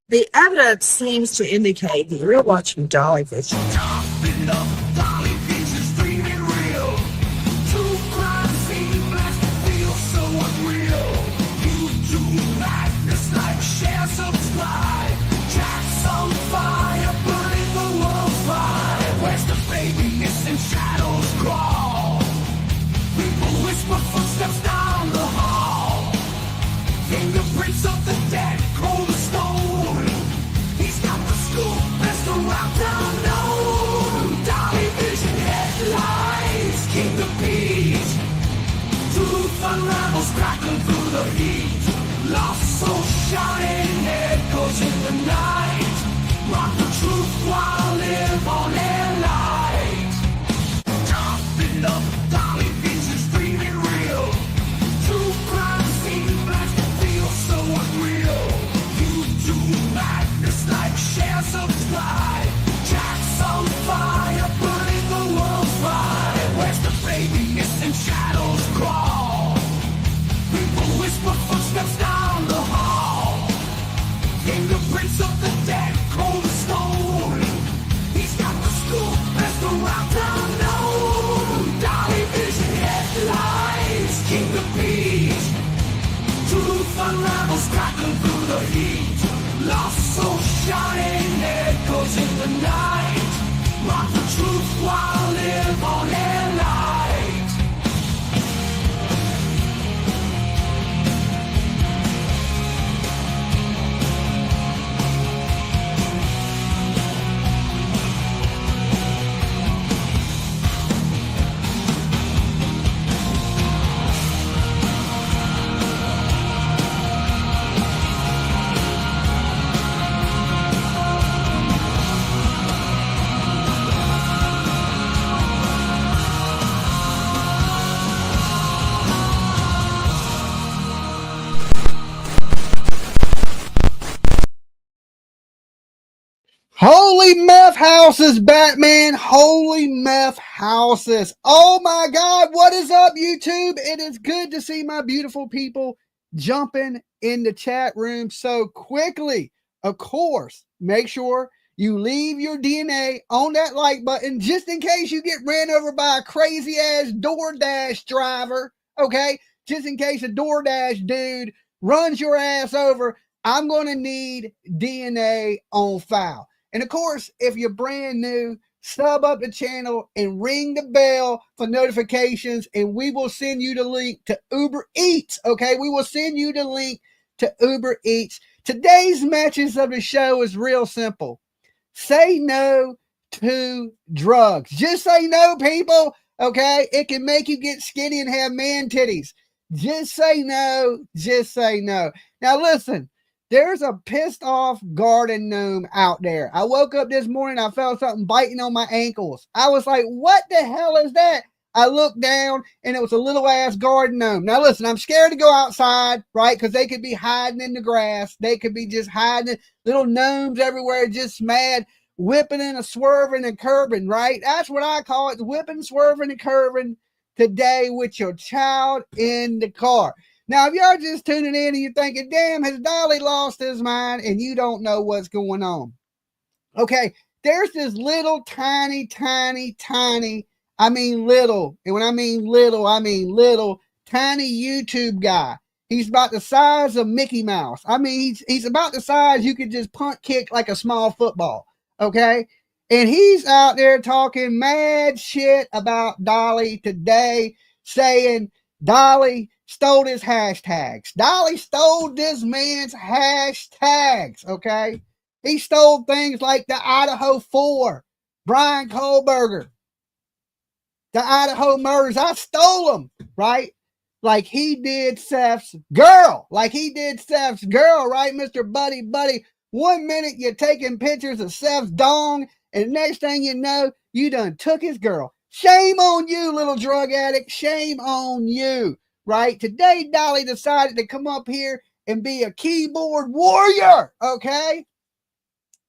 The evidence seems to indicate that you're watching Dolly Vision. Dolly Vision's dreaming real. True crime scene blast feels so unreal. YouTube madness like share, subscribe. Jack's on fire, burning the world's fire. Where's the baby missing shadows crawl? People whisper footsteps down the hall. Fingerprints of the dead, cold as stone. He's got the scoop, best around town known. Dolly Vision headlines, King the Beat. Truth unravels, crackling through the heat. Lost soul shining, head goes in the night. Rock the truth while live on air light. Topping up, Dolly Vision's dreaming real. True crime scene blast feels so unreal. YouTube madness like share, subscribe. Jack's on fire, burning the world's fire. Where's the baby missing shadows crawl? People whisper footsteps down the hall. Fingerprints of the dead, cold as stone. He's got the scoop, best around town known. Dolly Vision headlines, King the Beat. Truth unravels, crackling through the heat. Lost soul shining, echoes in the night. Rock the truth while live on air light. Holy meth houses, Batman. Holy meth houses. Oh my God. What is up, YouTube? It is good to see my beautiful people jumping in the chat room so quickly. Of course, make sure you leave your DNA on that like button just in case you get ran over by a crazy ass DoorDash driver. Okay. Just in case a DoorDash dude runs your ass over, I'm going to need DNA on file. And of course, if you're brand new, sub up the channel and ring the bell for notifications, and we will send you the link to Uber Eats. Okay, we will send you the link to Uber Eats. Today's message of the show is real simple. Say no to drugs. Just say no, people. Okay, it can make you get skinny and have man titties. Just say no. Just say no. Now listen. There's a pissed off garden gnome out there. I woke up this morning, I felt something biting on my ankles. I was like, what the hell is that? I looked down and it was a little ass garden gnome. Now listen, I'm scared to go outside, right? Because they could be hiding in the grass. They could be just hiding, little gnomes everywhere, just mad, whipping and a swerving and curving, right? That's what I call it, whipping, swerving, and curving today with your child in the car. Now, if y'all just tuning in and you're thinking, damn, has Dolly lost his mind, and you don't know what's going on. Okay, there's this little tiny, I mean little, and when I mean little, tiny YouTube guy. He's about the size of Mickey Mouse. I mean, he's about the size you could just punt kick like a small football, okay? And he's out there talking mad shit about Dolly today, saying Dolly stole his hashtags. Dolly stole this man's hashtags, okay? He stole things like the Idaho 4, Brian Kohlberger, the Idaho murders. I stole them, right? Like he did Seth's girl. Right, Mr. Buddy? 1 minute you're taking pictures of Seth's dong, and the next thing you know, you done took his girl. Shame on you, little drug addict. Shame on you. Right? Today, Dolly decided to come up here and be a keyboard warrior, okay?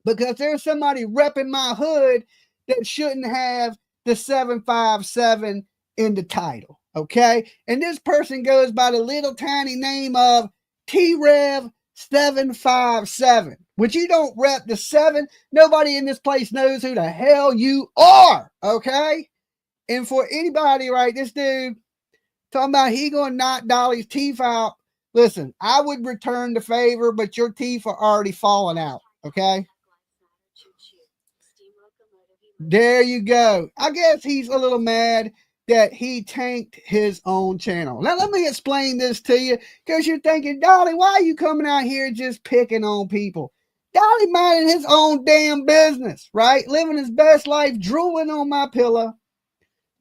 Because there's somebody repping my hood that shouldn't have the 757 in the title, okay? And this person goes by the little tiny name of T-Rev 757, But you don't rep the 7. Nobody in this place knows who the hell you are, okay? And for anybody, right, this dude talking about he gonna knock Dolly's teeth out. Listen, I would return the favor, but your teeth are already falling out, okay? There you go. I guess he's a little mad that he tanked his own channel. Now, let me explain this to you, because you're thinking, Dolly, why are you coming out here just picking on people? Dolly minding his own damn business, right? Living his best life, drooling on my pillow.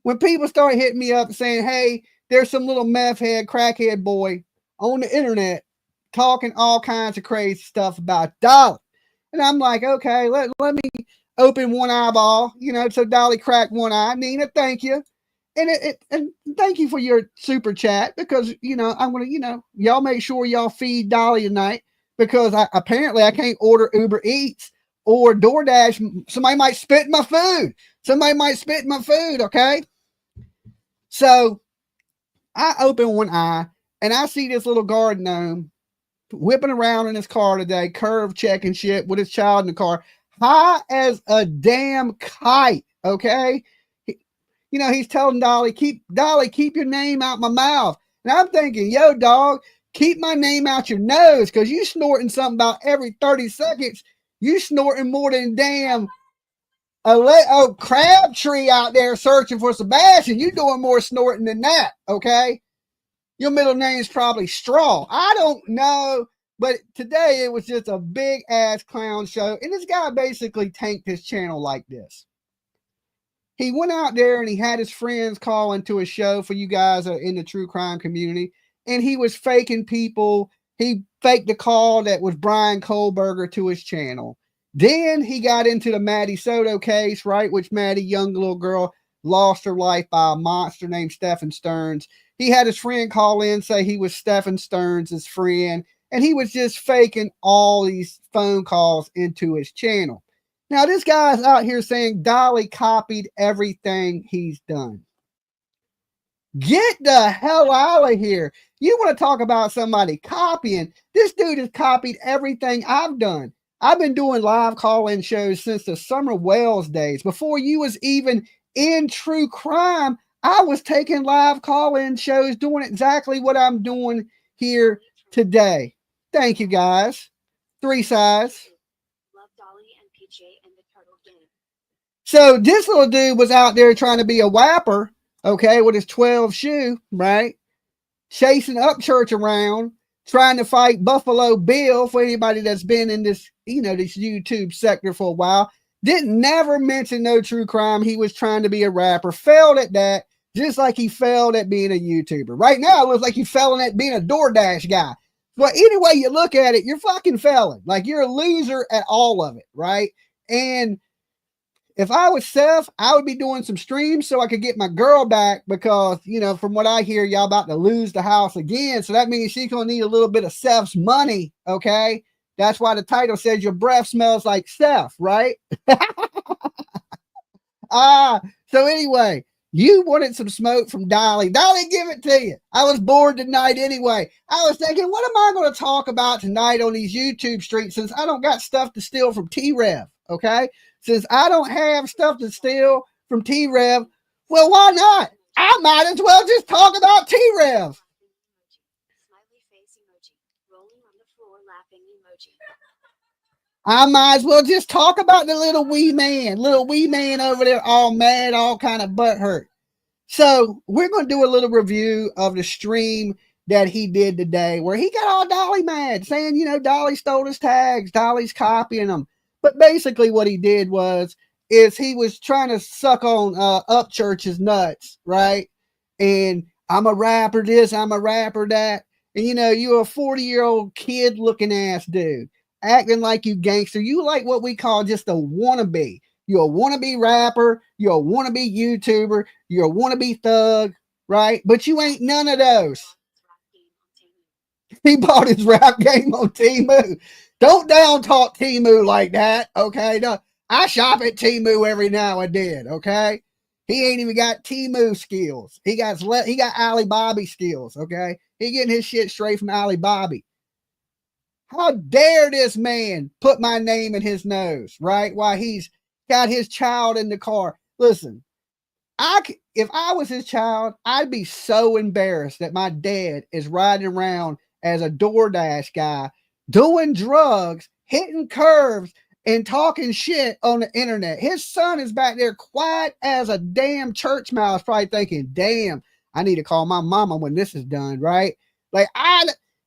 When people start hitting me up saying, hey, there's some little meth head, crackhead boy on the internet talking all kinds of crazy stuff about Dolly. And I'm like, okay, let me open one eyeball, so Dolly cracked one eye. Nina, thank you. And thank you for your super chat, because, I'm going to, y'all make sure y'all feed Dolly tonight, because apparently I can't order Uber Eats or DoorDash. Somebody might spit in my food. Okay? So I open one eye and I see this little garden gnome whipping around in his car today, curve checking shit with his child in the car, high as a damn kite, okay? He's telling Dolly, keep your name out my mouth. And I'm thinking, yo, dog, keep my name out your nose, because you snorting something about every 30 seconds. You snorting more than damn Crabtree out there searching for Sebastian. You doing more snorting than that, okay? Your middle name's probably Straw. I don't know. But today it was just a big ass clown show. And this guy basically tanked his channel like this. He went out there and he had his friends call into a show for you guys in the true crime community. And he was faking people. He faked the call that was Brian Kohlberger to his channel. Then he got into the Maddie Soto case, right? Which Maddie, young little girl, lost her life by a monster named Stephen Stearns. He had his friend call in, say he was Stephen Stearns' friend, and he was just faking all these phone calls into his channel. Now, this guy's out here saying Dolly copied everything he's done. Get the hell out of here. You want to talk about somebody copying? This dude has copied everything I've done. I've been doing live call-in shows since the Summer Wells days. Before you was even in true crime, I was taking live call-in shows, doing exactly what I'm doing here today. Thank you, guys. 3 sides. Love Dolly and PJ and the Turtle Game. So this little dude was out there trying to be a whapper, okay, with his 12 shoe, right? Chasing Upchurch around, trying to fight Buffalo Bill. For anybody that's been in this, this YouTube sector for a while, didn't never mention no true crime. He was trying to be a rapper, failed at that, just like he failed at being a YouTuber. Right now, it looks like he's failing at being a DoorDash guy. But any way you look at it, you're fucking failing. Like, you're a loser at all of it, right? And if I was Seth, I would be doing some streams so I could get my girl back, because, from what I hear, y'all about to lose the house again. So that means she's going to need a little bit of Seth's money, okay? That's why the title says your breath smells like Seth, right? So anyway, you wanted some smoke from Dolly. Dolly, give it to you. I was bored tonight anyway. I was thinking, what am I going to talk about tonight on these YouTube streets, since I don't got stuff to steal from T-Rev, okay? Since I don't have stuff to steal from T-Rev, well, why not? I might as well just talk about T-Rev. Smiley face emoji. Rolling on the floor laughing emoji. I might as well just talk about the little wee man over there, all mad, all kind of butthurt. So we're going to do a little review of the stream that he did today, where he got all Dolly mad, saying, Dolly stole his tags, Dolly's copying them. But basically what he did is he was trying to suck on Upchurch's nuts, right? And I'm a rapper this, I'm a rapper that. And you're a 40-year-old kid looking ass dude, acting like you gangster. You like what we call just a wannabe. You're a wannabe rapper, you're a wannabe YouTuber, you're a wannabe thug, right? But you ain't none of those. He bought his rap game on Temu. Don't down talk Temu like that, okay? No, I shop at Temu every now and then, okay? He ain't even got Temu skills. He got Alibaba skills, okay? He getting his shit straight from Alibaba. How dare this man put my name in his nose, right? While he's got his child in the car. Listen, if I was his child, I'd be so embarrassed that my dad is riding around as a DoorDash guy, doing drugs, hitting curves, and talking shit on the internet. His son is back there quiet as a damn church mouse, probably thinking, damn, I need to call my mama when this is done, right? Like,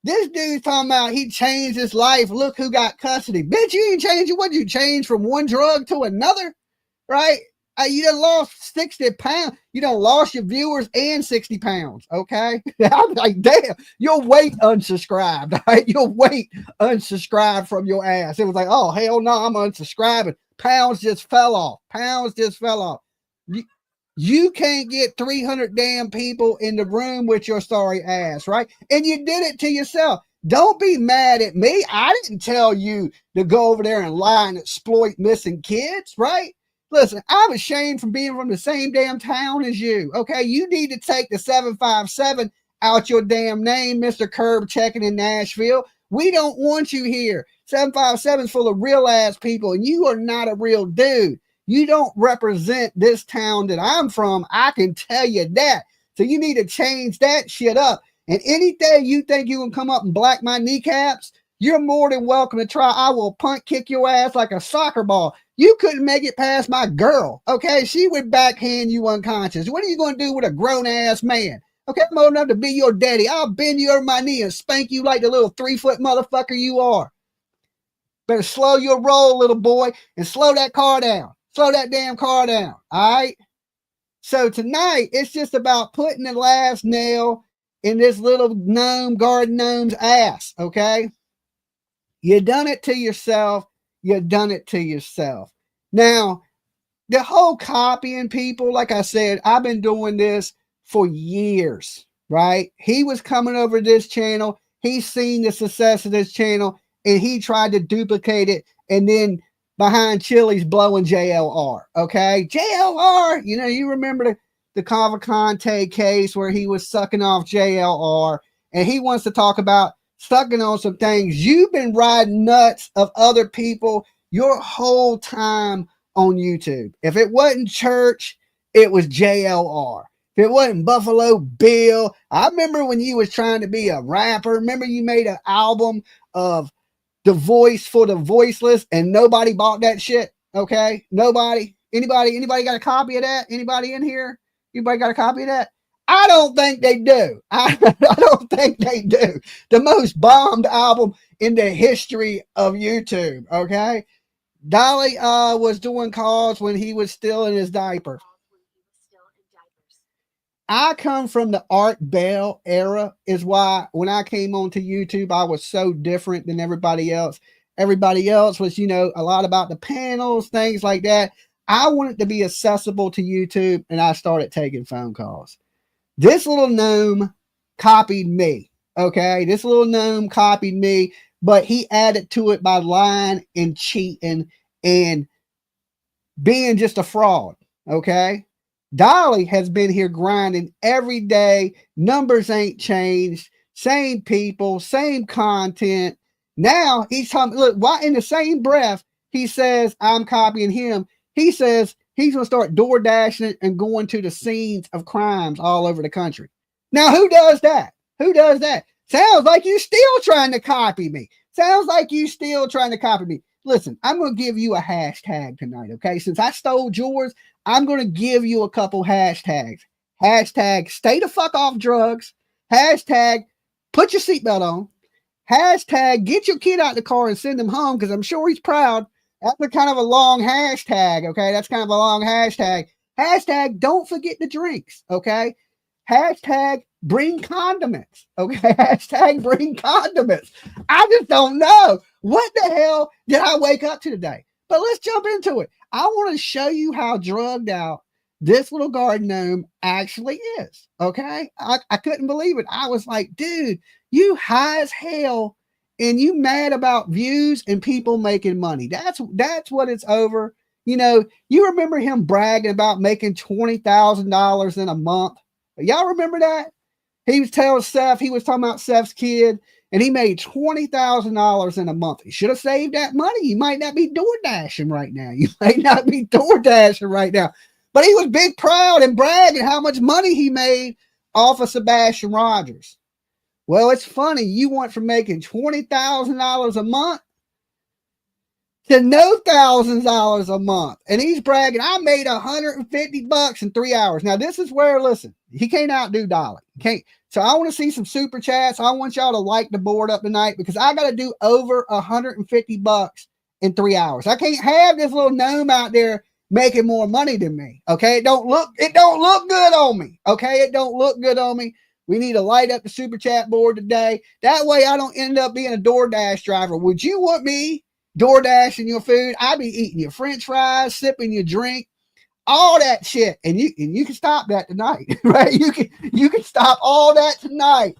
this dude's talking about he changed his life. Look who got custody. Bitch, you ain't changed it. What you change from one drug to another, right? You done lost 60 pounds. You done lost your viewers and 60 pounds. Okay. I'm like, damn, you'll wait unsubscribed. Right? You'll wait unsubscribed from your ass. It was like, oh, hell no, I'm unsubscribing. Pounds just fell off. Pounds just fell off. You can't get 300 damn people in the room with your sorry ass, right? And you did it to yourself. Don't be mad at me. I didn't tell you to go over there and lie and exploit missing kids, right? Listen, I'm ashamed from being from the same damn town as you. Okay, you need to take the 757 out your damn name, Mr. Curb checking in Nashville. We don't want you here. 757 is full of real ass people, and you are not a real dude. You don't represent this town that I'm from. I can tell you that. So you need to change that shit up. And any day you think you can come up and black my kneecaps, you're more than welcome to try. I will punt kick your ass like a soccer ball. You couldn't make it past my girl, okay? She would backhand you unconscious. What are you going to do with a grown-ass man? Okay, I'm old enough to be your daddy. I'll bend you over my knee and spank you like the little 3-foot motherfucker you are. Better slow your roll, little boy, and slow that car down. Slow that damn car down, all right? So tonight, it's just about putting the last nail in this little gnome, garden gnome's ass, okay? You done it to yourself. You done it to yourself. Now, the whole copying people, like I said, I've been doing this for years, right? He was coming over this channel. He's seen the success of this channel, and he tried to duplicate it, and then behind Chili's blowing JLR, okay? JLR, you know, you remember the Cavalcante case where he was sucking off JLR, and he wants to talk about sucking on some things. You've been riding nuts of other people your whole time on YouTube. If it wasn't church, it was JLR. If it wasn't Buffalo Bill, I remember when you was trying to be a rapper. Remember you made an album of the voice for the voiceless and nobody bought that shit, okay? Nobody? Anybody got a copy of that? Anybody in here? Anybody got a copy of that? I don't think they do. I don't think they do. The most bombed album in the history of YouTube, okay? Dolly was doing calls when he was still in his diaper. I come from the Art Bell era, is why when I came onto YouTube, I was so different than everybody else. Everybody else was, you know, a lot about the panels, things like that. I wanted to be accessible to YouTube, and I started taking phone calls. This little gnome copied me, okay? This little gnome copied me, but he added to it by lying and cheating and being just a fraud, okay? Dolly has been here grinding every day. Numbers ain't changed. Same people, same content. Now he's talking, look, why in the same breath he says, I'm copying him. He says he's going to start door dashing and going to the scenes of crimes all over the country. Now, who does that? Who does that? Sounds like you still trying to copy me. Sounds like you still trying to copy me. Listen, I'm going to give you a hashtag tonight, okay? Since I stole yours, I'm going to give you a couple hashtags. Hashtag stay the fuck off drugs. Hashtag put your seatbelt on. Hashtag get your kid out the car and send him home because I'm sure he's proud. That's a kind of a long hashtag, okay? That's kind of a long hashtag. Hashtag don't forget the drinks, okay? Hashtag bring condiments, okay? Hashtag bring condiments. I just don't know. What the hell did I wake up to today? But let's jump into it. I want to show you how drugged out this little garden gnome actually is, okay? I couldn't believe it. I was like, dude, you high as hell and you mad about views and people making money. That's what it's over. You know, you remember him bragging about making $20,000 in a month. Y'all remember that? He was telling Seth, he was talking about Seth's kid, and he made $20,000 in a month. He should have saved that money. You might not be door dashing right now. You might not be door dashing right now. But he was big proud and bragging how much money he made off of Sebastian Rogers. Well, it's funny. You went from making $20,000 a month to no $1,000s a month. And he's bragging, I made $150 in 3 hours. Now, this is where, listen, he can't outdo Dolly. He can't. So I want to see some super chats. I want y'all to like the board up tonight because I got to do over $150 in 3 hours. I can't have this little gnome out there making more money than me. Okay. It don't look good on me. Okay. It don't look good on me. We need to light up the super chat board today. That way I don't end up being a DoorDash driver. Would you want me DoorDashing your food? I'd be eating your French fries, sipping your drink, all that shit. And you can stop that tonight, right? You can stop all that tonight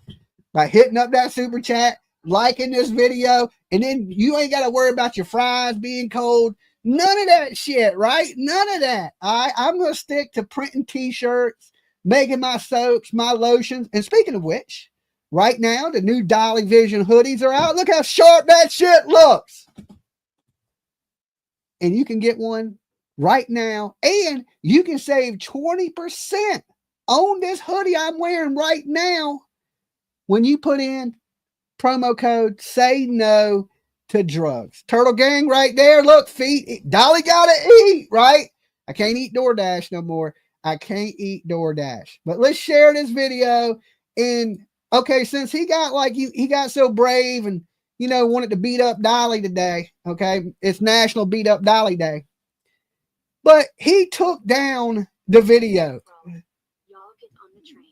by hitting up that super chat, liking this video, and then you ain't got to worry about your fries being cold. None of that shit, right? None of that. All right. I'm going to stick to printing t-shirts, making my soaps, my lotions. And speaking of which, right now, the new Dolly Vision hoodies are out. Look how sharp that shit looks. And you can get one right now. And you can save 20% on this hoodie I'm wearing right now when you put in promo code Say No to Drugs. Turtle Gang right there. Look, feet. Dolly gotta eat, right? I can't eat DoorDash no more. I can't eat DoorDash. But let's share this video. And okay, since he got so brave and wanted to beat up Dolly today. Okay, it's National Beat Up Dolly Day. But he took down the video. Y'all get on the train.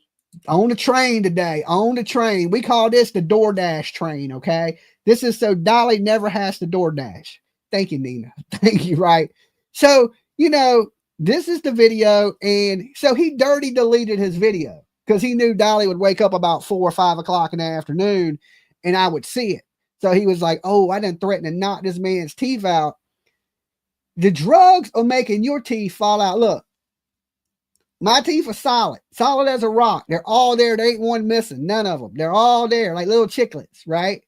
On the train today. On the train. We call this the DoorDash train. Okay. This is so Dolly never has to DoorDash. Thank you, Nina. Thank you. Right. So, this is the video. And so he dirty deleted his video because he knew Dolly would wake up about 4 or 5 o'clock in the afternoon and I would see it. So he was like, oh, I didn't threaten to knock this man's teeth out. The drugs are making your teeth fall out. Look, my teeth are solid as a rock. They're all there. There ain't one missing. None of them. They're all there like little chiclets, right?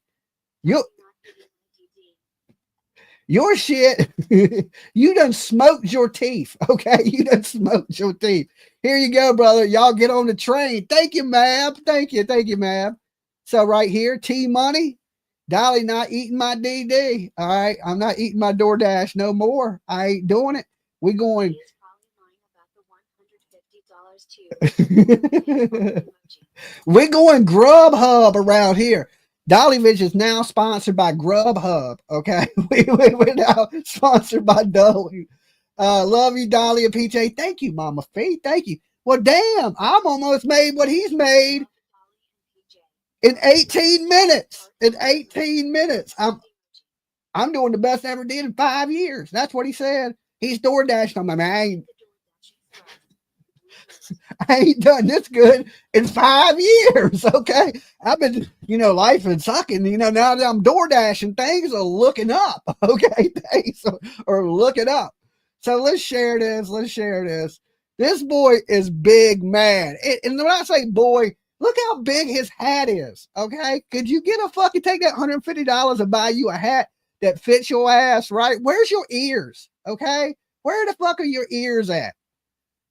Your shit, you done smoked your teeth. Okay. You done smoked your teeth. Here you go, brother. Y'all get on the train. Thank you, ma'am. Thank you. Thank you, ma'am. So right here, T Money. Dolly not eating my DD. All right. I'm not eating my DoorDash no more. I ain't doing it. We going. He is probably lying about the $150 too. We're going Grubhub around here. Dolly Vision is now sponsored by Grubhub. Okay. We're now sponsored by Dolly. Love you, Dolly and PJ. Thank you, Mama Fee. Thank you. Well, damn, I'm almost made what he's made in 18 minutes. In 18 minutes. I'm doing the best I ever did in 5 years. That's what he said. He's DoorDashing. I'm like, I ain't done this good in 5 years. Okay. I've been, life and sucking, now that I'm DoorDashing, things are looking up. Okay. Things are looking up. So let's share this. Let's share this. This boy is big mad. And when I say boy, look how big his hat is. Okay. Could you take that $150 and buy you a hat that fits your ass, right? Where's your ears? Okay. Where the fuck are your ears at?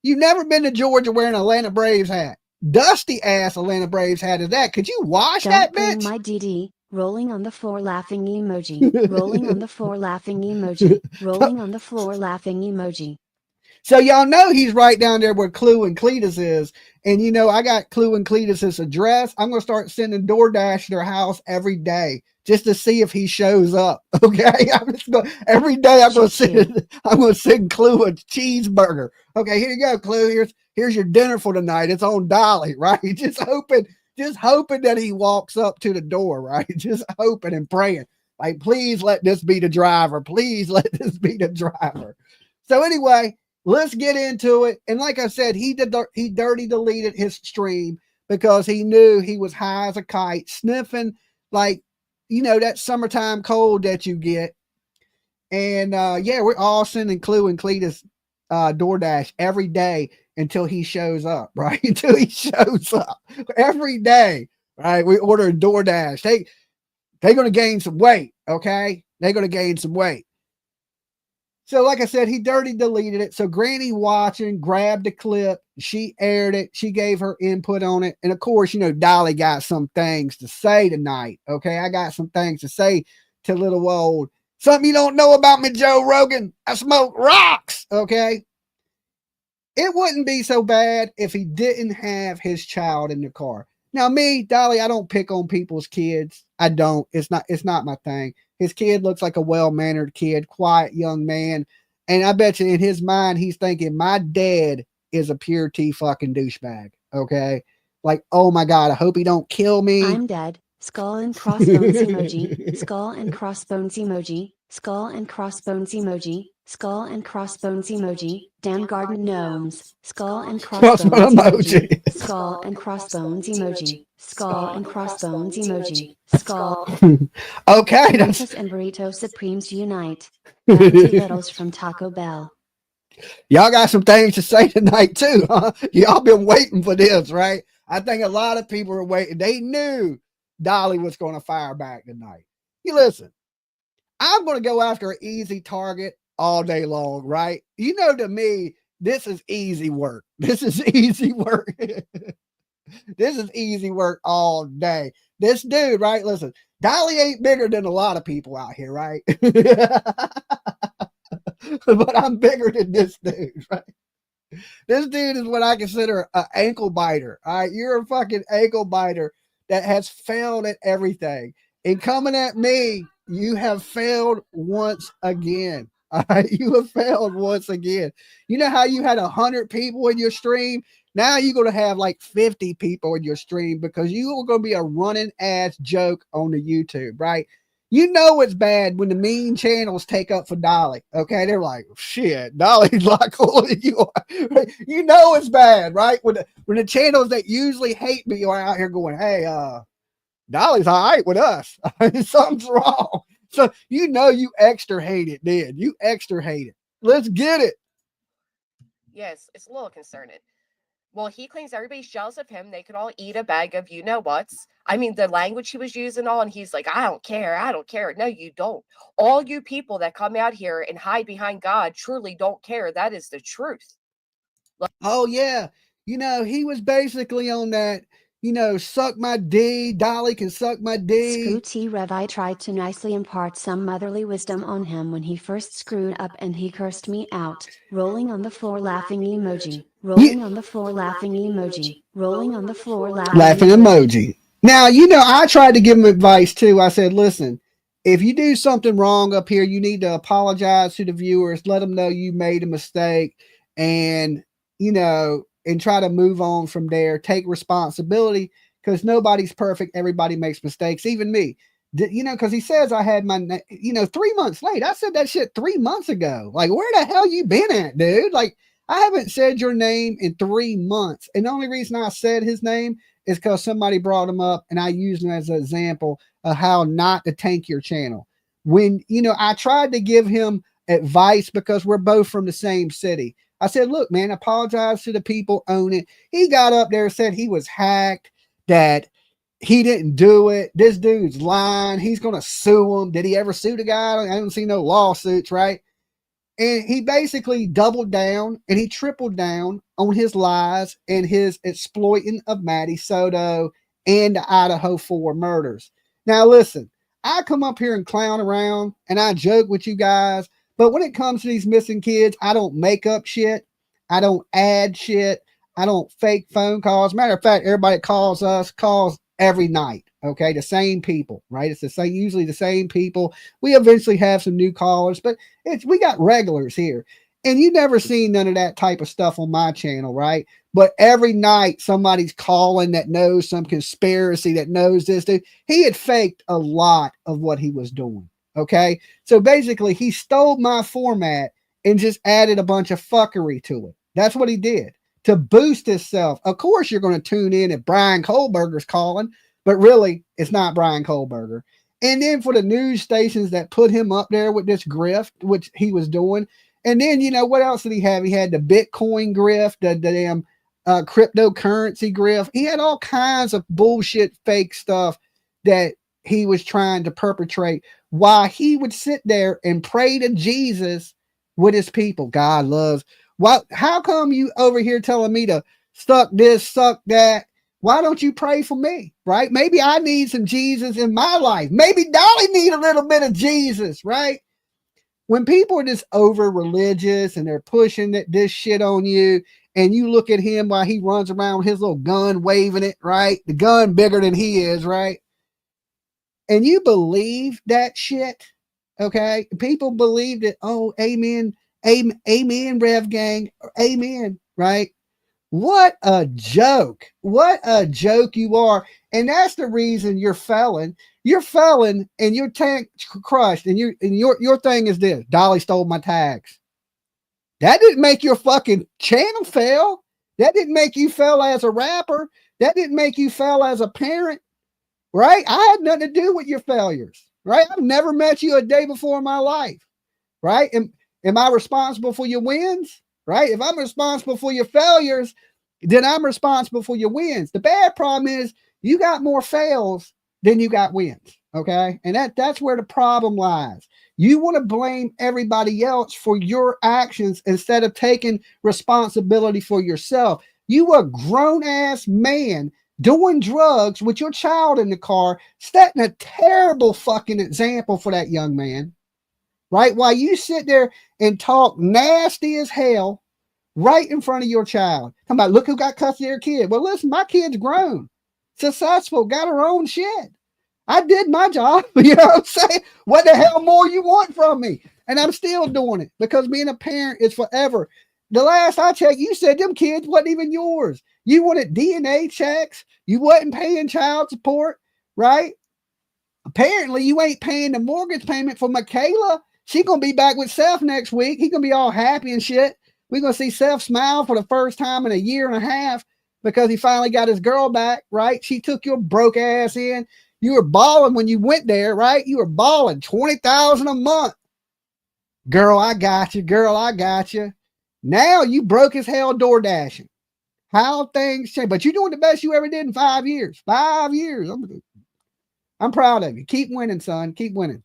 You've never been to Georgia wearing an Atlanta Braves hat. Dusty ass Atlanta Braves hat is that. Could you wash that bitch? My DD, rolling on the floor laughing emoji, rolling on the floor laughing emoji, rolling on the floor laughing emoji. So y'all know he's right down there where Clue and Cletus is. And I got Clue and Cletus's address. I'm going to start sending DoorDash to their house every day just to see if he shows up. Okay. Every day I'm going to send Clue a cheeseburger. Okay. Here you go, Clue. Here's your dinner for tonight. It's on Dolly, right? Just hoping that he walks up to the door, right? Just hoping and praying. Like, please let this be the driver. Please let this be the driver. So anyway, let's get into it. And like I said, he dirty deleted his stream because he knew he was high as a kite, sniffing like, that summertime cold that you get. And we're all sending Clue and Cletus DoorDash every day until he shows up, right? Until he shows up every day, right? We order DoorDash. they're going to gain some weight. Okay. They're going to gain some weight. So like I said, he dirty deleted it. So Granny watching, grabbed the clip. She aired it. She gave her input on it. And of course, you know, Dolly got some things to say tonight. Okay. I got some things to say to little old, something you don't know about me, Joe Rogan. I smoke rocks. Okay. It wouldn't be so bad if he didn't have his child in the car. Now, me, Dolly, I don't pick on people's kids. I don't. It's not my thing. His kid looks like a well-mannered kid, quiet young man. And I bet you in his mind, he's thinking, my dad is a pure T fucking douchebag. Okay. Like, oh my God, I hope he don't kill me. I'm dead. Skull and crossbones emoji. Skull and crossbones emoji. Skull and crossbones emoji. Skull and crossbones emoji. Damn garden gnomes. Skull and crossbones emoji. Skull and crossbones emoji. Skull and crossbones emoji. Skull. Okay. That's... Breakfast and burrito supremes unite. Littles from Taco Bell. Y'all got some things to say tonight too, huh? Y'all been waiting for this, right? I think a lot of people are waiting. They knew Dolly was going to fire back tonight. You listen, I'm going to go after an easy target all day long, right? You know, to me, this is easy work. This is easy work. This is easy work all day. This dude, right? Listen, Dolly ain't bigger than a lot of people out here, right? But I'm bigger than this dude, right? This dude is what I consider an ankle biter. All right, you're a fucking ankle biter that has failed at everything. And coming at me, you have failed once again. All right, you have failed once again. You know how you had 100 people in your stream? Now you're going to have like 50 people in your stream because you are going to be a running ass joke on the YouTube, right? You know it's bad when the mean channels take up for Dolly. Okay, they're like, shit, Dolly's a lot cooler than you are. You know it's bad, right? When the channels that usually hate me are out here going, hey, Dolly's all right with us. Something's wrong. So you know you extra hate it, then. You extra hate it. Let's get it. Yes, it's a little concerning. Well, he claims everybody's jealous of him. They could all eat a bag of you-know-whats. I mean, the language he was using all, and he's like, I don't care. I don't care. No, you don't. All you people that come out here and hide behind God truly don't care. That is the truth. Oh, yeah. You know, he was basically on that, you know, suck my D. Dolly can suck my D. Screw T-Rev. I tried to nicely impart some motherly wisdom on him when he first screwed up and he cursed me out. Rolling on the floor laughing emoji. Rolling on the floor laughing emoji. Rolling on the floor laughing emoji. Now, you know, I tried to give him advice too. I said, listen, if you do something wrong up here, you need to apologize to the viewers. Let them know you made a mistake and, you know, and try to move on from there. Take responsibility because nobody's perfect. Everybody makes mistakes, even me. You know, because he says I had my, you know, 3 months late. I said that shit 3 months ago. Like, where the hell you been at, dude? Like, I haven't said your name in 3 months. And the only reason I said his name is because somebody brought him up and I used him as an example of how not to tank your channel. When, you know, I tried to give him advice because we're both from the same city. I said, look, man, apologize to the people, own it. He got up there and said he was hacked, that he didn't do it. This dude's lying. He's going to sue him. Did he ever sue the guy? I haven't seen no lawsuits, right? And he basically doubled down and he tripled down on his lies and his exploiting of Maddie Soto and the Idaho 4 murders. Now, listen, I come up here and clown around and I joke with you guys. But when it comes to these missing kids, I don't make up shit. I don't add shit. I don't fake phone calls. Matter of fact, everybody calls us, calls every night. Okay. The same people, right? It's the same, usually the same people. We eventually have some new callers, but we got regulars here. And you never seen none of that type of stuff on my channel, right? But every night somebody's calling that knows some conspiracy, that knows this dude. He had faked a lot of what he was doing. Okay. So basically he stole my format and just added a bunch of fuckery to it. That's what he did to boost himself. Of course, you're going to tune in if Brian Kohlberger's calling, but really it's not Brian Kohlberger. And then for the news stations that put him up there with this grift, which he was doing. And then, you know, what else did he have? He had the Bitcoin grift, the damn cryptocurrency grift. He had all kinds of bullshit, fake stuff that he was trying to perpetrate, why he would sit there and pray to Jesus with his people. God loves. How come you over here telling me to suck this, suck that? Why don't you pray for me? Right? Maybe I need some Jesus in my life. Maybe Dolly need a little bit of Jesus, right? When people are just over religious and they're pushing this shit on you, and you look at him while he runs around with his little gun waving it, right? The gun bigger than he is, right? And you believe that shit, okay? People believe that, oh, amen, amen, amen, Rev Gang, amen, right? What a joke. What a joke you are. And that's the reason you're felon. You're felon and your tank crushed, and your thing is this: Dolly stole my tags. That didn't make your fucking channel fail. That didn't make you fail as a rapper. That didn't make you fail as a parent, right? I had nothing to do with your failures, right? I've never met you a day before in my life, right? Am I responsible for your wins, right? If I'm responsible for your failures, then I'm responsible for your wins. The bad problem is you got more fails than you got wins, okay? And that's where the problem lies. You want to blame everybody else for your actions instead of taking responsibility for yourself. You a grown-ass man doing drugs with your child in the car, setting a terrible fucking example for that young man, right? While you sit there and talk nasty as hell right in front of your child. Talking about, look who got custody of their kid. Well, listen, my kid's grown, successful, got her own shit. I did my job. You know what I'm saying? What the hell more you want from me? And I'm still doing it because being a parent is forever. The last I checked, you said them kids wasn't even yours. You wanted DNA checks. You wasn't paying child support, right? Apparently, you ain't paying the mortgage payment for Michaela. She gonna be back with Seth next week. He gonna be all happy and shit. We're gonna see Seth smile for the first time in a year and a half because he finally got his girl back, right? She took your broke ass in. You were balling when you went there, right? You were balling $20,000 a month. Girl, I got you. Girl, I got you. Now you broke as hell door dashing. How things change. But you're doing the best you ever did in 5 years. 5 years. I'm proud of you. Keep winning, son. Keep winning.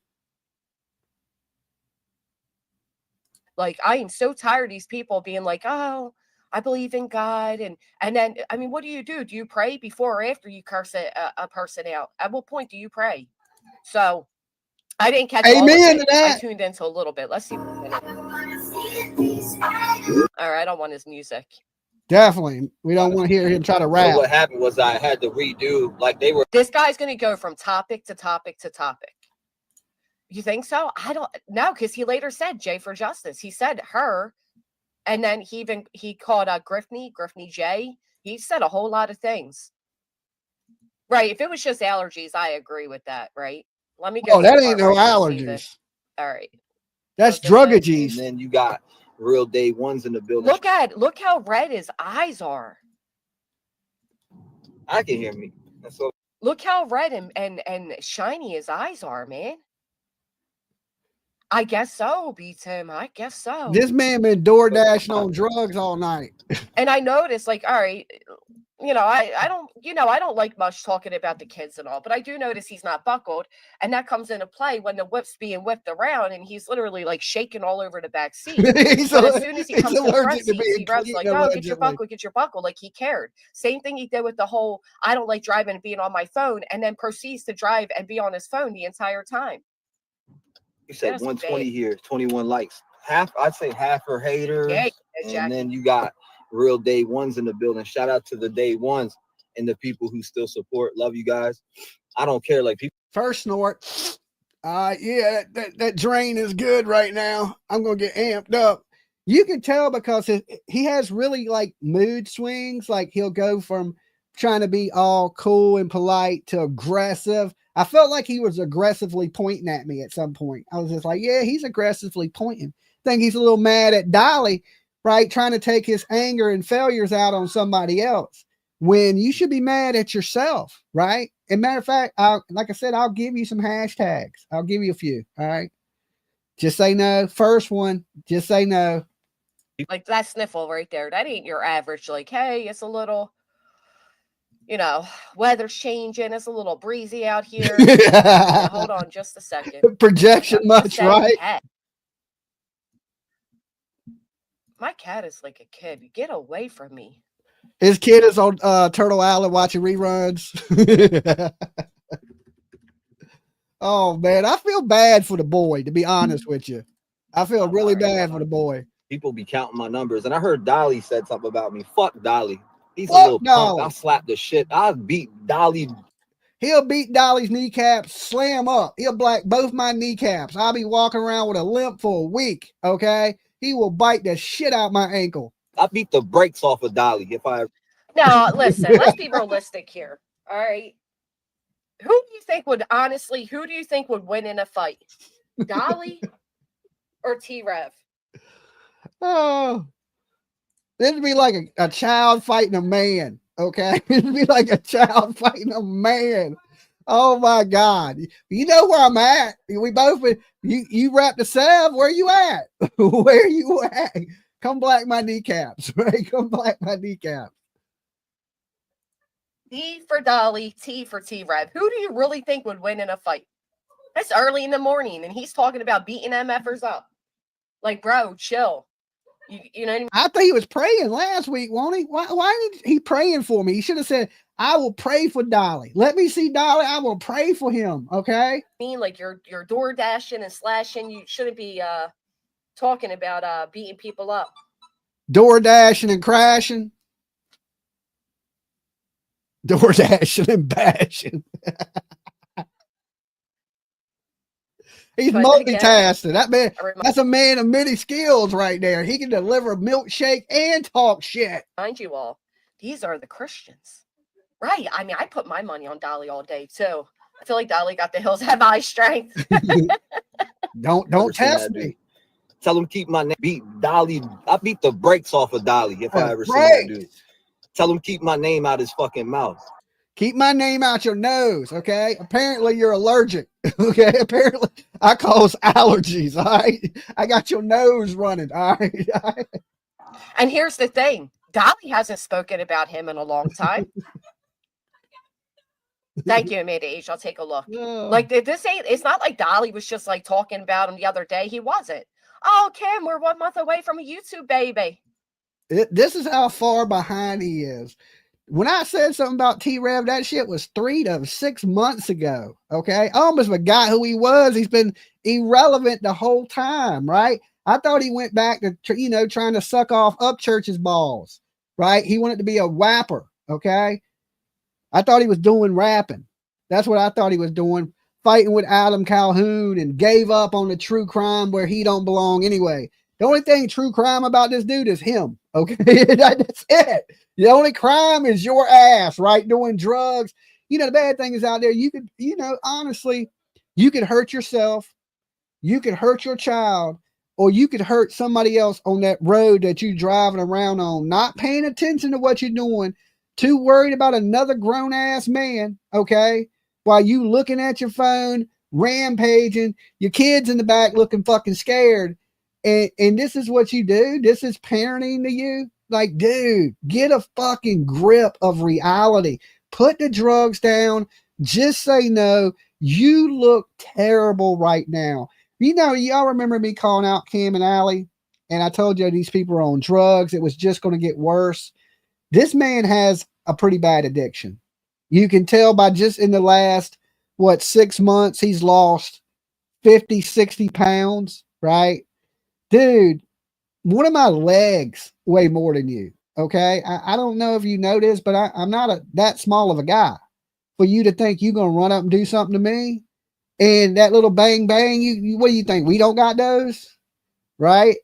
Like, I am so tired of these people being like, oh, I believe in God. And then, I mean, what do? Do you pray before or after you curse a person out? At what point do you pray? So I didn't catch all of Amen to it. that. I tuned into a little bit. Let's see. All right, I don't want his music. Definitely. We don't want to hear him try to rap. So what happened was I had to redo, like they were. This guy's going to go from topic to topic to topic. You think so? I don't know, because he later said J for Justice. He said her, and then he called Grifting J. He said a whole lot of things. Right. If it was just allergies, I agree with that. Right. Let me go. Oh, that ain't no allergies. All right. That's drugages. And then you got real day ones in the building. Look how red his eyes are. I can hear me. That's all. Look how red and shiny his eyes are, man. I guess so, B-Tim. I guess so. This man been door dashing on drugs all night. And I noticed, like, all right, I don't like much talking about the kids and all, but I do notice he's not buckled, and that comes into play when the whip's being whipped around and he's literally like shaking all over the back seat. But as soon as he comes to the front seat, he grabs like, oh, get your buckle, like he cared. Same thing he did with the whole I don't like driving and being on my phone, and then proceeds to drive and be on his phone the entire time. You said 120 here, 21 likes. I'd say half are haters, and then you got real day ones in the building. Shout out to the day ones and the people who still support. Love you guys. I don't care. Like people. First snort. Yeah, that drain is good right now. I'm gonna get amped up. You can tell because he has really like mood swings. Like he'll go from trying to be all cool and polite to aggressive. I felt like he was aggressively pointing at me at some point. I was just like, yeah, he's aggressively pointing. I think he's a little mad at Dolly, right? Trying to take his anger and failures out on somebody else when you should be mad at yourself, right? And matter of fact, like I said, I'll give you some hashtags. I'll give you a few. All right. Just say no. First one, just say no. Like that sniffle right there. That ain't your average. Like, hey, it's a little. you know, weather's changing. It's a little breezy out here. Now, hold on just a second. Projection much, right? Cat. My cat is like a kid. Get away from me. His kid is on Turtle Island watching reruns. Oh, man. I feel bad for the boy, to be honest with you. I feel really bad for the boy. People be counting my numbers. And I heard Dolly said something about me. Fuck Dolly. He's a little punk. I slapped the shit. I beat Dolly. He'll beat Dolly's kneecaps, slam up. He'll black both my kneecaps. I'll be walking around with a limp for a week, okay? He will bite the shit out my ankle. I beat the brakes off of Dolly if I... No, listen, let's be realistic here, all right? Who do you think would, honestly, who do you think would win in a fight? Dolly or T-Rev? Oh, it'd be like a child fighting a man, okay? It'd be like a child fighting a man. Oh my God. You know where I'm at. We both, you wrap the salve. Where you at? Where you at? Come black my kneecaps, right? Come black my kneecaps. D for Dolly, T for T-Rev. Who do you really think would win in a fight? It's early in the morning and he's talking about beating MFers up. Like, bro, chill. You know what I mean? I thought he was praying last week, won't he? Why did he praying for me? He should have said, I will pray for Dolly. Let me see Dolly. I will pray for him. Okay. I mean, like you're door dashing and slashing. You shouldn't be talking about beating people up. Door dashing and crashing. Door dashing and bashing. He's multitasking. That man, that's a man of many skills right there. He can deliver a milkshake and talk shit. Mind you all, these are the Christians. Right. I mean, I put my money on Dolly all day too. I feel like Dolly got the hills have eye strength. Don't test me. Tell him keep my name. Beat Dolly. I beat the brakes off of Dolly if I ever see that dude. Tell him keep my name out his fucking mouth. Keep my name out your nose, okay? Apparently you're allergic, okay? Apparently I cause allergies, all right? I got your nose running, all right? And here's the thing. Dolly hasn't spoken about him in a long time. Thank you, Amanda H. I'll take a look. Like, this ain't, it's not like Dolly was just like talking about him the other day. He wasn't. Oh, Kim, we're 1 month away from a YouTube baby. This is how far behind he is. When I said something about T-Rev, that shit was 3 to 6 months ago. Okay. I almost forgot who he was. He's been irrelevant the whole time, right? I thought he went back to, trying to suck off Upchurch's balls, right? He wanted to be a rapper. Okay. I thought he was doing rapping. That's what I thought he was doing. Fighting with Adam Calhoun and gave up on the true crime where he don't belong anyway. The only thing true crime about this dude is him. Okay. That's it. The only crime is your ass, right? Doing drugs. The bad thing is out there. You could, honestly, you could hurt yourself. You could hurt your child, or you could hurt somebody else on that road that you're driving around on, not paying attention to what you're doing, too worried about another grown ass man. Okay. While you looking at your phone, rampaging, your kids in the back looking fucking scared. And this is what you do. This is parenting to you. Like, dude, get a fucking grip of reality. Put the drugs down. Just say no. You look terrible right now. Y'all remember me calling out Cam and Allie, and I told you these people are on drugs. It was just going to get worse. This man has a pretty bad addiction. You can tell by just in the last, 6 months, he's lost 50, 60 pounds, right? Dude, one of my legs weigh more than you. Okay. I don't know if you know this, but I'm not that small of a guy for you to think you're going to run up and do something to me. And that little bang, bang, what do you think? We don't got those, right?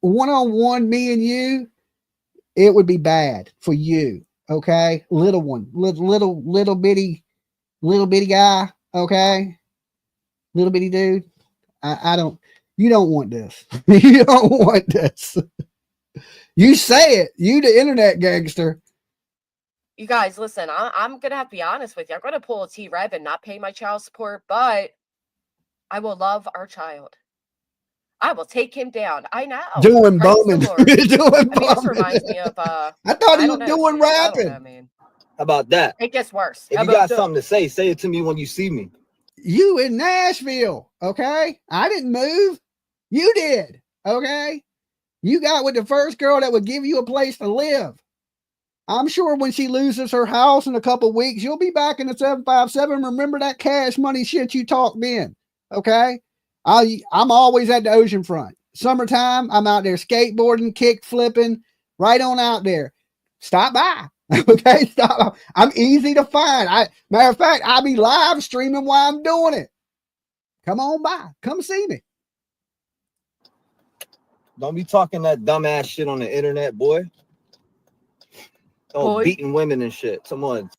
One-on-one, me and you, it would be bad for you. Okay. Little one, little bitty guy. Okay. Little bitty dude. You don't want this. You don't want this. You say it. You the internet gangster. You guys, listen, I'm going to have to be honest with you. I'm going to pull a T-Rev and not pay my child support, but I will love our child. I will take him down. I know. Doing bombing. This reminds me of, I thought he was doing rapping. I don't know, man. How about that? It gets worse. If you got something to say it to me when you see me. You in Nashville, okay? I didn't move. You did, okay? You got with the first girl that would give you a place to live. I'm sure when she loses her house in a couple weeks, you'll be back in the 757. Remember that cash money shit you talked in, okay? I'm always at the ocean front. Summertime, I'm out there skateboarding, kick flipping, right on out there. Stop by. Okay, stop. I'm easy to find. Matter of fact, I'll be live streaming while I'm doing it. Come on by. Come see me. Don't be talking that dumbass shit on the internet, boy. Oh, beating women and shit. Someone.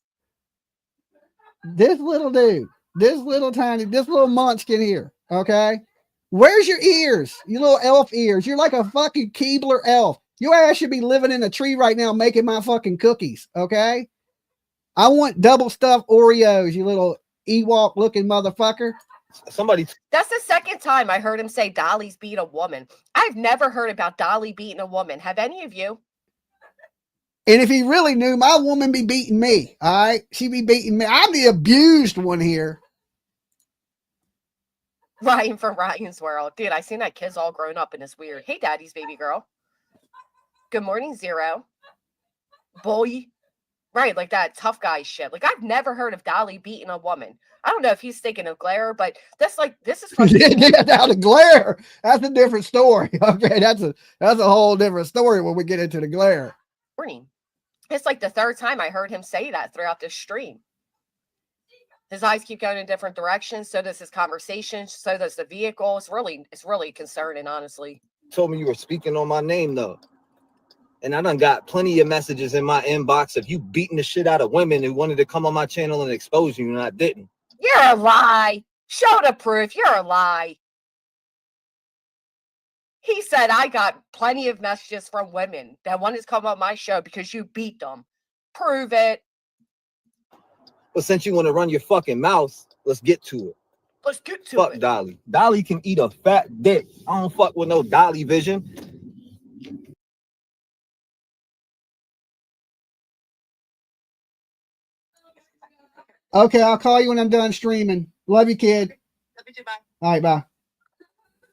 This little dude, this little munchkin here, okay? Where's your ears? You little elf ears. You're like a fucking Keebler elf. Your ass should be living in a tree right now making my fucking cookies, okay? I want double stuffed Oreos, you little Ewok looking motherfucker. That's the second time I heard him say Dolly's beat a woman. I've never heard about Dolly beating a woman. Have any of you? And if he really knew, my woman be beating me, all right? She be beating me. I'm the abused one here. Ryan from Ryan's World. Dude, I seen that kid's all grown up and it's weird. Hey, daddy's baby girl. Good morning, Zero. Boy. Right, like that tough guy shit. Like, I've never heard of Dolly beating a woman. I don't know if he's thinking of Glare, but this is from yeah, now the Glare. That's a different story. Okay, that's a whole different story when we get into the Glare. Morning. It's like the third time I heard him say that throughout this stream. His eyes keep going in different directions. So does his conversation. So does the vehicle. It's really concerning, honestly. Told me you were speaking on my name, though. And I done got plenty of messages in my inbox of you beating the shit out of women who wanted to come on my channel and expose you, and I didn't. You're a lie. Show the proof. You're a lie. He said, I got plenty of messages from women that wanted to come on my show because you beat them. Prove it. Well, since you want to run your fucking mouth, let's get to it. Let's get to Fuck it. Dolly. Dolly can eat a fat dick. I don't fuck with no Dolly Vision. Okay, I'll call you when I'm done streaming. Love you, kid. Love you too, bye. All right, bye.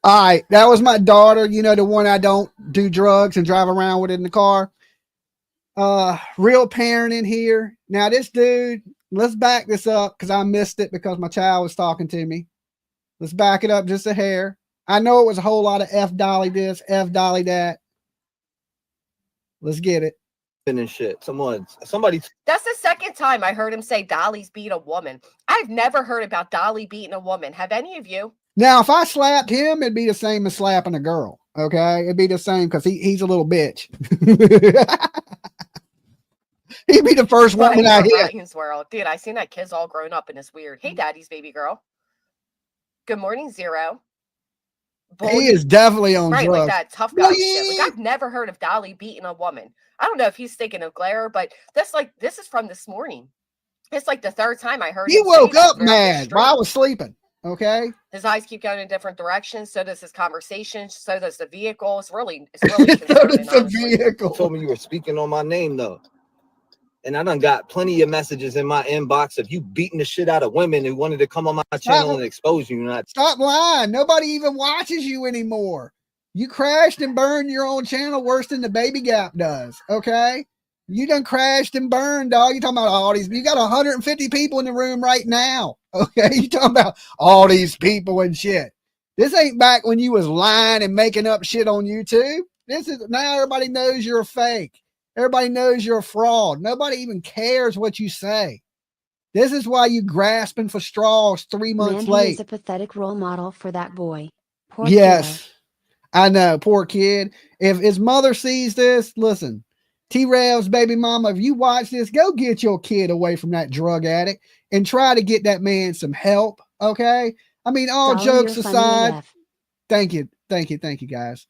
All right, that was my daughter, you know, the one I don't do drugs and drive around with in the car. Real parent in here. Now, this dude, let's back this up because I missed it because my child was talking to me. Let's back it up just a hair. I know it was a whole lot of F Dolly this, F Dolly that. Let's get it. And shit. Somebody. That's the second time I heard him say Dolly's beat a woman. I've never heard about Dolly beating a woman. Have any of you? Now, if I slapped him, it'd be the same as slapping a girl. Okay, it'd be the same because he's a little bitch. He'd be the first woman I hit. Ryan's World. Dude, I seen that kid's all grown up and it's weird. Hey, daddy's baby girl. Good morning, Zero. Boy. He is definitely on drugs. Like that tough guy shit. Like, I've never heard of Dolly beating a woman. I don't know if he's thinking of Glare, but this is from this morning. It's like the third time I heard. He woke up mad while I was sleeping. Okay. His eyes keep going in different directions. So does his conversation. So does the vehicle. It's really concerning. So does the vehicle. Told me you were speaking on my name, though. And I done got plenty of messages in my inbox of you beating the shit out of women who wanted to come on my channel and expose you. Stop lying. Nobody even watches you anymore. You crashed and burned your own channel worse than the Baby Gap does. Okay. You done crashed and burned, dog. You talking about all these, you got 150 people in the room right now. Okay. You talking about all these people and shit. This ain't back when you was lying and making up shit on YouTube. This is now everybody knows you're a fake. Everybody knows you're a fraud. Nobody even cares what you say. This is why you grasping for straws 3 months late. He is a pathetic role model for that boy. Poor yes, kiddo. I know. Poor kid. If his mother sees this, listen, T-Rev'S baby mama, if you watch this, go get your kid away from that drug addict and try to get that man some help. Okay. I mean, all jokes aside, thank you, guys.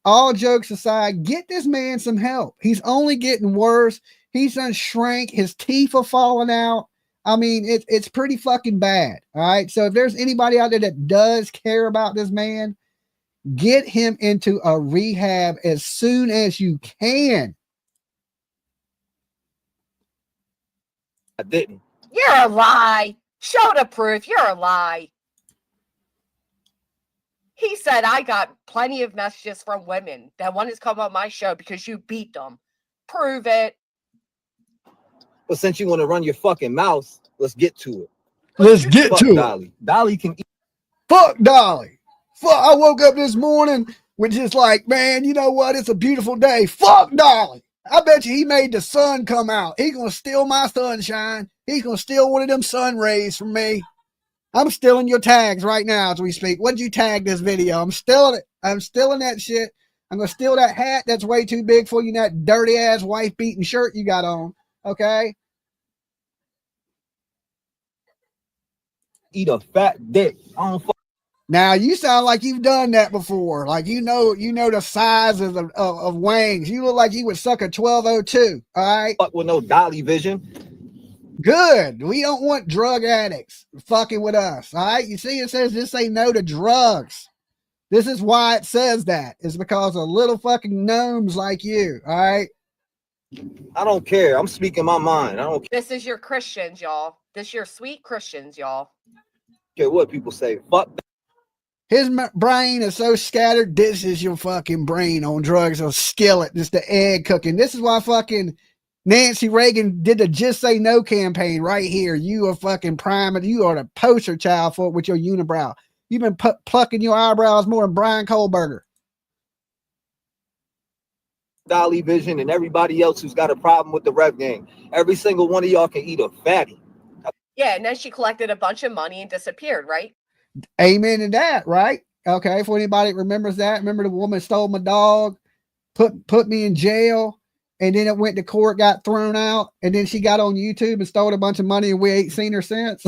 All jokes aside, get this man some help. He's only getting worse. He's done shrank. His teeth are falling out. I mean, it's pretty fucking bad. All right. So if there's anybody out there that does care about this man, get him into a rehab as soon as you can. I didn't. You're a lie. Show the proof. You're a lie. He said I got plenty of messages from women that wanted to come on my show because you beat them. Prove it. But since you want to run your fucking mouth, let's get to it. Let's get Fuck to Dolly. it. Dolly can eat. Fuck Dolly. Fuck. I woke up this morning with just like, man, you know what? It's a beautiful day. Fuck Dolly. I bet you he made the sun come out. He's going to steal my sunshine. He's going to steal one of them sun rays from me. I'm stealing your tags right now as we speak. What did you tag this video? I'm stealing it. I'm stealing that shit. I'm going to steal that hat that's way too big for you, that dirty ass wife beating shirt you got on. Okay? Eat a fat dick. I don't fuck. Now you sound like you've done that before. Like you know the size of wangs. You look like you would suck a 1202. All right. Fuck with no Dolly Vision. Good. We don't want drug addicts fucking with us. All right. You see, it says just say no to drugs. This is why it says that. It's because of little fucking gnomes like you. All right. I don't care. I'm speaking my mind. I don't This is your Christians, y'all. This your sweet Christians, y'all. care what people say. Fuck. His brain is so scattered. This is your fucking brain on drugs, a skillet, just the egg cooking. This is why fucking Nancy Reagan did the Just Say No campaign right here. You are fucking prime. You are the poster child for it with your unibrow. You've been plucking your eyebrows more than Brian Kohlberger. Dolly Vision and everybody else who's got a problem with the Rev gang. Every single one of y'all can eat a fatty. Yeah, and then she collected a bunch of money and disappeared, right? Amen to that, right? Okay, for anybody that remembers that, remember the woman stole my dog, put me in jail, and then it went to court, got thrown out, and then she got on YouTube and stole a bunch of money, and we ain't seen her since.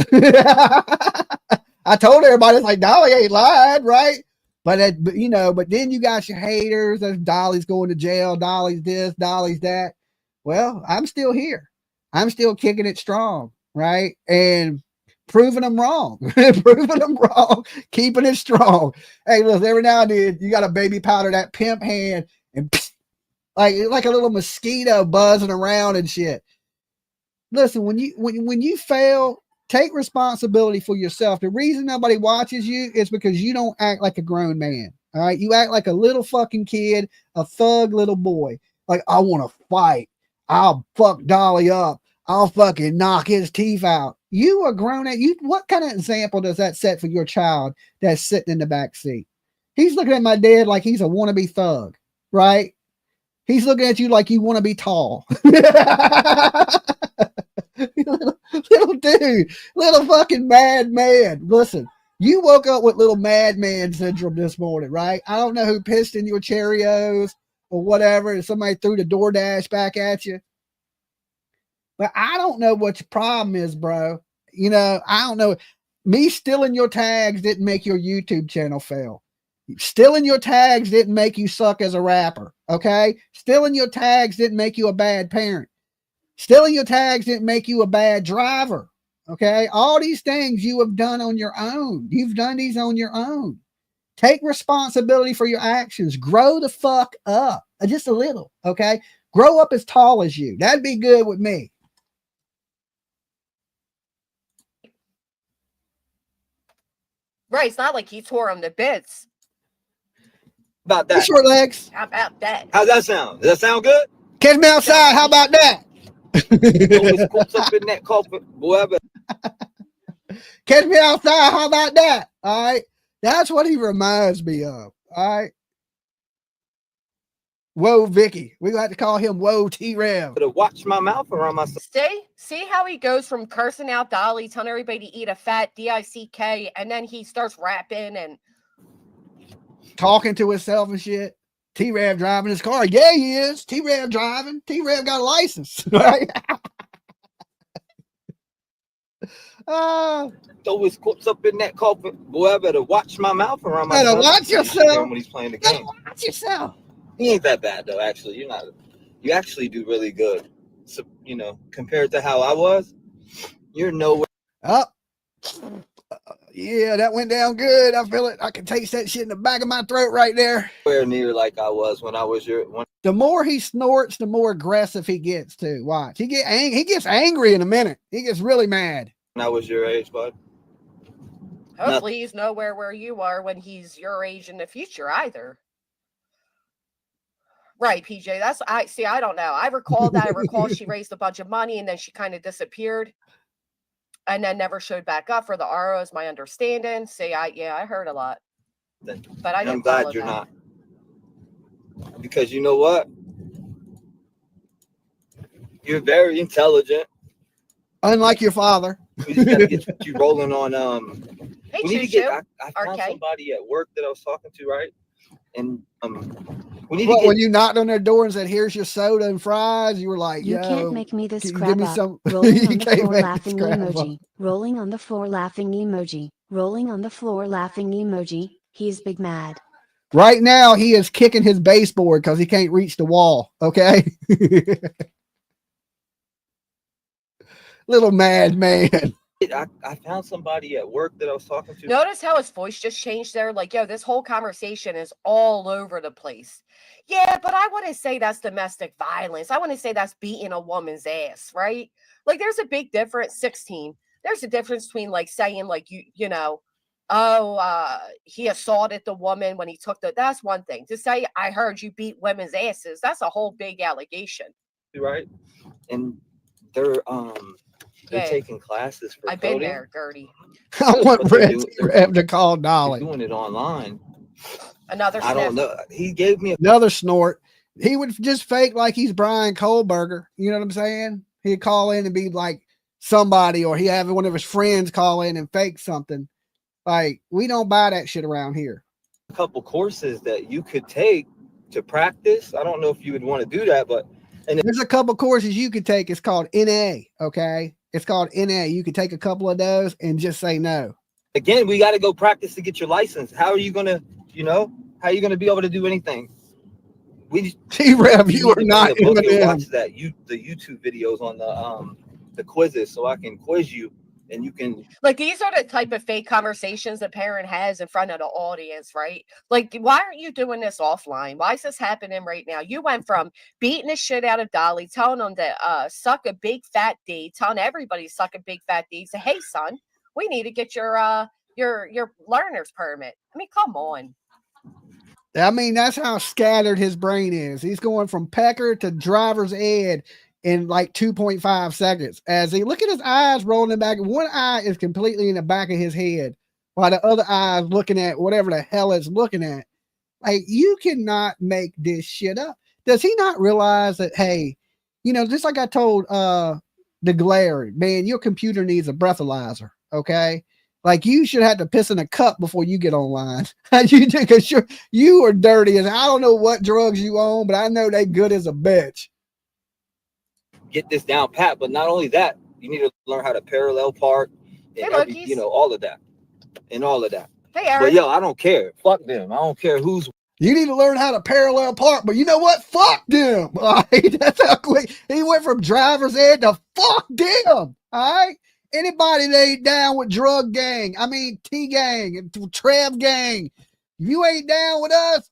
I told everybody, it's like, Dolly ain't lied, right? But then you got your haters. There's Dolly's going to jail. Dolly's this, Dolly's that. Well, I'm still here. I'm still kicking it strong, right? And proving them wrong, keeping it strong. Hey, look, every now and then you got to baby powder that pimp hand and like a little mosquito buzzing around and shit. Listen, when you fail, take responsibility for yourself. The reason nobody watches you is because you don't act like a grown man. All right. You act like a little fucking kid, a thug little boy. Like, I want to fight. I'll fuck Dolly up. I'll fucking knock his teeth out. You are grown at you. What kind of example does that set for your child that's sitting in the back seat? He's looking at my dad like he's a wannabe thug, right? He's looking at you like you want to be tall. little dude, little fucking mad man. Listen, you woke up with little madman syndrome this morning, right? I don't know who pissed in your Cheerios or whatever, and somebody threw the DoorDash back at you. But I don't know what your problem is, bro. I don't know. Me stealing your tags didn't make your YouTube channel fail. Stealing your tags didn't make you suck as a rapper, okay? Stealing your tags didn't make you a bad parent. Stealing your tags didn't make you a bad driver, okay? All these things you have done on your own. You've done these on your own. Take responsibility for your actions. Grow the fuck up, just a little, okay? Grow up as tall as you. That'd be good with me. Right, it's not like he tore him to bits. About that. Short legs. How about that? How's that sound? Does that sound good? Catch me outside. How about that? Up in that coffin, whoever. Catch me outside. How about that? All right. That's what he reminds me of. All right. Whoa, Vicky. We're going to have to call him Whoa T-Rev. To watch my mouth around myself. See how he goes from cursing out Dolly, telling everybody to eat a fat D-I-C-K, and then he starts rapping and talking to himself and shit. T-Rev driving his car. Yeah, he is. T-Rev driving. T-Rev got a license, right? Throw his corpse up in that coffin. Boy, I better watch my mouth around my better watch yourself when he's playing the game. Watch yourself. He ain't that bad though, actually. You're not. You actually do really good. So, compared to how I was, you're nowhere. Oh. Yeah, that went down good. I feel it. I can taste that shit in the back of my throat right there. Nowhere near like I was when I was The more he snorts, the more aggressive he gets too. Watch. He gets angry in a minute. He gets really mad. when I was your age, bud. Hopefully he's nowhere where you are when he's your age in the future either. Right, PJ. I don't know. I recall that. I recall she raised a bunch of money and then she kind of disappeared and then never showed back up for the RO is my understanding. I heard a lot. But I'm glad you're not. Because you know what? You're very intelligent. Unlike your father. We just gotta get you rolling on Hey, we need to get I found somebody at work that I was talking to, right? And we need to get, when you knocked on their door and said, "Here's your soda and fries," you were like, You "Yo, can't make me this give crap me up." some." Rolling on You the can't floor make laughing this crap emoji. up. Rolling on the floor laughing emoji. Rolling on the floor laughing emoji. He's big mad. Right now, he is kicking his baseboard because he can't reach the wall. Okay. Little mad man. I found somebody at work that I was talking to. Notice how his voice just changed there? Like, yo, this whole conversation is all over the place. Yeah, but I wouldn't say that's domestic violence. I wouldn't say that's beating a woman's ass, right? Like, there's a big difference. 16. There's a difference between like saying like he assaulted the woman when he took that's one thing. To say I heard you beat women's asses, that's a whole big allegation. Right? And they're taking classes for I've coding. been there, Gertie. I want Brett to call Dolly. Doing it online. Another I don't know. He gave me another snort. He would just fake like he's Brian Kohlberger. You know what I'm saying? He'd call in and be like somebody, or he'd have one of his friends call in and fake something. Like, we don't buy that shit around here. A couple courses that you could take to practice. I don't know if you would want to do that, but there's a couple courses you could take. It's called NA. Okay. It's called NA. You could take a couple of those and just say no. Again, we got to go practice to get your license. How are you going to, how are you going to be able to do anything? T-Rev, you are not in watch that. The YouTube videos on the quizzes so I can quiz you. And you can like, these are the type of fake conversations a parent has in front of the audience, right? Like, why aren't you doing this offline? Why is this happening right now? You went from beating the shit out of Dolly, telling them to suck a big fat D, telling everybody to suck a big fat D. Say, hey son, we need to get your learner's permit. I mean, come on. I mean, that's how scattered his brain is. He's going from pecker to driver's ed in like 2.5 seconds. As he look at his eyes rolling back, one eye is completely in the back of his head, while the other eye is looking at whatever the hell it's looking at. Like, you cannot make this shit up. Does he not realize that, hey, just like I told the glare, man, your computer needs a breathalyzer, okay? Like, you should have to piss in a cup before you get online. You do, because you are dirty. And I don't know what drugs you own, but I know they good as a bitch. Get this down pat, but not only that, you need to learn how to parallel park and all of that. And all of that. Hey, Aaron. But yo, I don't care. Fuck them. I don't care who's. You need to learn how to parallel park, but you know what? Fuck them. All right? That's how quick he went from driver's ed to fuck them. All right. Anybody that ain't down with drug gang, T gang and Trev gang, if you ain't down with us,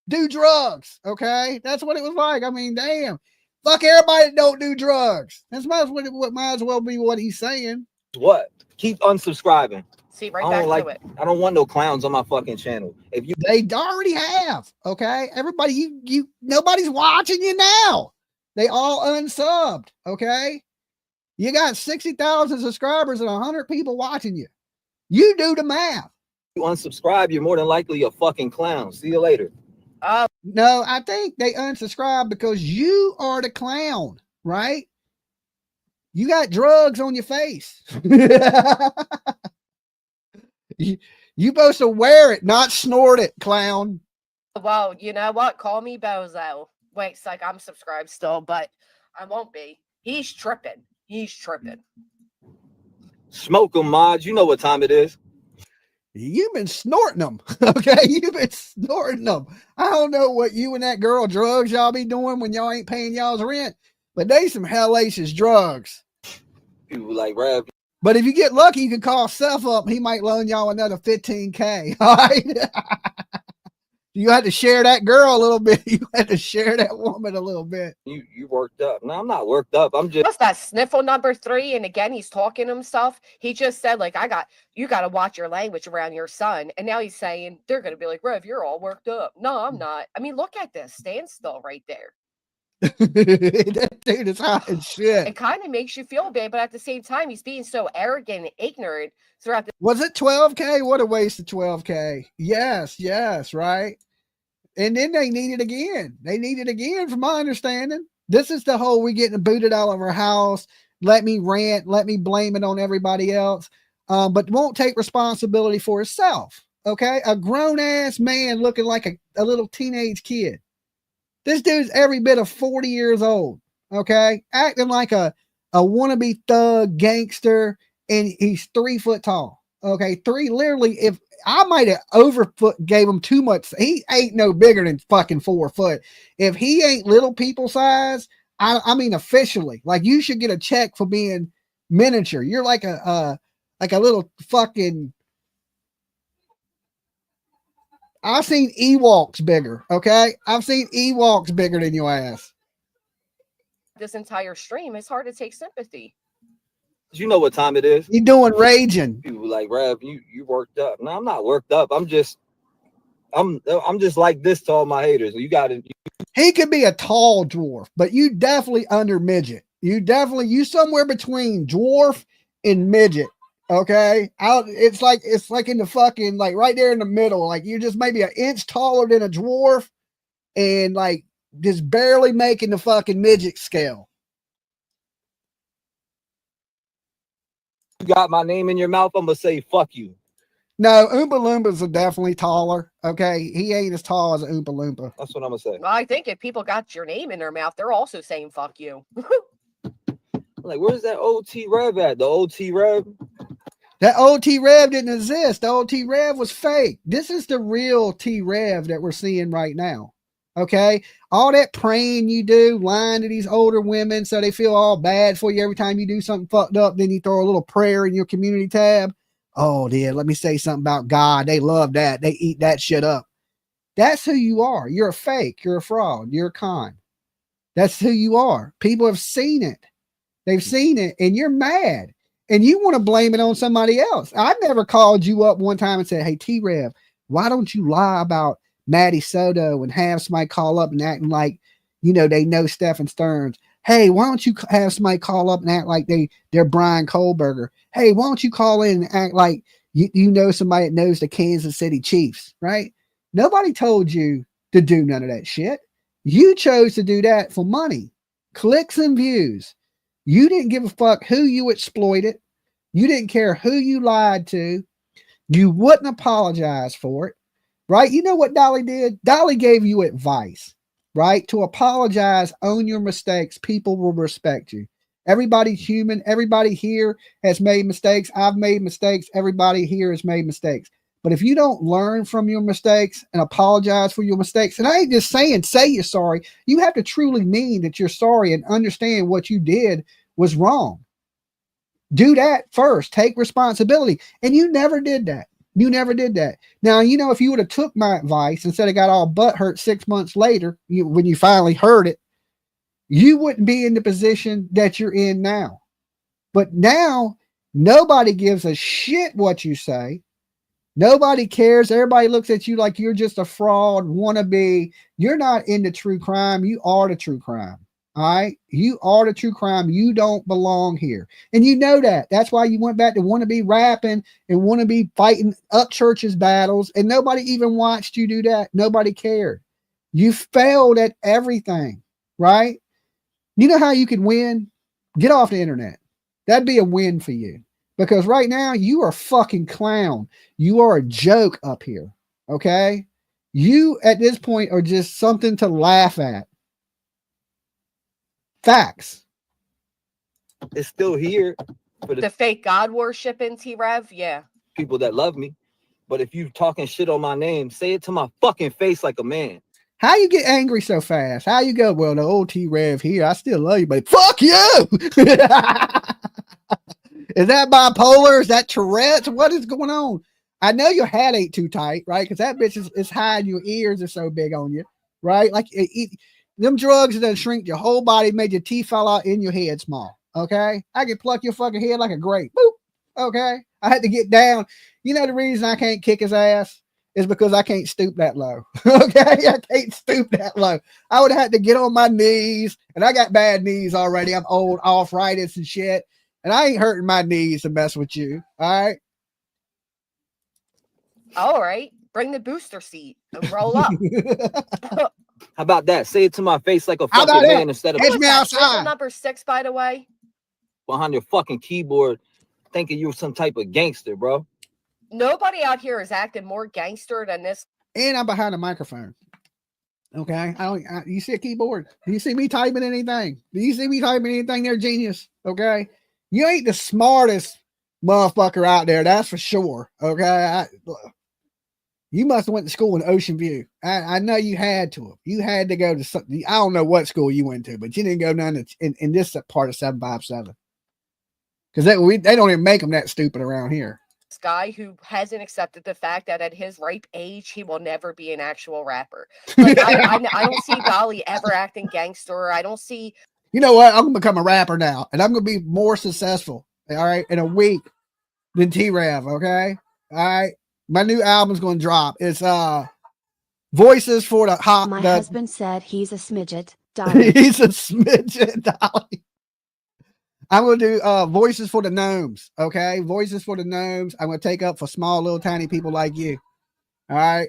do drugs. Okay. That's what it was like. Damn. Fuck everybody that don't do drugs. That's might as well be what he's saying. What? Keep unsubscribing. See, right back to it. I don't want no clowns on my fucking channel. They already have. Okay. Everybody, nobody's watching you now. They all unsubbed. Okay. You got 60,000 subscribers and 100 people watching you. You do the math. You unsubscribe, you're more than likely a fucking clown. See you later. No, I think they unsubscribe because you are the clown, right? You got drugs on your face. you supposed to wear it, not snort it, clown. Well, you know what? Call me Bozo. Wait, it's like I'm subscribed still, but I won't be. He's tripping. Smoke 'em, mods. You know what time it is. You've been snorting them. Okay. You've been snorting them. I don't know what you and that girl drugs y'all be doing when y'all ain't paying y'all's rent, but they some hellacious drugs. People like Rev. But if you get lucky, you can call Seth up. He might loan y'all another 15K. All right. You had to share that girl a little bit. You had to share that woman a little bit. You worked up. No, I'm not worked up. I'm just. What's that sniffle number 3? And again, he's talking to himself. He just said, like, you got to watch your language around your son. And now he's saying, they're going to be like, Rev, you're all worked up. No, I'm not. I mean, look at this. Stand still right there. That dude is hot as shit. It kind of makes you feel bad, but at the same time, he's being so arrogant and ignorant throughout the. Was it 12K? What a waste of 12K. Yes, right. And then they need it again. They need it again, from my understanding. This is the whole we getting booted out of our house. Let me rant. Let me blame it on everybody else. But won't take responsibility for itself. Okay. A grown ass man looking like a little teenage kid. This dude's every bit of 40 years old. Okay. Acting like a wannabe thug gangster. And he's 3 foot tall. Okay. Literally, if I might have gave him too much. He ain't no bigger than fucking 4 foot. If he ain't little people size, I mean, officially, like, you should get a check for being miniature. You're like a little fucking. I've seen Ewoks bigger. Okay. I've seen Ewoks bigger than your ass. This entire stream, it's hard to take sympathy. You know what time it is? You doing raging? People like, Rev, you worked up. No, I'm not worked up. I'm just like this to all my haters. You got it. He could be a tall dwarf, but you definitely under midget. You somewhere between dwarf and midget. Okay, it's like in the fucking, like, right there in the middle. Like, you're just maybe an inch taller than a dwarf, and like just barely making the fucking midget scale. You got my name in your mouth, I'm gonna say fuck you. No, Oompa Loompas are definitely taller. Okay, he ain't as tall as an Oompa Loompa. That's what I'm gonna say. Well, I think if people got your name in their mouth, they're also saying fuck you. Like, where's that old T-Rev at? The old T-Rev? That old T-Rev didn't exist. The old T-Rev was fake. This is the real T-Rev that we're seeing right now. Okay, all that praying you do, lying to these older women so they feel all bad for you every time you do something fucked up. Then you throw a little prayer in your community tab. Oh, dear, let me say something about God. They love that. They eat that shit up. That's who you are. You're a fake. You're a fraud. You're a con. That's who you are. People have seen it. They've seen it, and you're mad. And you want to blame it on somebody else. I never called you up one time and said, hey, T-Rev, why don't you lie about Maddie Soto and have somebody call up and acting like, they know Stephen Stearns. Hey, why don't you have somebody call up and act like they're Brian Kohlberger? Hey, why don't you call in and act like you know somebody that knows the Kansas City Chiefs, right? Nobody told you to do none of that shit. You chose to do that for money, clicks and views. You didn't give a fuck who you exploited. You didn't care who you lied to. You wouldn't apologize for it, right? You know what Dolly did? Dolly gave you advice, right? To apologize, own your mistakes. People will respect you. Everybody's human. Everybody here has made mistakes. I've made mistakes. Everybody here has made mistakes. But if you don't learn from your mistakes and apologize for your mistakes, and I ain't just saying say you're sorry, you have to truly mean that you're sorry and understand what you did was wrong. Do that first. Take responsibility. And you never did that. You never did that. Now, if you would have took my advice instead of got all butthurt 6 months later, when you finally heard it, you wouldn't be in the position that you're in now. But now, nobody gives a shit what you say. Nobody cares. Everybody looks at you like you're just a fraud, wannabe. You're not into true crime. You are the true crime. All right. You are the true crime. You don't belong here. And you know that. That's why you went back to want to be rapping and want to be fighting up churches battles. And nobody even watched you do that. Nobody cared. You failed at everything. Right. You know how you can win? Get off the internet. That'd be a win for you. Because right now you are a fucking clown. You are a joke up here. Okay. You at this point are just something to laugh at. Facts. It's still here for the fake God worshiping T-Rev. Yeah. People that love me. But if you talking shit on my name, say it to my fucking face like a man. How you get angry so fast? How you go, well, the old T-Rev here, I still love you, but fuck you. Is that bipolar? Is that Tourette's? What is going on? I know your hat ain't too tight, right? Because that bitch is hiding your ears are so big on you, right? Like them drugs that shrink your whole body, made your teeth fall out in your head small. Okay, I can pluck your fucking head like a grape. Boop. Okay, I had to get down. You know the reason I can't kick his ass is because I can't stoop that low. Okay, I can't stoop that low. I would have had to get on my knees, and I got bad knees already. I'm old, arthritis and shit, and I ain't hurting my knees to mess with you. All right. All right, bring the booster seat and roll up. How about that? Say it to my face like a How fucking about man that? instead of Catch me outside. Rule number 6, by the way. behind your fucking keyboard thinking you're some type of gangster, bro. Nobody out here is acting more gangster than this. And I'm behind a microphone. Okay. You see a keyboard? Do you see me typing anything? Do you see me typing anything there, genius? Okay. You ain't the smartest motherfucker out there. That's for sure. Okay. You must have went to school in Ocean View. I know you had to. You had to go to something. I don't know what school you went to, but you didn't go none in this part of 757. Because they don't even make them that stupid around here. This guy who hasn't accepted the fact that at his ripe age, he will never be an actual rapper. Like, I don't see Dolly ever acting gangster. I don't see. You know what? I'm going to become a rapper now, and I'm going to be more successful, all right, in a week than T-Rev, okay? All right? My new album's going to drop. It's Voices for the Hot. My husband said he's a smidget, Dolly. He's a smidget, Dolly. I'm going to do Voices for the Gnomes, okay? Voices for the Gnomes. I'm going to take up for small, little, tiny people like you, all right?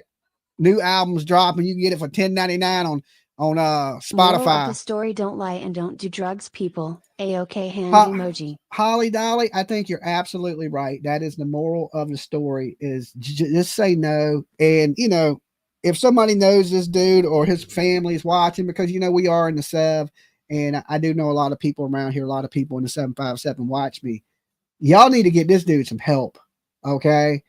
New albums dropping. You can get it for $10.99 on Spotify. Moral of the story: don't lie and don't do drugs, people. A-OK hand emoji. Holly Dolly, I think you're absolutely right. That is the moral of the story, is just say no. And, you know, if somebody knows this dude or his family's watching, because, you know, we are in the Sev, and I do know a lot of people around here, a lot of people in the 757 watch me. Y'all need to get this dude some help, okay?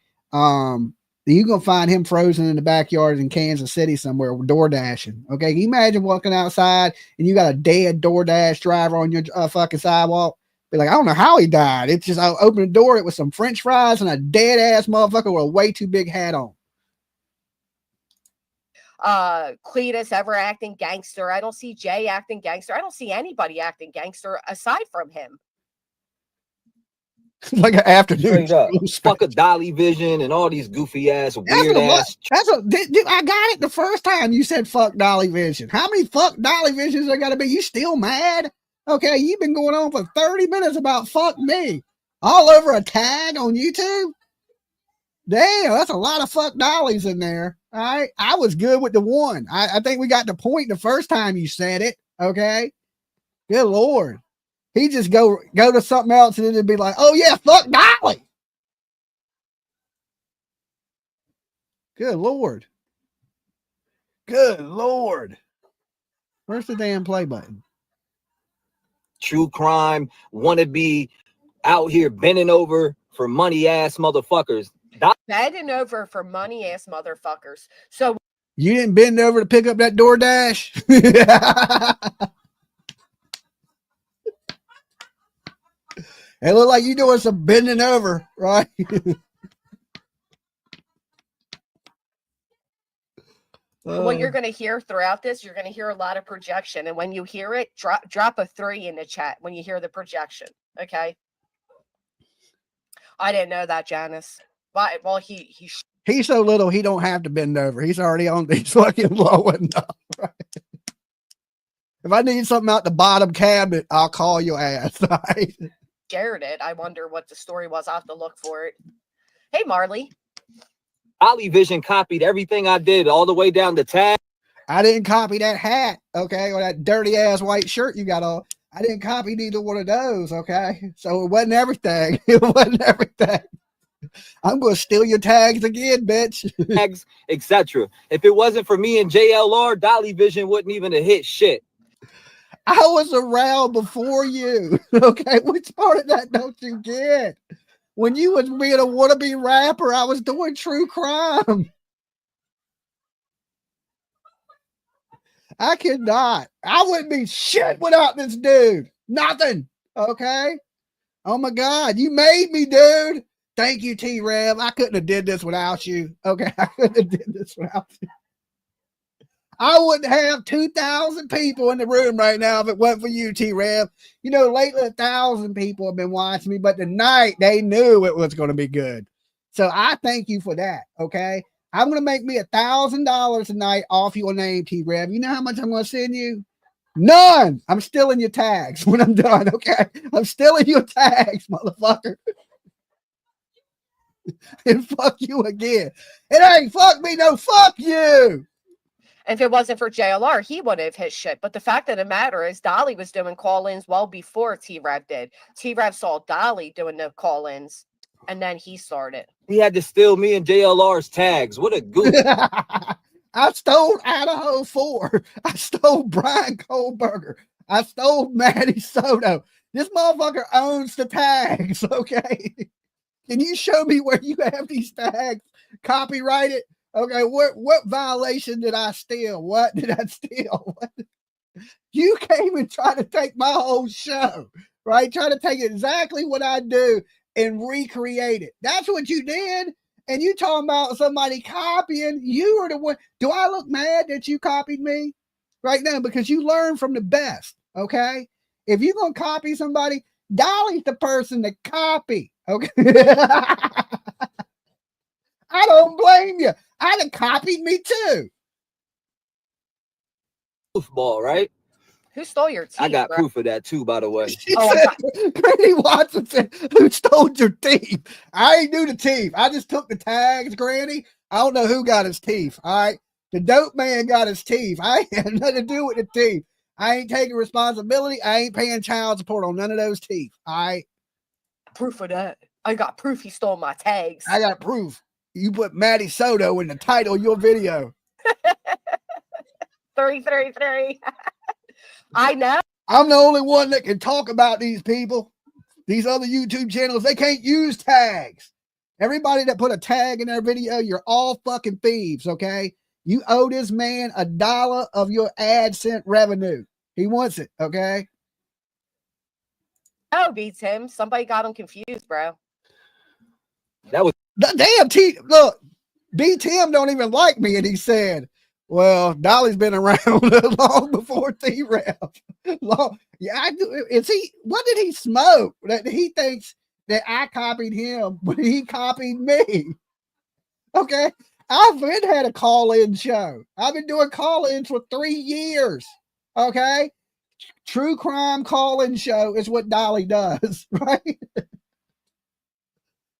You're going to find him frozen in the backyard in Kansas City somewhere, door dashing. Okay. Can you imagine walking outside and you got a dead DoorDash driver on your fucking sidewalk? Be like, I don't know how he died. It's just, I opened the door, it was some French fries and a dead ass motherfucker with a way too big hat on. Cletus ever acting gangster. I don't see Jay acting gangster. I don't see anybody acting gangster aside from him. Like an afternoon. Fuck a Dolly Vision and all these goofy ass, weird ass. I got it the first time you said fuck Dolly Vision. How many fuck Dolly Visions there got to be? You still mad? Okay, you've been going on for 30 minutes about fuck me. All over a tag on YouTube? Damn, that's a lot of fuck Dollies in there. All right. I was good with the one. I think we got the point the first time you said it. Okay. Good Lord. He just go to something else and then it'd be like, oh yeah, fuck Dolly. Good Lord. Good Lord. Where's the damn play button? True crime, wanna be out here bending over for money ass motherfuckers. Bending over for money ass motherfuckers. So you didn't bend over to pick up that DoorDash? It looked like you doing some bending over, right? What you're going to hear throughout this, you're going to hear a lot of projection. And when you hear it, drop a 3 in the chat when you hear the projection. Okay. I didn't know that, Janice. Well, he's so little, he don't have to bend over. He's already on. He's fucking low enough. Right? If I need something out the bottom cabinet, I'll call your ass. Right? Shared it. I wonder what the story was. I'll have to look for it. Hey, Marley. Dolly Vision copied everything I did all the way down the tag. I didn't copy that hat, okay, or that dirty ass white shirt you got on. I didn't copy neither one of those, okay? So it wasn't everything. It wasn't everything. I'm going to steal your tags again, bitch. Tags, etc. If it wasn't for me and JLR, Dolly Vision wouldn't even have hit shit. I was around before you, okay? Which part of that don't you get? When you was being a wannabe rapper, I was doing true crime. I cannot. I wouldn't be shit without this dude. Nothing, okay? Oh my God, you made me, dude. Thank you, T-Rev. I couldn't have did this without you. Okay, I couldn't have did this without you. I wouldn't have 2,000 people in the room right now if it wasn't for you, T-Rev. You know, lately 1,000 people have been watching me, but tonight they knew it was going to be good. So I thank you for that, okay? I'm going to make me $1,000 tonight off your name, T-Rev. You know how much I'm going to send you? None. I'm stealing your tags when I'm done, okay? I'm stealing your tags, motherfucker. And fuck you again. It ain't fuck me, no, fuck you. If it wasn't for JLR, he would have hit shit. But the fact of the matter is, Dolly was doing call-ins well before T-Rev did. T-Rev saw Dolly doing the call-ins, and then he started. He had to steal me and JLR's tags. What a goof. I stole Idaho 4. I stole Brian Kohlberger. I stole Matty Soto. This motherfucker owns the tags, okay? Can you show me where you have these tags copyrighted? Okay, what violation did I steal? What did I steal? What? You came and tried to take my whole show, right? Try to take exactly what I do and recreate it. That's what you did. And you talking about somebody copying. You were the one. Do I look mad that you copied me right now? Because you learn from the best, okay? If you're going to copy somebody, Dolly's the person to copy, okay? I don't blame you. I'd have copied me too. Goofball, right? Who stole your teeth? I got bro? proof of that too, by the way. Granny Watson said, who stole your teeth? I ain't do the teeth. I just took the tags, Granny. I don't know who got his teeth. All right. The dope man got his teeth. I ain't had nothing to do with the teeth. I ain't taking responsibility. I ain't paying child support on none of those teeth. All right. Proof of that. I got proof he stole my tags. I got proof. You put Matty Soto in the title of your video. 333. I know. I'm the only one that can talk about these people. These other YouTube channels, they can't use tags. Everybody that put a tag in their video, you're all fucking thieves, okay? You owe this man $1 of your AdSense revenue. He wants it, okay? Oh, beats him. Somebody got him confused, bro. That was The damn look, B Tim don't even like me, and he said, well, Dolly's been around long before T-Rev. Yeah, I do. Is he? What did he smoke that he thinks that I copied him, but he copied me? Okay, I've been had a call-in show. I've been doing call-ins for 3 years. Okay, true crime call-in show is what Dolly does, right?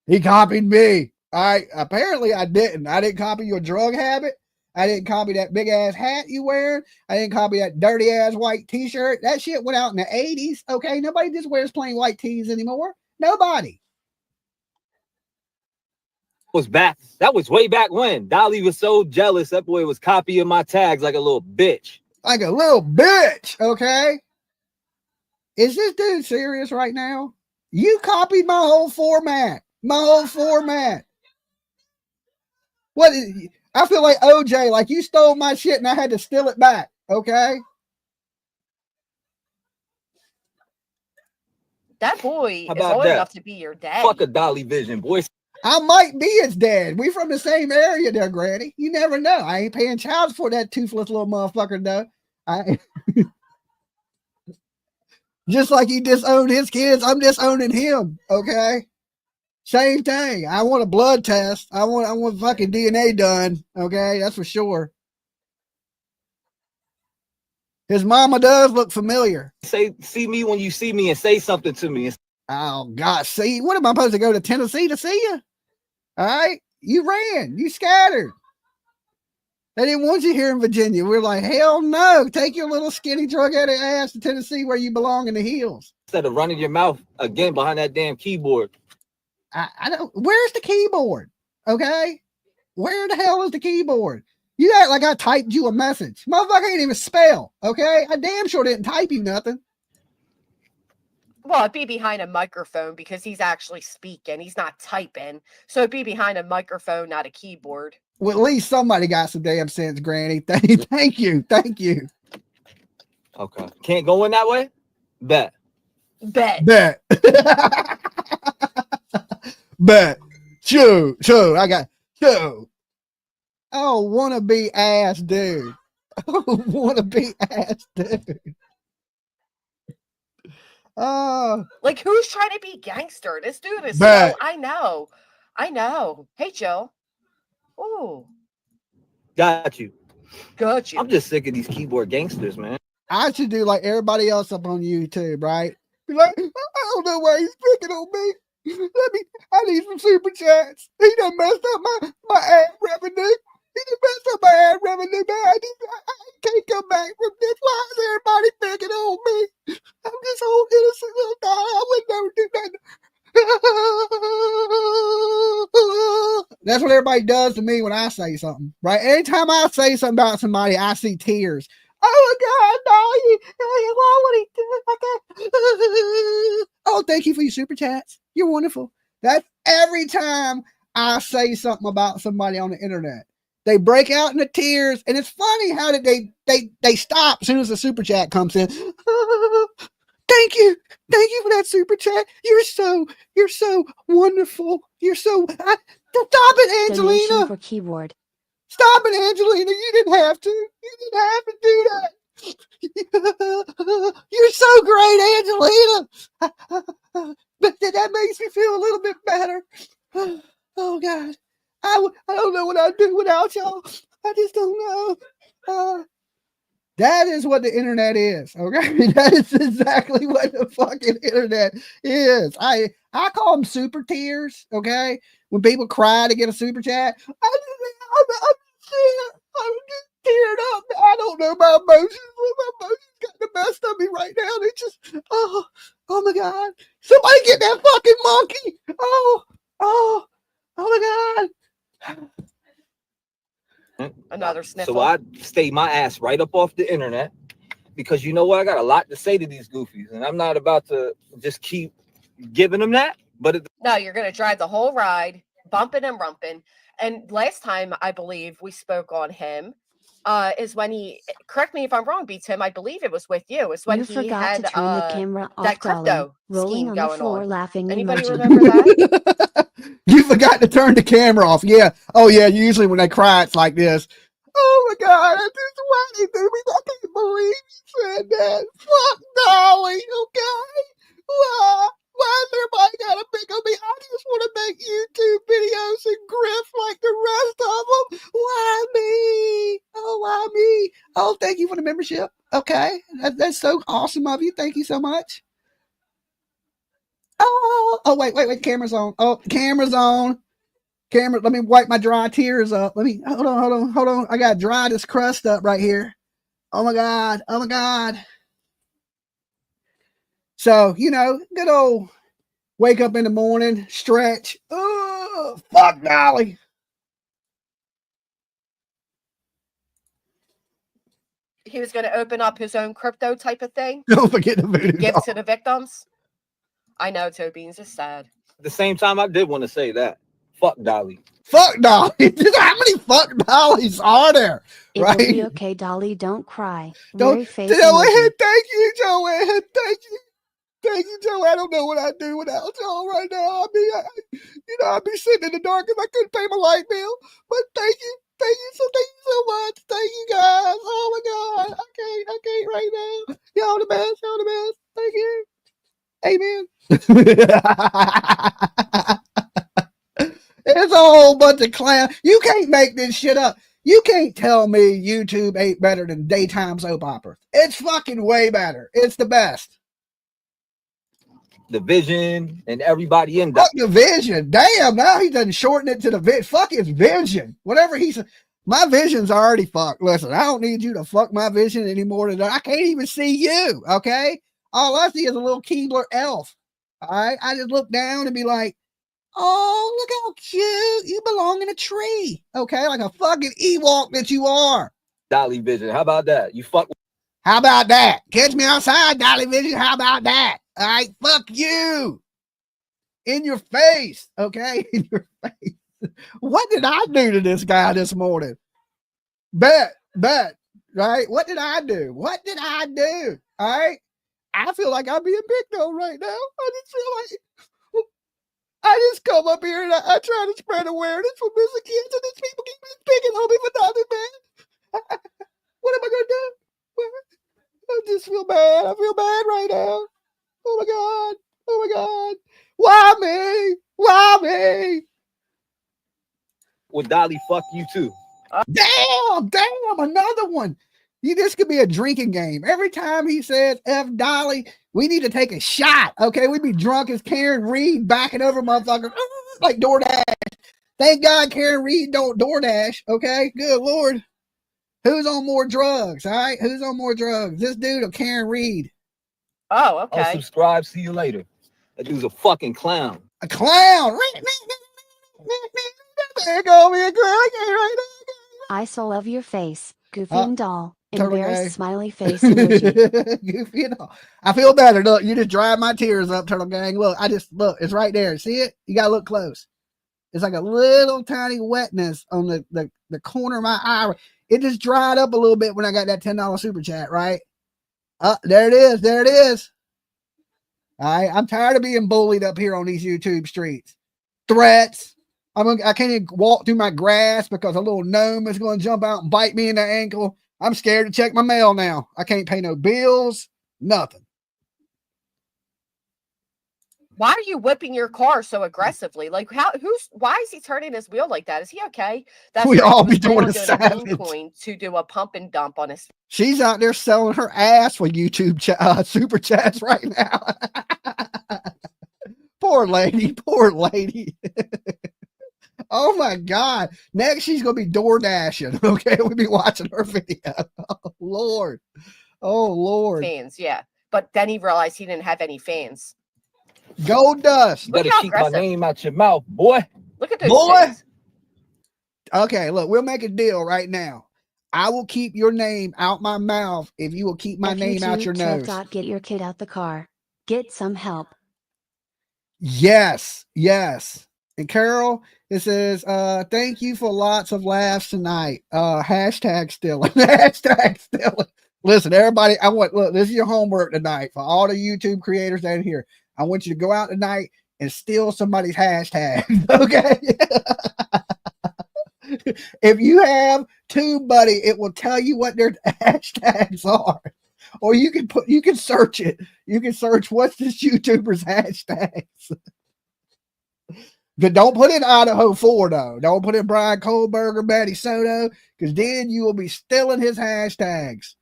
He copied me. All right. Apparently, I didn't. I didn't copy your drug habit. I didn't copy that big ass hat you wear. I didn't copy that dirty ass white t-shirt. That shit went out in the 80s. Okay. Nobody just wears plain white tees anymore. Nobody. was back. That was way back when. Dolly was so jealous. That boy was copying my tags like a little bitch. Like a little bitch. Okay. Is this dude serious right now? You copied my whole format. My whole format. What is, I feel like OJ, like you stole my shit and I had to steal it back. Okay. That boy How is about old that? enough to be your dad. Fuck a Dolly Vision, boy. I might be his dad. We from the same area there, Granny. You never know. I ain't paying child for that toothless little motherfucker, though. Just like he disowned his kids, I'm disowning him. Okay. Same thing. I want a blood test. I want fucking DNA done. Okay, that's for sure. His mama does look familiar. See me when you see me and say something to me. Oh God, see, what am I supposed to go to Tennessee to see you? All right, you ran, you scattered. They didn't want you here in Virginia. We're like, hell no, take your little skinny drug-headed ass to Tennessee where you belong in the hills. Instead of running your mouth again behind that damn keyboard. I don't. Where's the keyboard? Okay, where the hell is the keyboard? You act like I typed you a message. Motherfucker ain't even spell. Okay, I damn sure didn't type you nothing. Well, it'd be behind a microphone because he's actually speaking. He's not typing. So it'd be behind a microphone, not a keyboard. Well, at least somebody got some damn sense, Granny. Thank you. Thank you. Okay. Can't go in that way? Bet. Bet. Bet. Bet. Shoo. I got shoo. Oh, wanna be ass dude. Oh, wanna be ass dude. Oh, like who's trying to be gangster? This dude is Bet. so. I know. Hey, Joe. Ooh, Got you. got you. I'm just sick of these keyboard gangsters, man. I should do like everybody else up on YouTube, right? Be like, I don't know why he's picking on me. I need some super chats. He done messed up my ad revenue. He done messed up my ad revenue, man. I can't come back from this. Why is everybody picking on me? I'm just whole innocent little guy. I would never do that. That's what everybody does to me when I say something, right? Anytime I say something about somebody, I see tears. Oh my God, Dolly! Why would he do that? Oh, thank you for your super chats. You're wonderful. That's every time I say something about somebody on the internet. They break out into tears, and it's funny how did they stop as soon as the super chat comes in. Thank you for that super chat. You're so wonderful. You're so. Stop it, Angelina. Donation for keyboard. Stop it, Angelina. You didn't have to. You didn't have to do that. You're so great, Angelina. But that makes me feel a little bit better. Oh God, I don't know what I'd do without y'all. I just don't know. That is what the internet is. Okay, that is exactly what the fucking internet is. I call them super tears. Okay, when people cry to get a super chat, I'm just teared up. I don't know my emotions. My emotions got the best of me right now. They just oh my God! Somebody get that fucking monkey! Oh my God! Another sniffle. So I stay my ass right up off the internet because you know what? I got a lot to say to these goofies, and I'm not about to just keep giving them that. But no, you're gonna drive the whole ride, bumping and rumping. And last time I believe we spoke on him is when he, correct me if I'm wrong, B Tim, I believe it was with you. It's when You he forgot had to turn the camera off, that crypto Dolly, rolling scheme on the going floor on. laughing Anybody emoji. remember that? You forgot to turn the camera off. Yeah. Oh yeah. Usually when they cry, it's like this. Oh my God, I just why they do me. I can't believe you said that. Fuck Dolly, okay? Why is everybody gotta pick on me? I just want to make YouTube videos and grift like the rest of them. Why me? Oh, why me? Oh, thank you for the membership. Okay, that's so awesome of you. Thank you so much. Oh, wait, camera's on. Oh, camera's on. Camera, let me wipe my dry tears up. Let me hold on. I gotta dry this crust up right here. Oh my God. So, good old wake up in the morning, stretch. Oh, fuck Dolly. He was gonna open up his own crypto type of thing. Don't forget the voodoo. Give to the victims. I know, Toe Beans is sad. at the same time, I did want to say that. Fuck Dolly. Fuck Dolly. How many fuck Dollies are there? It right? will be okay, Dolly. Don't cry. Don't. Face Joanne, emoji. thank you, Joanne. Thank you, Joe. I don't know what I'd do without y'all right now. I'd be sitting in the dark if I couldn't pay my light bill. But thank you so much. Thank you guys. Oh my God, I can't right now. Y'all the best. Thank you. Amen. It's a whole bunch of clown. You can't make this shit up. You can't tell me YouTube ain't better than daytime soap operas. It's fucking way better. It's the best. The Vision and everybody in Fuck the Vision. Damn, now he doesn't shorten it to the Vision. Fuck his Vision. Whatever he said. My Vision's already fucked. Listen, I don't need you to fuck my Vision anymore than I can't even see you, okay? All I see is a little Keebler elf. All right? I just look down and be like, oh, look how cute. You belong in a tree. Okay? Like a fucking Ewok that you are. Dolly Vision. How about that? You fuck. How about that? Catch me outside, Dolly Vision. How about that? All right? Fuck you. In your face. Okay? In your face. What did I do to this guy this morning? Bet. Right? What did I do? All right? I feel like I'm being picked on right now. I just feel like I just come up here and I try to spread awareness for missing kids, and these people keep picking on me for nothing, man. What am I gonna do? I just feel bad. I feel bad right now. Oh my God. Oh my God. Why me? Why me? Well, Dolly, fuck you too. Damn, another one. This could be a drinking game. Every time he says F Dolly, we need to take a shot. Okay, we'd be drunk as Karen Reed backing over motherfuckers like DoorDash. Thank God Karen Reed don't DoorDash. Okay, good Lord. Who's on more drugs? All right, who's on more drugs? This dude or Karen Reed? Oh, okay. I'll subscribe. See you later. That dude's a fucking clown. A clown. There go me a clown. I so love your face, Goofy and Doll. Totally Embarrassed gay. smiley face emoji. Goofy and Doll. I feel better. Look, you just dried my tears up, Turtle Gang. Look, look, it's right there. See it? You gotta look close. It's like a little tiny wetness on the corner of my eye. It just dried up a little bit when I got that $10 super chat, right? There it is. There it is. All right. I'm tired of being bullied up here on these YouTube streets. Threats. I can't even walk through my grass because a little gnome is going to jump out and bite me in the ankle. I'm scared to check my mail now. I can't pay no bills. Nothing. Why are you whipping your car so aggressively? Like, why is he turning his wheel like that? Is he okay? That's We right, all he was be doing planning a on doing savage. coin to do a pump and dump on his. She's out there selling her ass for YouTube super chats right now. Poor lady. Poor lady. Oh my God. Next, she's going to be door dashing. Okay. We'll be watching her video. Oh, Lord. Oh, Lord. Fans, yeah. But then he realized he didn't have any fans. Gold dust. You better keep my name out your mouth, boy. Look at those Boy. things. Okay. Look, we'll make a deal right now. I will keep your name out my mouth if you will keep my name out your nose. Get your kid out the car. Get some help. Yes. Yes. And Carol, it says, thank you for lots of laughs tonight. Hashtag stealing. Hashtag stealing. Listen, everybody, look, this is your homework tonight for all the YouTube creators down here. I want you to go out tonight and steal somebody's hashtag. Okay. If you have TubeBuddy, it will tell you what their hashtags are. Or you can search it. You can search what's this YouTuber's hashtags. But don't put in Idaho 4 though. Don't put in Brian Kohlberger, Betty Soto, because then you will be stealing his hashtags.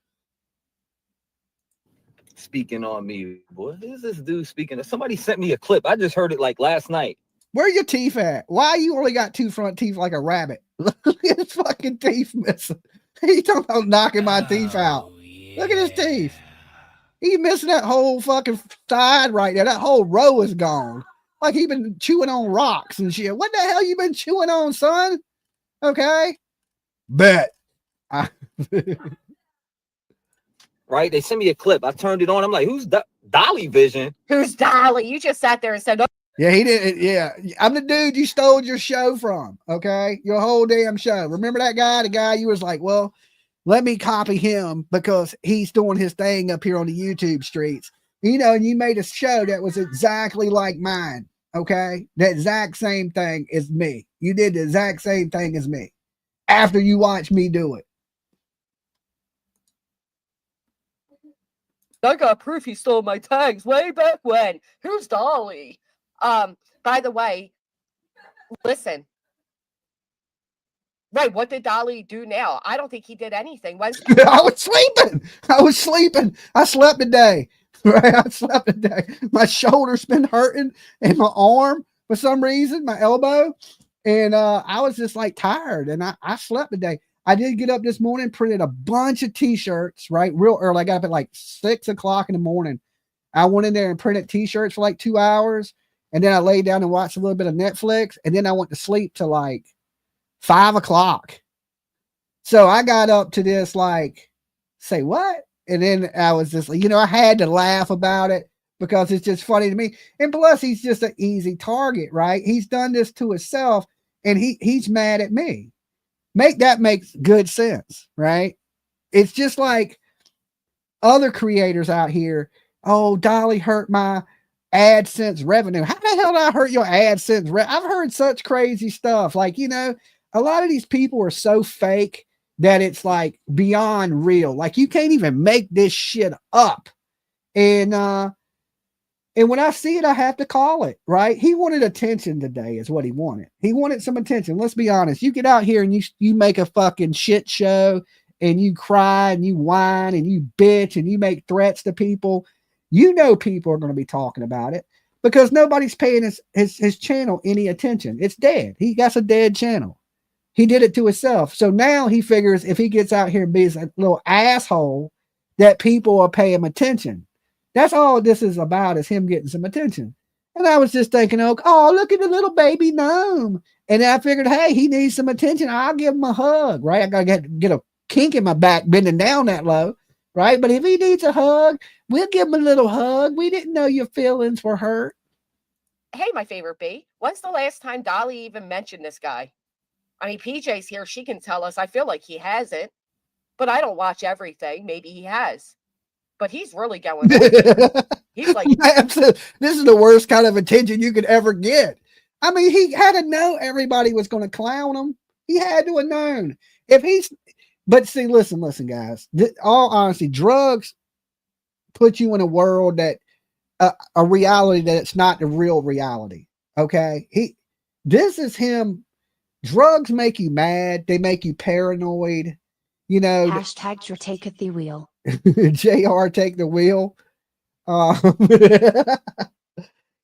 Speaking on me, boy. Who's this dude speaking? Somebody sent me a clip. I just heard it like last night. Where are your teeth at? Why you only got 2 front teeth like a rabbit? Look at his fucking teeth missing. He talking about knocking my teeth out. Yeah. Look at his teeth. He missing that whole fucking side right there. That whole row is gone. Like he been chewing on rocks and shit. What the hell you been chewing on, son? Okay. Bet. Right? They sent me a clip. I turned it on. I'm like, who's Dolly Vision? Who's Dolly? You just sat there and said, oh. Yeah, he did. Yeah. I'm the dude you stole your show from. Okay. Your whole damn show. Remember that guy? The guy you was like, well, let me copy him because he's doing his thing up here on the YouTube streets. You know, and you made a show that was exactly like mine. Okay. The exact same thing as me. You did the exact same thing as me after you watched me do it. I got proof he stole my tags way back when. Who's Dolly? By the way, listen. Right, what did Dolly do now? I don't think he did anything. I was sleeping. I slept today. Right, I slept today. My shoulder's been hurting and my arm for some reason, my elbow. And I was just like tired and I slept today. I did get up this morning, printed a bunch of t-shirts, right? Real early. I got up at like 6 o'clock in the morning. I went in there and printed t-shirts for like 2 hours. And then I laid down and watched a little bit of Netflix. And then I went to sleep till like 5 o'clock. So I got up to this, like, say what? And then I was just like, I had to laugh about it because it's just funny to me. And plus he's just an easy target, right? He's done this to himself and he's mad at me. That makes good sense, right? It's just like other creators out here. oh, Dolly hurt my AdSense revenue. How the hell did I hurt your AdSense? I've heard such crazy stuff. Like, you know, a lot of these people are so fake that it's like beyond real. Like, you can't even make this shit up. And when I see it, I have to call it, right? He wanted attention today is what he wanted. He wanted some attention. Let's be honest. You get out here and you make a fucking shit show and you cry and you whine and you bitch and you make threats to people. You know people are going to be talking about it because nobody's paying his channel any attention. It's dead. He got a dead channel. He did it to himself. So now he figures if he gets out here and be a little asshole, that people will pay him attention. That's all this is about, is him getting some attention. And I was just thinking, oh, look at the little baby gnome. And I figured, hey, he needs some attention. I'll give him a hug, right? I got to get a kink in my back bending down that low, right? But if he needs a hug, we'll give him a little hug. We didn't know your feelings were hurt. Hey, my favorite bee. When's the last time Dolly even mentioned this guy? I mean, PJ's here. She can tell us. I feel like he hasn't. But I don't watch everything. Maybe he has. But he's really going on. He's like, this is the worst kind of attention you could ever get. I mean, he had to know everybody was going to clown him. He had to have known. But see, listen, guys. All honesty, drugs put you in a world that a reality that it's not the real reality. Okay, this is him. Drugs make you mad. They make you paranoid. You know. Hashtag take the wheel. JR take the wheel.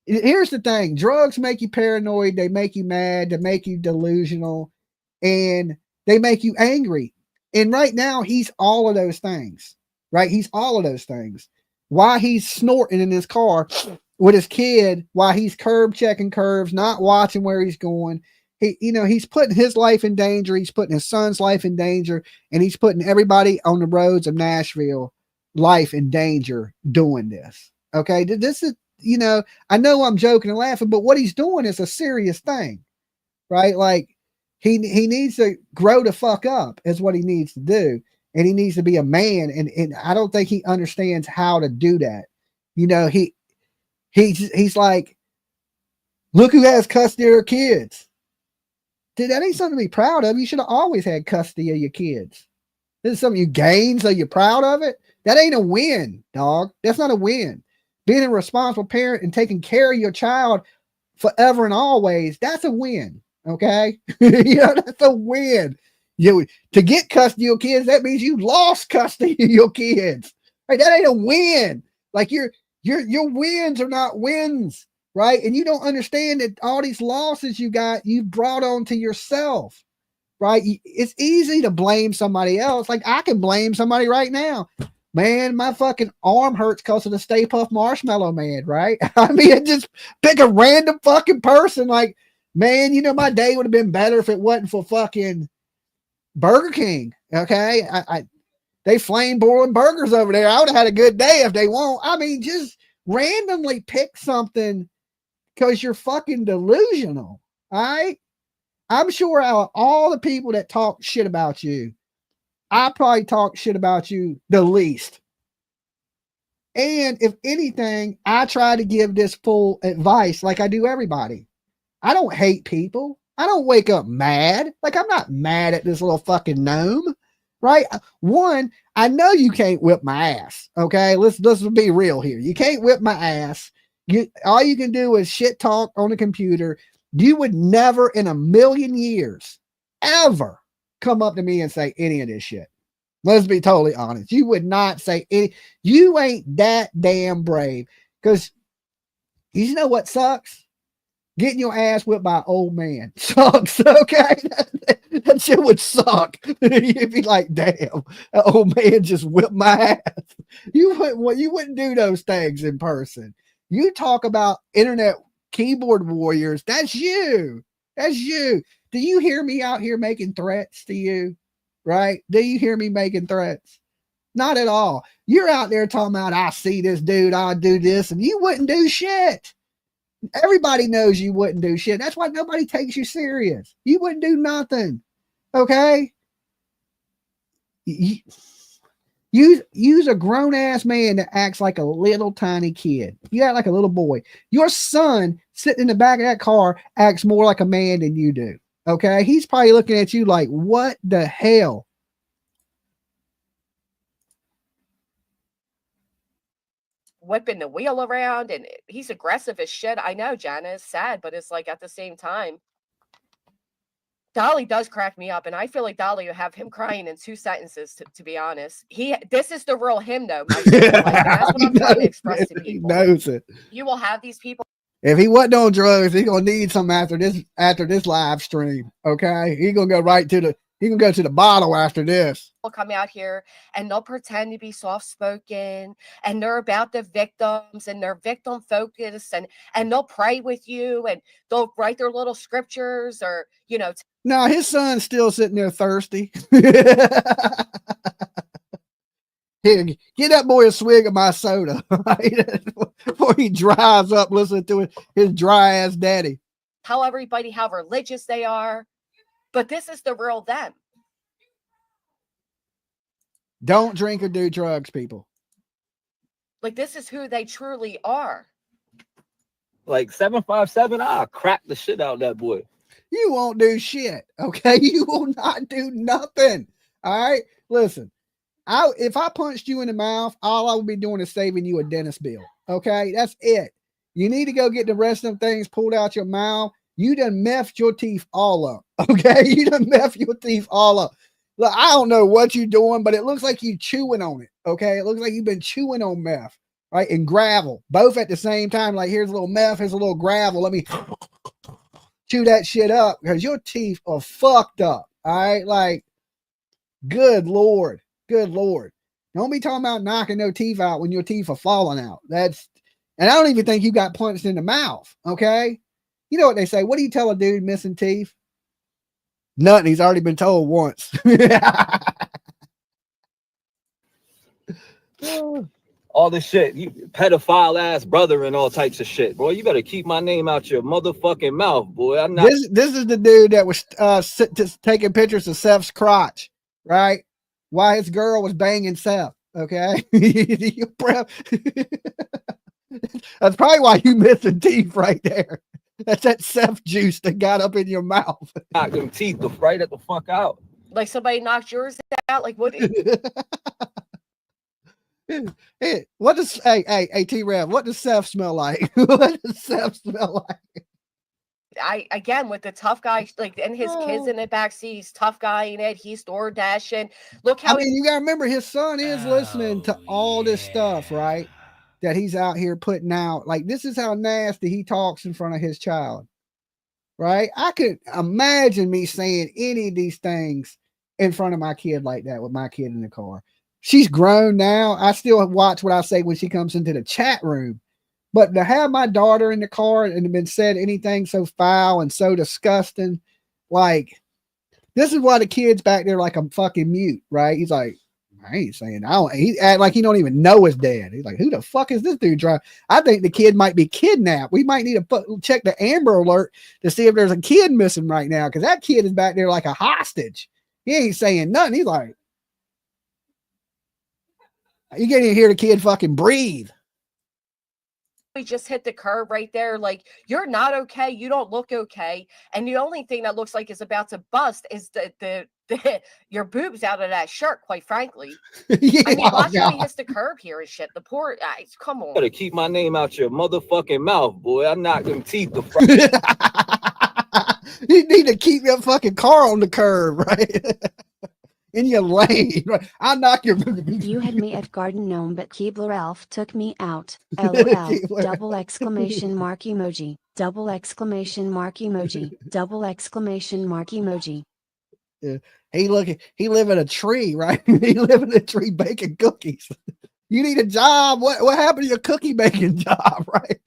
Here's the thing. Drugs make you paranoid. They make you mad. They make you delusional. And they make you angry. And right now, he's all of those things. Right? He's all of those things. While he's snorting in his car with his kid, while he's curb checking curves, not watching where he's going. He's putting his life in danger. He's putting his son's life in danger, and he's putting everybody on the roads of Nashville life in danger doing this. Okay. This is, I know I'm joking and laughing, but what he's doing is a serious thing, right? Like he needs to grow the fuck up is what he needs to do. And he needs to be a man. And I don't think he understands how to do that. He's like, look who has custody of their kids. Dude, that ain't something to be proud of. You should have always had custody of your kids. This is something you gain, so you're proud of it. That ain't a win, dog. That's not a win. Being a responsible parent and taking care of your child forever and always, that's a win. Okay? That's a win. To get custody of your kids, that means you lost custody of your kids. Right? That ain't a win. Like your wins are not wins. Right. And you don't understand that all these losses you brought on to yourself. Right. It's easy to blame somebody else. Like I can blame somebody right now. Man, my fucking arm hurts because of the Stay Puft Marshmallow Man. Right. I mean, just pick a random fucking person. Like, man, my day would have been better if it wasn't for fucking Burger King. Okay. They flame boiling burgers over there. I would have had a good day if they won't. I mean, just randomly pick something. Because you're fucking delusional. All right. I'm sure out of all the people that talk shit about you, I probably talk shit about you the least. And if anything, I try to give this full advice like I do everybody. I don't hate people. I don't wake up mad. Like I'm not mad at this little fucking gnome. Right? One, I know you can't whip my ass. Okay. Let's be real here. You can't whip my ass. All you can do is shit talk on the computer. You would never in a million years ever come up to me and say any of this shit. Let's be totally honest. You would not say any. You ain't that damn brave. Because you know what sucks? Getting your ass whipped by an old man sucks. Okay. That shit would suck. You'd be like, damn, that old man just whipped my ass. You wouldn't do those things in person. You talk about internet keyboard warriors. That's you. That's you. Do you hear me out here making threats to you? Right? Do you hear me making threats? Not at all. You're out there talking about, I see this dude, I'll do this, and you wouldn't do shit. Everybody knows you wouldn't do shit. That's why nobody takes you serious. You wouldn't do nothing. Okay? Use a grown ass man that acts like a little tiny kid. You act like a little boy. Your son sitting in the back of that car acts more like a man than you do. Okay, he's probably looking at you like, what the hell? Whipping the wheel around, and he's aggressive as shit. I know, Jana, is sad, but it's like at the same time, Dolly does crack me up, and I feel like Dolly would have him crying in 2 sentences. To be honest, this is the real him, though. My like, that's what I'm trying to express to people. He knows it. You will have these people. If he wasn't on drugs, he's gonna need some after this live stream. Okay, he's gonna go right to the. He can go to the bottle after this. Will come out here and they'll pretend to be soft-spoken, and they're about the victims and they're victim focused, and they'll pray with you, and they'll write their little scriptures, or No, his son's still sitting there thirsty. Here, get that boy a swig of my soda, right? Before he dries up listening to his dry ass daddy. Tell everybody how religious they are, but this is the real them. Don't drink or do drugs, people. Like, this is who they truly are. Like 757, I'll crack the shit out of that boy. You won't do shit, okay? You will not do nothing. All right, listen. If I punched you in the mouth, all I would be doing is saving you a dentist bill. Okay, that's it. You need to go get the rest of them things pulled out your mouth. You done meffed your teeth all up. Okay, you done meffed your teeth all up. Look, I don't know what you're doing, but it looks like you chewing on it. Okay, it looks like you've been chewing on meth, right? And gravel, both at the same time. Like, here's a little meth, here's a little gravel. Let me chew that shit up because your teeth are fucked up. All right, like, good Lord. Good Lord. Don't be talking about knocking no teeth out when your teeth are falling out. And I don't even think you got punched in the mouth. Okay. You know what they say? What do you tell a dude missing teeth? Nothing. He's already been told once. All this shit, you pedophile ass brother and all types of shit, boy. You better keep my name out your motherfucking mouth, boy. I'm not. This is the dude that was just taking pictures of Seth's crotch, right? Why his girl was banging Seth, okay? That's probably why you missing teeth right there. That's that Seth juice that got up in your mouth. Knock them teeth right at the fuck out. Like somebody knocked yours out. Like, what? Hey, what does T-Rev? What does Seth smell like? What does Seth smell like? Again, with the tough guy, like, and his kids in the backseat, he's tough guy in it. He's door dashing. Look how you gotta remember his son is listening to all this stuff, right? That he's out here putting out. Like, this is how nasty he talks in front of his child, right? I could imagine me saying any of these things in front of my kid like that with my kid in the car. She's grown now. I still watch what I say when she comes into the chat room. But to have my daughter in the car and been said anything so foul and so disgusting, like, this is why the kid's back there like I'm fucking mute, right? He's like, I ain't saying, he act like he don't even know his dad. He's like, who the fuck is this dude driving? I think the kid might be kidnapped. We might need to check the Amber Alert to see if there's a kid missing right now, because that kid is back there like a hostage. He ain't saying nothing. He's like, you can't even hear the kid fucking breathe. we just hit the curb right there. Like, you're not okay. You don't look okay. And the only thing that looks like is about to bust is the your boobs out of that shirt, quite frankly. Yeah, I mean, watch how he hits the curb here and shit. The poor guys, come on. Better keep my name out your motherfucking mouth, boy. I knock them teeth the You need to keep your fucking car on the curb, right? In your lane, right? I'll knock your. You had me at Garden Gnome, but Keebler Elf took me out. LOL. Double exclamation mark emoji. Double exclamation mark emoji. Double exclamation mark emoji. Yeah. He live in a tree, right? He live in a tree baking cookies. You need a job. What happened to your cookie baking job, right?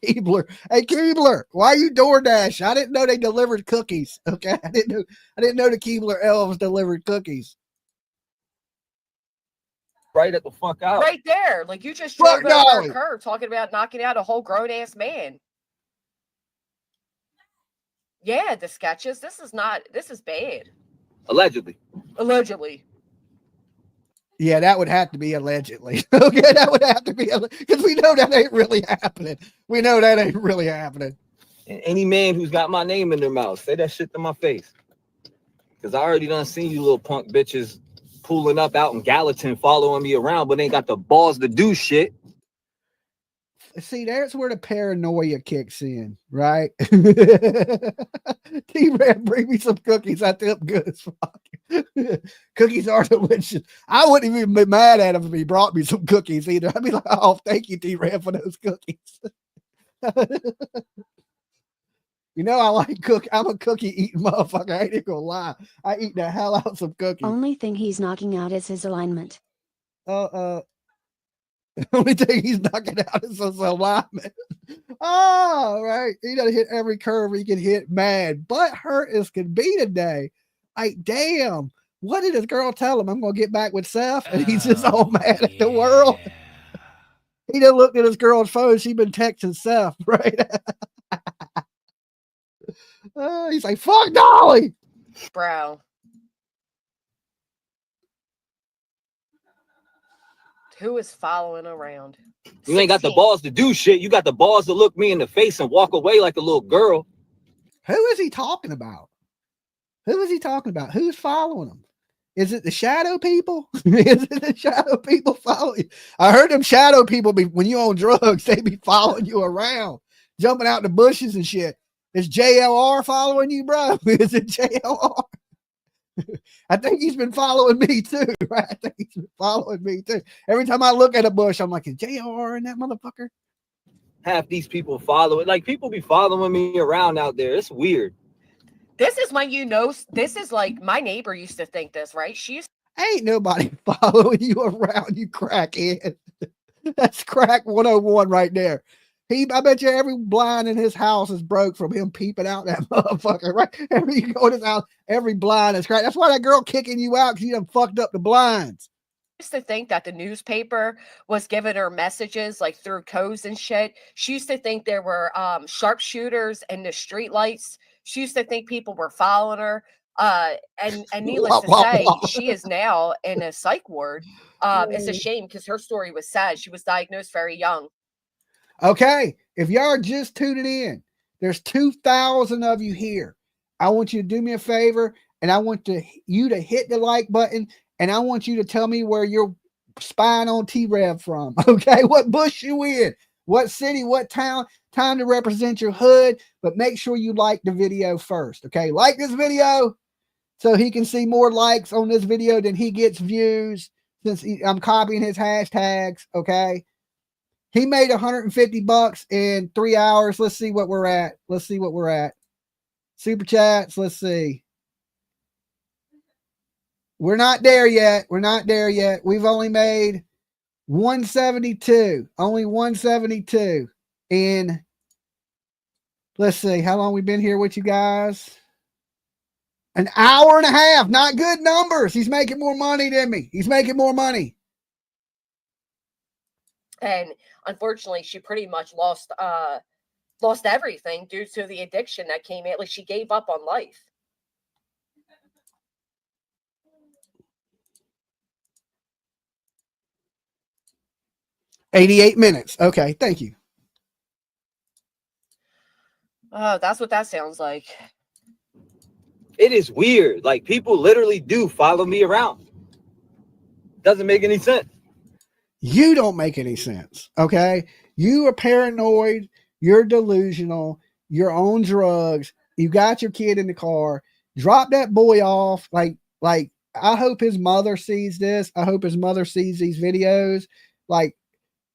Keebler. Hey, Keebler, why you DoorDash? I didn't know they delivered cookies. Okay. I didn't know the Keebler elves delivered cookies. right at the fuck out. Right there. Like, you just drove over a curb talking about knocking out a whole grown ass man. Yeah, the sketches. This is bad. Allegedly. Yeah, that would have to be allegedly. Okay, that would have to be because we know that ain't really happening. We know that ain't really happening. And any man who's got my name in their mouth, say that shit to my face. Because I already done seen you little punk bitches pulling up out in Gallatin, following me around, but ain't got the balls to do shit. See, that's where the paranoia kicks in, right? T-Rev, bring me some cookies. I think I'm good as fuck. Cookies are delicious. I wouldn't even be mad at him if he brought me some cookies either. I'd be like, oh, thank you, T-Rev, for those cookies. You know, I like cook. I'm a cookie eating motherfucker. I ain't even gonna lie. I eat the hell out of some cookies. Only thing he's knocking out is his alignment. The only thing he's knocking out is his alignment. Oh, right. He doesn't hit every curve he can hit. Man, butt hurt as can be today. Like, damn. What did this girl tell him? I'm gonna get back with Seth, and he's just all mad at the world. He done looked at his girl's phone. She been texting Seth, right? He's like, fuck Dolly. Bro. Who is following around? You ain't got the balls to do shit. You got the balls to look me in the face and walk away like a little girl. Who is he talking about? Who is he talking about? Who's following him? Is it the shadow people? Is it the shadow people following you? I heard them shadow people when you on drugs, they be following you around, jumping out the bushes and shit. Is JLR following you, bro? Is it JLR? I think he's been following me too, right? I think he's been following me too. Every time I look at a bush, I'm like, is JLR in that motherfucker? Half these people follow it. Like, people be following me around out there. It's weird. This is when you know, this is like my neighbor used to think this, right? She used Ain't nobody following you around, you crackhead. That's crack 101 right there. I bet you every blind in his house is broke from him peeping out that motherfucker, right? Every you go to his house, every blind is cracked. That's why that girl kicking you out, because you done fucked up the blinds. used to think that the newspaper was giving her messages like through codes and shit. She used to think there were sharpshooters in the street lights. She used to think people were following her. And needless to say, she is now in a psych ward. It's a shame because her story was sad. She was diagnosed very young. Okay, if y'all are just tuning in, there's 2,000 of you here. I want you to do me a favor, and I want you to hit the like button, and I want you to tell me where you're spying on T-Rev from. Okay, what bush you in, what city, what town, time to represent your hood, but make sure you like the video first. Okay, like this video so he can see more likes on this video than he gets views, since I'm copying his hashtags. Okay. He made $150 in 3 hours. Let's see what we're at. Let's see what we're at. Super chats. Let's see. We're not there yet. We're not there yet. We've only made 172. Only 172 in, let's see, how long we've been here with you guys? An hour and a half. Not good numbers. He's making more money than me. He's making more money. And unfortunately, she pretty much lost everything due to the addiction that came in. Like, she gave up on life. $88 minutes. Okay, thank you. Oh, that's what that sounds like. It is weird. Like, people literally do follow me around. Doesn't make any sense. You don't make any sense. Okay. You are paranoid. You're delusional. You're on drugs. You got your kid in the car. Drop that boy off. Like, I hope his mother sees this. I hope his mother sees these videos. Like,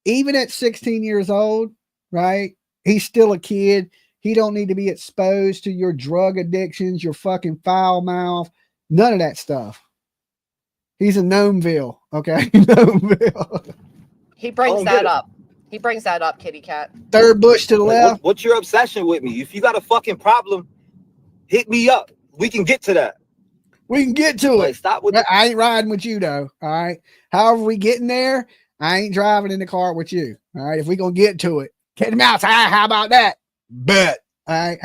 even at 16 years old, right? He's still a kid. He don't need to be exposed to your drug addictions, your fucking foul mouth, none of that stuff. He's in Gnomeville, okay? Gnomeville. He brings that up. He brings that up, kitty cat. Third bush to the left. What's your obsession with me? If you got a fucking problem, hit me up. We can get to that. We can get to it. Stop with I ain't riding with you, though, all right? However we getting there, I ain't driving in the car with you, all right? If we going to get to it. Take him outside. How about that? Bet. All right.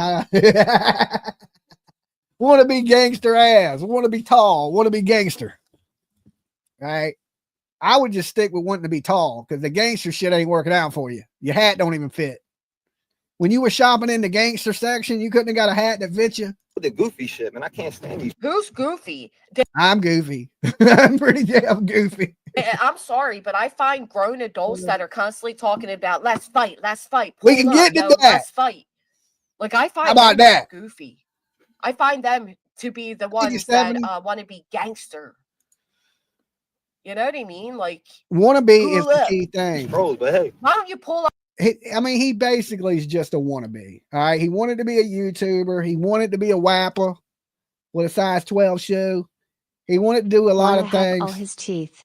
Want to be gangster ass. Want to be tall. Want to be gangster. All right. I would just stick with wanting to be tall because the gangster shit ain't working out for you. Your hat don't even fit. When you were shopping in the gangster section, you couldn't have got a hat that fit you. The goofy shit, man. I can't stand these. Who's goofy? I'm goofy. I'm pretty damn goofy. I'm sorry, but I find grown adults that are constantly talking about let's fight. We can get to that. Let's fight. Like I find How about that? Goofy. I find them to be the ones that want to be gangster. You know what I mean? Like wannabe is the key thing. Bro, but hey, why don't you pull up? I mean, he basically is just a wannabe. All right. He wanted to be a YouTuber. He wanted to be a wapper with a size 12 shoe. He wanted to do a lot of things. All his teeth.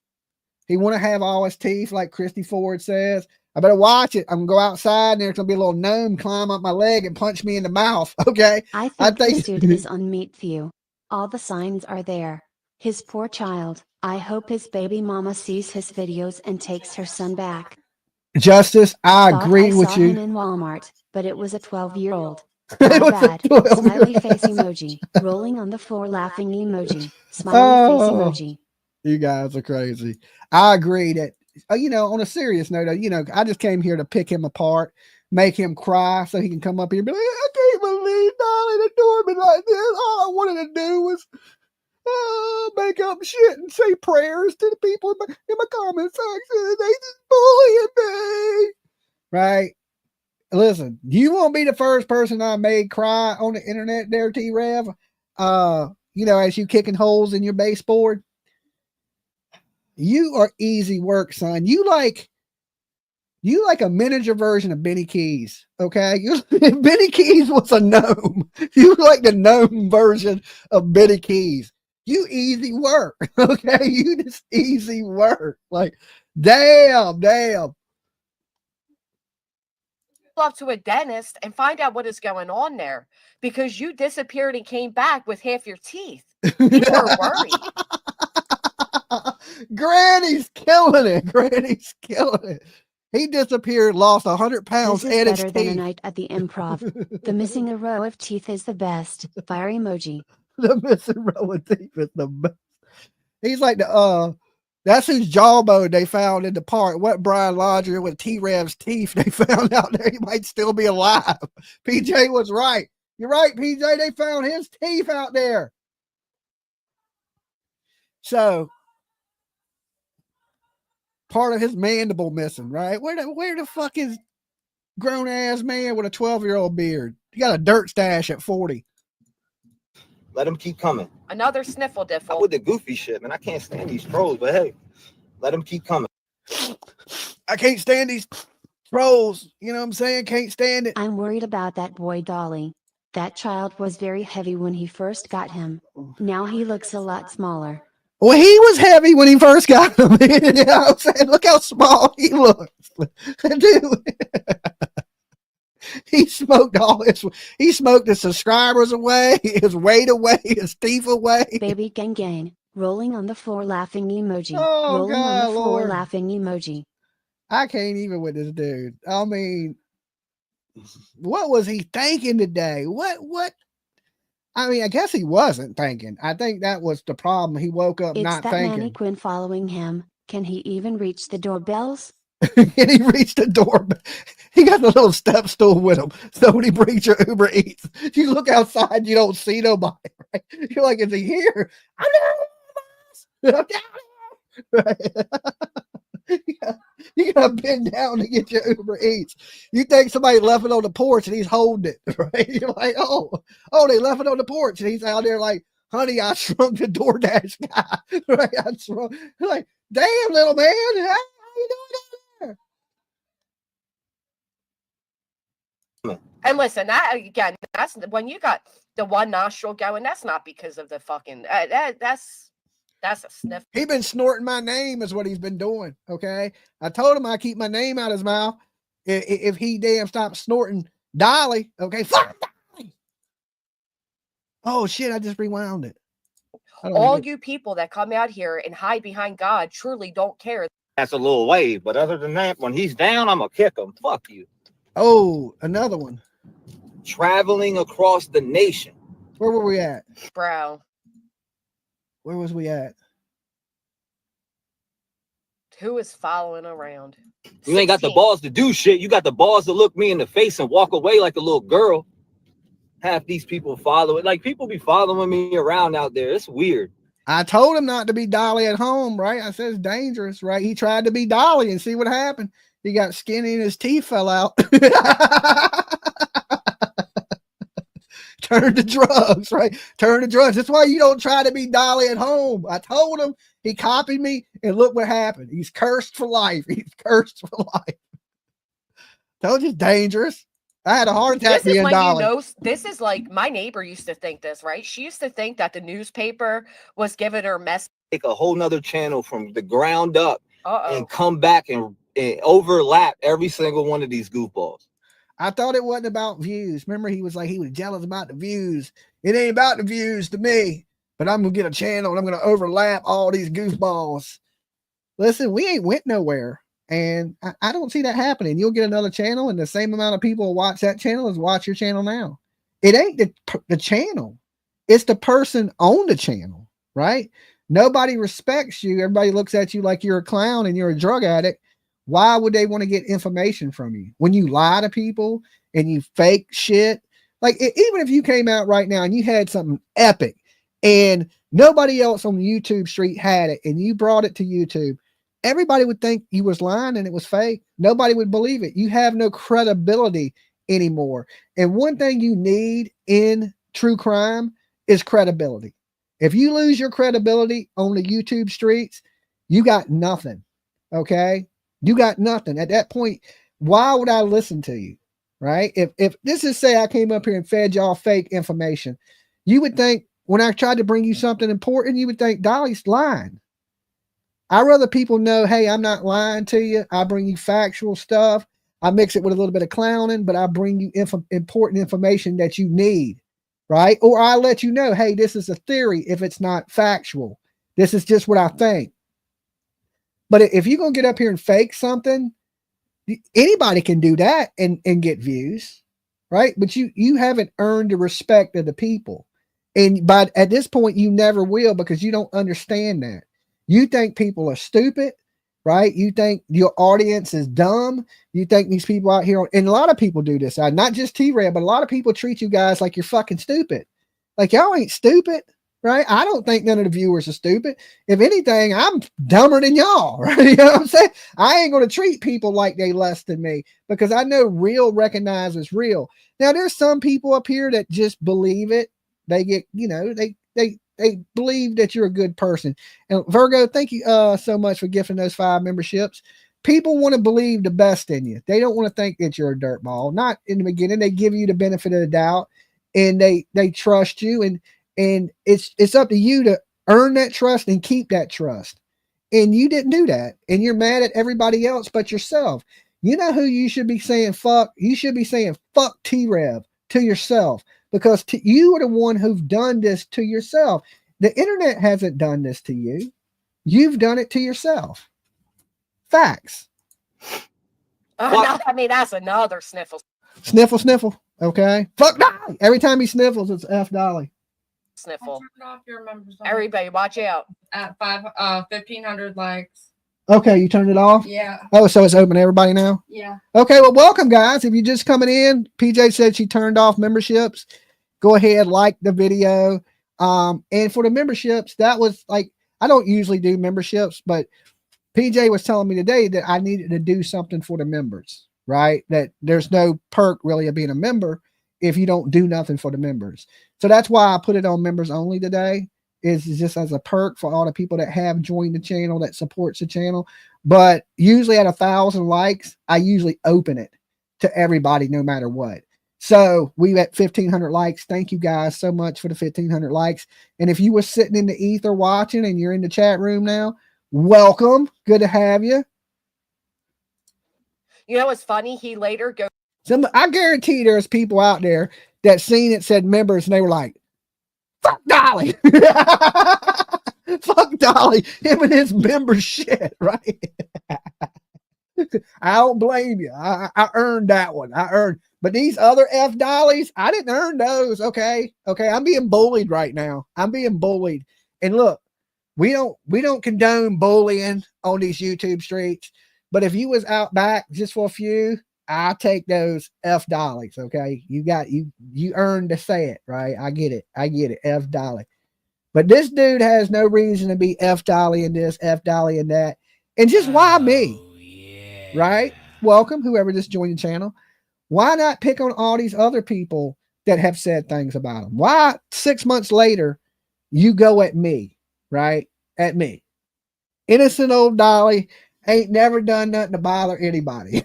He want to have all his teeth, like Christy Ford says. I better watch it. I'm gonna go outside and there's gonna be a little gnome climb up my leg and punch me in the mouth. Okay. I think this dude is on meat view. All the signs are there. His poor child. I hope his baby mama sees his videos and takes her son back. Justice, I agree with you. I saw him in Walmart, but it was a 12-year-old. Bad. Smiley face emoji. Rolling on the floor laughing emoji. Smiley face emoji. You guys are crazy. I agree that, on a serious note, I just came here to pick him apart, make him cry so he can come up here and be like, I can't believe Dolly adored me like this. All I wanted to do was make up shit and say prayers to the people in my comment section. They just bullying me. Right? Listen, you won't be the first person I made cry on the internet there, T-Rev. As you kicking holes in your baseboard. You are easy work, son. You like a miniature version of Benny Keys. Okay. Benny Keys was a gnome. You like the gnome version of Benny Keys. You easy work. Okay. You just easy work. Like, damn. Up to a dentist and find out what is going on there because you disappeared and came back with half your teeth. People are worried. Granny's killing it. He disappeared, lost 100 pounds. This is better than a night at the Improv. The missing a row of teeth is the best. Fire emoji. The missing row of teeth is the best. He's like that's whose jawbone they found in the park. What Brian Laundrie with T-Rev'S teeth they found out there. He might still be alive. PJ was right. You're right, PJ. They found his teeth out there. So part of his mandible missing, right? Where the fuck is grown ass man with a 12-year-old beard? He got a dirt stash at 40. Let him keep coming. Another sniffle diffle. With the goofy shit, man. I can't stand these trolls, but hey, let him keep coming. I can't stand these trolls. You know what I'm saying? Can't stand it. I'm worried about that boy Dolly. That child was very heavy when he first got him. Now he looks a lot smaller. Well, he was heavy when he first got him. You know what I'm saying? Look how small he looks. Dude. He smoked he smoked his subscribers away, his weight away, his teeth away. Baby gang. Rolling on the floor laughing emoji. Oh, rolling God, on the floor Lord. laughing emoji. I can't even with this dude. I mean, what was he thinking today? What? I mean, I guess he wasn't thinking. I think that was the problem. He woke up not It's that thinking. mannequin following him. Can he even reach the doorbells? Can he reach the door? He got the little step stool with him. So when he brings your Uber Eats, you look outside, you don't see nobody. Right? You're like, is he here? I'm down here. Right? You gotta bend down to get your Uber Eats. You think somebody left it on the porch and he's holding it, right? You're like, oh, they left it on the porch and he's out there like, honey, I shrunk the DoorDash guy. Right? You're like, damn, little man, how you doing? And listen, that's when you got the one nostril going. That's not because of the fucking. That's a sniff. He been snorting my name is what he's been doing. Okay, I told him I keep my name out his mouth. If he damn stops snorting Dolly, okay, fuck Dolly. Oh shit! I just rewound it. All you people that come out here and hide behind God truly don't care. That's a little wave, but other than that, when he's down, I'm gonna kick him. Fuck you. Oh, another one. Traveling across the nation. Where were we at? Bro. Where was we at? Who is following around? You ain't got the 16. balls to do shit. You got the balls to look me in the face and walk away like a little girl. Half these people follow it. Like, people be following me around out there. It's weird. I told him not to be Dolly at home, right? I said it's dangerous, right? He tried to be Dolly and see what happened. He got skinny and his teeth fell out. Turn to drugs, right? Turn to drugs. That's why you don't try to be Dolly at home. I told him, he copied me, and look what happened. He's cursed for life. He's cursed for life. Told you it's dangerous. I had a heart attack being Dolly. You know, this is like my neighbor used to think this, right? She used to think that the newspaper was giving her mess. Take a whole nother channel from the ground up and come back and overlap every single one of these goofballs. I thought it wasn't about views. Remember, he was jealous about the views. It ain't about the views to me, but I'm going to get a channel and I'm going to overlap all these goofballs. Listen, we ain't went nowhere. And I don't see that happening. You'll get another channel and the same amount of people will watch that channel as watch your channel now. It ain't the channel. It's the person on the channel, right? Nobody respects you. Everybody looks at you like you're a clown and you're a drug addict. Why would they want to get information from you? When you lie to people and you fake shit, like even if you came out right now and you had something epic and nobody else on YouTube street had it and you brought it to YouTube, everybody would think you was lying and it was fake. Nobody would believe it. You have no credibility anymore. And one thing you need in true crime is credibility. If you lose your credibility on the YouTube streets, you got nothing. Okay. You got nothing at that point. Why would I listen to you? Right. If this is, say I came up here and fed y'all fake information, you would think when I tried to bring you something important, you would think Dolly's lying. I'd rather people know, hey, I'm not lying to you. I bring you factual stuff. I mix it with a little bit of clowning, but I bring you important information that you need, right? Or I let you know, hey, this is a theory if it's not factual. This is just what I think. But if you're going to get up here and fake something, anybody can do that and get views, right? But you haven't earned the respect of the people. And at this point, you never will because you don't understand that. You think people are stupid, right? You think your audience is dumb. You think these people out here, and a lot of people do this. Not just T-Rev, but a lot of people treat you guys like you're fucking stupid. Like y'all ain't stupid, right? I don't think none of the viewers are stupid. If anything, I'm dumber than y'all, right? You know what I'm saying? I ain't going to treat people like they less than me because I know real recognizes real. Now, there's some people up here that just believe it. They get, they believe that you're a good person. And Virgo, thank you so much for gifting those 5 memberships. People want to believe the best in you. They don't want to think that you're a dirtball. Not in the beginning. They give you the benefit of the doubt and they trust you. And it's up to you to earn that trust and keep that trust. And you didn't do that. And you're mad at everybody else but yourself. You know who you should be saying fuck? You should be saying fuck T-Rev to yourself. Because you are the one who've done this to yourself. The internet hasn't done this to you. You've done it to yourself. Facts. No, I mean, that's another sniffle. Sniffle, sniffle. Okay. Fuck Dolly. Every time he sniffles, it's F Dolly. Sniffle. Off your members Everybody, watch out. At 1,500 likes. Okay, you turned it off? Yeah. Oh, so it's open to everybody now? Yeah. Okay, well, welcome, guys. If you're just coming in, PJ said she turned off memberships. Go ahead, like the video. And for the memberships, that was like, I don't usually do memberships, but PJ was telling me today that I needed to do something for the members, right? That there's no perk really of being a member if you don't do nothing for the members. So that's why I put it on members only today. Is just as a perk for all the people that have joined the channel, that supports the channel. But usually at 1,000 likes, I usually open it to everybody no matter what. So we at 1,500 likes. Thank you guys so much for the 1,500 likes. And if you were sitting in the ether watching and you're in the chat room now, welcome. Good to have you. You know what's funny? He later goes. I guarantee there's people out there that seen it said members and they were like, fuck Dolly. Fuck Dolly. Him and his member shit, right? I don't blame you. I earned that one. But these other F Dollies, I didn't earn those. Okay. I'm being bullied right now. I'm being bullied. And look, We don't condone bullying on these YouTube streets. But if you was out back just for a few, I'll take those F dollies. Okay. You earned to say it, right? I get it. F dolly. But this dude has no reason to be F dolly in this, F dolly in that. And just why me? Yeah. Right? Welcome, whoever just joined the channel. Why not pick on all these other people that have said things about him? Why 6 months later, you go at me, right? At me. Innocent old Dolly ain't never done nothing to bother anybody.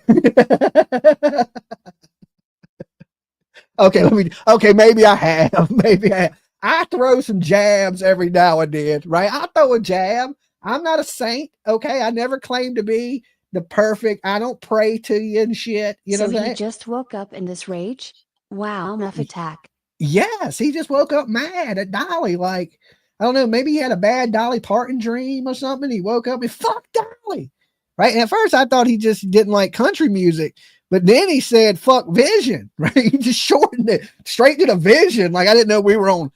Okay, maybe I have. Maybe I have. I throw some jabs every now and then, right? I throw a jab. I'm not a saint, okay? I never claim to be the perfect. I don't pray to you and shit. You know So what I'm he saying? just woke up in this rage? Wow, Meth attack. Yes, he just woke up mad at Dolly. Like, I don't know, maybe he had a bad Dolly Parton dream or something. He woke up and fuck Dolly. Right. And at first I thought he just didn't like country music, but then he said fuck Vision. Right. He just shortened it straight to the Vision. Like, I didn't know we were on,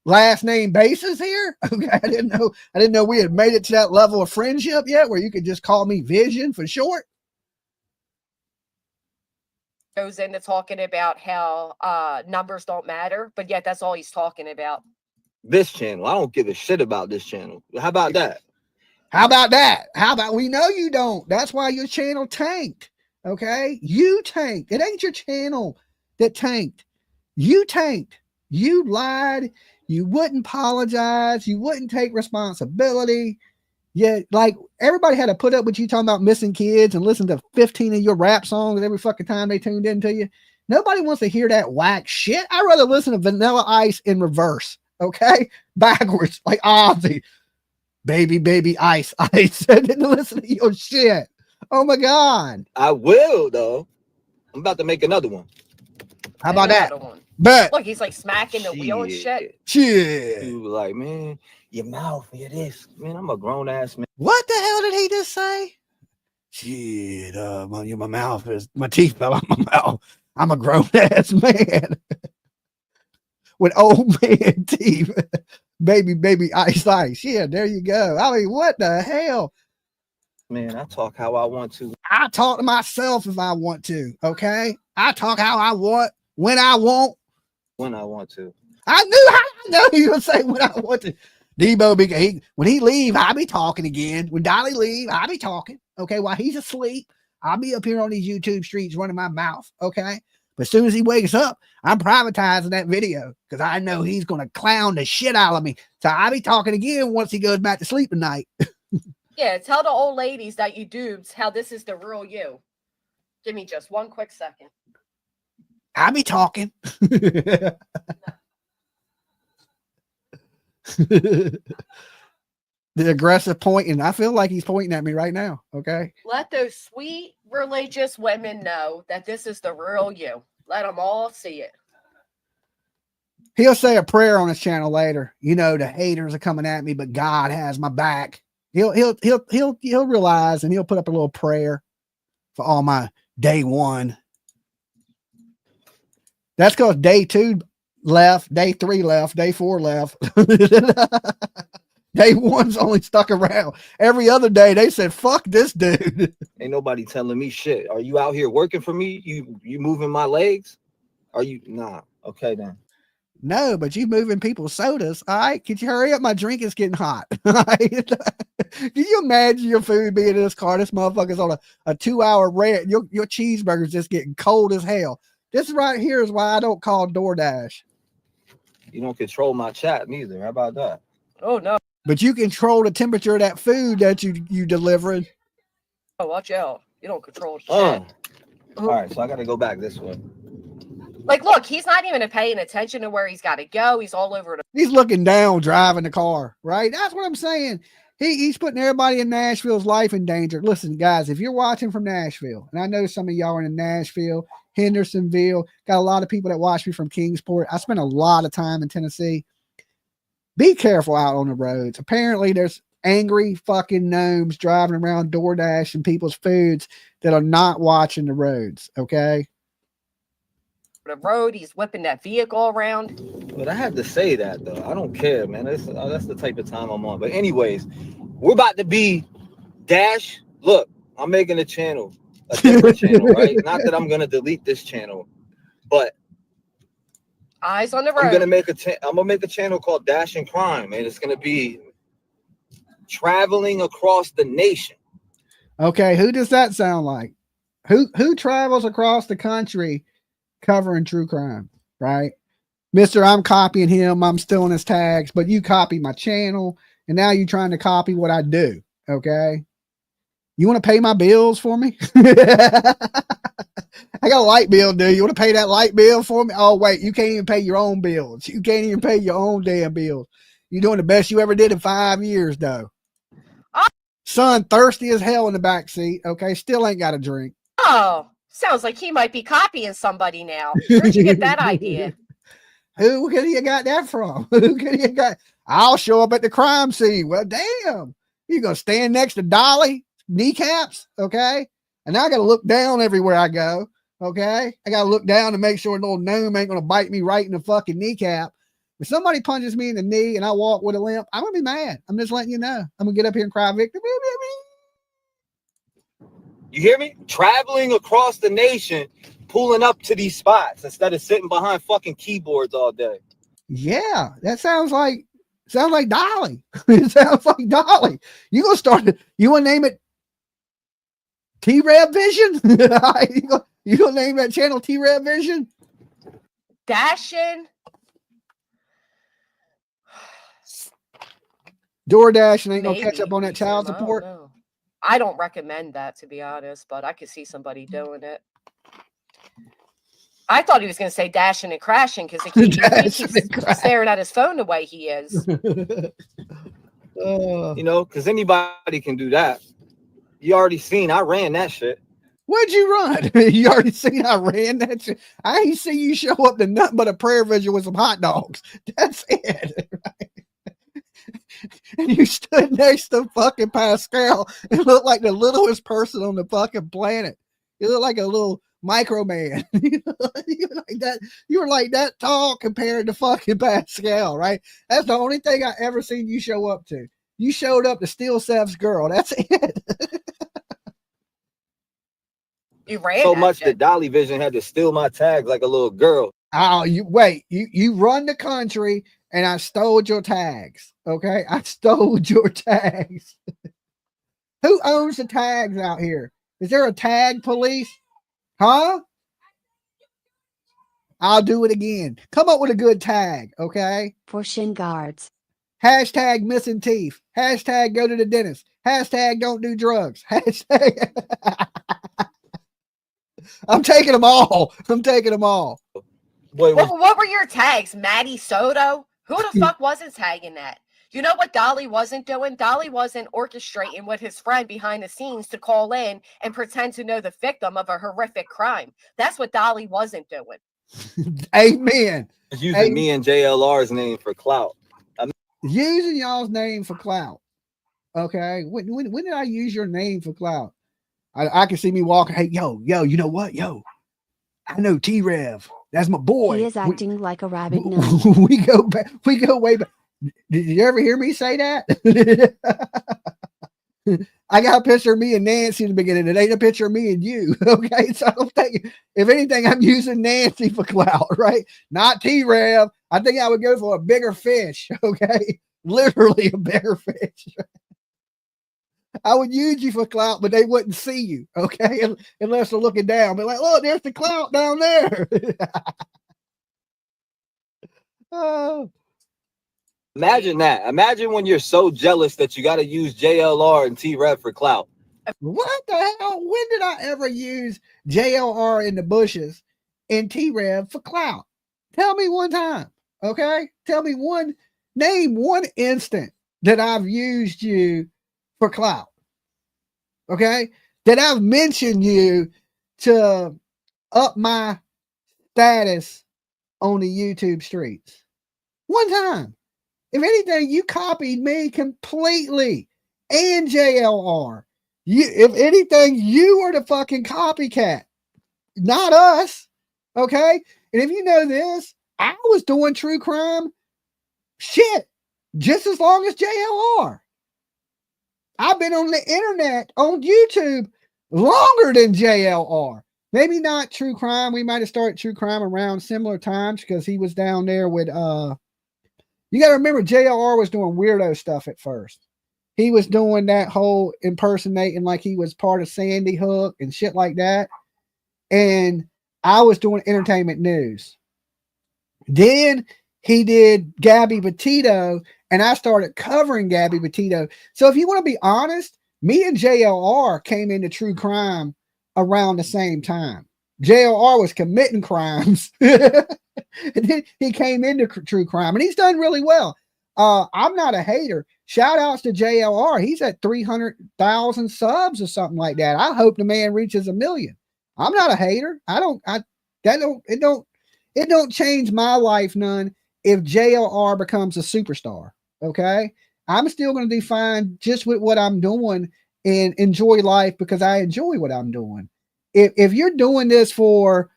last name basis here. Okay. I didn't know we had made it to that level of friendship yet where you could just call me Vision for short. Goes into talking about how numbers don't matter, but yet that's all he's talking about. This channel, I don't give a shit about this channel. How about that? How about we know you don't? That's why your channel tanked. Okay, you tanked. It ain't your channel that tanked. You tanked. You lied. You wouldn't apologize. You wouldn't take responsibility. Yeah, like everybody had to put up with you talking about missing kids and listen to 15 of your rap songs every fucking time they tuned into you. Nobody wants to hear that whack shit. I'd rather listen to Vanilla Ice in reverse, okay? Backwards, like Ozzy. Baby, ice. I didn't listen to your shit. Oh my God. I will, though. I'm about to make another one. How about that? One. But look, he's like smacking the wheel and shit. Shit. You like, man, your mouth, it is. Man, I'm a grown ass man. What the hell did he just say? Shit, my mouth is, my teeth fell out my mouth. I'm a grown ass man with old man teeth. Baby, ice. Yeah, there you go. I mean, what the hell? Man, I talk how I want to. I talk to myself if I want to, okay? I talk how I want, when I want. When I want to. I know you would say when I want to. Debo, when he leave, I'll be talking again. When Dolly leave, I'll be talking. Okay, while he's asleep, I'll be up here on these YouTube streets running my mouth, okay? But as soon as he wakes up, I'm privatizing that video because I know he's going to clown the shit out of me. So I'll be talking again once he goes back to sleep at night. Yeah, tell the old ladies that you dudes how this is the real you. Give me just one quick second. I'll be talking. The aggressive pointing. I feel like he's pointing at me right now. Okay. Let those sweet religious women know that this is the real you. Let them all see it. He'll say a prayer on his channel later. The haters are coming at me, but God has my back. He'll realize, and he'll put up a little prayer for all my day one. That's because day 2 left, day 3 left, day 4 left. Day 1's only stuck around. Every other day they said, fuck this dude. Ain't nobody telling me shit. Are you out here working for me? You moving my legs? Are you? Nah. Okay, then. No, but you moving people's sodas. All right. Could you hurry up? My drink is getting hot. Can you imagine your food being in this car? This motherfucker's on a 2-hour rant. Your cheeseburger's just getting cold as hell. This right here is why I don't call DoorDash. You don't control my chat neither. How about that? Oh, no. But you control the temperature of that food that you delivering. Oh, watch out. You don't control shit. All right, so I got to go back this way. Like, look, he's not even paying attention to where he's got to go. He's all over. He's looking down, driving the car, right? That's what I'm saying. He's putting everybody in Nashville's life in danger. Listen, guys, if you're watching from Nashville, and I know some of y'all are in Nashville, Hendersonville, got a lot of people that watch me from Kingsport. I spent a lot of time in Tennessee. Be careful out on the roads. Apparently, there's angry fucking gnomes driving around DoorDash and people's foods that are not watching the roads, okay? the road. He's whipping that vehicle around. But I had to say that though. I don't care, man. That's the type of time I'm on. But anyways, we're about to be Dash. Look, I'm making a channel, a different channel, right? Not that I'm gonna delete this channel, but eyes on the road. I'm gonna make a channel called Dash and Crime, and it's gonna be traveling across the nation. Okay, who does that sound like? Who travels across the country covering true crime, right? Mister, I'm copying him, I'm stealing his tags, but you copy my channel, and now you're trying to copy what I do, okay? You want to pay my bills for me? I got a light bill, dude. You want to pay that light bill for me? Oh, wait, you can't even pay your own bills. You can't even pay your own damn bills. You're doing the best you ever did in 5 years, though. Son, thirsty as hell in the back seat, okay? Still ain't got a drink. Oh, sounds like he might be copying somebody now. Where'd you get that idea? Who could you got that from? Who could you got? I'll show up at the crime scene. Well, damn. You gonna stand next to Dolly kneecaps, okay? And I gotta look down everywhere I go, okay? I gotta look down to make sure a little gnome ain't gonna bite me right in the fucking kneecap. If somebody punches me in the knee and I walk with a limp, I'm gonna be mad. I'm just letting you know. I'm gonna get up here and cry victim. You hear me? Traveling across the nation, pulling up to these spots instead of sitting behind fucking keyboards all day. Yeah, that sounds like Dolly. It sounds like Dolly. You gonna start? You wanna name it T-Rev'S Vision? you gonna name that channel T-Rev'S Vision? Dashing. DoorDash and ain't gonna catch up on that child support. I don't recommend that, to be honest, but I could see somebody doing it. I thought he was going to say dashing and crashing because he keeps staring at his phone the way he is. You know, because anybody can do that. You already seen I ran that shit. Where'd you run? You already seen I ran that shit. I ain't see you show up to nothing but a prayer vigil with some hot dogs. That's it. Right? And you stood next to fucking Pascal and looked like the littlest person on the fucking planet. You look like a little micro man. You were like that tall compared to fucking Pascal, right? That's the only thing I ever seen you show up to. You showed up to steal Seth's girl. That's it. You ran so much that Dolly Vision had to steal my tags like a little girl. Oh, you run the country and I stole your tags. Okay, I stole your tags. Who owns the tags out here? Is there a tag police? Huh? I'll do it again. Come up with a good tag, okay? For shin guards. Hashtag missing teeth. Hashtag go to the dentist. Hashtag don't do drugs. Hashtag. I'm taking them all. I'm taking them all. What were your tags? Maddie Soto? Who the fuck wasn't tagging that? You know what Dolly wasn't doing? Dolly wasn't orchestrating with his friend behind the scenes to call in and pretend to know the victim of a horrific crime. That's what Dolly wasn't doing. Amen. Using me and JLR's name for clout. Using y'all's name for clout. Okay. When did I use your name for clout? I can see me walking. Hey, yo, you know what? Yo, I know T-Rev. That's my boy. He is acting like a rabid gnome. We go back. We go way back. Did you ever hear me say that? I got a picture of me and Nancy in the beginning. It ain't a picture of me and you. Okay. So I don't think, if anything, I'm using Nancy for clout, right? Not T-Rev. I think I would go for a bigger fish. Okay. Literally a bigger fish. I would use you for clout, but they wouldn't see you. Okay. Unless they're looking down. But like, look, there's the clout down there. Oh. Imagine that. Imagine when you're so jealous that you got to use JLR and T-Rev for clout. What the hell? When did I ever use JLR in the bushes and T-Rev for clout? Tell me one time. Okay. Tell me name one instant that I've used you for clout. Okay. That I've mentioned you to up my status on the YouTube streets. One time. If anything, you copied me completely and JLR. If anything, you were the fucking copycat, not us. Okay. And if you know this, I was doing true crime shit just as long as JLR. I've been on the internet, on YouTube, longer than JLR. Maybe not true crime. We might have started true crime around similar times because he was down there with you gotta remember JLR was doing weirdo stuff at first. He was doing that whole impersonating like he was part of Sandy Hook and shit like that. And I was doing entertainment news. Then he did Gabby Petito, and I started covering Gabby Petito. So if you want to be honest, me and JLR came into true crime around the same time. JLR was committing crimes. And then he came into true crime, and he's done really well. I'm not a hater. Shout outs to JLR. He's at 300,000 subs or something like that. I hope the man reaches 1 million. I'm not a hater. It don't change my life none if JLR becomes a superstar. Okay. I'm still going to do fine just with what I'm doing and enjoy life because I enjoy what I'm doing. If you're doing this for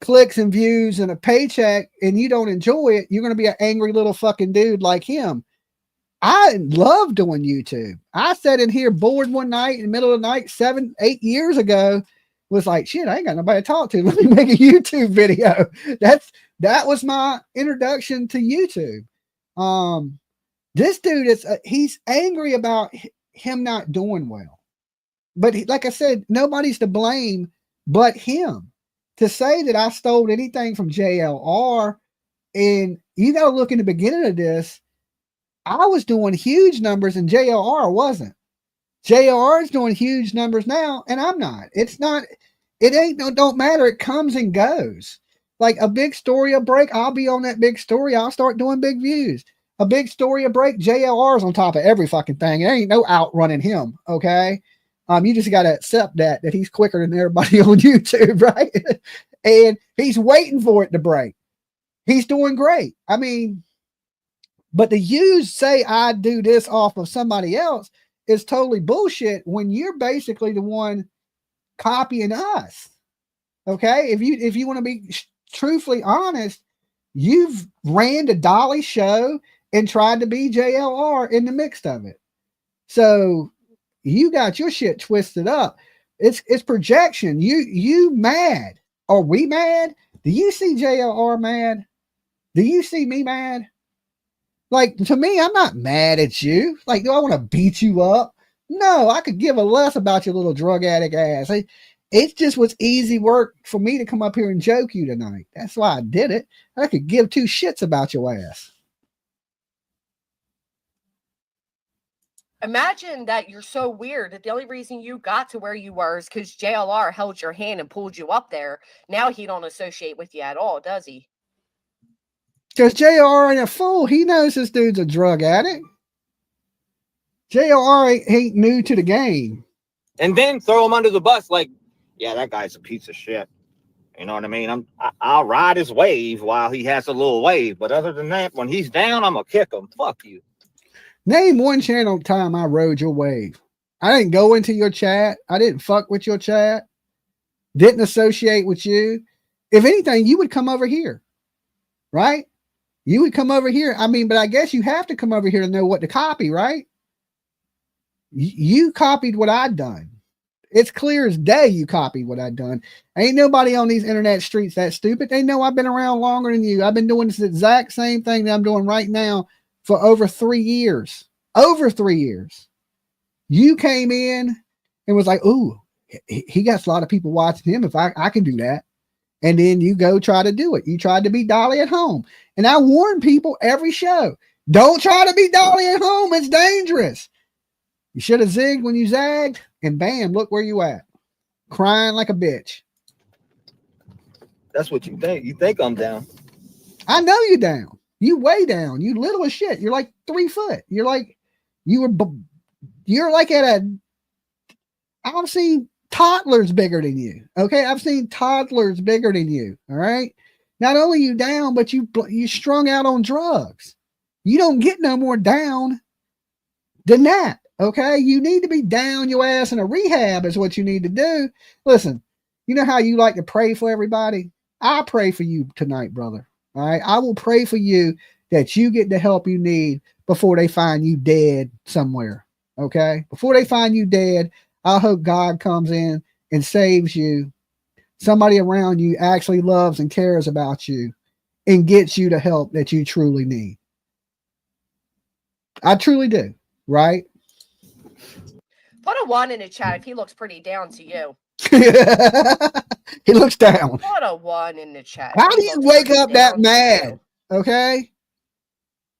clicks and views and a paycheck and you don't enjoy it, you're going to be an angry little fucking dude like him. I love doing YouTube. I sat in here bored one night in the middle of the night 7-8 years ago, was like, shit, I ain't got nobody to talk to. Let me make a YouTube video. That was my introduction to YouTube. This dude he's angry about him not doing well. But like I said, nobody's to blame but him. To say that I stole anything from JLR, and you got to look in the beginning of this, I was doing huge numbers and JLR wasn't. JLR is doing huge numbers now, and I'm not. Don't matter. It comes and goes. Like a big story, a break, I'll be on that big story. I'll start doing big views. A big story, a break, JLR's on top of every fucking thing. There ain't no outrunning him, okay? You just got to accept that he's quicker than everybody on YouTube, right? And he's waiting for it to break. He's doing great. I mean, but to say I do this off of somebody else is totally bullshit when you're basically the one copying us. Okay? If you want to be truthfully honest, you've ran the Dolly show and tried to be JLR in the mix of it. So you got your shit twisted up. It's projection. You mad. Are we mad? Do you see JLR mad? Do you see me mad? Like, to me, I'm not mad at you. Like, do I want to beat you up? No, I could give a less about your little drug addict ass. It just was easy work for me to come up here and joke you tonight. That's why I did it. I could give two shits about your ass. Imagine that you're so weird that the only reason you got to where you were is because JLR held your hand and pulled you up there. Now he don't associate with you at all, does he? Because JR ain't a fool. He knows this dude's a drug addict. JR ain't new to the game. And then throw him under the bus like, yeah, that guy's a piece of shit. You know what I mean? I'll ride his wave while he has a little wave. But other than that, when he's down, I'm going to kick him. Fuck you. Name one channel time I rode your wave. I didn't go into your chat. I didn't fuck with your chat. Didn't associate with you. If anything, you would come over here. Right? You would come over here. I mean, but I guess you have to come over here to know what to copy, right? You copied what I'd done. It's clear as day you copied what I'd done. Ain't nobody on these internet streets that stupid. They know I've been around longer than you. I've been doing this exact same thing that I'm doing right now for over 3 years. Over 3 years. You came in and was like, ooh, he got a lot of people watching him. If I can do that. And then you go try to do it. You tried to be Dolly at home. And I warn people every show, don't try to be Dolly at home. It's dangerous. You should have zigged when you zagged. And bam, look where you at. Crying like a bitch. That's what you think. You think I'm down. I know you down. You way down. You little as shit. You're like 3 foot. You're like at I've seen toddlers bigger than you. Okay. I've seen toddlers bigger than you. All right. Not only you down, but you strung out on drugs. You don't get no more down than that. Okay. You need to be down your ass in a rehab is what you need to do. Listen, you know how you like to pray for everybody? I pray for you tonight, brother. All right. I will pray for you that you get the help you need before they find you dead somewhere. Okay. Before they find you dead, I hope God comes in and saves you. Somebody around you actually loves and cares about you and gets you the help that you truly need. I truly do. Right. Put a 1 in the chat if he looks pretty down to you. He looks down. Put a 1 in the chat. How do you wake up that mad? Okay.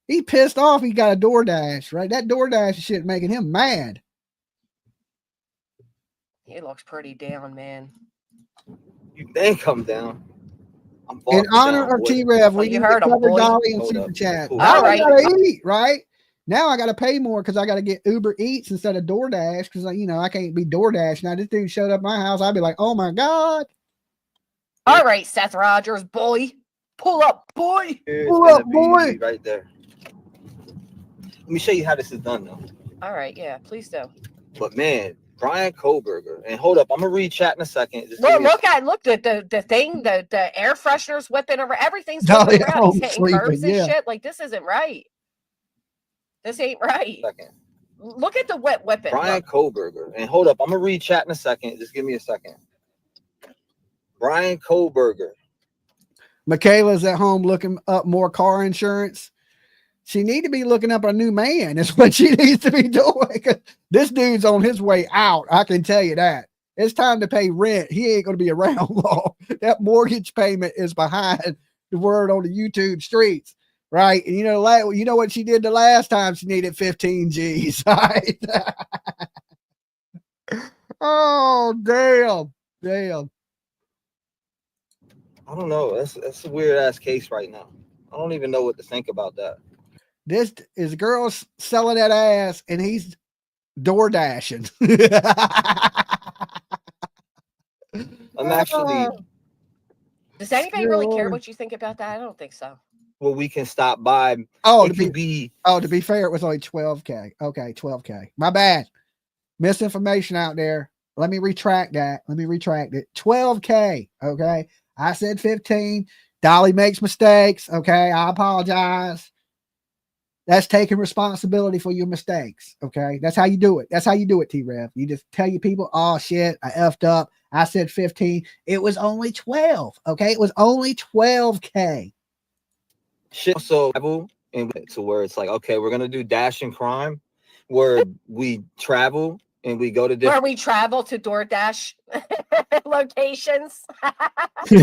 He pissed off. He got a DoorDash, right? That DoorDash shit making him mad. He looks pretty down, man. You think come down. In honor of T-Rev, we heard him, cover boy. Dolly and Hold Super up. Chat. Cool. Now All right. I gotta eat, right? Now I gotta pay more because I gotta get Uber Eats instead of DoorDash because I can't be DoorDash. Now this dude showed up at my house, I'd be like, oh my God. All right, Seth Rogers, boy. Pull up, boy. Pull up, boy. Right there. Let me show you how this is done, though. All right, yeah, please do. But man, Brian Koberger. And hold up, I'm gonna read chat in a second. Just Look the thing, the air freshener's whipping around, everything's Dolly whipping around. He's hitting sleeping, curbs and yeah. shit. Like this isn't right. This ain't right. Second. Look at the whipping. Brian Look. Koberger. And hold up, I'm gonna read chat in a second. Just give me a second. Brian Koberger. Michaela's at home looking up more car insurance. She need to be looking up a new man. That's what she needs to be doing. This dude's on his way out. I can tell you that. It's time to pay rent. He ain't going to be around long. That mortgage payment is behind the word on the YouTube streets, right? And you know what she did the last time she needed 15 G's, right? Oh, damn. I don't know. That's a weird ass case right now. I don't even know what to think about that. This is girls selling that ass, and he's door dashing. I'm actually. Does anybody really care what you think about that? I don't think so. Well, we can stop by. Oh, to be fair, it was only 12K. Okay, 12K. My bad. Misinformation out there. Let me retract that. Let me retract it. 12K. Okay. I said 15. Dolly makes mistakes. Okay. I apologize. That's taking responsibility for your mistakes. Okay. That's how you do it. That's how you do it, T-Rev. You just tell your people, oh shit, I effed up. I said 15. It was only 12. Okay. It was only 12K. Shit. So, and to where it's like, okay, we're going to do Dash and Crime, where we travel and we go to where we travel to DoorDash locations.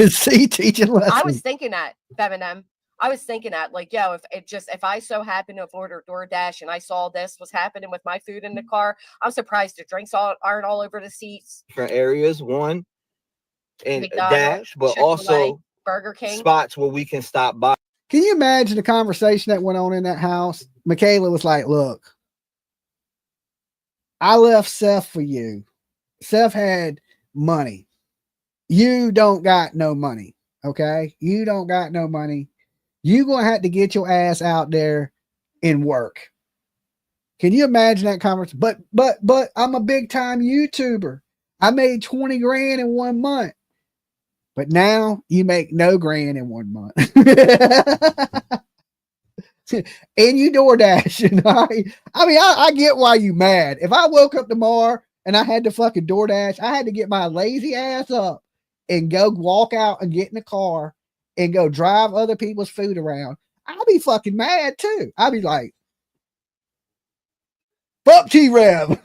See, teaching lessons. I was thinking that, Feminem. I was thinking that, like, yo, if I so happen to have ordered DoorDash and I saw this was happening with my food in the car, I'm surprised the drinks aren't all over the seats. Different areas, one and McDonald's, Dash, but Chick-fil-A, also Burger King spots where we can stop by. Can you imagine the conversation that went on in that house? Michaela was like, look, I left Seth for you. Seth had money. You don't got no money. Okay. You don't got no money. You going to have to get your ass out there and work. Can you imagine that conversation? But I'm a big time YouTuber. I made 20 grand in 1 month. But now you make no grand in 1 month. And you DoorDash. I get why you mad. If I woke up tomorrow and I had to fucking DoorDash, I had to get my lazy ass up and go walk out and get in the car and go drive other people's food around. I'll be fucking mad too. I'll be like, fuck T-Rev.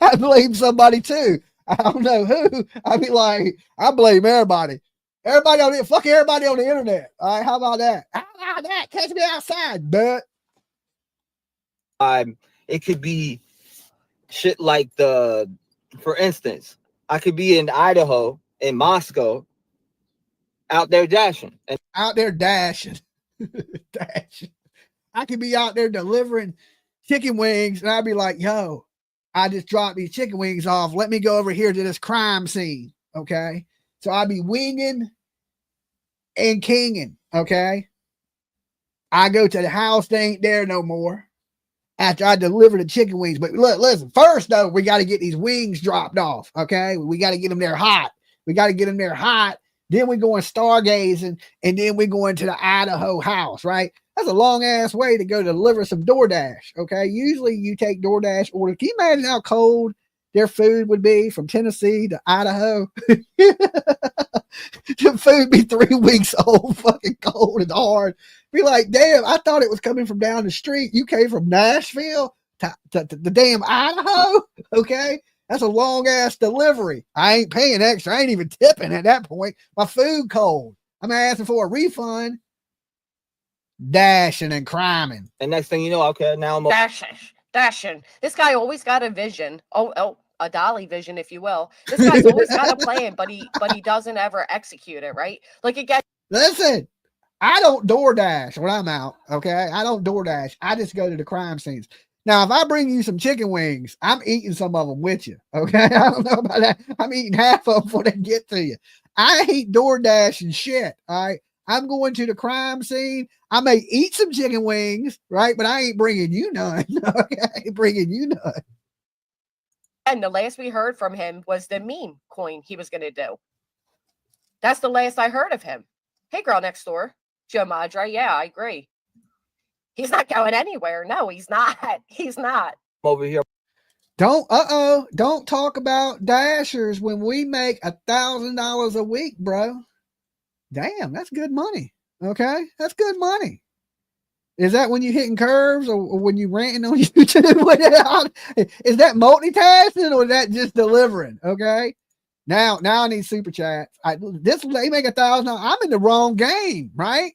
I blame somebody too. I don't know who. I'd be like, I blame everybody. Everybody on it, fuck everybody on the internet. All right, how about that? How about that? Catch me outside, but it could be shit like for instance, I could be in Idaho, in Moscow, out there dashing. Dashing. I could be out there delivering chicken wings, and I'd be like, yo, I just dropped these chicken wings off. Let me go over here to this crime scene. Okay. So I'd be winging and kinging. Okay. I go to the house, they ain't there no more after I deliver the chicken wings. But look, listen, first though, we got to get these wings dropped off. Okay. We got to get them there hot. We got to get them there hot Then we going stargazing, and then we going to the Idaho house, right? That's a long ass way to go to deliver some DoorDash. Okay. Usually you take DoorDash orders. Can you imagine how cold their food would be from Tennessee to Idaho? The food be 3 weeks old, fucking cold and hard. Be like, damn, I thought it was coming from down the street. You came from Nashville to the damn Idaho. Okay. That's a long ass delivery. I ain't paying extra. I ain't even tipping at that point. My food cold. I'm asking for a refund. Dashing and criming. And next thing you know, okay, now I'm dashing. This guy always got a vision. Oh, a Dolly Vision, if you will. This guy's always got a plan, but he doesn't ever execute it, right? Like again. Listen, I don't DoorDash when I'm out. Okay, I don't DoorDash. I just go to the crime scenes. Now, if I bring you some chicken wings, I'm eating some of them with you. Okay, I don't know about that. I'm eating half of them before they get to you. I hate DoorDash and shit. All right. I'm going to the crime scene. I may eat some chicken wings, right? But I ain't bringing you none. Okay? I ain't bringing you none. And the last we heard from him was the meme coin he was going to do. That's the last I heard of him. Hey, girl next door, Joe Madre. Yeah, I agree. He's not going anywhere. No, he's not. He's not. Over here. Don't talk about dashers when we make $1,000 a week, bro. Damn, that's good money. Okay, that's good money. Is that when you're hitting curves or when you ranting on YouTube? Is that multitasking or is that just delivering? Okay. Now I need super chats. They make $1,000. I'm in the wrong game, right?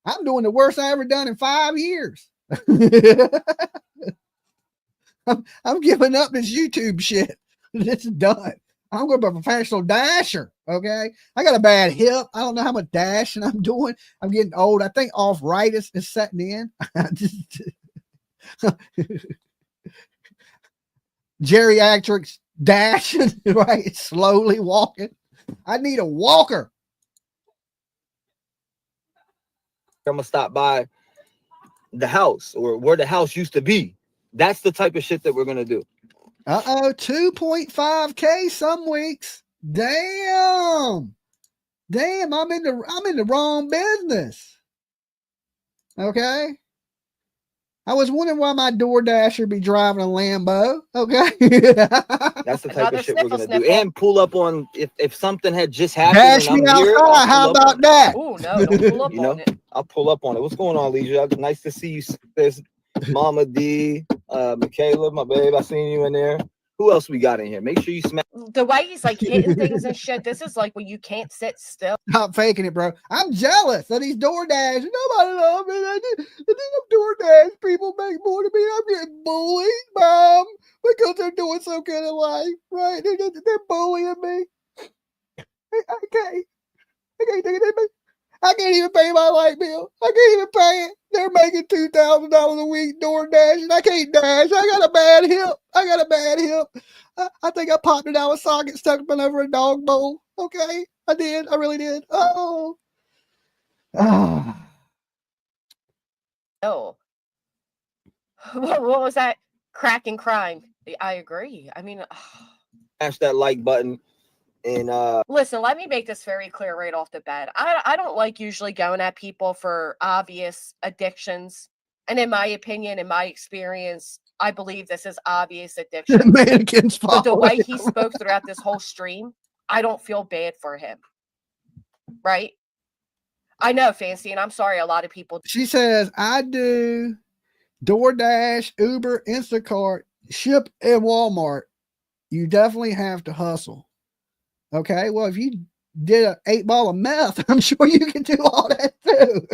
I'm doing the worst I ever done in 5 years. I'm giving up this YouTube shit. This is done. I'm going to be a professional dasher. Okay. I got a bad hip. I don't know how much dashing I'm doing. I'm getting old. I think arthritis is setting in. Geriatrics dashing, right? Slowly walking. I need a walker. I'm going to stop by the house or where the house used to be. That's the type of shit that we're going to do. 2.5K some weeks. Damn, I'm in the wrong business. Okay. I was wondering why my DoorDasher be driving a Lambo. Okay. That's the type of shit we're gonna do. And pull up on if something had just happened. Dash me outside. How about that? Oh no, don't pull up on it. I'll pull up on it. What's going on, Leisure? Nice to see you. There's Mama D, Michaela, my babe. I seen you in there. Who else we got in here? Make sure you smack. The way he's like hitting things and shit. This is like when you can't sit still. Stop faking it, bro. I'm jealous of these DoorDash. Nobody loves me. These DoorDash people make more than me. I'm getting bullied, Mom, because they're doing so good in life, right? They're bullying me. I can't even pay my light bill. I can't even pay it. They're making $2,000 a week DoorDash, and I can't dash. I got a bad hip. I think I popped it out of socket, stuck it over a dog bowl. Okay, I did. I really did. Oh. Oh. What was that? Crack and crime. I agree. I mean, smash that like button. And listen, let me make this very clear right off the bat. I don't like usually going at people for obvious addictions. And in my opinion, in my experience, I believe this is obvious addiction. Mannequin's but the way he spoke throughout this whole stream, I don't feel bad for him. Right? I know, Fancy, and I'm sorry a lot of people. She says, I do DoorDash, Uber, Instacart, Ship, and Walmart. You definitely have to hustle. Okay, well, if you did an 8-ball of meth, I'm sure you can do all that too.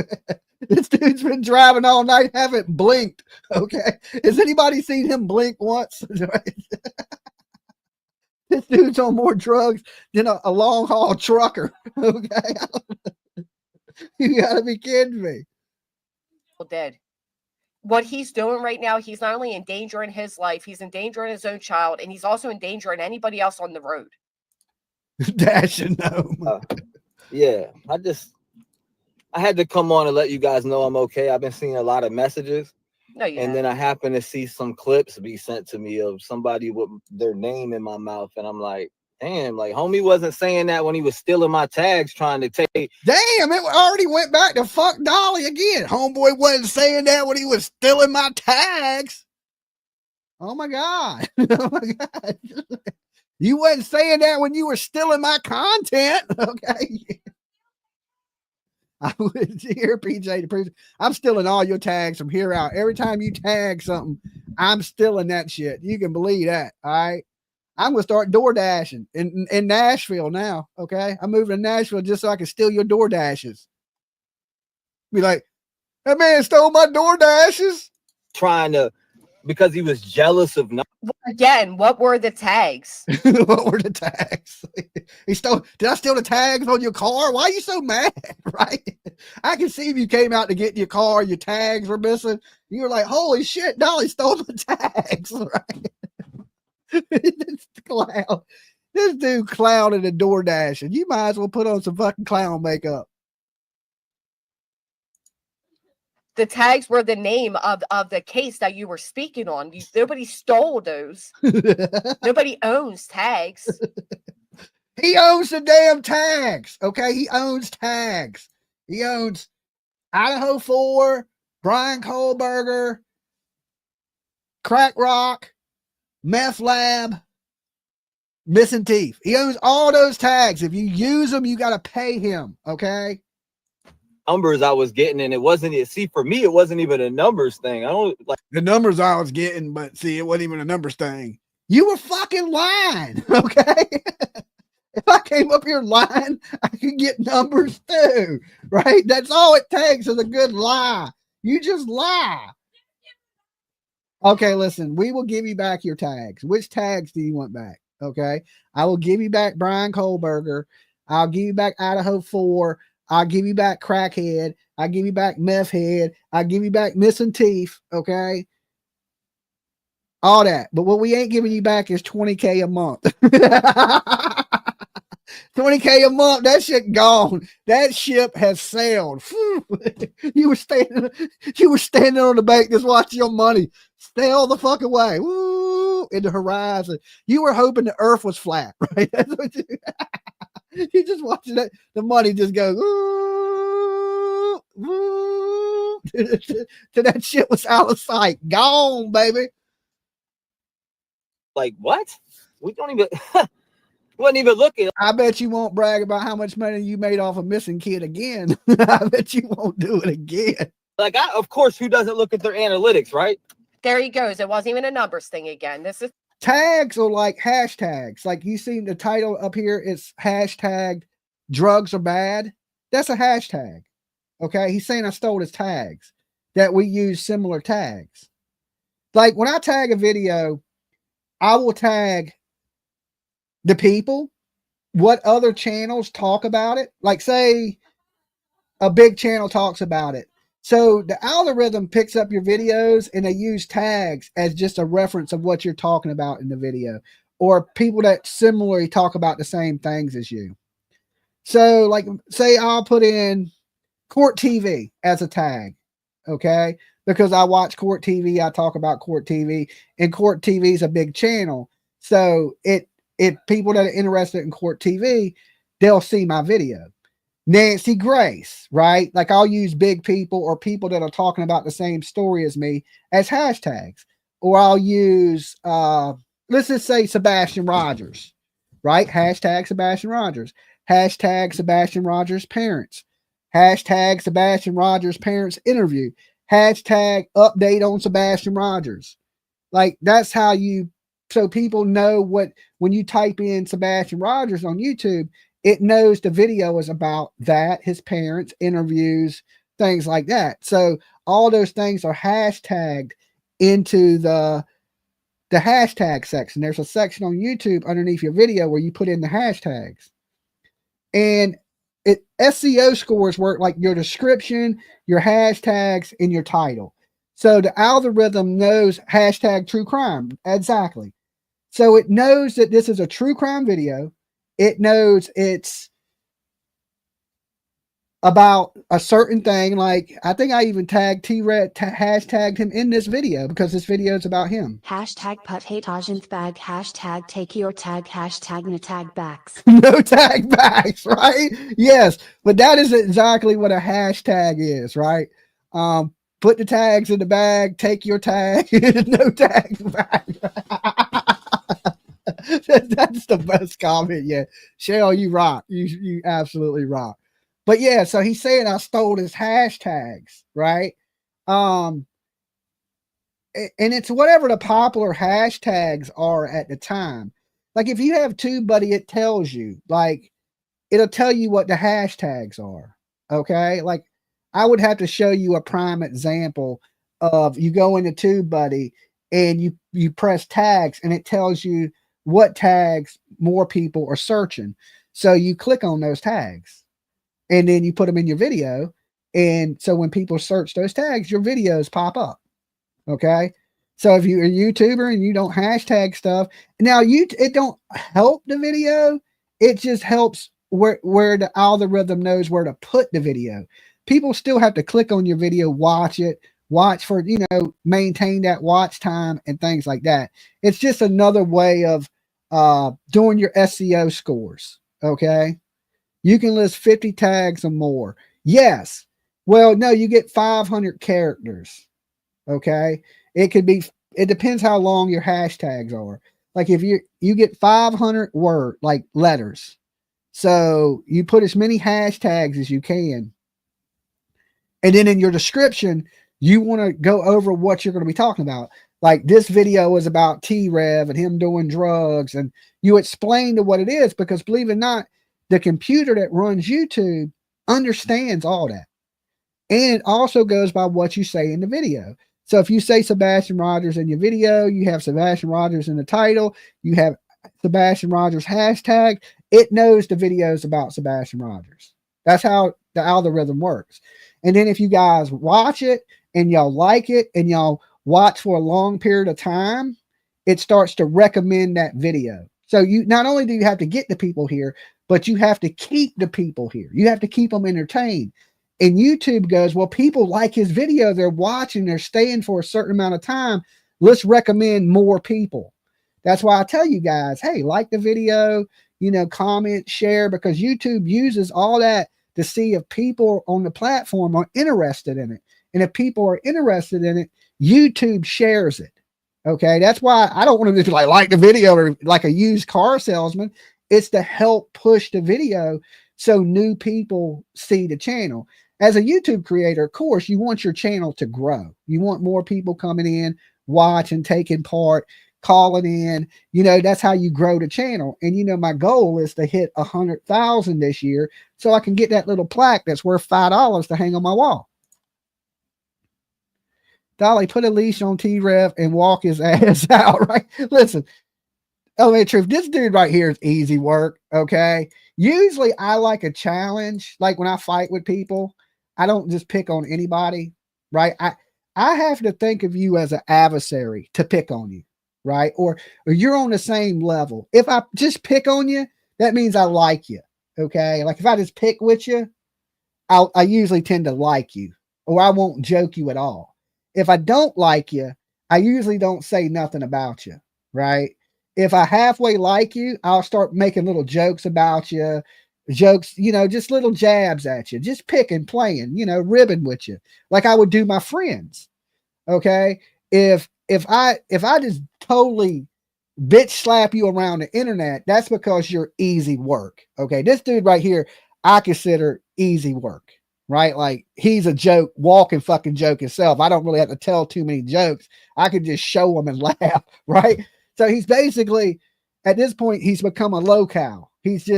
This dude's been driving all night, haven't blinked. Okay, has anybody seen him blink once? This dude's on more drugs than a long haul trucker. Okay, you gotta be kidding me. Dead. What he's doing right now, he's not only endangering his life, he's endangering his own child, and he's also endangering anybody else on the road. Dashing Gnome. Yeah, I had to come on and let you guys know I'm okay. I've been seeing a lot of messages. No, you and then I happen to see some clips be sent to me of somebody with their name in my mouth, and I'm like, Damn, like homie wasn't saying that when he was stealing my tags, trying to take. Damn, it already went back to fuck Dolly again. Homeboy wasn't saying that when he was stealing my tags. Oh my God. Oh my God. You wasn't saying that when you were stealing my content. Okay. I would hear PJ the person. I'm stealing all your tags from here out. Every time you tag something, I'm stealing that shit. You can believe that. All right. I'm gonna start door dashing in Nashville now. Okay. I'm moving to Nashville just so I can steal your door dashes. Be like, that man stole my door dashes. Trying to, because he was jealous of. Again, what were the tags? What were the tags? He stole. Did I steal the tags on your car? Why are you so mad? Right? I can see if you came out to get in your car, your tags were missing. You were like, holy shit, Dolly stole my tags. Right? This clown. This dude clowning and door dashing. You might as well put on some fucking clown makeup. The tags were the name of the case that you were speaking on. Nobody stole those. Nobody owns tags. He owns the damn tags. Okay, he owns tags. He owns Idaho 4, Brian Kohlberger, Crack Rock, Meth Lab, Missing Teeth. He owns all those tags. If you use them, you got to pay him. Okay. Numbers I was getting, and it wasn't. See, for me, it wasn't even a numbers thing. I don't like the numbers I was getting, but see, it wasn't even a numbers thing. You were fucking lying. Okay. If I came up here lying, I could get numbers too, right? That's all it takes is a good lie. You just lie. Okay, listen, we will give you back your tags. Which tags do you want back? Okay, I will give you back Brian Kohlberger. I'll give you back Idaho 4. I'll give you back Crackhead. I'll give you back Meth Head. I'll give you back Missing Teeth. Okay, all that. But what we ain't giving you back is $20K a month. $20K a month, that shit gone. That ship has sailed. You were standing on the bank just watching your money sail the fuck away. Woo, in the horizon. You were hoping the earth was flat, right? That's what you just watching that the money just go woo, woo, till that shit was out of sight. Gone, baby. like what? We don't even wasn't even looking. I bet you won't brag about how much money you made off a missing kid again. I bet you won't do it again. Like, of course, who doesn't look at their analytics, right? There he goes. It wasn't even a numbers thing again. This is tags are like hashtags. Like you see the title up here, it's hashtag drugs are bad. That's a hashtag. Okay. He's saying I stole his tags, that we use similar tags. Like when I tag a video, I will tag the people, what other channels talk about it. Like say a big channel talks about it. So the algorithm picks up your videos and they use tags as just a reference of what you're talking about in the video, or people that similarly talk about the same things as you. So like say I'll put in Court TV as a tag. Okay. Because I watch Court TV. I talk about Court TV, and Court TV is a big channel. So it people that are interested in Court TV, they'll see my video. Nancy Grace, right? Like I'll use big people or people that are talking about the same story as me as hashtags. Or I'll use, let's just say Sebastian Rogers, right? Hashtag Sebastian Rogers. Hashtag Sebastian Rogers parents. Hashtag Sebastian Rogers parents interview. Hashtag update on Sebastian Rogers. Like that's how you, so people know what, when you type in Sebastian Rogers on YouTube, it knows the video is about that, his parents, interviews, things like that. So all those things are hashtagged into the hashtag section. There's a section on YouTube underneath your video where you put in the hashtags. And SEO scores work like your description, your hashtags, and your title. So the algorithm knows hashtag true crime. Exactly. So it knows that this is a true crime video. It knows it's about a certain thing. Like, I think I even tagged T-Rev, hashtagged him in this video because this video is about him. Hashtag put hate bag. Hashtag take your tag. Hashtag no tag backs. No tag backs, right? Yes, but that is exactly what a hashtag is, right? Put the tags in the bag, take your tag, no tags back. That's the best comment yet. Shell, you rock. You absolutely rock. But yeah, so he's saying I stole his hashtags, right? And it's whatever the popular hashtags are at the time. Like if you have TubeBuddy, it tells you, like, it'll tell you what the hashtags are. Okay. Like I would have to show you a prime example of you go into TubeBuddy and you press tags and it tells you what tags more people are searching. So you click on those tags and then you put them in your video. And so when people search those tags, your videos pop up. Okay. So if you're a YouTuber and you don't hashtag stuff, now it don't help the video. It just helps where the algorithm knows where to put the video. People still have to click on your video, watch it, watch for, maintain that watch time and things like that. It's just another way of doing your SEO scores. Okay. You can list 50 tags or more. Yes. Well, no, you get 500 characters. Okay. It depends how long your hashtags are. Like if you get 500 like letters. So you put as many hashtags as you can. And then in your description, you want to go over what you're going to be talking about. Like this video is about T-Rev and him doing drugs. And you explain to what it is because believe it or not, the computer that runs YouTube understands all that. And it also goes by what you say in the video. So if you say Sebastian Rogers in your video, you have Sebastian Rogers in the title, you have Sebastian Rogers hashtag, it knows the videos about Sebastian Rogers. That's how the algorithm works. And then if you guys watch it and y'all like it and y'all watch for a long period of time, it starts to recommend that video. So you not only do you have to get the people here, but you have to keep the people here. You have to keep them entertained. And YouTube goes, well, people like his video. They're watching, they're staying for a certain amount of time. Let's recommend more people. That's why I tell you guys, hey, like the video, comment, share, because YouTube uses all that to see if people on the platform are interested in it. And if people are interested in it, YouTube shares it. Okay. That's why I don't want to just like the video or like a used car salesman. It's to help push the video so new people see the channel. As a YouTube creator, of course, you want your channel to grow. You want more people coming in, watching, taking part, calling in. That's how you grow the channel. And my goal is to hit 100,000 this year so I can get that little plaque that's worth $5 to hang on my wall. Dolly, put a leash on T-Rev and walk his ass out, right? Listen, truth, this dude right here is easy work, okay? Usually I like a challenge. Like when I fight with people, I don't just pick on anybody, right? I have to think of you as an adversary to pick on you, right? Or you're on the same level. If I just pick on you, that means I like you, okay? Like if I just pick with you, I usually tend to like you, or I won't joke you at all. If I don't like you, I usually don't say nothing about you, right? If I halfway like you, I'll start making little jokes about you, just little jabs at you, just picking, playing, ribbing with you, like I would do my friends. Okay. If I just totally bitch slap you around the internet, that's because you're easy work. Okay. This dude right here, I consider easy work, right? Like he's a joke, walking fucking joke himself. I don't really have to tell too many jokes. I could just show them and laugh, right? So he's basically, at this point, he's become a locale. He's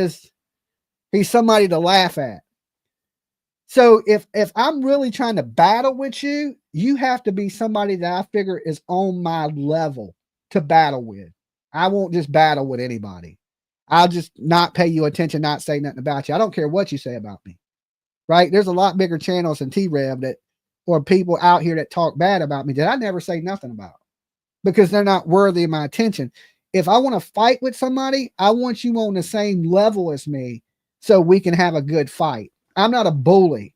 somebody to laugh at. So if I'm really trying to battle with you, you have to be somebody that I figure is on my level to battle with. I won't just battle with anybody. I'll just not pay you attention, not say nothing about you. I don't care what you say about me, right? There's a lot bigger channels than T-Rev or people out here that talk bad about me that I never say nothing about because they're not worthy of my attention. If I want to fight with somebody, I want you on the same level as me so we can have a good fight. I'm not a bully.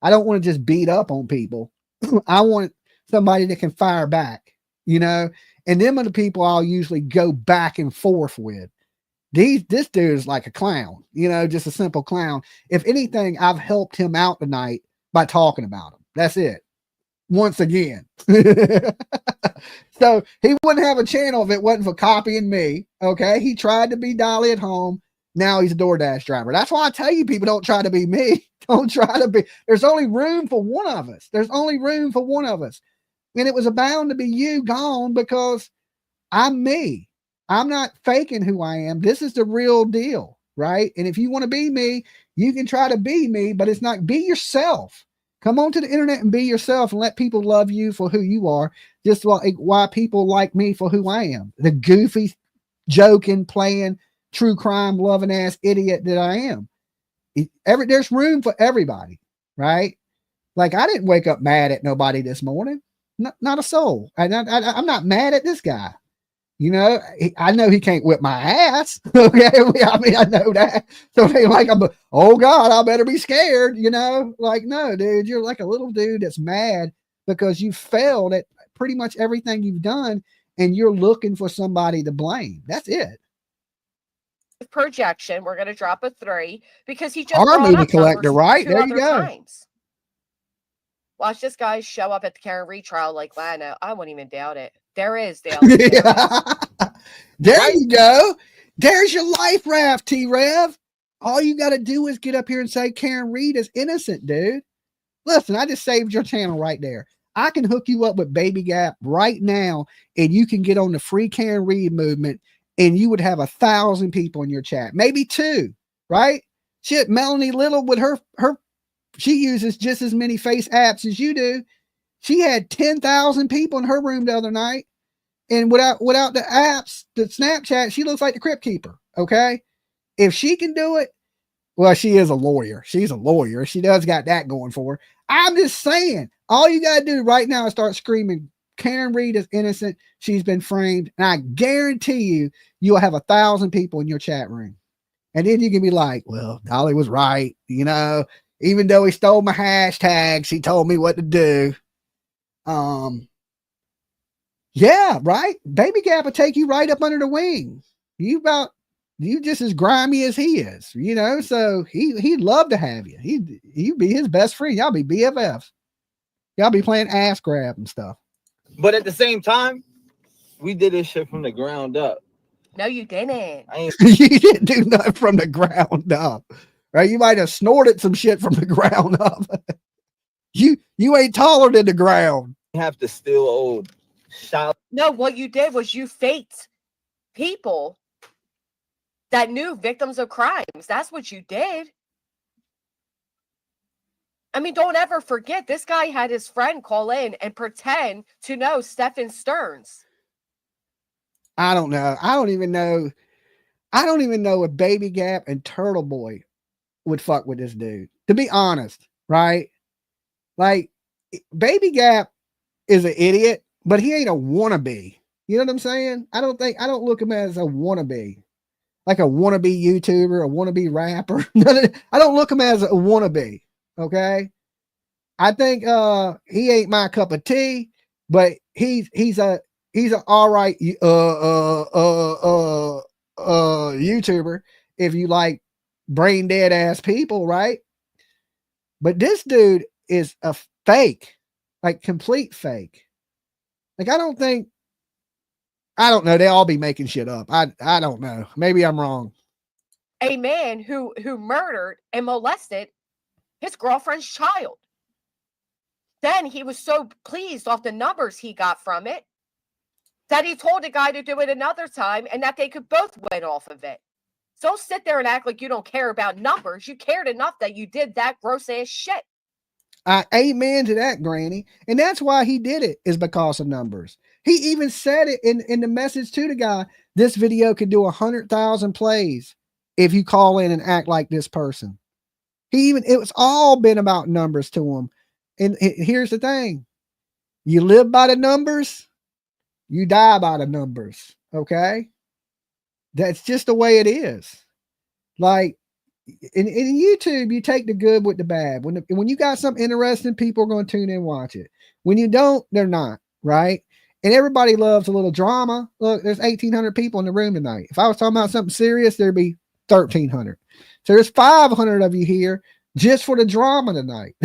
I don't want to just beat up on people. I want somebody that can fire back, you know, and them are the people I'll usually go back and forth with. This dude is like a clown, you know, just a simple clown. If anything, I've helped him out tonight by talking about him. That's it. Once again. So he wouldn't have a channel if it wasn't for copying me. Okay. He tried to be Dolly at home. Now he's a DoorDash driver. That's why I tell you, people, don't try to be me. Don't try to be. There's only room for one of us. There's only room for one of us. And it was bound to be you gone because I'm me. I'm not faking who I am. This is the real deal, right? And if you want to be me, you can try to be me, but it's not. Be yourself. Come on to the internet and be yourself and let people love you for who you are. Just like why people like me for who I am. The goofy, joking, playing, true crime loving ass idiot that I am. There's room for everybody, right? Like I didn't wake up mad at nobody this morning. Not a soul. I'm not mad at this guy. You know, I know he can't whip my ass. Okay. I mean, I know that. So they like, oh God, I better be scared. You know, like, no, dude, you're like a little dude that's mad because you failed at pretty much everything you've done. And you're looking for somebody to blame. That's it. Projection. We're going to drop a 3 because he just Our brought movie up collector, right? There you go. Times. Watch this guy show up at the Karen retrial like Lana. I wouldn't even doubt it. There is, Dale. There you go. There's your life raft, T-Rev. All you got to do is get up here and say Karen Reed is innocent, dude. Listen, I just saved your channel right there. I can hook you up with Baby Gap right now, and you can get on the free Karen Reed movement, and you would have 1,000 people in your chat, maybe 2, right? Shit, Melanie Little with her she uses just as many face apps as you do. She had 10,000 people in her room the other night. And without the apps, the Snapchat, she looks like the Crypt Keeper. Okay. If she can do it, well, she is a lawyer. She's a lawyer. She does got that going for her. I'm just saying, all you got to do right now is start screaming, Karen Reed is innocent. She's been framed. And I guarantee you, you'll have 1,000 people in your chat room. And then you can be like, well, Dolly was right. You know, even though he stole my hashtags, he told me what to do. Yeah, right. Baby Gap will take you right up under the wing. You just as grimy as he is, you know. So he'd love to have you. You'd be his best friend. Y'all be BFFs. Y'all be playing ass grab and stuff. But at the same time, we did this shit from the ground up. No, you didn't. You didn't do nothing from the ground up, right? You might have snorted some shit from the ground up. You ain't taller than the ground. You have to steal old shop. No, what you did was you faked people that knew victims of crimes. That's what you did. I mean, don't ever forget, this guy had his friend call in and pretend to know Stephen Stearns. I don't know. I don't even know if Baby Gap and Turtle Boy would fuck with this dude, to be honest, right? Like, Baby Gap is an idiot, but he ain't a wannabe. You know what I'm saying? I don't look him as a wannabe, like a wannabe YouTuber, a wannabe rapper. I don't look him as a wannabe. Okay. I think he ain't my cup of tea, but he's a all right YouTuber if you like brain dead ass people, right? But this dude is a fake, like complete fake. Like I don't know. They all be making shit up. I don't know. Maybe I'm wrong. A man who murdered and molested his girlfriend's child. Then he was so pleased off the numbers he got from it that he told the guy to do it another time and that they could both win off of it. So don't sit there and act like you don't care about numbers. You cared enough that you did that gross ass shit. Amen to that, Granny. And that's why he did it, is because of numbers. He even said it in the message to the guy, this video could do 100,000 plays if you call in and act like this person. It was all been about numbers to him. And here's the thing. You live by the numbers, you die by the numbers. Okay. That's just the way it is. Like, in YouTube, you take the good with the bad. When you got something interesting, people are going to tune in and watch it. When you don't, they're not, right? And everybody loves a little drama. Look, there's 1,800 people in the room tonight. If I was talking about something serious, there'd be 1,300. So there's 500 of you here just for the drama tonight.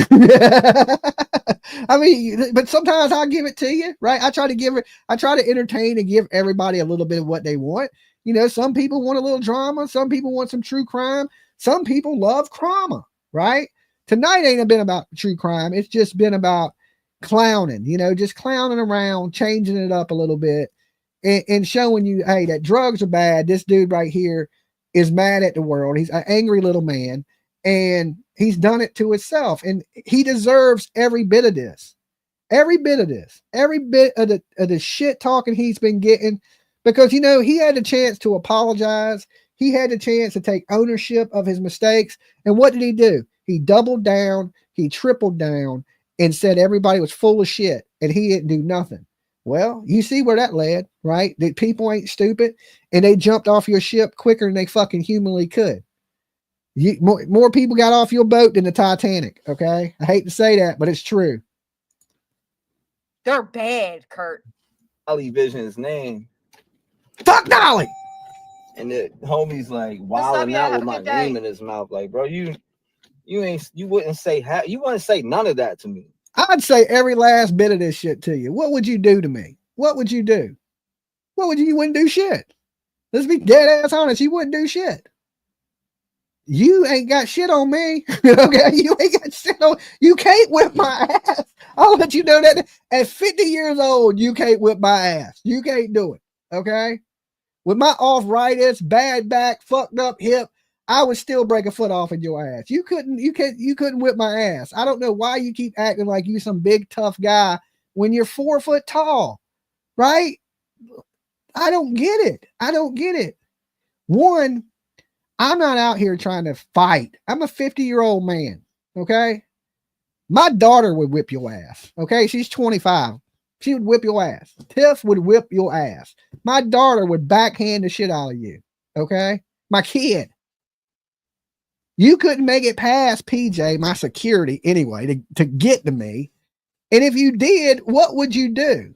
I mean, but sometimes I'll give it to you, right? I try to entertain and give everybody a little bit of what they want. You know, some people want a little drama. Some people want some true crime. Some people love crama, right? Tonight ain't been about true crime. It's just been about clowning, you know, just clowning around, changing it up a little bit and showing you, hey, that drugs are bad. This dude right here is mad at the world. He's an angry little man and he's done it to himself and he deserves every bit of this, every bit of the shit talking he's been getting because, you know, he had a chance to apologize. He had a chance to take ownership of his mistakes. And what did he do? He doubled down. He tripled down and said everybody was full of shit and he didn't do nothing. Well, you see where that led, right? That people ain't stupid and they jumped off your ship quicker than they fucking humanly could. More people got off your boat than the Titanic, okay? I hate to say that, but it's true. They're bad, Kurt. Dolly Vision's name. Fuck Dolly! And the homie's like wilding out with my name in his mouth. Like, bro, you wouldn't say you wouldn't say none of that to me. I'd say every last bit of this shit to you. What would you do to me? What would you do? You wouldn't do shit. Let's be dead ass honest. You wouldn't do shit. You ain't got shit on me. Okay. You ain't got shit on. You can't whip my ass. I'll let you know that at 50 years old, you can't whip my ass. You can't do it. Okay. With my arthritis, bad back, fucked up hip, I would still break a foot off in your ass. You couldn't whip my ass. I don't know why you keep acting like you some big tough guy when you're 4 foot tall, right? I don't get it. One, I'm not out here trying to fight. I'm a 50-year-old man. Okay. My daughter would whip your ass. Okay. She's 25. She would whip your ass. Tiff would whip your ass. My daughter would backhand the shit out of you. Okay. My kid. You couldn't make it past PJ, my security anyway, to get to me. And if you did, what would you do?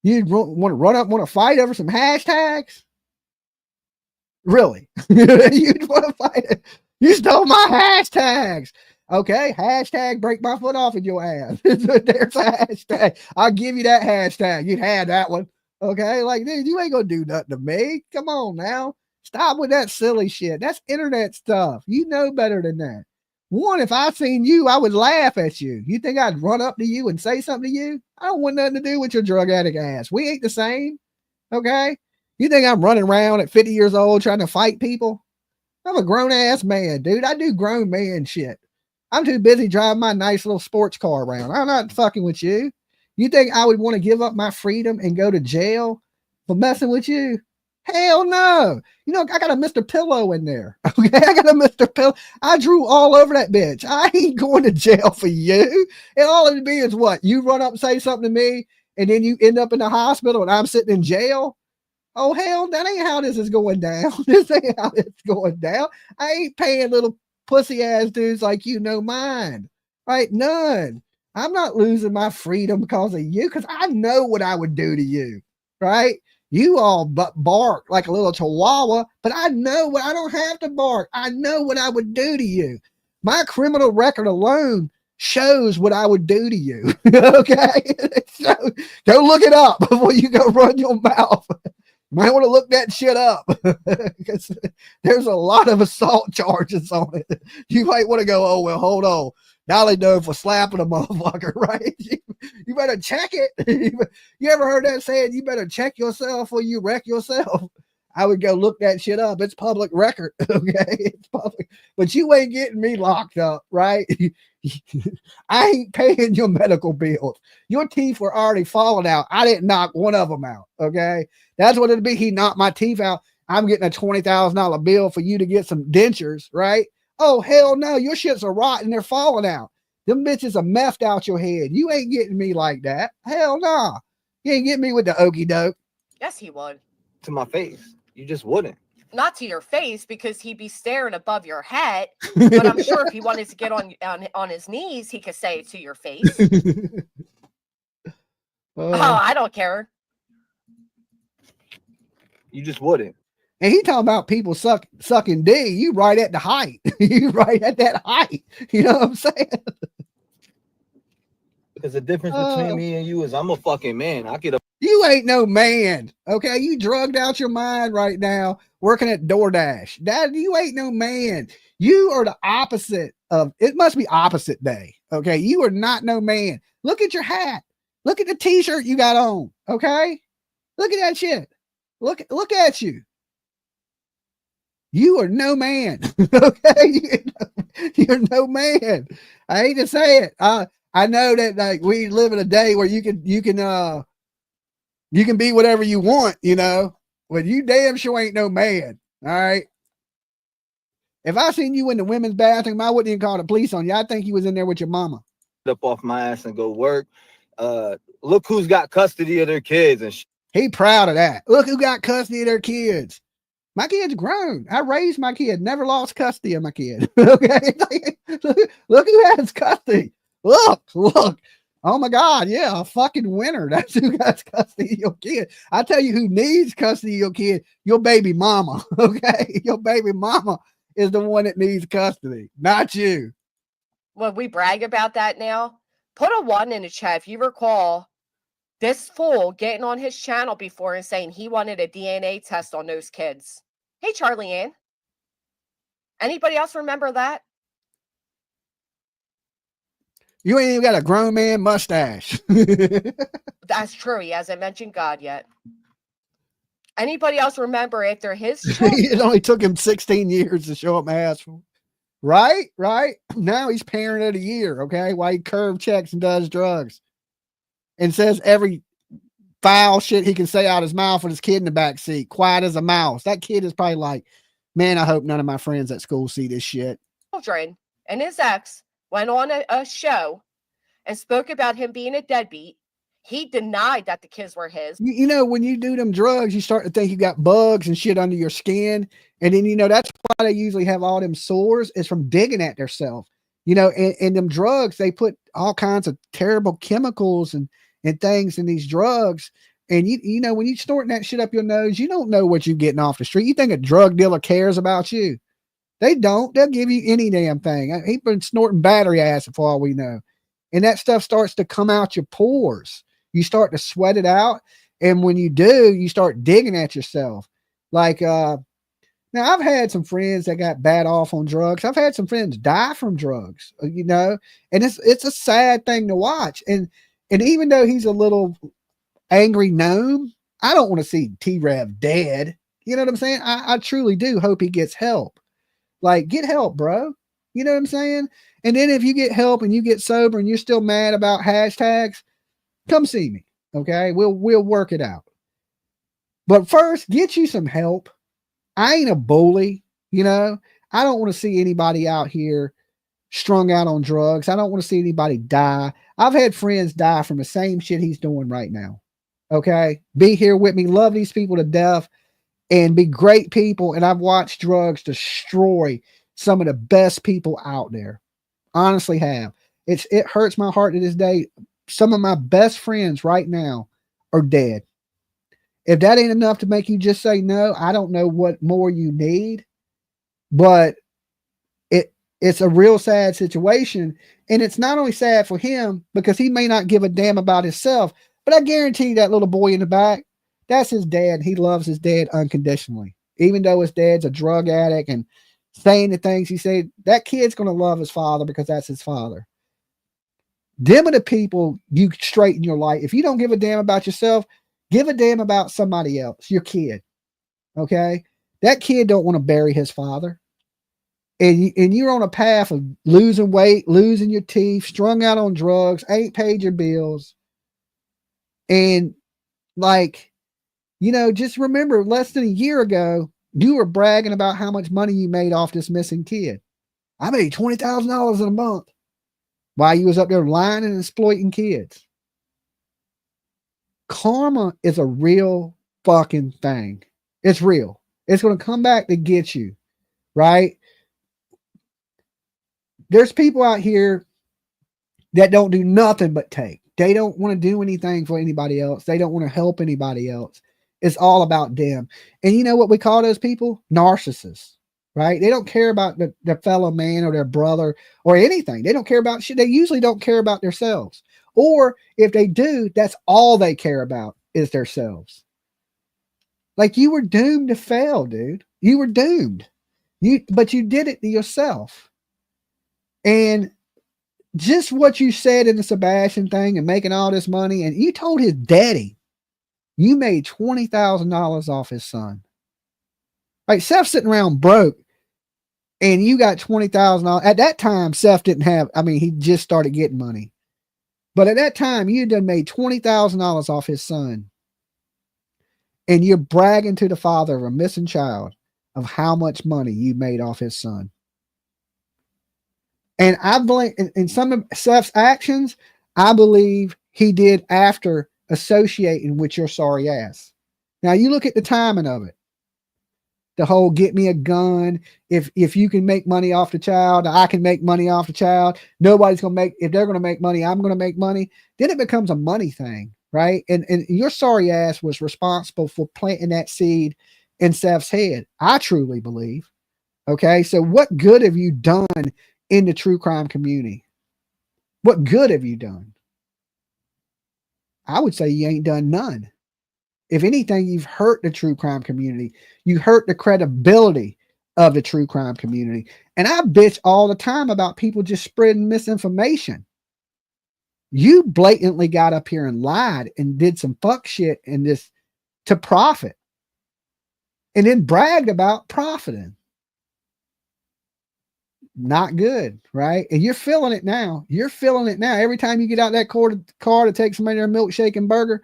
You'd want to run up, want to fight over some hashtags? Really? You'd want to fight? You stole my hashtags. Okay, hashtag break my foot off in your ass. There's a hashtag. I'll give you that hashtag. You'd have that one. Okay, like, dude, you ain't gonna do nothing to me. Come on now. Stop with that silly shit. That's internet stuff. You know better than that. One, if I seen you, I would laugh at you. You think I'd run up to you and say something to you? I don't want nothing to do with your drug addict ass. We ain't the same. Okay? You think I'm running around at 50 years old trying to fight people? I'm a grown ass man, dude. I do grown man shit. I'm too busy driving my nice little sports car around. I'm not fucking with you. You think I would want to give up my freedom and go to jail for messing with you? Hell no. You know, I got a Mr. Pillow in there. Okay, I got a Mr. Pillow. I drew all over that bitch. I ain't going to jail for you. And all it'd be is what? You run up and say something to me, and then you end up in the hospital, and I'm sitting in jail? Oh, hell, that ain't how this is going down. This ain't how it's going down. I ain't paying little pussy ass dudes like you no mind. Right? None. I'm not losing my freedom because of you, because I know what I would do to you. Right? You all bark like a little chihuahua, but I know what I don't have to bark. I know what I would do to you. My criminal record alone shows what I would do to you. Okay? So go look it up before you go run your mouth. You might want to look that shit up because there's a lot of assault charges on it. You might want to go, oh, well, hold on. Dolly known for slapping a motherfucker, right? You better check it. You ever heard that saying, you better check yourself or you wreck yourself? I would go look that shit up. It's public record, okay? It's public. But you ain't getting me locked up, right? I ain't paying your medical bills. Your teeth were already falling out. I didn't knock one of them out, okay? That's what it'd be. He knocked my teeth out. I'm getting a $20,000 bill for you to get some dentures, right? Oh, hell no. Your shits are rotten. They're falling out. Them bitches are methed out your head. You ain't getting me like that. Hell no. You ain't getting me with the okey doke. Yes, he would. To my face. You just wouldn't. not to your face because he'd be staring above your head. But I'm sure if he wanted to get on his knees, he could say it to your face. Oh, I don't care. You just wouldn't. And he talking about people sucking D. You right at the height. You right at that height. You know what I'm saying? Because the difference between me and you is I'm a fucking man. I get a. You ain't no man. Okay. You drugged out your mind right now working at DoorDash. Dad, you ain't no man. You are the opposite of it. Must be opposite day. Okay. You are not no man. Look at your hat. Look at the t-shirt you got on. Okay. Look at that shit. Look at you. You are no man. Okay. You're no man. I hate to say it. I know that like we live in a day where you can be whatever you want, you know, but you damn sure ain't no man. All right. If I seen you in the women's bathroom, I wouldn't even call the police on you. I think you was in there with your mama. Up off my ass and go work. Look who's got custody of their kids and he proud of that. Look who got custody of their kids. My kid's grown. I raised my kid, never lost custody of my kid. Okay. Look who has custody. Look. Oh my God. Yeah. A fucking winner. That's who got custody of your kid. I tell you who needs custody of your kid, your baby mama. Okay. Your baby mama is the one that needs custody, not you. Well, we brag about that now. Put a 1 in the chat if you recall this fool getting on his channel before and saying he wanted a DNA test on those kids. Hey, Charlie Ann. Anybody else remember that? You ain't even got a grown man mustache. That's true. He hasn't mentioned God yet. Anybody else remember after his children? It only took him 16 years to show up my ass. Right? Now he's parent of the year, okay? While he curve checks and does drugs. And says every foul shit he can say out his mouth with his kid in the back seat, quiet as a mouse. That kid is probably like, man, I hope none of my friends at school see this shit. Children and his ex went on a show and spoke about him being a deadbeat. He denied that the kids were his. You know, when you do them drugs, you start to think you got bugs and shit under your skin. And then, you know, that's why they usually have all them sores is from digging at themselves. You know, and them drugs, they put all kinds of terrible chemicals and things in these drugs. And you know, when you snorting that shit up your nose, you don't know what you're getting off the street. You think a drug dealer cares about you. They don't. They'll give you any damn thing. He's been snorting battery acid for all we know. And that stuff starts to come out your pores. You start to sweat it out. And when you do, you start digging at yourself. Like, now I've had some friends that got bad off on drugs. I've had some friends die from drugs, you know, and it's a sad thing to watch. And even though he's a little angry gnome, I don't want to see T-Rev dead. You know what I'm saying? I truly do hope he gets help. Like, get help, bro. You know what I'm saying? And then if you get help and you get sober and you're still mad about hashtags, come see me. Okay. We'll work it out. But first, get you some help. I ain't a bully. You know, I don't want to see anybody out here strung out on drugs. I don't want to see anybody die. I've had friends die from the same shit he's doing right now. Okay. Be here with me. Love these people to death and be great people. And I've watched drugs destroy some of the best people out there. Honestly have. It hurts my heart to this day. Some of my best friends right now are dead. If that ain't enough to make you just say no, I don't know what more you need, but it's a real sad situation. And it's not only sad for him because he may not give a damn about himself, but I guarantee that little boy in the back, that's his dad. He loves his dad unconditionally, even though his dad's a drug addict and saying the things he said, that kid's going to love his father because that's his father. Them are the people you straighten your life. If you don't give a damn about yourself, give a damn about somebody else, your kid. Okay. That kid don't want to bury his father. And you're on a path of losing weight, losing your teeth, strung out on drugs, ain't paid your bills. And like, you know, just remember less than a year ago, you were bragging about how much money you made off this missing kid. I made $20,000 in a month while you was up there lying and exploiting kids. Karma is a real fucking thing. It's real. It's going to come back to get you, right? There's people out here that don't do nothing but take. They don't want to do anything for anybody else. They don't want to help anybody else. It's all about them. And you know what we call those people? Narcissists, right? They don't care about their fellow man or their brother or anything. They don't care about shit. They usually don't care about themselves. Or if they do, that's all they care about is themselves. Like, you were doomed to fail, dude. You were doomed. But you did it to yourself. And just what you said in the Sebastian thing and making all this money, and you told his daddy you made $20,000 off his son. Like, Seth's sitting around broke, and you got $20,000. At that time, Seth didn't have, I mean, he just started getting money. But at that time, you done made $20,000 off his son. And you're bragging to the father of a missing child of how much money you made off his son. And I blame in some of Seth's actions, I believe he did after associating with your sorry ass. Now you look at the timing of it. The whole get me a gun. If you can make money off the child, I can make money off the child. Nobody's gonna make, if they're gonna make money, I'm gonna make money. Then it becomes a money thing, right? And your sorry ass was responsible for planting that seed in Seth's head. I truly believe. Okay, so what good have you done in the true crime community? What good have you done? I would say you ain't done none. If anything, you've hurt the true crime community. You hurt the credibility of the true crime community. And I bitch all the time about people just spreading misinformation. You blatantly got up here and lied and did some fuck shit in this to profit. And then bragged about profiting. Not good, right? And you're feeling it now. You're feeling it now. Every time you get out that car to take somebody their milkshake and burger,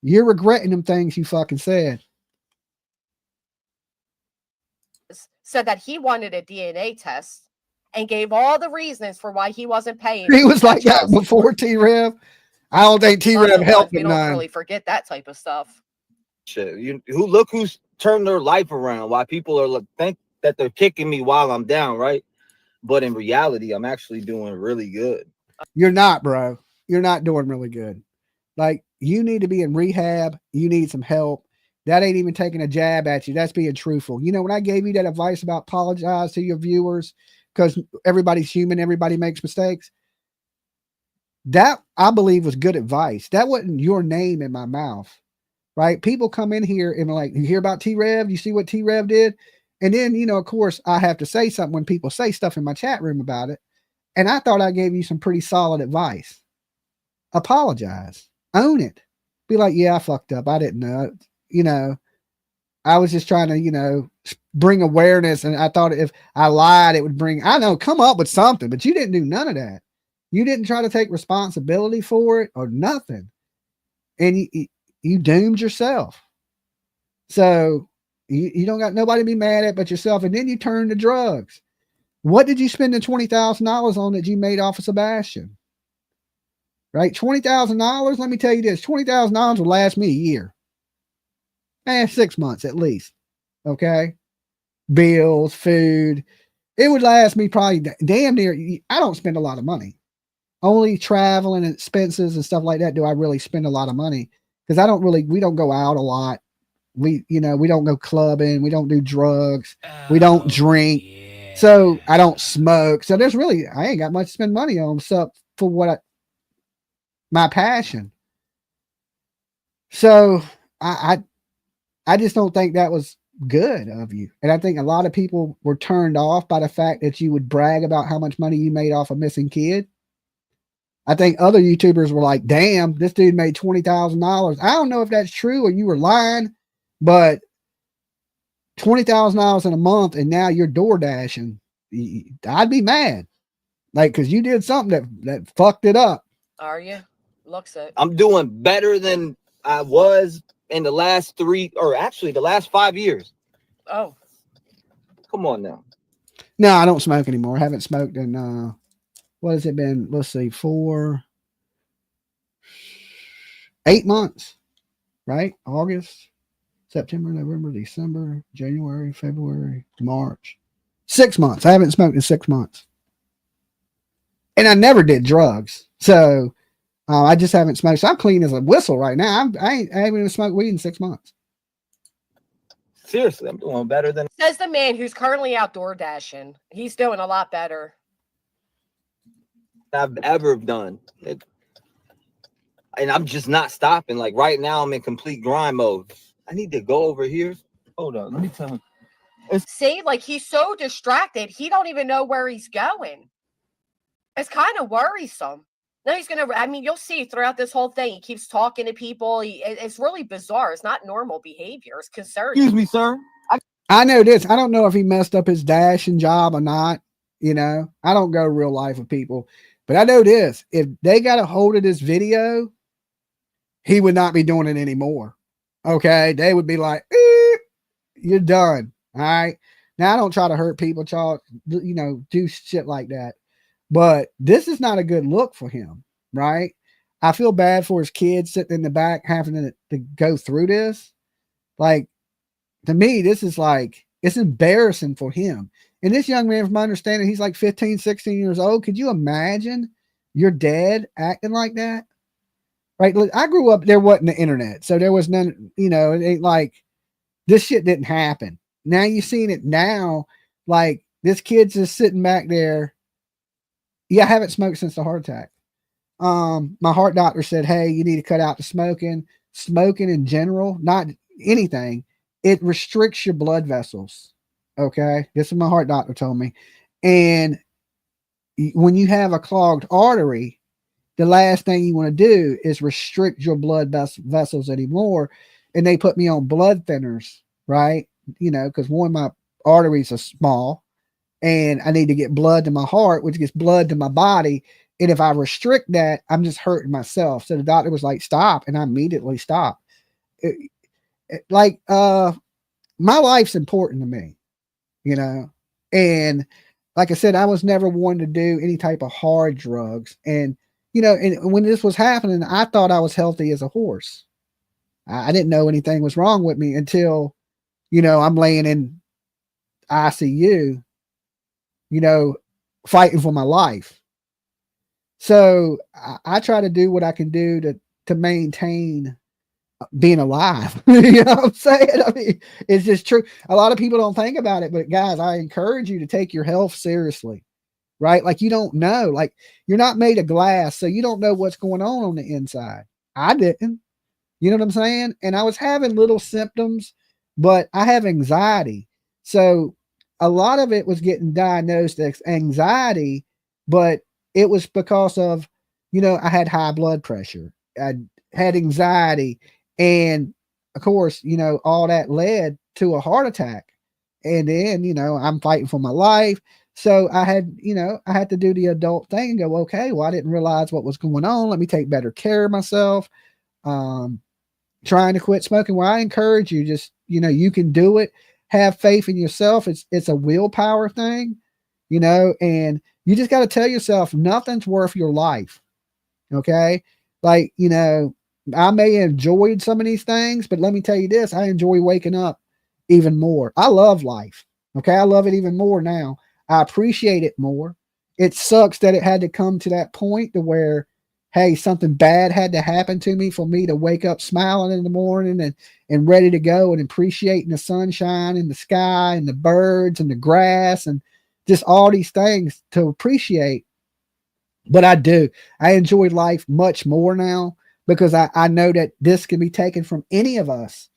you're regretting them things you fucking said. Said that he wanted a DNA test and gave all the reasons for why he wasn't paying. He was like that before T-Rev. I don't think T-Rev helped him. We don't really forget that type of stuff. Shit, look who's turned their life around. Why people are think that they're kicking me while I'm down, right? But in reality, I'm actually doing really good. You're not, bro. You're not doing really good. Like, you need to be in rehab. You need some help. That ain't even taking a jab at you. That's being truthful. You know, when I gave you that advice about apologize to your viewers because everybody's human, everybody makes mistakes, that I believe was good advice. That wasn't your name in my mouth, right? People come in here and like, you hear about T-Rev, you see what T-Rev did. And then, you know, of course, I have to say something when people say stuff in my chat room about it. And I thought I gave you some pretty solid advice. Apologize. Own it. Be like, yeah, I fucked up. I didn't know. You know, I was just trying to, you know, bring awareness. And I thought if I lied, it would bring, I know, come up with something. But you didn't do none of that. You didn't try to take responsibility for it or nothing. And you doomed yourself. So you don't got nobody to be mad at but yourself. And then you turn to drugs. What did you spend the $20,000 on that you made off of Sebastian? Right? $20,000. Let me tell you this, $20,000 will last me a year. 6 months at least. Okay. Bills, food. It would last me probably damn near. I don't spend a lot of money. Only travel and expenses and stuff like that do I really spend a lot of money. Because we don't go out a lot. We don't go clubbing. We don't do drugs. We don't drink. Yeah. So I don't smoke. So I ain't got much to spend money on except for my passion. So I just don't think that was good of you. And I think a lot of people were turned off by the fact that you would brag about how much money you made off a missing kid. I think other YouTubers were like, damn, this dude made $20,000. I don't know if that's true or you were lying, but $20,000 in a month and now you're door dashing. I'd be mad. Like, cause you did something that fucked it up. Are you? Looks it. I'm doing better than I was in the last the last 5 years. Oh. Come on now. No, I don't smoke anymore. I haven't smoked in what has it been? Let's see, 8 months, right? August, September, November, December, January, February, March. 6 months. I haven't smoked in 6 months. And I never did drugs. So I just haven't smoked. So I'm clean as a whistle right now. I haven't even smoked weed in 6 months. Seriously, I'm doing better than says the man who's currently outdoor dashing. He's doing a lot better. I've ever done. And I'm just not stopping. Like right now, I'm in complete grind mode. I need to go over here. Hold on, let me tell him. See, like he's so distracted, he don't even know where he's going. It's kind of worrisome. No, he's gonna. I mean, you'll see throughout this whole thing, he keeps talking to people. It's really bizarre. It's not normal behavior. It's concerning. Excuse me, sir. I know this. I don't know if he messed up his dashing job or not. You know, I don't go real life with people, but I know this. If they got a hold of this video, he would not be doing it anymore. Okay. They would be like, you're done. All right. Now I don't try to hurt people, y'all, you know, do shit like that. But this is not a good look for him. Right. I feel bad for his kids sitting in the back having to go through this. Like, to me, this is like, it's embarrassing for him. And this young man, from my understanding, he's like 15, 16 years old. Could you imagine your dad acting like that? Right. Look, I grew up, there wasn't the internet. So there was none, you know, it ain't like this shit didn't happen. Now you've seen it now. Like this kid's just sitting back there. Yeah, I haven't smoked since the heart attack. My heart doctor said, hey, you need to cut out the smoking. Smoking in general, not anything. It restricts your blood vessels. Okay. This is what my heart doctor told me. And when you have a clogged artery, the last thing you want to do is restrict your blood vessels anymore. And they put me on blood thinners, right? You know, because one of my arteries are small and I need to get blood to my heart, which gets blood to my body. And if I restrict that, I'm just hurting myself. So the doctor was like, stop. And I immediately stopped. My life's important to me, you know? And like I said, I was never one to do any type of hard drugs. And, you know, and when this was happening, I thought I was healthy as a horse. I didn't know anything was wrong with me until, you know, I'm laying in ICU, you know, fighting for my life. So I try to do what I can do to maintain being alive. You know what I'm saying? I mean, it's just true. A lot of people don't think about it, but guys, I encourage you to take your health seriously, right? Like you don't know, like you're not made of glass. So you don't know what's going on the inside. I didn't, you know what I'm saying? And I was having little symptoms, but I have anxiety. So a lot of it was getting diagnosed as anxiety, but it was because of, you know, I had high blood pressure. I had anxiety. And of course, you know, all that led to a heart attack. And then, you know, I'm fighting for my life. So I had, you know, I had to do the adult thing and go, okay, well, I didn't realize what was going on. Let me take better care of myself. Trying to quit smoking. Well, I encourage you, just, you know, you can do it. Have faith in yourself. It's a willpower thing, you know, and you just got to tell yourself nothing's worth your life. Okay. Like, you know, I may have enjoyed some of these things, but let me tell you this, I enjoy waking up even more. I love life. Okay. I love it even more now. I appreciate it more. It sucks that it had to come to that point to where, hey, something bad had to happen to me for me to wake up smiling in the morning and ready to go and appreciating the sunshine and the sky and the birds and the grass and just all these things to appreciate. But I do. I enjoy life much more now because I know that this can be taken from any of us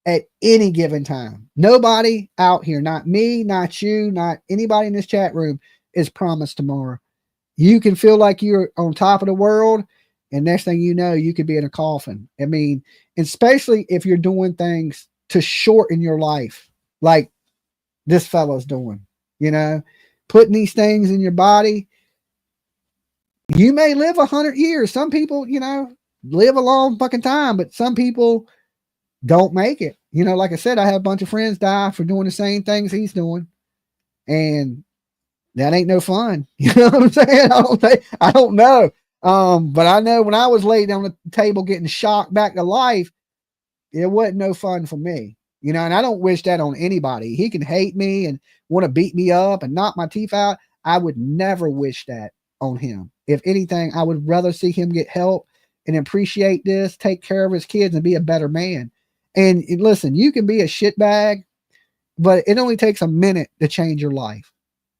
at any given time. Nobody out here, not me, not you, not anybody in this chat room is promised tomorrow. You can feel like you're on top of the world, and next thing you know, you could be in a coffin. I mean, especially if you're doing things to shorten your life, like this fellow's doing, you know, putting these things in your body. You may live 100 years. Some people, you know, live a long fucking time, but some people don't make it. You know, like I said, I have a bunch of friends die for doing the same things he's doing. And that ain't no fun. You know what I'm saying? I don't know. But I know when I was laid on the table getting shocked back to life, it wasn't no fun for me. you know, and I don't wish that on anybody. He can hate me and want to beat me up and knock my teeth out. I would never wish that on him. If anything, I would rather see him get help and appreciate this, take care of his kids and be a better man. And listen, you can be a shitbag, but it only takes a minute to change your life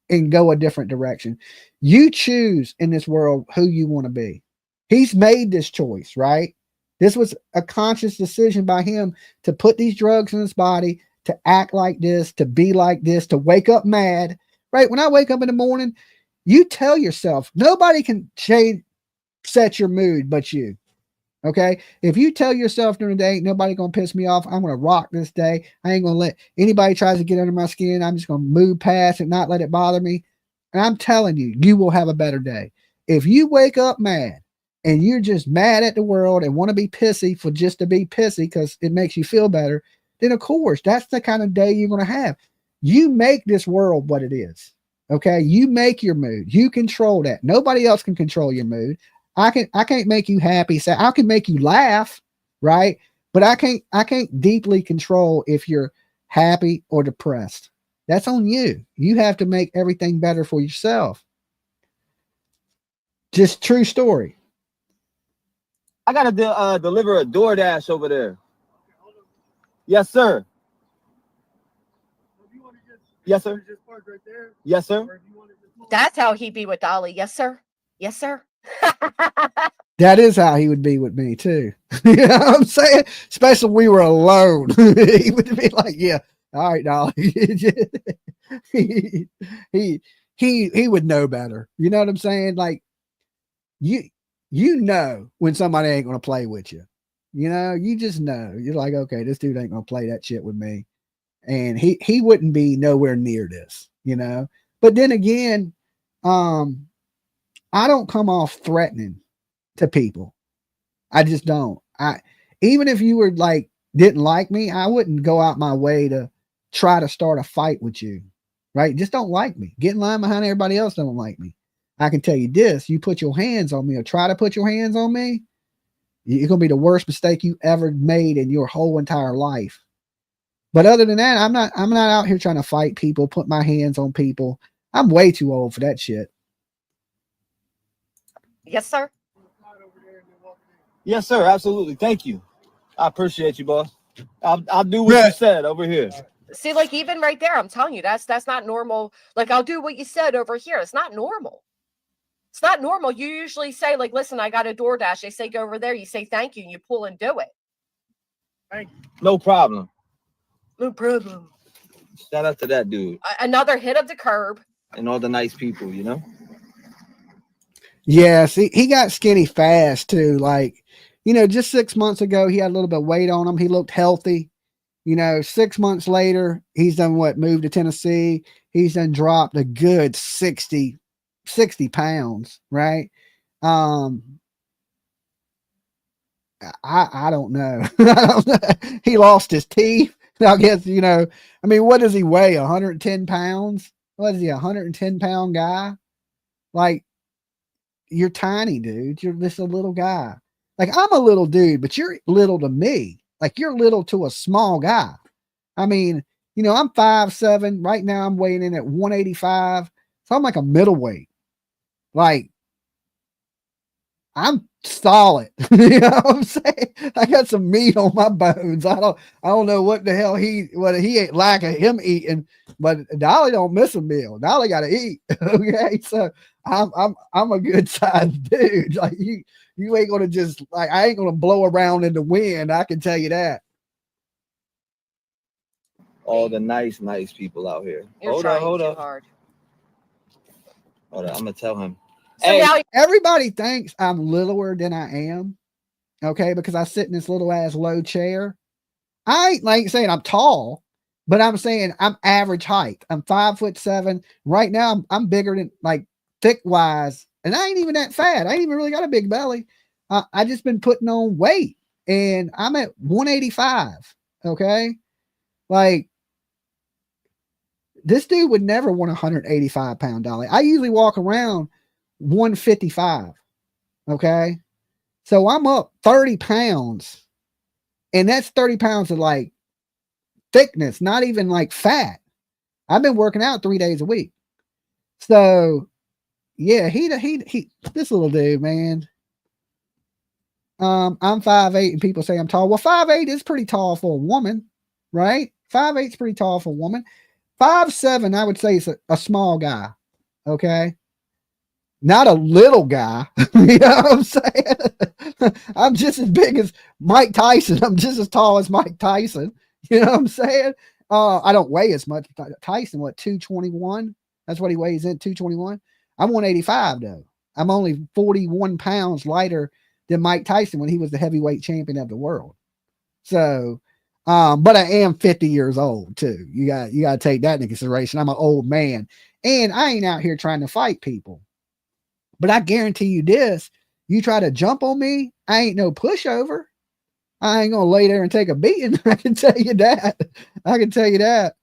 and go a different direction. You choose in this world who you want to be. He's made this choice, right? This was a conscious decision by him to put these drugs in his body, to act like this, to be like this, to wake up mad, right? When I wake up in the morning, you tell yourself, nobody can change, set your mood but you. Okay. If you tell yourself during the day, nobody going to piss me off. I'm going to rock this day. I ain't going to let anybody tries to get under my skin. I'm just going to move past and not let it bother me. And I'm telling you, you will have a better day. If you wake up mad and you're just mad at the world and want to be pissy for just to be pissy because it makes you feel better, then of course, that's the kind of day you're going to have. You make this world what it is. Okay. You make your mood. You control that. Nobody else can control your mood. I can't make you happy. So I can make you laugh, right? But I can't deeply control if you're happy or depressed. That's on you. You have to make everything better for yourself. Just true story. I gotta deliver a DoorDash over there. Yes, sir. Yes, sir. Yes, sir. That's how he be with Dolly. Yes, sir. Yes, sir. That is how he would be with me too. You know what I'm saying? Especially if we were alone. He would be like, yeah, all right, Dolly. he would know better. You know what I'm saying? Like you know when somebody ain't gonna play with you. You know, you just know. You're like, okay, this dude ain't gonna play that shit with me. And he wouldn't be nowhere near this, you know. But then again, I don't come off threatening to people. I just don't. Even if you were like didn't like me, I wouldn't go out my way to try to start a fight with you. Right? Just don't like me. Get in line behind everybody else don't like me. I can tell you this, you put your hands on me or try to put your hands on me, it's gonna be the worst mistake you ever made in your whole entire life. But other than that, I'm not out here trying to fight people, put my hands on people. I'm way too old for that shit. Yes, sir. Yes, sir. Absolutely. Thank you. I appreciate you, boss. I'll do what you said over here. See, like even right there, I'm telling you, that's not normal. Like I'll do what you said over here. It's not normal. It's not normal. You usually say, like, listen, I got a DoorDash. They say go over there. You say thank you, and you pull and do it. Thank you. No problem. No problem. Shout out to that dude. Another hit of the curb. And all the nice people, you know? Yeah, see, he got skinny fast too. Like, you know, just 6 months ago, he had a little bit of weight on him. He looked healthy. You know, 6 months later, he's done what? Moved to Tennessee. He's done dropped a good 60 pounds, right? I don't know. I don't know. He lost his teeth. I guess, you know, I mean, what does he weigh? 110 pounds? What is he, 110-pound guy? Like, you're tiny, dude. You're just a little guy. Like, I'm a little dude, but you're little to me. Like, you're little to a small guy. I mean, you know, I'm 5'7". Right now I'm weighing in at 185. So I'm like a middleweight. Like, I'm solid. You know what I'm saying? I got some meat on my bones. I don't know what the hell he ain't like of him eating, but Dolly don't miss a meal. Dolly gotta eat. Okay. So I'm a good sized dude. Like you ain't gonna just like I ain't gonna blow around in the wind. I can tell you that. All the nice people out here. You're trying too hard. Hold on, I'm gonna tell him. So hey, now everybody thinks I'm littler than I am. Okay, because I sit in this little ass low chair. I ain't like saying I'm tall, but I'm saying I'm average height. I'm 5'7". Right now I'm bigger than like thick wise, and I ain't even that fat. I ain't even really got a big belly. I just been putting on weight, and I'm at 185. Okay, like this dude would never want a 185-pound Dolly. I usually walk around 155. Okay, so I'm up 30 pounds, and that's 30 pounds of like thickness, not even like fat. I've been working out 3 days a week. So yeah, he this little dude, man. I'm 5'8" and people say I'm tall. Well, 5'8" is pretty tall for a woman, right? 5'8" is pretty tall for a woman. 5'7", I would say is a small guy. Okay. Not a little guy. You know what I'm saying? I'm just as big as Mike Tyson. I'm just as tall as Mike Tyson. You know what I'm saying? I don't weigh as much. Tyson, what, 221? That's what he weighs in, 221. I'm 185 though. I'm only 41 pounds lighter than Mike Tyson when he was the heavyweight champion of the world. So, but I am 50 years old too. You got to take that into consideration. I'm an old man, and I ain't out here trying to fight people. But I guarantee you this: you try to jump on me, I ain't no pushover. I ain't gonna lay there and take a beating. I can tell you that. I can tell you that.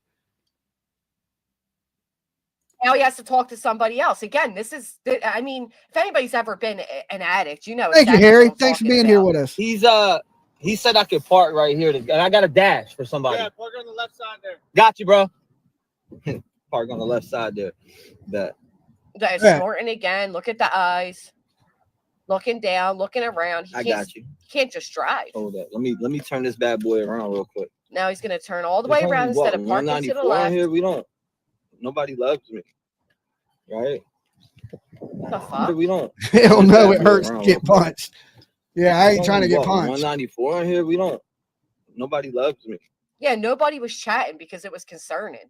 Now he has to talk to somebody else. Again, this is, I mean, if anybody's ever been an addict, you know. Thank you, Harry. Thanks for being here with us. He said I could park right here, and I got a dash for somebody. Yeah, park on the left side there. Got you, bro. Park on the left side there. That. Snorting again. Look at the eyes. Looking down, looking around. I got you. He can't just drive. Hold up. Let me turn this bad boy around real quick. Now he's gonna turn all the way around instead of parking to the left. Here, nobody loves me. Right? The fuck? We don't. Hell no, it hurts to get punched. Yeah, I ain't trying to get punched. 194 in here, nobody loves me. Yeah, nobody was chatting because it was concerning.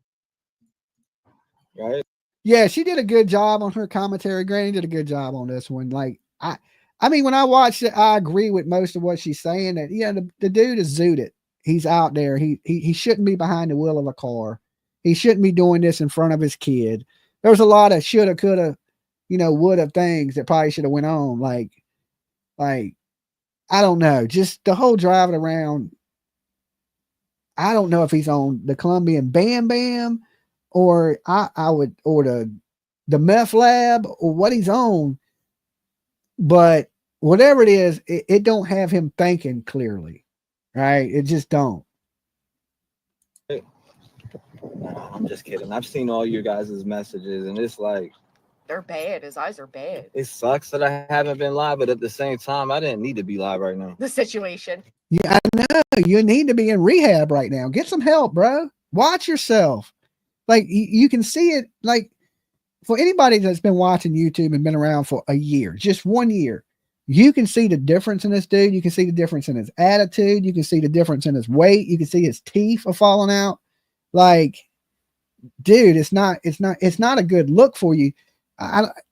Right? Yeah, she did a good job on her commentary. Granny did a good job on this one. Like, I mean, when I watched it, I agree with most of what she's saying. That the dude is zooted. He's out there. He shouldn't be behind the wheel of a car. He shouldn't be doing this in front of his kid. There was a lot of shoulda, coulda, woulda things that probably should have went on. Like, I don't know. Just the whole driving around. I don't know if he's on the Colombian Bam Bam or the meth lab or what he's on. But whatever it is, it don't have him thinking clearly. Right? It just don't. Nah, I'm just kidding. I've seen all your guys' messages, and it's like they're bad. His eyes are bad. It sucks that I haven't been live, but at the same time, I didn't need to be live right now. The situation. Yeah, I know. You need to be in rehab right now. Get some help, bro. Watch yourself. Like you can see it. Like for anybody that's been watching YouTube and been around for a year, just 1 year, you can see the difference in this dude. You can see the difference in his attitude. You can see the difference in his weight. You can see his teeth are falling out. Like, dude, it's not a good look for you.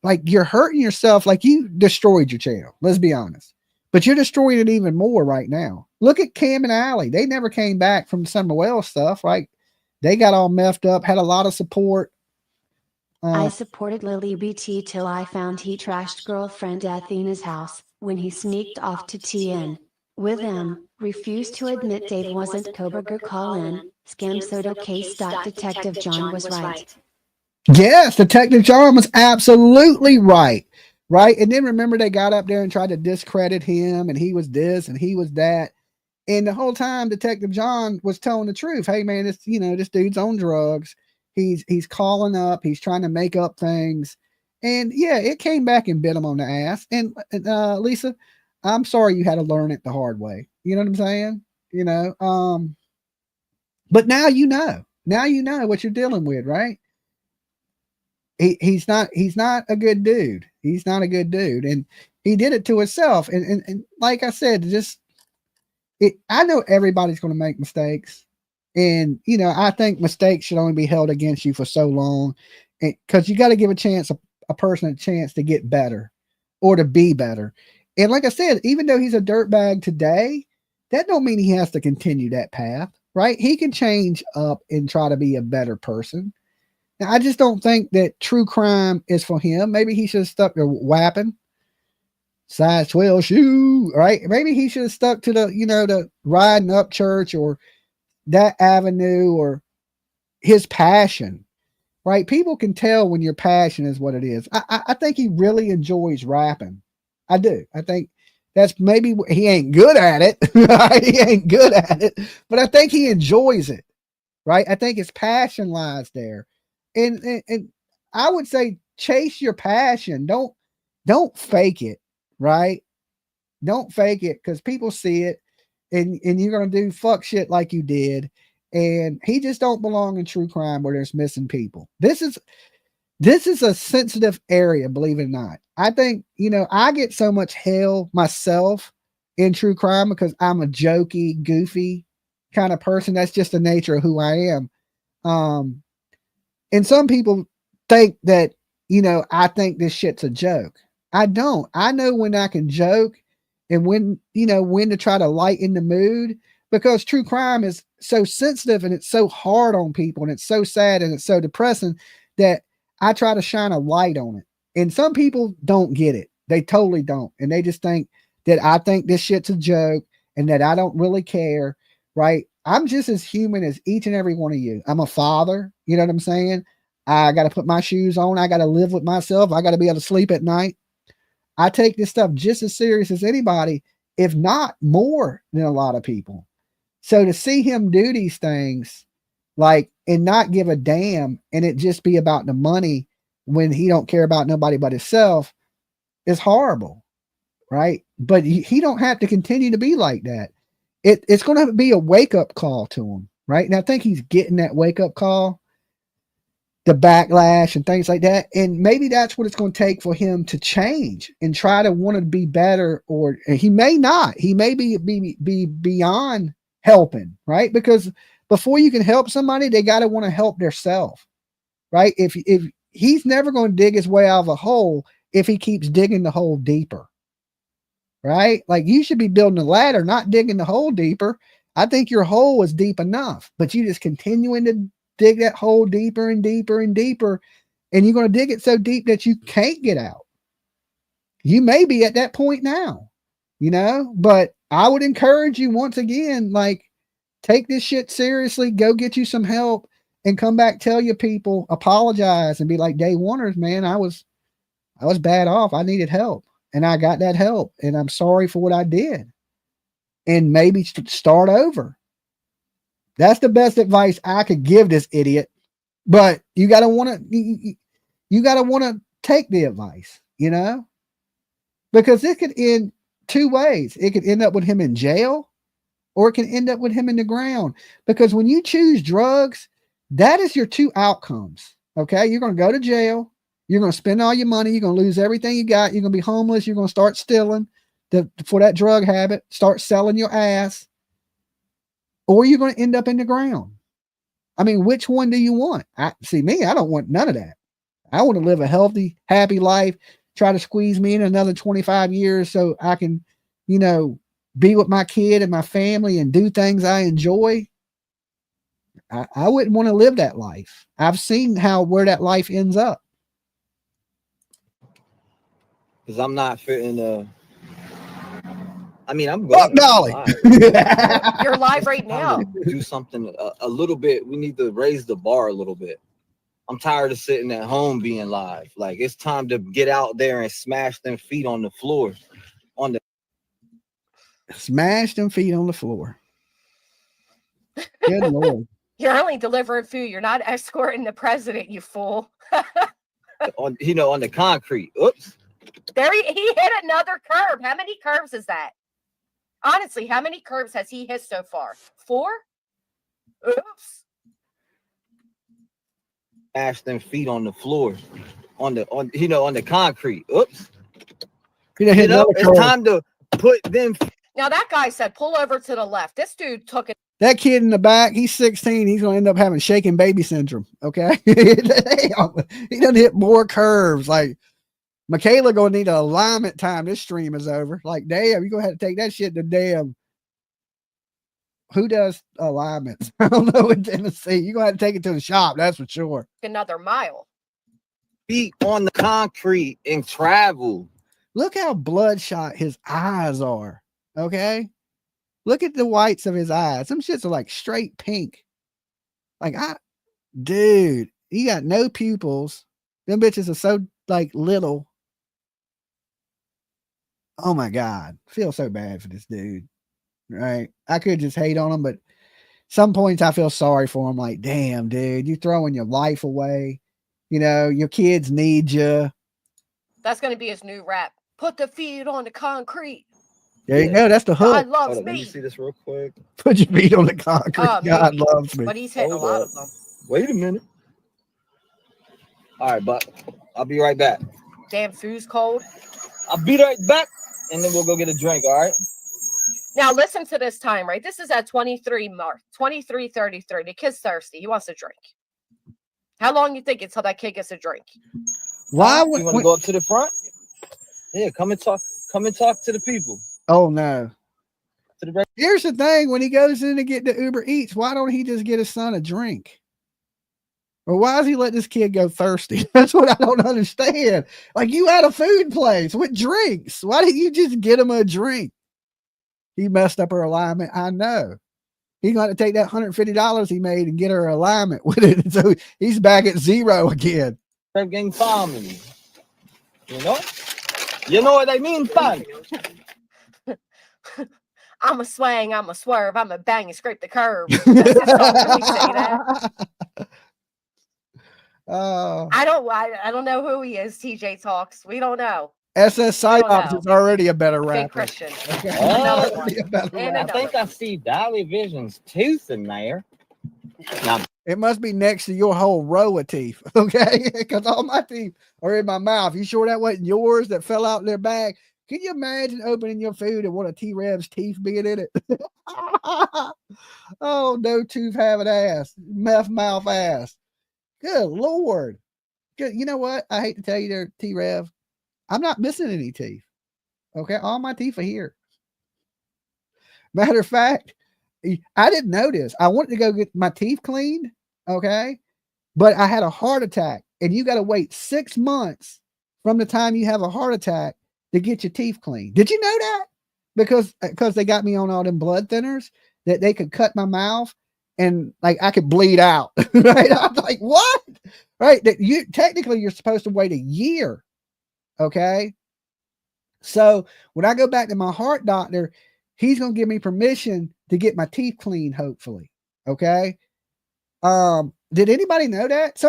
Like you're hurting yourself. Like you destroyed your channel. Let's be honest, but you're destroying it even more right now. Look at Cam and Allie. They never came back from some Noel stuff, right? They got all messed up, had a lot of support. I supported Lily BT till I found he trashed girlfriend Athena's house, when he sneaked off to TN. With him, refused to admit Dave wasn't Cobra call in, scam soda case. Detective John was right. Yes, Detective John was absolutely right. Right. And then remember, they got up there and tried to discredit him, and he was this and he was that. And the whole time, Detective John was telling the truth. Hey, man, this dude's on drugs. He's calling up. He's trying to make up things. And yeah, it came back and bit him on the ass. And Lisa, I'm sorry you had to learn it the hard way. You know what I'm saying? But now you know. Now you know what you're dealing with, right? He's not a good dude. He's not a good dude. And he did it to himself. And like I said, I know everybody's going to make mistakes. And, I think mistakes should only be held against you for so long, because you got to give a person a chance to get better or to be better. And like I said, even though he's a dirtbag today, that don't mean he has to continue that path, right? He can change up and try to be a better person. Now, I just don't think that true crime is for him. Maybe he should have stuck to whapping, size 12 shoe, right? Maybe he should have stuck to the riding up church or that avenue or his passion, right? People can tell when your passion is what it is. I think he really enjoys rapping. I do. I think that's maybe he ain't good at it. He ain't good at it, but I think he enjoys it. right? I think his passion lies there. And I would say chase your passion. Don't fake it, right? Don't fake it because people see it and you're gonna do fuck shit like you did. And he just don't belong in true crime where there's missing people. This is a sensitive area, believe it or not. I think, I get so much hell myself in true crime because I'm a jokey, goofy kind of person. That's just the nature of who I am. And some people think that, I think this shit's a joke. I don't. I know when I can joke and when to try to lighten the mood, because true crime is so sensitive and it's so hard on people and it's so sad and it's so depressing that I try to shine a light on it. And some people don't get it. They totally don't. And they just think that I think this shit's a joke and that I don't really care, right? I'm just as human as each and every one of you. I'm a father. You know what I'm saying? I got to put my shoes on. I got to live with myself. I got to be able to sleep at night. I take this stuff just as serious as anybody, if not more than a lot of people. So to see him do these things, like, and not give a damn, and it just be about the money when he don't care about nobody but himself, is horrible, right? But he don't have to continue to be like that. It's going to be a wake-up call to him, right? And I think he's getting that wake-up call, the backlash and things like that. And maybe that's what it's going to take for him to change and try to want to be better. Or he may not. He may be beyond helping, right? Because before you can help somebody, they got to want to help themselves, right? If he's never going to dig his way out of a hole if he keeps digging the hole deeper, right? Like, you should be building a ladder, not digging the hole deeper. I think your hole is deep enough, but you just continuing to dig that hole deeper and deeper and deeper, and you're going to dig it so deep that you can't get out. You may be at that point now, but I would encourage you once again, like, take this shit seriously, go get you some help, and come back, tell your people, apologize, and be like, day oneers, man, I was bad off. I needed help, and I got that help, and I'm sorry for what I did, and maybe start over. That's the best advice I could give this idiot. But you gotta want to take the advice, because it could end two ways. It could end up with him in jail, or it can end up with him in the ground. Because when you choose drugs, that is your two outcomes. Okay, you're going to go to jail. You're going to spend all your money. You're going to lose everything you got. You're going to be homeless. You're going to start stealing for that drug habit. Start selling your ass. Or you're going to end up in the ground. I mean, which one do you want? I don't want none of that. I want to live a healthy, happy life, try to squeeze me in another 25 years so I can, be with my kid and my family and do things I enjoy. I wouldn't want to live that life. I've seen where that life ends up. Because I'm not fitting I'm going. Dolly. You're live right now. Do something a little bit. We need to raise the bar a little bit. I'm tired of sitting at home being live. Like, it's time to get out there and smash them feet on the floor. Smash them feet on the floor. Good Lord. You're only delivering food. You're not escorting the president, you fool. on the concrete. Oops. There he hit another curb. How many curves is that? Honestly, how many curves has he hit so far? 4? Oops. Smash them feet on the floor. On the concrete. Oops. It's time to put them. Now that guy said, pull over to the left. This dude took it. That kid in the back, he's 16. He's going to end up having shaken baby syndrome. Okay. He doesn't hit more curves. Like, Michaela going to need an alignment time. This stream is over. Like, damn, you're going to have to take that shit to damn. Who does alignments? I don't know in Tennessee. You're going to have to take it to the shop. That's for sure. Another mile. Feet on the concrete and travel. Look how bloodshot his eyes are. Okay. Look at the whites of his eyes. Some shits are like straight pink. Like, dude, he got no pupils. Them bitches are so like little. Oh my God. I feel so bad for this dude. Right. I could just hate on him, but some points I feel sorry for him. Like, damn, dude, you're throwing your life away. You know, your kids need you. That's going to be his new rap. Put the feet on the concrete. There you go. That's the hook. God loves Hold on, me. let me see this real quick. Put your feet on the concrete. God Maybe. loves me. But he's hitting Hold a lot up. of them. Wait a minute. All right, but I'll be right back. Damn, food's cold. I'll be right back, and then we'll go get a drink, all right? Now, listen to this time, right? This is at 23:33. The kid's thirsty. He wants a drink. How long you think until that kid gets a drink? Why You want to go up to the front? Yeah, come and talk to the people. Oh, no. To the Here's the thing. When he goes in to get the Uber Eats, why don't he just get his son a drink? Or why does he let this kid go thirsty? That's what I don't understand. Like, you had a food place with drinks. Why didn't you just get him a drink? He messed up her alignment. I know. He's going to take that $150 he made and get her alignment with it. So he's back at zero again. Gang family. You know what I mean, family. I'm a swing, I'm a swerve, I'm a bang and scrape the curb. That's his song. Can we say that? I don't know who he is. TJ Talks. We don't know. SS Psyops is already a better rapper. Fake Christian. Okay. Another one. I think I see Dolly Vision's tooth in there. Now, it must be next to your whole row of teeth, okay? Because all my teeth are in my mouth. You sure that wasn't yours that fell out in their bag? Can you imagine opening your food and one of T-Rev'S teeth being in it? Oh, no tooth having ass. Meth mouth ass. Good Lord. Good. You know what? I hate to tell you there, T-Rev. I'm not missing any teeth. Okay. All my teeth are here. Matter of fact, I didn't notice. I wanted to go get my teeth cleaned. Okay. But I had a heart attack, and you got to wait 6 months from the time you have a heart attack to get your teeth cleaned. Did you know that? Because they got me on all them blood thinners that they could cut my mouth and like I could bleed out. Right. I'm like, what? Right. That you're supposed to wait a year. Okay. So when I go back to my heart doctor, he's going to give me permission to get my teeth cleaned, hopefully. Okay. Did anybody know that?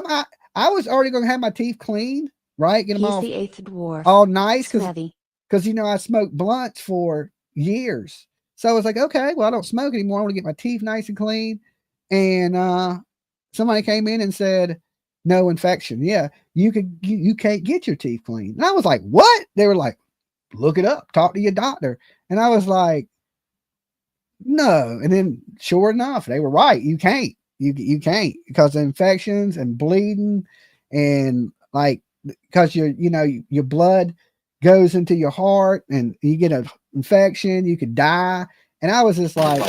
I was already going to have my teeth cleaned, right? Get them He's all, the eighth dwarf. all nice. Cause I smoked blunts for years. So I was like, okay, well, I don't smoke anymore. I want to get my teeth nice and clean. And, somebody came in and said, no infection. Yeah. You can't get your teeth cleaned. And I was like, what? They were like, look it up, talk to your doctor. And I was like, no. And then sure enough, they were right. You can't, you can't, because of infections and bleeding and like, because your blood goes into your heart and you get an infection, you could die. And I was just like,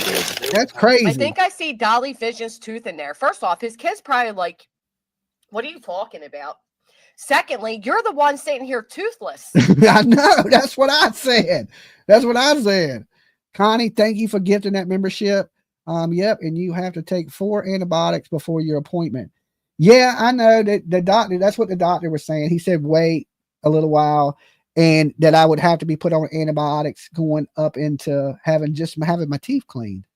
that's crazy. I think I see Dolly Vision's tooth in there. First off, his kid's probably like, what are you talking about? Secondly, you're the one sitting here toothless. I know. That's what I said. That's what I said. Connie, thank you for gifting that membership. Yep. And you have to take 4 antibiotics before your appointment. Yeah, I know that the doctor, that's what the doctor was saying. He said, wait a little while, and that I would have to be put on antibiotics going up into having my teeth cleaned.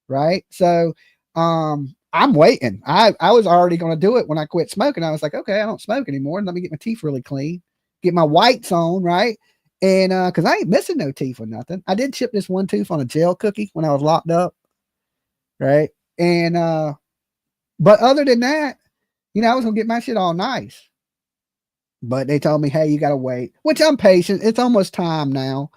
Right. So, I'm waiting. I was already going to do it when I quit smoking. I was like, okay, I don't smoke anymore. Let me get my teeth really clean, get my whites on. Right. And, cause I ain't missing no teeth or nothing. I did chip this one tooth on a jail cookie when I was locked up. Right. And, but other than that, I was going to get my shit all nice, but they told me, hey, you got to wait, which I'm patient. It's almost time now,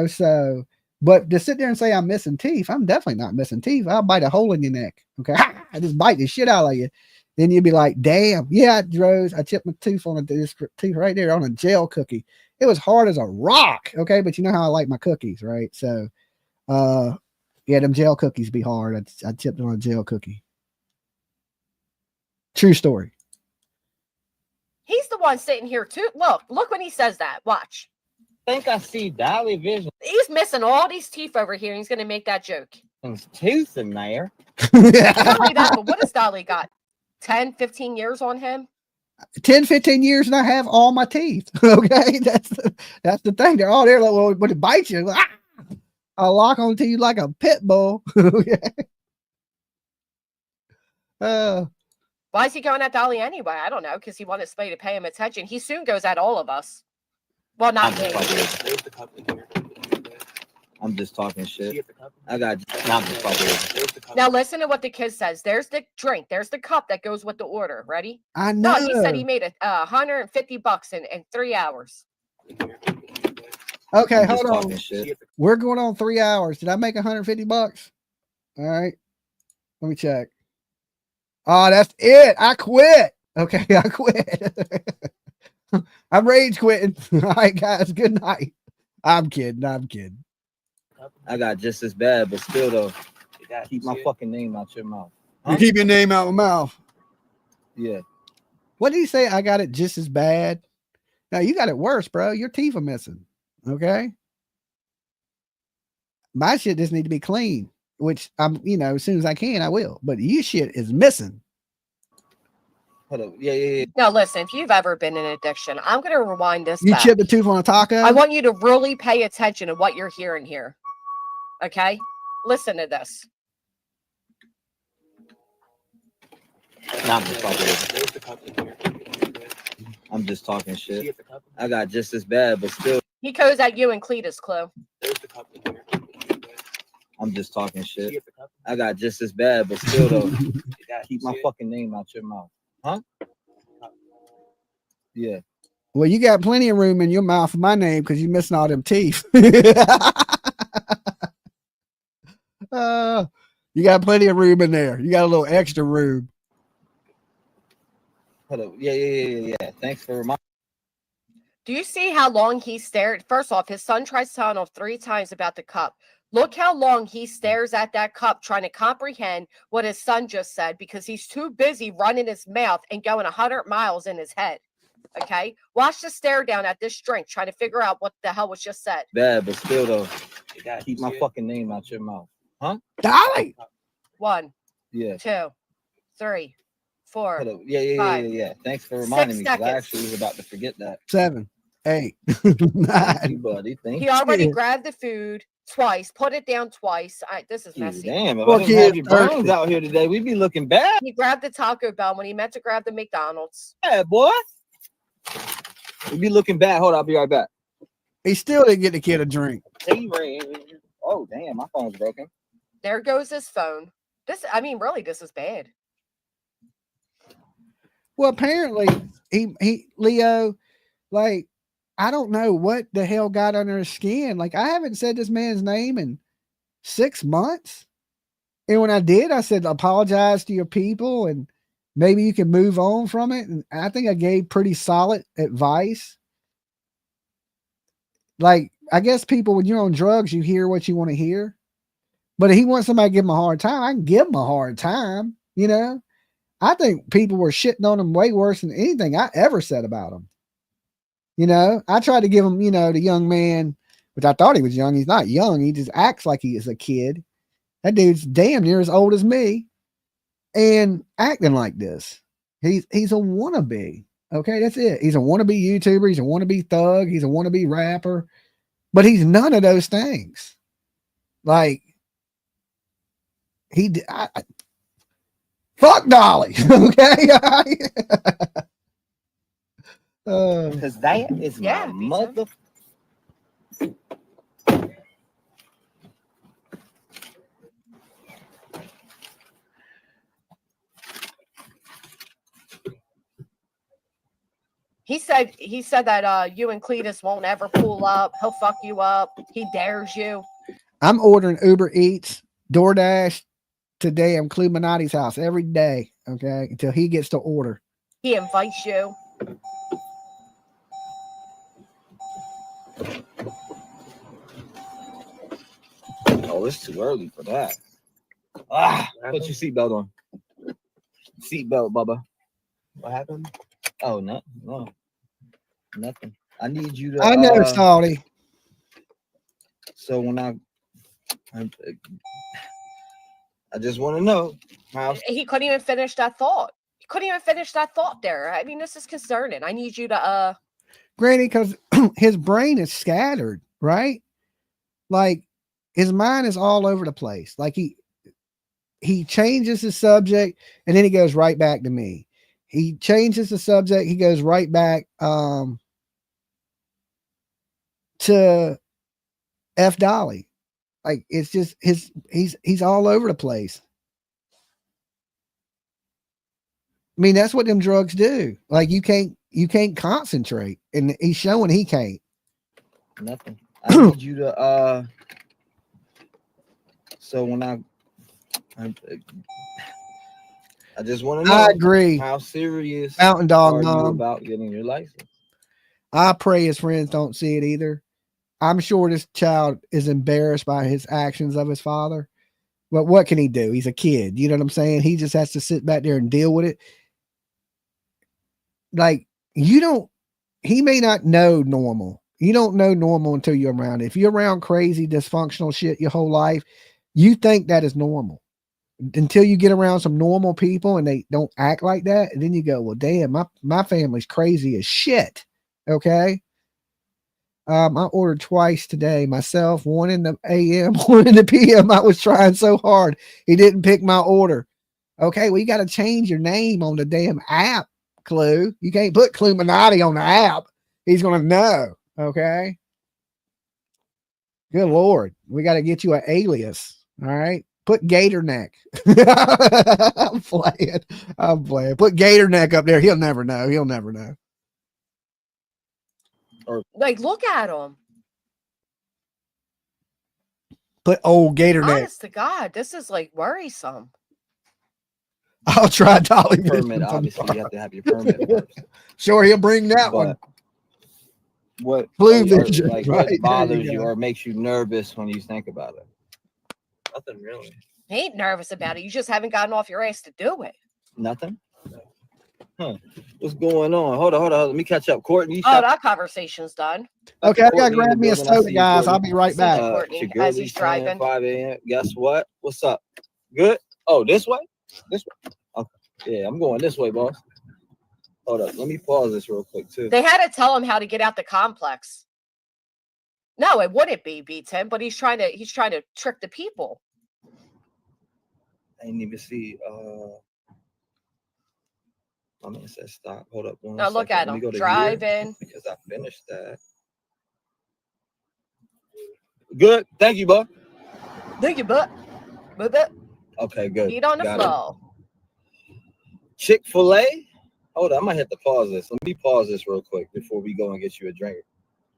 so, but to sit there and say I'm missing teeth, I'm definitely not missing teeth. I'll bite a hole in your neck. Okay. I just bite the shit out of you. Then you'd be like, damn, yeah, I chipped my tooth on this tooth right there on a jail cookie. It was hard as a rock. Okay. But you know how I like my cookies, right? So, yeah, them jail cookies be hard. I chipped on a jail cookie. True story. He's the one sitting here too. Look when he says that. Watch. I think I see Dolly Vision. He's missing all these teeth over here. He's going to make that joke. There's tooth in there. Not only that, but what has Dolly got? 10, 15 years on him? 10, 15 years, and I have all my teeth. Okay. That's the thing. They're all there. Like, well, when it bites you, I'll lock onto you like a pit bull. Okay. Why is he going at Dolly anyway? I don't know, because he wanted somebody to pay him attention. He soon goes at all of us. Well, not me. I'm just talking shit. I got. I'm just fucking. Now listen to what the kid says. There's the drink. There's the cup that goes with the order. Ready? I know. No, he said he made $150 in 3 hours. Okay, I'm hold just on. talking shit. We're going on 3 hours. Did I make $150? All right. Let me check. Oh, that's it. I quit. Okay, I quit. I'm rage quitting. All right, guys. Good night. I'm kidding. I'm kidding. I got just as bad, but still though, keep my fucking name out your mouth. Huh? You keep your name out of my mouth. Yeah. What did he say? I got it just as bad. No, you got it worse, bro. Your teeth are missing. Okay. My shit just need to be clean, which I'm, as soon as I can, I will. But your shit is missing. Hold up. Yeah. Now listen, if you've ever been in addiction, I'm gonna rewind this. You back. chip the tooth on a taco? I want you to really pay attention to what you're hearing here. Okay? Listen to this. Nah, I'm just talking shit. I got just as bad, but still. He goes at you and Cletus, Clue. I'm just talking shit. I got just as bad, but still though, keep my fucking name out your mouth. Huh? Yeah. Well, you got plenty of room in your mouth for my name because you're missing all them teeth. You got plenty of room in there. You got a little extra room. Hold up. Yeah. Thanks for reminding. Do you see how long he stared? First off, his son tries to tell him 3 times about the cup. Look how long he stares at that cup trying to comprehend what his son just said because he's too busy running his mouth and going 100 miles in his head. Okay? Watch the stare down at this drink trying to figure out what the hell was just said. Bad, but still though, keep my fucking name out your mouth. Huh? Dolly! 1, Yeah. 2, 3, 4. Hold up. Yeah. Thanks for reminding me because I actually was about to forget that. 7, 8, 9. You, buddy. Thank He already grabbed the food twice, put it down twice. This is messy. Damn, if I didn't have your brains out here today, we'd be looking bad. He grabbed the Taco Bell when he meant to grab the McDonald's. Yeah, boy. We'd be looking bad. Hold on, I'll be right back. He still didn't get the kid a drink. Oh, damn, my phone's broken. There goes his phone. Really, this is bad. Well, apparently, he Leo, like, I don't know what the hell got under his skin. Like, I haven't said this man's name in 6 months. And when I did, I said, apologize to your people and maybe you can move on from it. And I think I gave pretty solid advice. Like, I guess people, when you're on drugs, you hear what you want to hear. But if he wants somebody to give him a hard time, I can give him a hard time, I think people were shitting on him way worse than anything I ever said about him. I tried to give him, the young man, which I thought he was young. He's not young. He just acts like he is a kid. That dude's damn near as old as me and acting like this. He's a wannabe. Okay, that's it. He's a wannabe YouTuber. He's a wannabe thug. He's a wannabe rapper. But he's none of those things. Like, fuck Dolly. Okay. Because that is my mother. He said that you and Cletus won't ever pull up. He'll fuck you up. He dares you. I'm ordering Uber Eats, DoorDash to damn Cluminati's house every day. Okay, until he gets to order. He invites you. Oh, it's too early for that. Put your seatbelt on. Seatbelt, Bubba. What happened? Oh, no, nothing. I need you to. I know, Salty. So when I just want to know how. He couldn't even finish that thought. There. This is concerning. I need you to. Granny, because his brain is scattered, right? Like, his mind is all over the place. Like, he changes the subject and then he goes right back to me. He changes the subject, he goes right back to F Dolly. Like it's just he's all over the place. I mean, that's what them drugs do. Like you can't concentrate, and he's showing he can't. Nothing. I need you to so when I just want to know. I agree. How serious Mountain Dog are you Mom. about getting your license? I pray his friends don't see it either. I'm sure this child is embarrassed by his actions of his father. But what can he do? He's a kid. You know what I'm saying? He just has to sit back there and deal with it. Like, he may not know normal. You don't know normal until you're around it. If you're around crazy, dysfunctional shit your whole life, you think that is normal. Until you get around some normal people and they don't act like that. And then you go, well, damn, my family's crazy as shit. Okay. I ordered twice today myself, one in the AM, one in the PM. I was trying so hard. He didn't pick my order. Okay. Well, you got to change your name on the damn app, Clue. You can't put Cluminati on the app. He's going to know. Okay. Good Lord. We got to get you an alias. All right. Put Gator Neck. I'm playing. Put Gator Neck up there. He'll never know. He'll never know. Like, look at him. Put old Gator Neck. Honest to God, this is like worrisome. I'll try Dolly Permit. Obviously, you have to have your permit. Sure, he'll bring that one. What Vision, like right, what bothers you or makes you nervous when you think about it? Nothing really. He ain't nervous about it. You just haven't gotten off your ass to do it. Nothing. Huh? What's going on? Hold on. Let me catch up, Courtney. That conversation's done. Okay, I gotta grab me a soda, guys. I'll be right back. Courtney, as he's driving. 5 a.m. Guess what? What's up? Good. Oh, this way. This way. Okay. Yeah, I'm going this way, boss. Hold up. Let me pause this real quick too. They had to tell him how to get out the complex. No, it wouldn't be B10, but he's trying to trick the people. I didn't even see. My man said stop. Hold up. Now look at him driving. Because I finished that. Good. Thank you, bud. Thank you, bud. Okay, good. Eat on the floor. Chick-fil-A. Hold on. I might have to pause this. Let me pause this real quick before we go and get you a drink.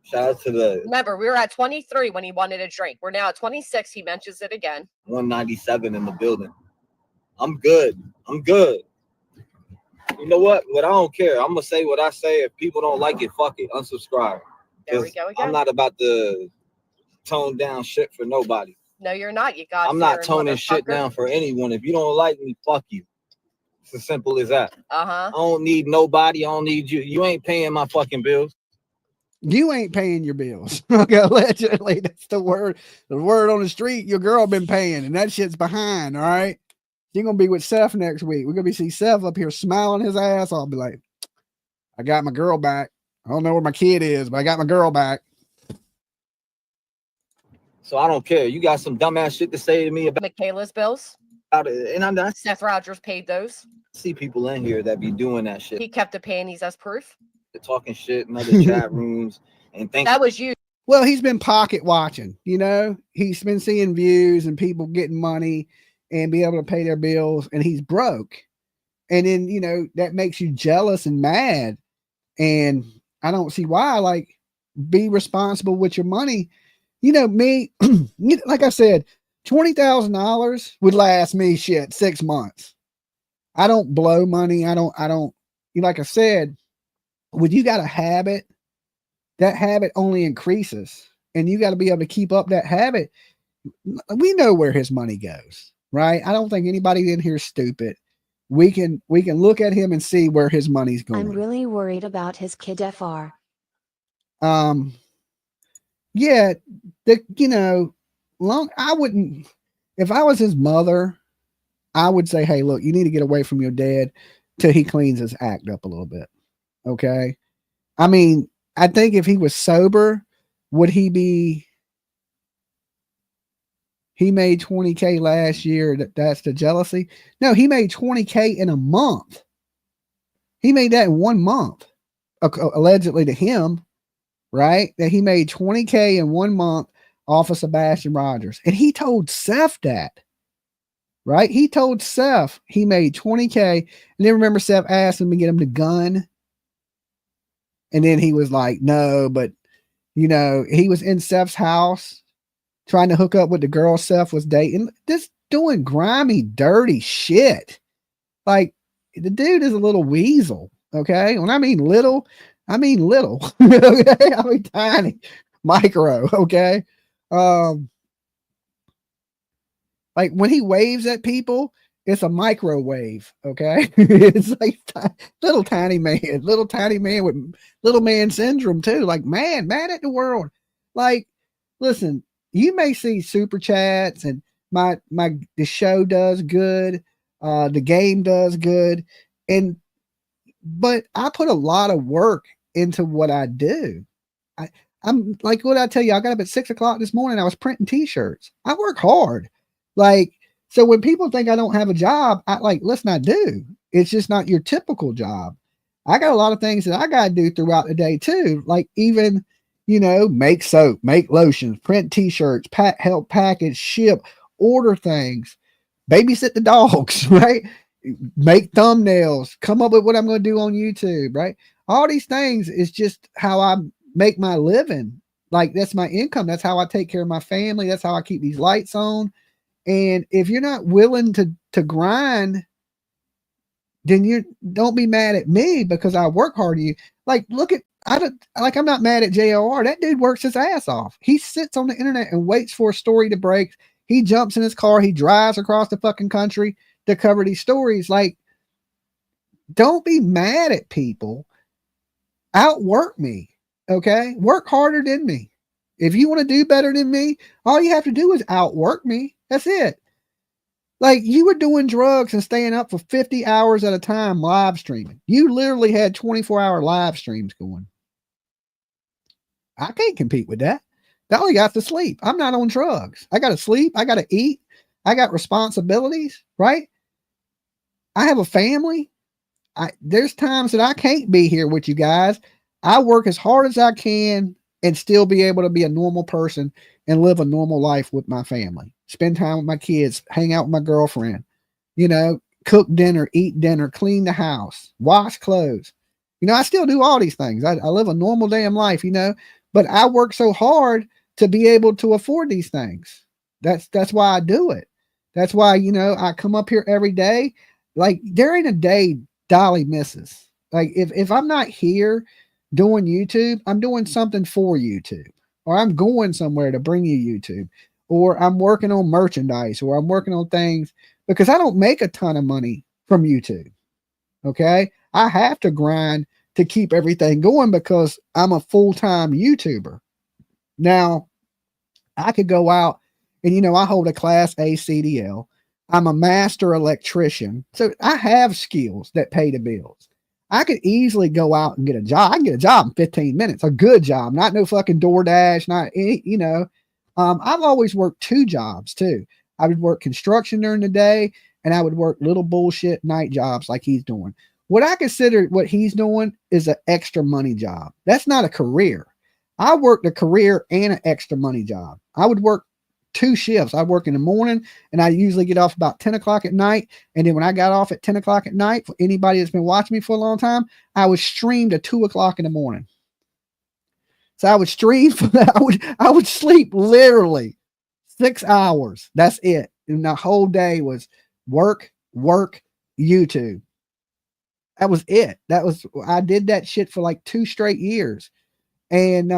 Shout out to the. Remember, we were at 23 when he wanted a drink. We're now at 26. He mentions it again. 197 in the building. I'm good. You know what? But I don't care. I'm gonna say what I say. If people don't like it, fuck it. Unsubscribe. There we go again. I'm not about to tone down shit for nobody. No, you're not. I'm not toning shit down for anyone. If you don't like me, fuck you. It's as simple as that. I don't need nobody. I don't need you. You ain't paying my fucking bills. You ain't paying your bills. Okay, allegedly, that's the word. The word on the street. Your girl been paying, and that shit's behind. All right. You're gonna be with Seth next week. We're gonna see Seth up here smiling his ass. I'll be like, I got my girl back. I don't know where my kid is, but I got my girl back. So I don't care. You got some dumbass shit to say to me about Michaela's bills. And I'm not. Seth Rogers paid those. See people in here that be doing that shit. He kept the panties as proof. They're talking shit in other chat rooms and think that was you. Well, he's been pocket watching. You know, he's been seeing views and people getting money and be able to pay their bills, and he's broke. And then, you know, that makes you jealous and mad. And I don't see why. Like, be responsible with your money. You know, me, like I said, $20,000 would last me 6 months. I don't blow money. I don't, like I said, when you got a habit, that habit only increases, and you got to be able to keep up that habit. We know where his money goes. Right? I don't think anybody in here is stupid. We can look at him and see where his money's going. I'm really worried about his kid FR. Yeah, I wouldn't, if I was his mother, I would say, hey, look, you need to get away from your dad till he cleans his act up a little bit. Okay. I mean, I think if he was sober, would he be he made 20K last year. That's the jealousy. No, he made 20K in a month. He made that in 1 month, allegedly to him, right? That he made 20K in 1 month off of Sebastian Rogers. And he told Seth that, right? He told Seth he made 20K. And then remember Seth asked him to get him the gun. And then he was like, no, but you know, he was in Seth's house trying to hook up with the girl Seth was dating, just doing grimy, dirty shit. Like, the dude is a little weasel, okay? When I mean little, I mean little, okay? I mean tiny, micro, okay? Like, when he waves at people, it's a microwave, okay? It's like little tiny man with little man syndrome too. Like, mad at the world. Like, listen, you may see super chats and the show does good, the game does good, but I put a lot of work into what I do. I'm like, what I tell you, I got up at 6 o'clock this morning. I was printing t-shirts. I work hard. Like, so when people think I don't have a job, listen, I do. It's just not your typical job. I got a lot of things that I got to do throughout the day too. Like, even, you know, make soap, make lotions, print t-shirts, help package, ship, order things, babysit the dogs, right? Make thumbnails, come up with what I'm going to do on YouTube, right? All these things is just how I make my living. Like, that's my income. That's how I take care of my family. That's how I keep these lights on. And if you're not willing to grind, then you don't be mad at me because I work hard to you. Like, I'm not mad at JLR. That dude works his ass off. He sits on the internet and waits for a story to break. He jumps in his car. He drives across the fucking country to cover these stories. Like, don't be mad at people. Outwork me. Okay. Work harder than me. If you want to do better than me, all you have to do is outwork me. That's it. Like, you were doing drugs and staying up for 50 hours at a time live streaming. You literally had 24-hour live streams going. I can't compete with that. That only got to sleep. I'm not on drugs. I got to sleep. I got to eat. I got responsibilities, right? I have a family. There's times that I can't be here with you guys. I work as hard as I can and still be able to be a normal person and live a normal life with my family. Spend time with my kids, hang out with my girlfriend, you know, cook dinner, eat dinner, clean the house, wash clothes. You know, I still do all these things. I live a normal damn life, you know, but I work so hard to be able to afford these things. That's why I do it. That's why, you know, I come up here every day. Like, there ain't a day Dolly misses. Like, if I'm not here doing YouTube, I'm doing something for YouTube, or I'm going somewhere to bring you YouTube, or I'm working on merchandise, or I'm working on things, because I don't make a ton of money from YouTube. Okay. I have to grind to keep everything going because I'm a full-time YouTuber. Now, I could go out and, you know, I hold a class A CDL. I'm a master electrician. So I have skills that pay the bills. I could easily go out and get a job. I can get a job in 15 minutes, a good job, not no fucking DoorDash, not any, you know. I've always worked 2 jobs too. I would work construction during the day, and I would work little bullshit night jobs like he's doing. What I consider what he's doing is an extra money job. That's not a career. I worked a career and an extra money job. I would work 2 shifts. I work in the morning, and I usually get off about 10 o'clock at night. And then when I got off at 10 o'clock at night, for anybody that's been watching me for a long time, I would stream to 2 o'clock in the morning. So I would stream for that. I would sleep literally 6 hours. That's it. And the whole day was work, YouTube. That was it. I did that shit for like 2 straight years. And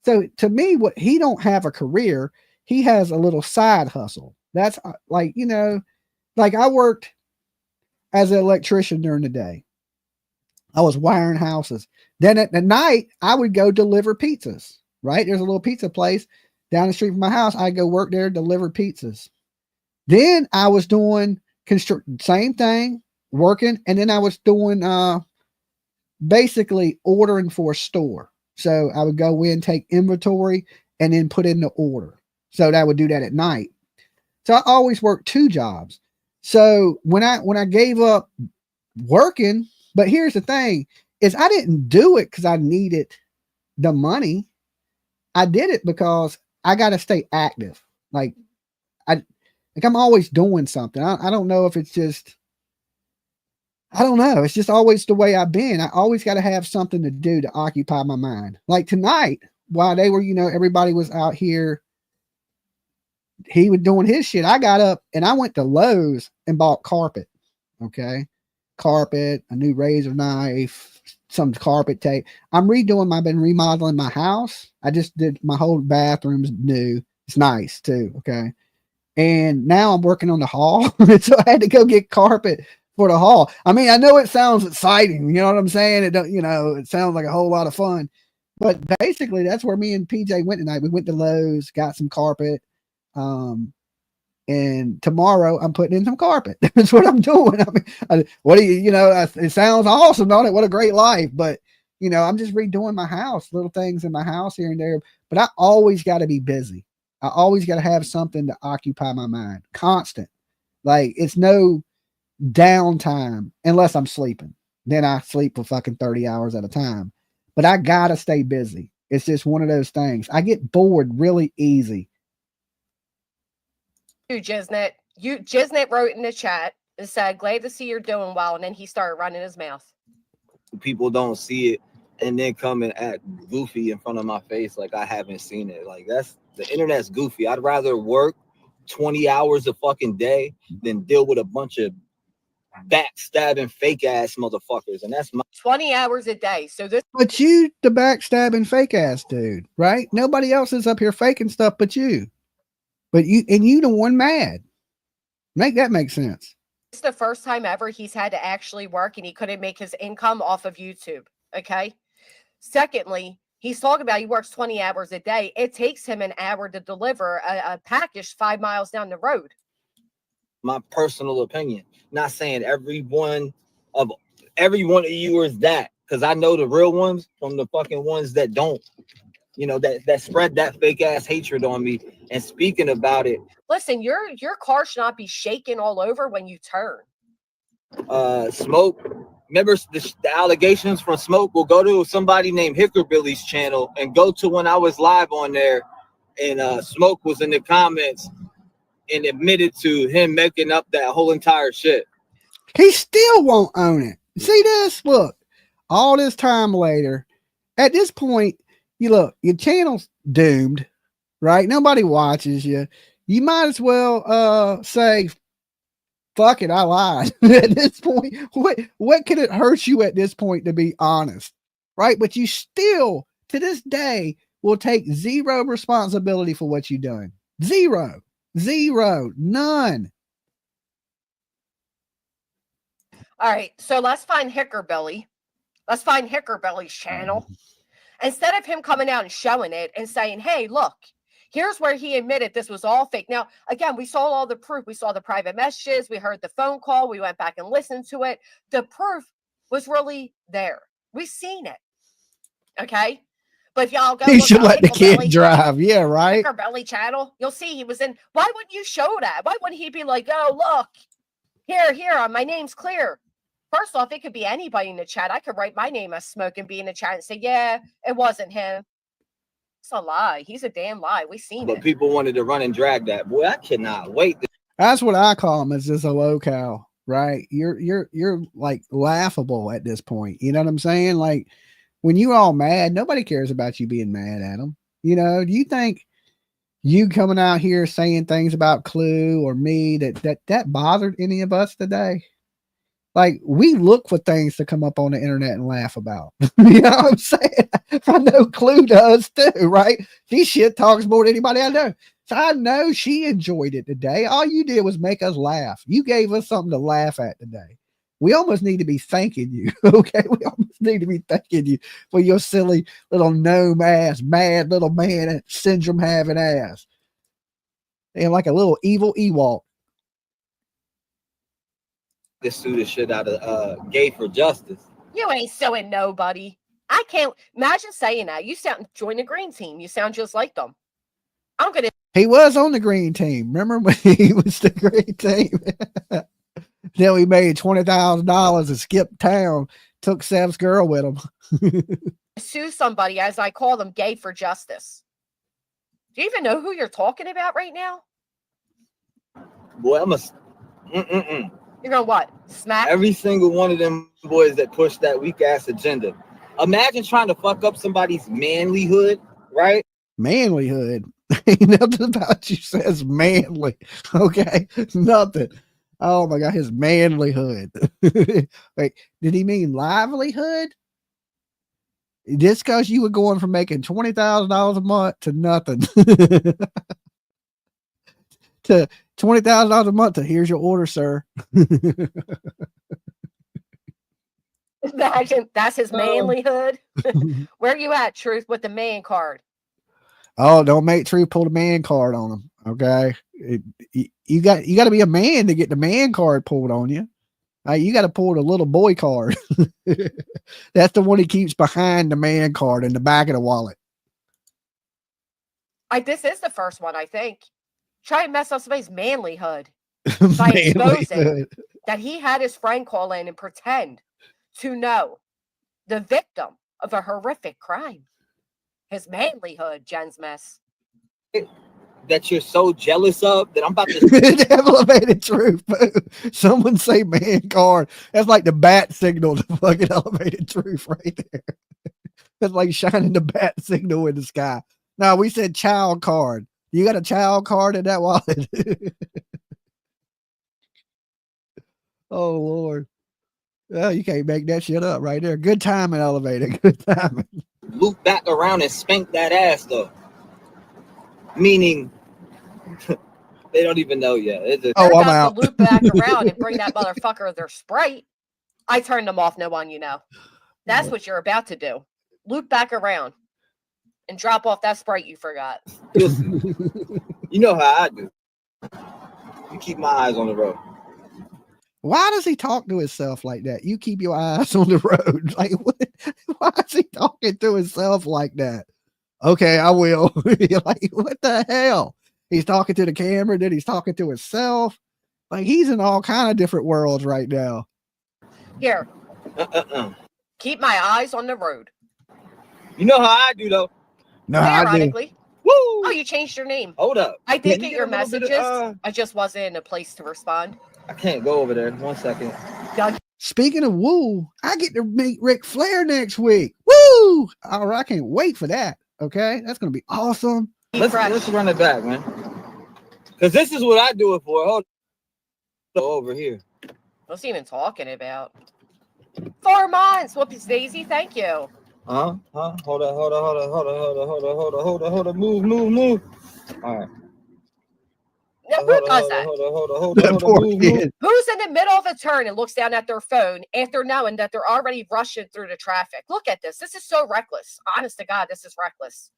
so to me, what he don't have a career, he has a little side hustle. That's like, you know, like I worked as an electrician during the day. I was wiring houses. Then at the night, I would go deliver pizzas, right? There's a little pizza place down the street from my house. I go work there, deliver pizzas. Then I was doing same thing, working. And then I was doing basically ordering for a store. So I would go in, take inventory, and then put in the order. So I would do that at night. So I always worked 2 jobs. So when I gave up working, but here's the thing is I didn't do it because I needed the money. I did it because I got to stay active. Like I'm always doing something. I don't know if it's just, I don't know. It's just always the way I've been. I always got to have something to do to occupy my mind. Like tonight, while they were, everybody was out here, he was doing his shit. I got up and I went to Lowe's and bought carpet. Okay. Carpet, a new razor knife, some carpet tape. I've been remodeling my house. I just did my whole bathroom's new. It's nice too. Okay. And now I'm working on the hall. So I had to go get carpet for the hall. I mean, I know it sounds exciting. You know what I'm saying? It don't, it sounds like a whole lot of fun, but basically that's where me and PJ went tonight. We went to Lowe's, got some carpet. And tomorrow I'm putting in some carpet. That's what I'm doing. I mean, what do it sounds awesome, don't it? What a great life. But, I'm just redoing my house, little things in my house here and there. But I always got to be busy. I always got to have something to occupy my mind. Constant. Like it's no downtime unless I'm sleeping. Then I sleep for fucking 30 hours at a time. But I got to stay busy. It's just one of those things. I get bored really easy. Jiznit wrote in the chat and said, glad to see you're doing well. And then he started running his mouth. People don't see it and then come and act goofy in front of my face like I haven't seen it. Like the internet's goofy. I'd rather work 20 hours a fucking day than deal with a bunch of backstabbing fake ass motherfuckers. And that's my 20 hours a day. So but you, the backstabbing fake ass dude, right? Nobody else is up here faking stuff but you. But you the one mad. Make that make sense. It's the first time ever he's had to actually work and he couldn't make his income off of YouTube. Okay. Secondly, he's talking about he works 20 hours a day. It takes him an hour to deliver a package 5 miles down the road. My personal opinion. Not saying every one of you is that, because I know the real ones from the fucking ones that don't. That spread that fake ass hatred on me. And speaking about it, listen, your car should not be shaking all over when you turn. Smoke, remember the allegations from Smoke will go to somebody named Hickerbilly's channel and go to when I was live on there, and Smoke was in the comments and admitted to him making up that whole entire shit. He still won't own it. See this? Look, all this time later, at this point, your channel's doomed, right? Nobody watches you. You might as well say, fuck it, I lied. At this point, what could it hurt you at this point to be honest? Right? But you still, to this day, will take zero responsibility for what you've done. Zero. None. All right, so let's find Hickerbilly. Let's find Hickerbilly's channel. Instead of him coming out and showing it and saying, hey, look, here's where he admitted this was all fake. Now, again, we saw all the proof. We saw the private messages. We heard the phone call. We went back and listened to it. The proof was really there. We've seen it. Okay? But if y'all go, he should let the kid drive. Yeah, right? Hickerbilly channel. You'll see he was in. Why wouldn't you show that? Why wouldn't he be like, oh, look, here, my name's clear. First off, it could be anybody in the chat. I could write my name as Smoke and be in the chat and say, yeah, it wasn't him. It's a lie. He's a damn lie. We've seen it. But people wanted to run and drag that. Boy, I cannot wait. That's what I call him, is just a locale, right? You're like laughable at this point. You know what I'm saying? Like when you're all mad, nobody cares about you being mad at them. Do you think you coming out here saying things about Clue or me that bothered any of us today? Like, we look for things to come up on the internet and laugh about. You know what I'm saying? I know Clue does too, right? She shit talks more than anybody I know. So I know she enjoyed it today. All you did was make us laugh. You gave us something to laugh at today. We almost need to be thanking you, okay? We almost need to be thanking you for your silly little gnome ass, mad little man syndrome having ass. And like a little evil Ewok. This sue the shit out of Gay for Justice. You ain't suing nobody. I can't imagine saying that. You join the green team. You sound just like them. I'm gonna He was on the green team. Remember when he was the green team? Then we made $20,000 and skipped town. Took Seth's girl with him. Sue somebody, as I call them, gay for justice. Do you even know who you're talking about right now? Boy, I'm a. You're gonna what? Smack every single one of them boys that push that weak ass agenda. Imagine trying to fuck up somebody's manlyhood, right? Manlyhood. Ain't nothing about you says manly. Okay, nothing. Oh my God, his manlyhood. Wait, did he mean livelihood? Just because you were going from making $20,000 a month to nothing to $20,000 a month to here's your order, sir. Imagine that's his manlyhood. Where you at, Truth, with the man card? Oh, don't make Truth pull the man card on him. Okay, you got to be a man to get the man card pulled on you. You got to pull the little boy card. That's the one he keeps behind the man card in the back of the wallet. This is the first one, I think. Try and mess up somebody's manlyhood by exposing that he had his friend call in and pretend to know the victim of a horrific crime. His manlyhood, Jen's mess. That you're so jealous of that I'm about to elevated truth. Someone say man card. That's like the bat signal to fucking elevated truth right there. That's like shining the bat signal in the sky. No, we said child card. You got a child card in that wallet? Oh Lord. Oh, you can't make that shit up right there. Good timing, elevated. Good timing. Loop back around and spank that ass though. Meaning they don't even know yet. I'm out. To loop back around and bring that motherfucker their Sprite. I turned them off. No one, you know. That's what you're about to do. Loop back around and drop off that Sprite you forgot. You know how I do. You keep my eyes on the road. Why does he talk to himself like that? You keep your eyes on the road. Like, what? Why is he talking to himself like that? Okay, I will. Like, what the hell? He's talking to the camera, then he's talking to himself. Like, he's in all kind of different worlds right now. Here. Keep my eyes on the road. You know how I do, though. No, ironically. Woo! Oh, you changed your name. Hold up. I did get your messages. I just wasn't in a place to respond. I can't go over there. 1 second. Speaking of woo, I get to meet Ric Flair next week. Woo! All right, I can't wait for that. Okay, that's gonna be awesome. Let's run it back, man. Because this is what I do it for. Hold over here. What's he even talking about? 4 months. Whoopsie daisy. Thank you. Hold on. Move. All right. Now, who does that? Move. Who's in the middle of a turn and looks down at their phone after knowing that they're already rushing through the traffic? Look at this. This is so reckless. Honest to God, this is reckless.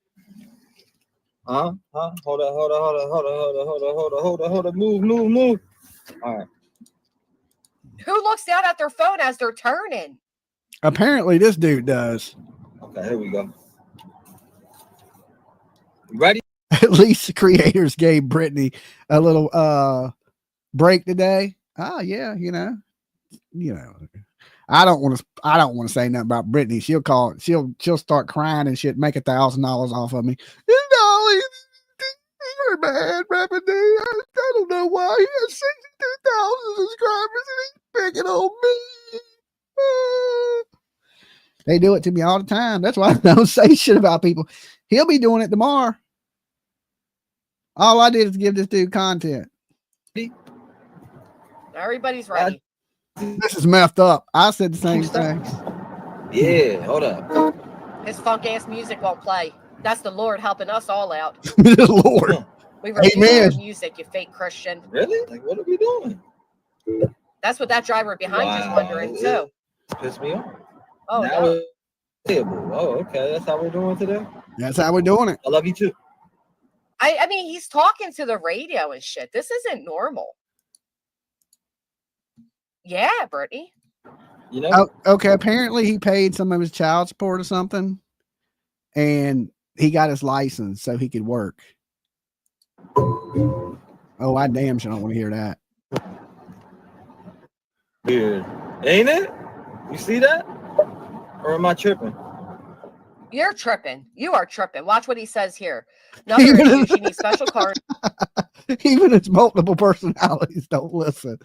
Hold on. Move. All right. Who looks down at their phone as they're turning? Apparently, this dude does. Okay, here we go. You ready? At least the creators gave Brittany a little break today. Oh yeah, you know. I don't want to say nothing about Brittany. She'll start crying and shit, make $1,000 off of me. Dolly, you're bad, Rapid. I don't know why he has 62,000 subscribers and he's picking on me. They do it to me all the time. That's why I don't say shit about people. He'll be doing it tomorrow. All I did is give this dude content. Everybody's ready. This is messed up. I said the same thing. Yeah, hold up. His funk ass music won't play. That's the Lord helping us all out. The Lord. We refuse your music, you fake Christian. Really? Like, what are we doing? That's what that driver behind you is wondering too. Pissed me off. Oh, now no. Oh, okay. That's how we're doing today. That's how we're doing it. I love you too. I mean, he's talking to the radio and shit. This isn't normal. Yeah, Brittany. You know? Okay, apparently he paid some of his child support or something, and he got his license so he could work. Oh, I damn sure don't want to hear that. Weird, ain't it? You see that? Or am I tripping? You're tripping. You are tripping. Watch what he says here. Another issue. She needs special card. Even its multiple personalities don't listen.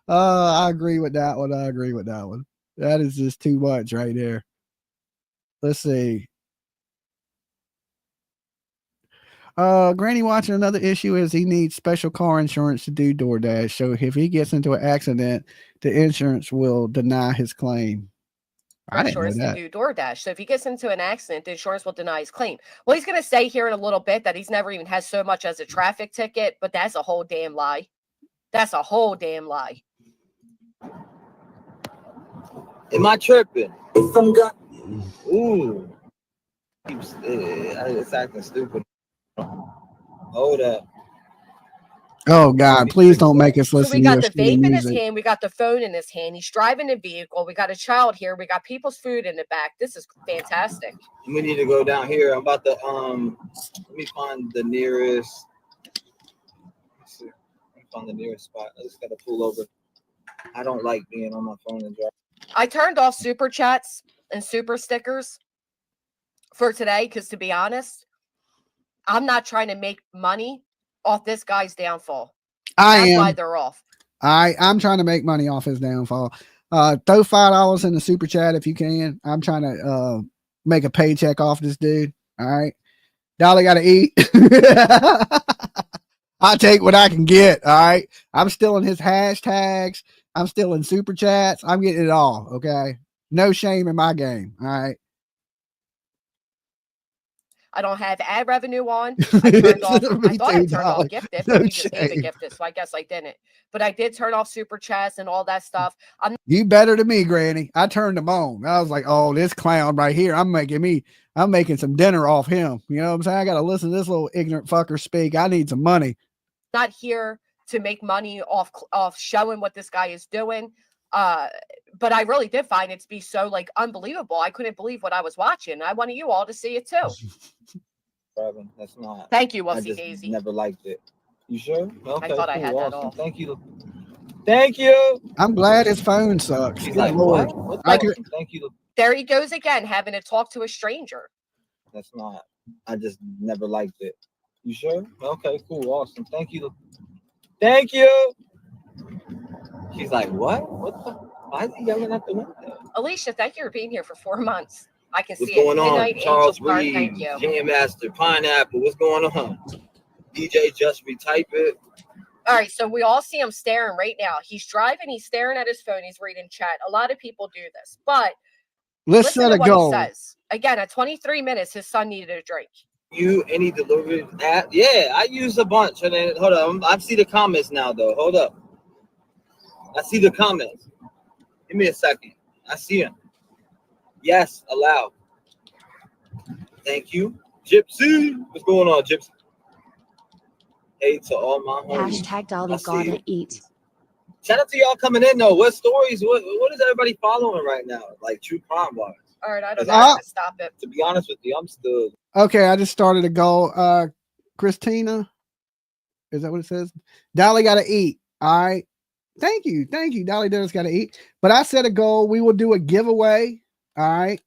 I agree with that one. I agree with that one. That is just too much right there. Let's see. Granny watching, another issue is he needs special car insurance to do DoorDash. So if he gets into an accident, the insurance will deny his claim. I didn't know Insurance that. to do DoorDash. So if he gets into an accident, the insurance will deny his claim. Well, he's going to say here in a little bit that he's never even had so much as a traffic ticket, but that's a whole damn lie. That's a whole damn lie. Am I tripping? Ooh. It's acting stupid. Hold up. Oh God, please don't make us listen So we got to the your vape in his music. hand. We got the phone in his hand. He's driving a vehicle. We got a child here. We got people's food in the back. This is fantastic. We need to go down here. I'm about to let me find the nearest. Let's see. Let me find the nearest spot. I just gotta pull over. I don't like being on my phone and drive. I turned off super chats and super stickers for today because, to be honest, I'm not trying to make money off this guy's downfall. That's why they're off. I'm trying to make money off his downfall. Throw $5 in the super chat if you can. I'm trying to make a paycheck off this dude. All right. Dolly got to eat. I'll take what I can get. All right. I'm still in his hashtags. I'm still in super chats. I'm getting it all. Okay. No shame in my game. All right. I don't have ad revenue on. I turned off. I thought I turned off gifted, but No you just gave the gifted, so I guess I didn't. But I did turn off super chats and all that stuff. You better than me, Granny. I turned them on. I was like, oh, this clown right here. I'm making some dinner off him. You know what I'm saying? I got to listen to this little ignorant fucker speak. I need some money. Not here to make money off showing what this guy is doing. But I really did find it to be so like unbelievable. I couldn't believe what I was watching. I wanted you all to see it too. Robin, that's not. Thank you, I Wussy just Daisy. never liked it. You sure? Okay, I thought I had that awesome. off. Thank you. Thank you. I'm glad his phone sucks. She's Good like, Lord. what? I could, Thank you. There he goes again, having to talk to a stranger. That's not. I just never liked it. You sure? Okay, cool, awesome. Thank you. Thank you. She's like, what? What the? Why is he yelling at the window? Alicia, thank you for being here for 4 months. I can What's see going it. on? Midnight Charles Angel Card, Reed, thank you. Jam Master, Pineapple. What's going on? DJ, just retype it. All right, so we all see him staring right now. He's driving. He's staring at his phone. He's reading chat. A lot of people do this, but let's listen set to a what goal. he says. Again, at 23 minutes, his son needed a drink. Any delivery app? Yeah, I use a bunch. And then hold on, I see the comments now though. Hold up, I see the comments. Give me a second. I see them. Yes, allow. Thank you, Gypsy. What's going on, Gypsy? Hey to all my homies. Hashtag Dolly gotta eat. Shout out to y'all coming in though. What stories? What is everybody following right now? Like true crime wise. All right, I don't know how to stop it. To be honest with you, I'm still. Okay, I just started a goal. Christina, is that what it says? Dolly got to eat. All right. Thank you. Dolly does got to eat. But I set a goal. We will do a giveaway. All right.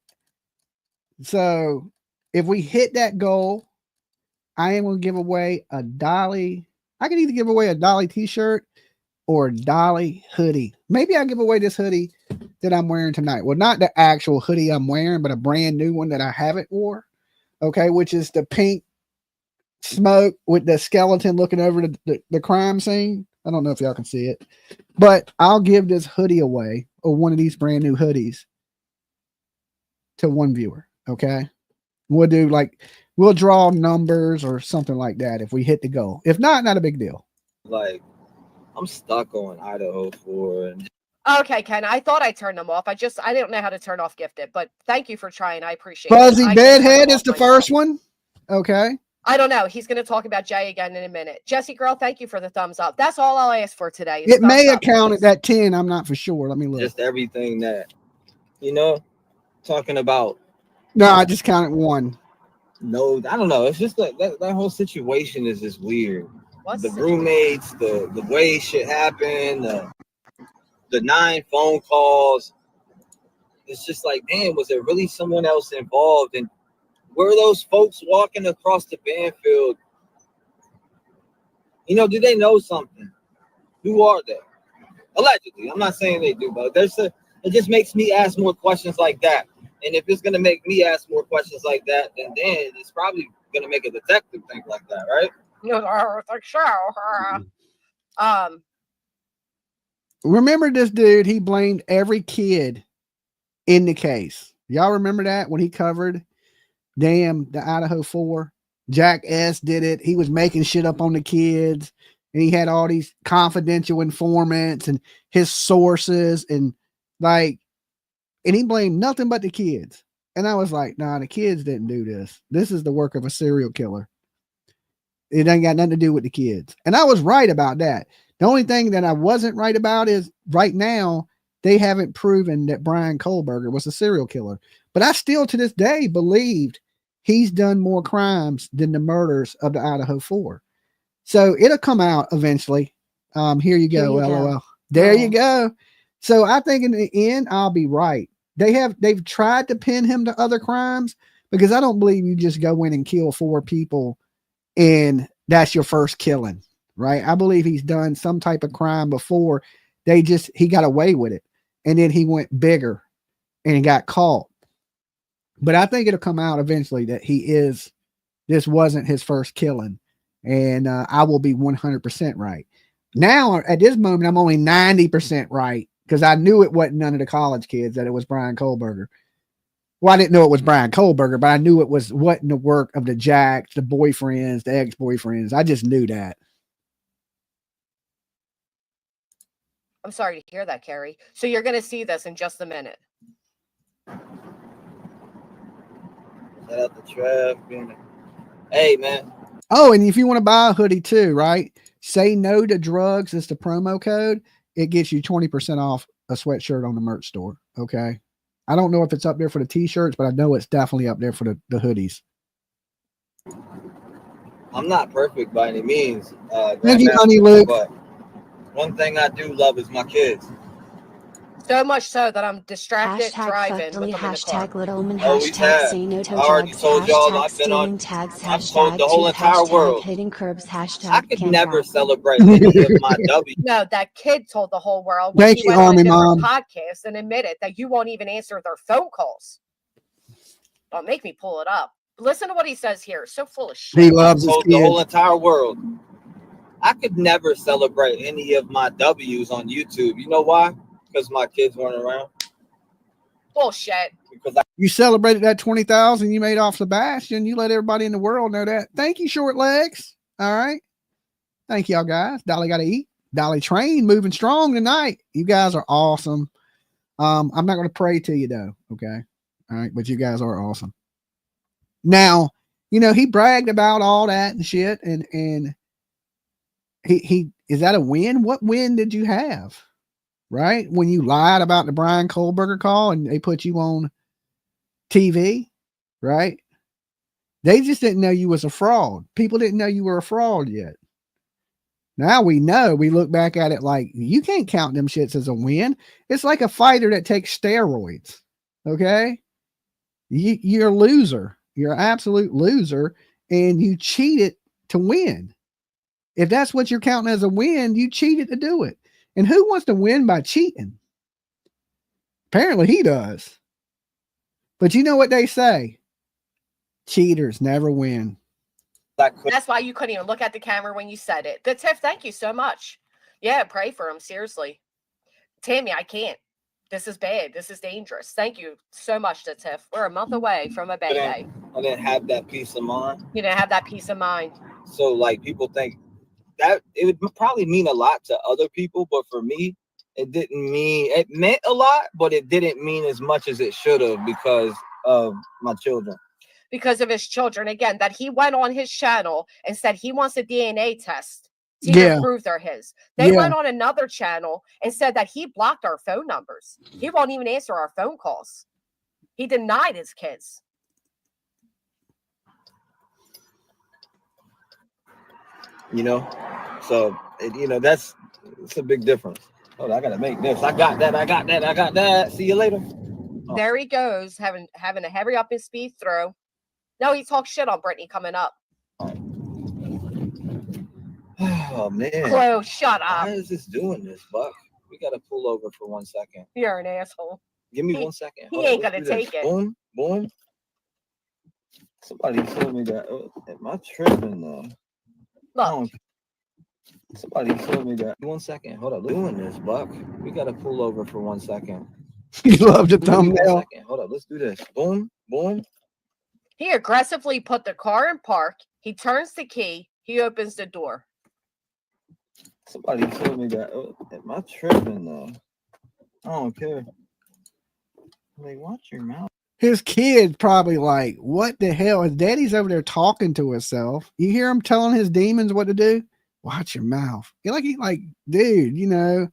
So if we hit that goal, I am going to give away a Dolly. I can either give away a Dolly t-shirt or a Dolly hoodie. Maybe I'll give away this hoodie that I'm wearing tonight. Well, not the actual hoodie I'm wearing, but a brand new one that I haven't wore. Okay, which is the pink smoke with the skeleton looking over the crime scene. I don't know if y'all can see it, but I'll give this hoodie away, or one of these brand new hoodies, to one viewer. Okay, we'll draw numbers or something like that if we hit the goal. If not, not a big deal. Like, I'm stuck on Idaho 4 and. Okay, Ken, I thought I turned them off. I didn't know how to turn off gifted, but thank you for trying. I appreciate Fuzzy it. Bedhead is the first one. Okay. I don't know. He's going to talk about Jay again in a minute. Jesse girl, thank you for the thumbs up. That's all I'll ask for today. It may have counted that 10. I'm not for sure. Let me look. Just everything that, talking about. No, I just counted 1. No, I don't know. It's just that whole situation is just weird. What's The roommates, the way shit happened, the 9 phone calls. It's just like, damn, was there really someone else involved? And were those folks walking across the Banfield? You know, do they know something? Who are they? Allegedly, I'm not saying they do, but it just makes me ask more questions like that. And if it's gonna make me ask more questions like that, then it's probably gonna make a detective think like that, right? Like so. Remember this dude? He blamed every kid in the case. Y'all remember that when he covered the Idaho 4? Jack S did it. He was making shit up on the kids, and he had all these confidential informants and his sources, and he blamed nothing but the kids. And I was like, nah, the kids didn't do this. This is the work of a serial killer. It ain't got nothing to do with the kids. And I was right about that. The only thing that I wasn't right about is right now, they haven't proven that Brian Kohlberger was a serial killer. But I still to this day believed he's done more crimes than the murders of the Idaho 4. So it'll come out eventually. Here you go, LOL. There you go. So I think in the end, I'll be right. They've tried to pin him to other crimes, because I don't believe you just go in and kill 4 people and that's your first killing, right? I believe he's done some type of crime before. He got away with it, and then he went bigger and he got caught. But I think it'll come out eventually that this wasn't his first killing, and I will be 100% right. Now at this moment, I'm only 90% right, because I knew it wasn't none of the college kids, that it was Brian Kohlberger. Well, I didn't know it was Brian Kohlberger, but I knew it wasn't the work of the Jacks, the boyfriends, the ex-boyfriends. I just knew that. I'm sorry to hear that, Carrie. So you're going to see this in just a minute. Shout out to Trev. Hey, man. Oh, and if you want to buy a hoodie too, right? Say no to drugs is the promo code. It gets you 20% off a sweatshirt on the merch store. Okay. I don't know if it's up there for the t-shirts, but I know it's definitely up there for the hoodies. I'm not perfect by any means. Thank you, honey Luke. But one thing I do love is my kids. So much so that I'm distracted Hashtag driving with them hashtag in the car. Littleman, Always hashtag have. say no to I already drugs, told y'all hashtag I've been on. stealing tags, I've told the hashtag whole tooth, entire hashtag world. hitting curbs, hashtag I could camp never route. celebrate any of my W. No, that kid told the whole world when Thank he you, went on a Army different Mom. podcast and admitted that you won't even answer their phone calls. Don't make me pull it up. Listen to what he says here. So full of shit. He loves his Told the kids. whole entire world. I could never celebrate any of my W's on YouTube. You know why? Because my kids weren't around. Bullshit. Because You celebrated that 20,000 you made off Sebastian. You let everybody in the world know that. Thank you, short legs. All right. Thank y'all guys. Dolly got to eat. Dolly Train moving strong tonight. You guys are awesome. I'm not going to pray to you though. Okay. All right. But you guys are awesome. Now, he bragged about all that and shit. And he is that a win? What win did you have? Right? When you lied about the Brian Kohlberger call and they put you on TV, right? They just didn't know you was a fraud. People didn't know you were a fraud yet. Now we know. We look back at it like, you can't count them shits as a win. It's like a fighter that takes steroids. Okay? You're a loser. You're an absolute loser, and you cheated to win. If that's what you're counting as a win, you cheated to do it. And who wants to win by cheating? Apparently he does. But you know what they say? Cheaters never win. That's why you couldn't even look at the camera when you said it. But Tiff, thank you so much. Yeah, pray for him. Seriously. Tammy, I can't. This is bad. This is dangerous. Thank you so much to Tiff. We're a month away from a baby. I didn't have that peace of mind. You didn't have that peace of mind. So like people think that it would probably mean a lot to other people, but for me, it meant a lot, but it didn't mean as much as it should have because of my children. Because of his children, again, that he went on his channel and said he wants a DNA test to prove they're his. They went on another channel and said that he blocked our phone numbers. He won't even answer our phone calls. He denied his kids. you know. So it's a big difference. Oh, I gotta make this. I got that. See you later. There he goes, having a hurry up his speed through. No, he talks shit on Brittany coming up. Oh man. Chloe, shut up. Why is this doing this, Buck? We gotta pull over for 1 second. You're an asshole. Give me 1 second. He ain't gonna take it. Boom, boom. Somebody told me that. Am I tripping though? Look. Somebody told me that. 1 second. Hold up. Doing this, Buck. We gotta pull over for 1 second. You love the thumbnail. Hold up. Let's do this. Boom, boom. He aggressively put the car in park. He turns the key. He opens the door. Somebody told me that. Am I tripping though? I don't care. Like, watch your mouth. His kid's probably like, what the hell? His daddy's over there talking to himself. You hear him telling his demons what to do? Watch your mouth. You're like, dude,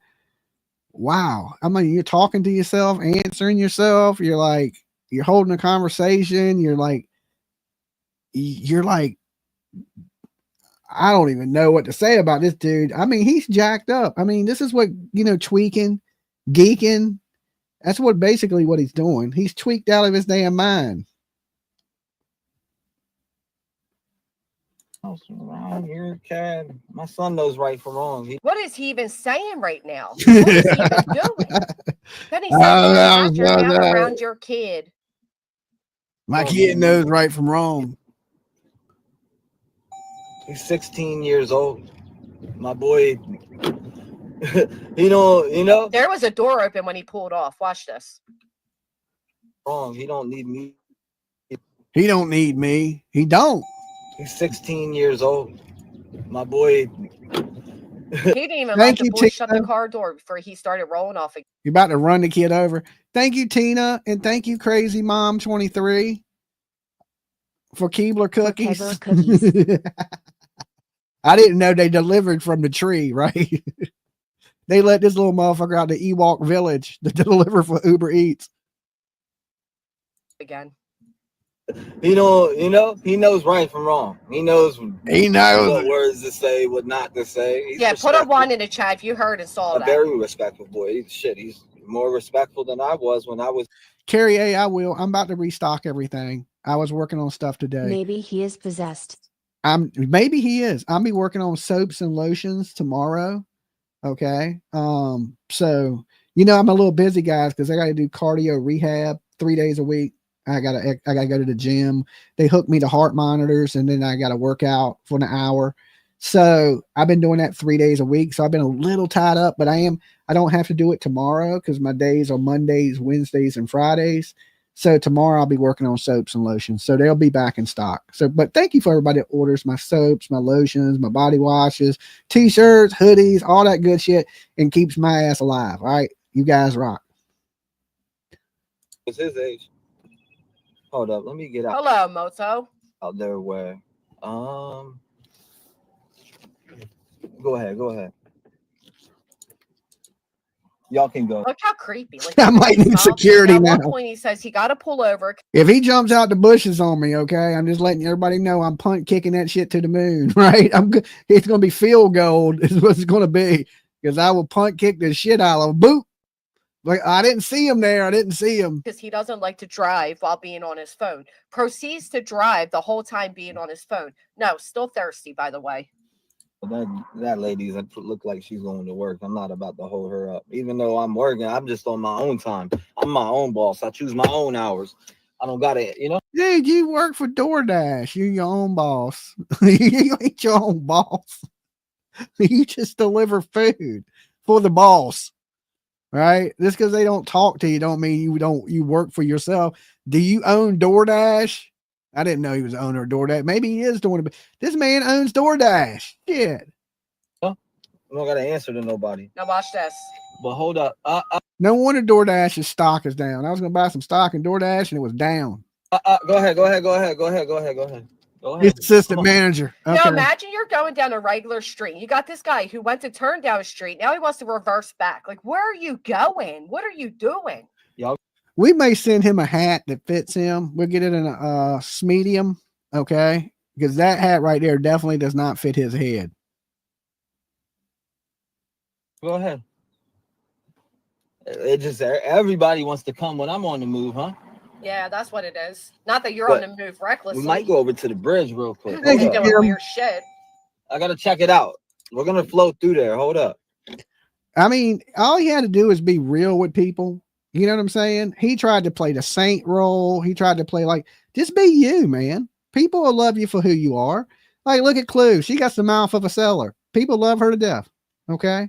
wow. I mean, you're talking to yourself, answering yourself. You're like, you're holding a conversation. You're like, I don't even know what to say about this dude. I mean, he's jacked up. I mean, this is what, tweaking, geeking. That's basically what he's doing. He's tweaked out of his damn mind. Around here, Chad. My son knows right from wrong. What is he even saying right now? What is he even doing? Then he said, around your kid. My kid knows right from wrong. He's 16 years old. My boy, you know. There was a door open when he pulled off. Watch this. Wrong. He don't need me. He don't need me. He don't. He's 16 years old. My boy. He didn't even let the boy shut the car door before he started rolling off again. You're about to run the kid over. Thank you, Tina. And thank you, Crazy Mom 23 for Keebler cookies. I didn't know they delivered from the tree, right? They let this little motherfucker out to Ewok Village to deliver for Uber Eats. Again. He knows right from wrong. He knows what words to say, what not to say. He's put a 1 in the chat if you heard and saw that. Very respectful boy. He's more respectful than I was when I was. Carrie A, I will. I'm about to restock everything. I was working on stuff today. Maybe he is possessed. Maybe he is. I'll be working on soaps and lotions tomorrow. Okay. So I'm a little busy, guys, because I got to do cardio rehab 3 days a week. I gotta go to the gym. They hooked me to heart monitors, and then I gotta work out for an hour. So I've been doing that 3 days a week. So I've been a little tied up, but I don't have to do it tomorrow because my days are Mondays, Wednesdays, and Fridays. So tomorrow I'll be working on soaps and lotions. So they'll be back in stock. So, but thank you for everybody that orders my soaps, my lotions, my body washes, t-shirts, hoodies, all that good shit, and keeps my ass alive. All right. You guys rock. What's his age? Hold up, let me get out. Hello, Moto. Out there where, go ahead. Y'all can go. Look how creepy. Like, I might need security now. At one point, he says he got to pull over. If he jumps out the bushes on me, okay, I'm just letting everybody know I'm punt kicking that shit to the moon, right? It's going to be field goal is what it's going to be because I will punt kick the shit out of him. Boop. Like, I didn't see him there. I didn't see him. Because he doesn't like to drive while being on his phone. Proceeds to drive the whole time being on his phone. No, still thirsty, by the way. That lady look like she's going to work. I'm not about to hold her up. Even though I'm working, I'm just on my own time. I'm my own boss. I choose my own hours. I don't got to, Dude, you work for DoorDash. You're your own boss. You ain't your own boss. You just deliver food for the boss. Right? Just because they don't talk to you don't mean you work for yourself. Do you own DoorDash? I didn't know he was the owner of DoorDash. Maybe he is doing it. This man owns DoorDash. Shit. I don't got to answer to nobody. Now watch this. But hold up. No wonder DoorDash's stock is down. I was going to buy some stock in DoorDash and it was down. Go ahead. He's assistant manager. Okay. Now imagine you're going down a regular street. You got this guy who went to turn down a street. Now he wants to reverse back. Like, where are you going? What are you doing? We may send him a hat that fits him. We'll get it in a medium, okay? Because that hat right there definitely does not fit his head. Go ahead. It just everybody wants to come when I'm on the move, huh? Yeah, that's what it is. Not that you're But on the move recklessly. we might go over to the bridge real quick. Thank You're you, doing Kim. weird shit. I gotta check it out. We're gonna float through there. Hold up. I mean, all he had to do is be real with people. You know what I'm saying? He tried to play the saint role. He tried to play like, just be you, man. People will love you for who you are. Like, look at Clue. She got the mouth of a seller. People love her to death. Okay.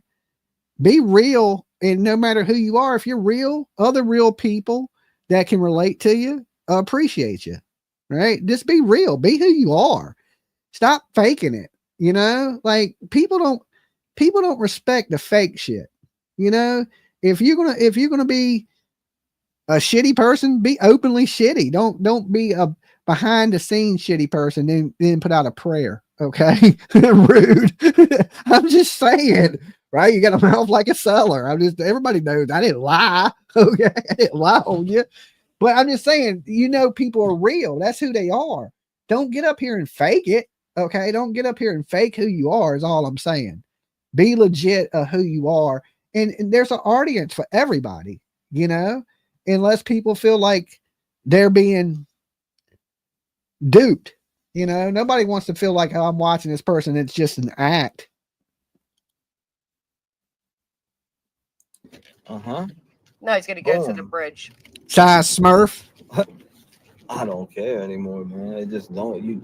Be real. And no matter who you are, if you're real, other real people that can relate to you appreciate you. Right. Just be real. Be who you are. Stop faking it. You know, like people don't respect the fake shit. You know, if you're gonna be a shitty person, be openly shitty. Don't be a behind the scenes shitty person, then put out a prayer. Okay. Rude. I'm just saying, right? You got a mouth like a seller. Everybody knows I didn't lie. Okay. I didn't lie on you. But I'm just saying, you know, people are real. That's who they are. Don't get up here and fake it. Okay. Don't get up here and fake who you are, is all I'm saying. Be legit of who you are. And there's an audience for everybody, you know, unless people feel like they're being duped. You know, nobody wants to feel like, oh, I'm watching this person. It's just an act. Uh-huh. No, he's gonna go to the bridge. Size Smurf. I don't care anymore, man. I just don't.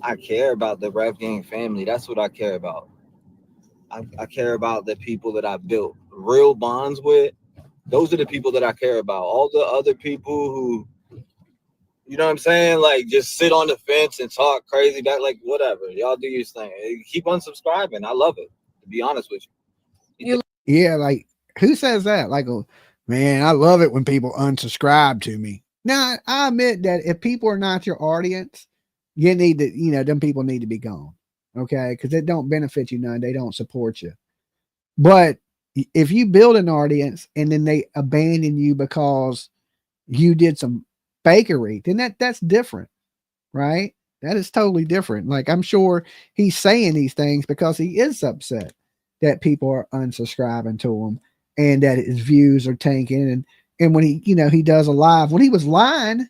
I care about the Ref Gang family. That's what I care about. I care about the people that I built real bonds with. Those are the people that I care about. All the other people who, you know what I'm saying, like just sit on the fence and talk crazy back, like whatever. Y'all do your thing. Keep unsubscribing. I love it, to be honest with you. Yeah, like who says that? Like, oh, man, I love it when people unsubscribe to me. Now, I admit that if people are not your audience, you need to, you know, them people need to be gone. Okay. Because it don't benefit you none. They don't support you. But if you build an audience and then they abandon you because you did some fakery, then that's different. Right. That is totally different. Like, I'm sure he's saying these things because he is upset that people are unsubscribing to him and that his views are tanking. And when he, you know, he does a live, when he was lying,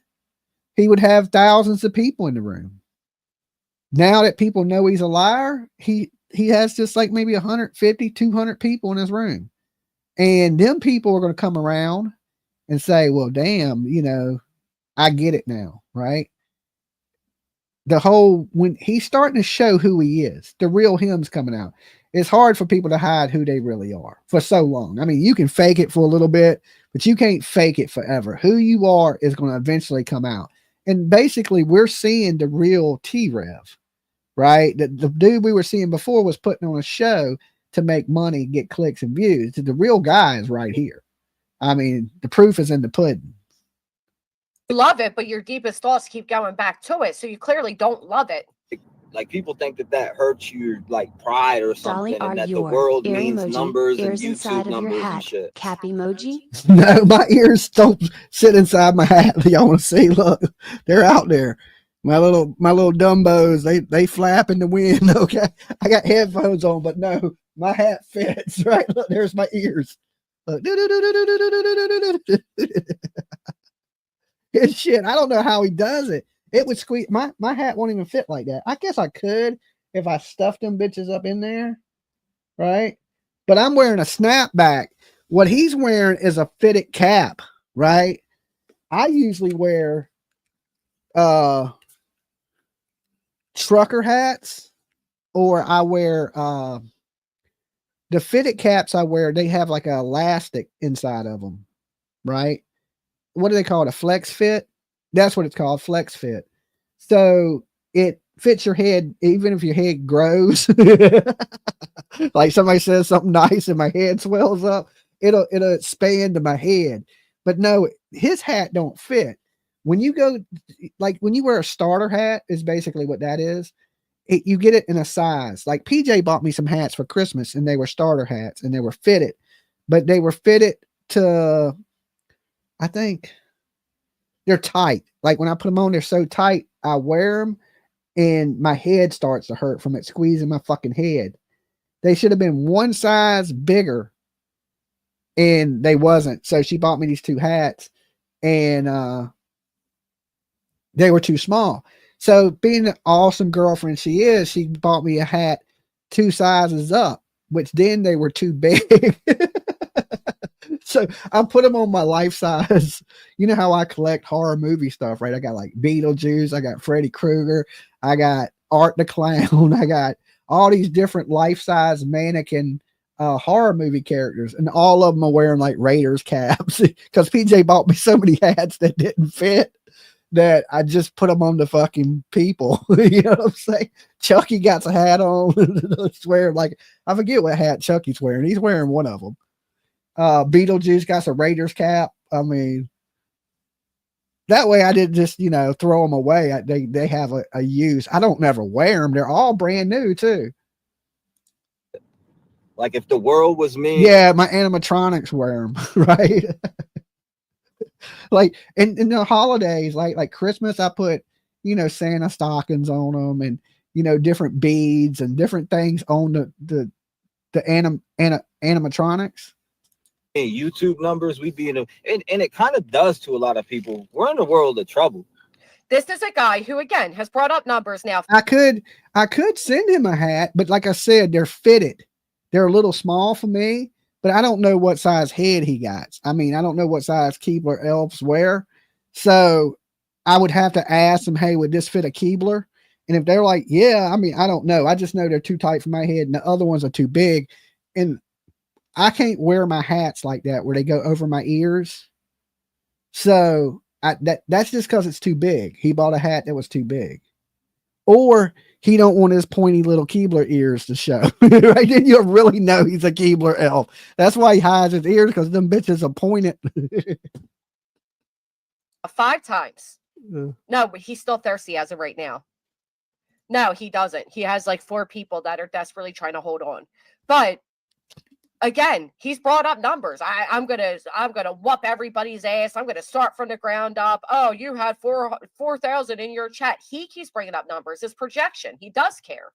he would have thousands of people in the room. Now that people know he's a liar, he has just like maybe 150, 200 people in his room. And them people are going to come around and say, well, damn, you know, I get it now. Right. When he's starting to show who he is, the real him's coming out. It's hard for people to hide who they really are for so long. I mean, you can fake it for a little bit, but you can't fake it forever. Who you are is going to eventually come out. And basically, we're seeing the real T-Rev, right? The dude we were seeing before was putting on a show to make money, get clicks and views. The real guy is right here. I mean, the proof is in the pudding. You love it, but your deepest thoughts keep going back to it. So you clearly don't love it. Like people think that hurts your like pride or something, Dolly, and that the your world ear means emoji, numbers and ears inside YouTube of your numbers and hat, shit. cap emoji. No, my ears don't sit inside my hat. Y'all want to see? Look, they're out there. My little Dumbos, they flap in the wind. Okay, I got headphones on, but no, my hat fits. Right, look, there's my ears. Look. It's shit. I don't know how he does it. It would squeeze. My hat won't even fit like that. I guess I could if I stuffed them bitches up in there, right? But I'm wearing a snapback. What he's wearing is a fitted cap, right? I usually wear trucker hats, or I wear the fitted caps I wear, they have like an elastic inside of them, right? What do they call it? A flex fit? That's what it's called, flex fit. So it fits your head, even if your head grows. Like somebody says something nice and my head swells up, it'll expand to my head. But no, his hat don't fit. When you go, like when you wear a starter hat, is basically what that is. You get it in a size. Like PJ bought me some hats for Christmas, and they were starter hats, and they were fitted, but they were fitted to, I think they're tight. Like when I put them on, they're so tight, I wear them and my head starts to hurt from it squeezing my fucking head. They should have been one size bigger and they wasn't. So she bought me these 2 hats, and they were too small. So being an awesome girlfriend she is, she bought me a hat 2 sizes up, which then they were too big. So I put them on my life size. You know how I collect horror movie stuff, right? I got like Beetlejuice, I got Freddy Krueger, I got Art the Clown, I got all these different life size mannequin horror movie characters, and all of them are wearing like Raiders caps because PJ bought me so many hats that didn't fit that I just put them on the fucking people. You know what I'm saying? Chucky got a hat on. I swear, like, I forget what hat Chucky's wearing. He's wearing one of them. Beetlejuice got a Raiders cap. I mean, that way I didn't just, throw them away. They have a use. I don't never wear them. They're all brand new too. Like if the world was me. Yeah, my animatronics wear them, right? Like in the holidays, like Christmas, I put, Santa stockings on them, and, different beads and different things on the animatronics. YouTube numbers, we be in a, and it kind of does to a lot of people. We're in a world of trouble. This is a guy who, again, has brought up numbers now. I could send him a hat, but like I said, they're fitted. They're a little small for me, but I don't know what size head he got. I mean, I don't know what size Keebler elves wear. So I would have to ask them, hey, would this fit a Keebler? And if they're like, yeah, I mean, I don't know. I just know they're too tight for my head and the other ones are too big. And I can't wear my hats like that where they go over my ears. So that's just because it's too big. He bought a hat that was too big. Or he don't want his pointy little Keebler ears to show. Right? Then you'll really know he's a Keebler elf. That's why he hides his ears, because them bitches are pointed. 5 times. No, but he's still thirsty as of right now. No, he doesn't. He has like 4 people that are desperately trying to hold on. But again, he's brought up numbers. I'm gonna whoop everybody's ass. I'm gonna start from the ground up. Oh, you had 4,000 in your chat. He keeps bringing up numbers. His projection. He does care.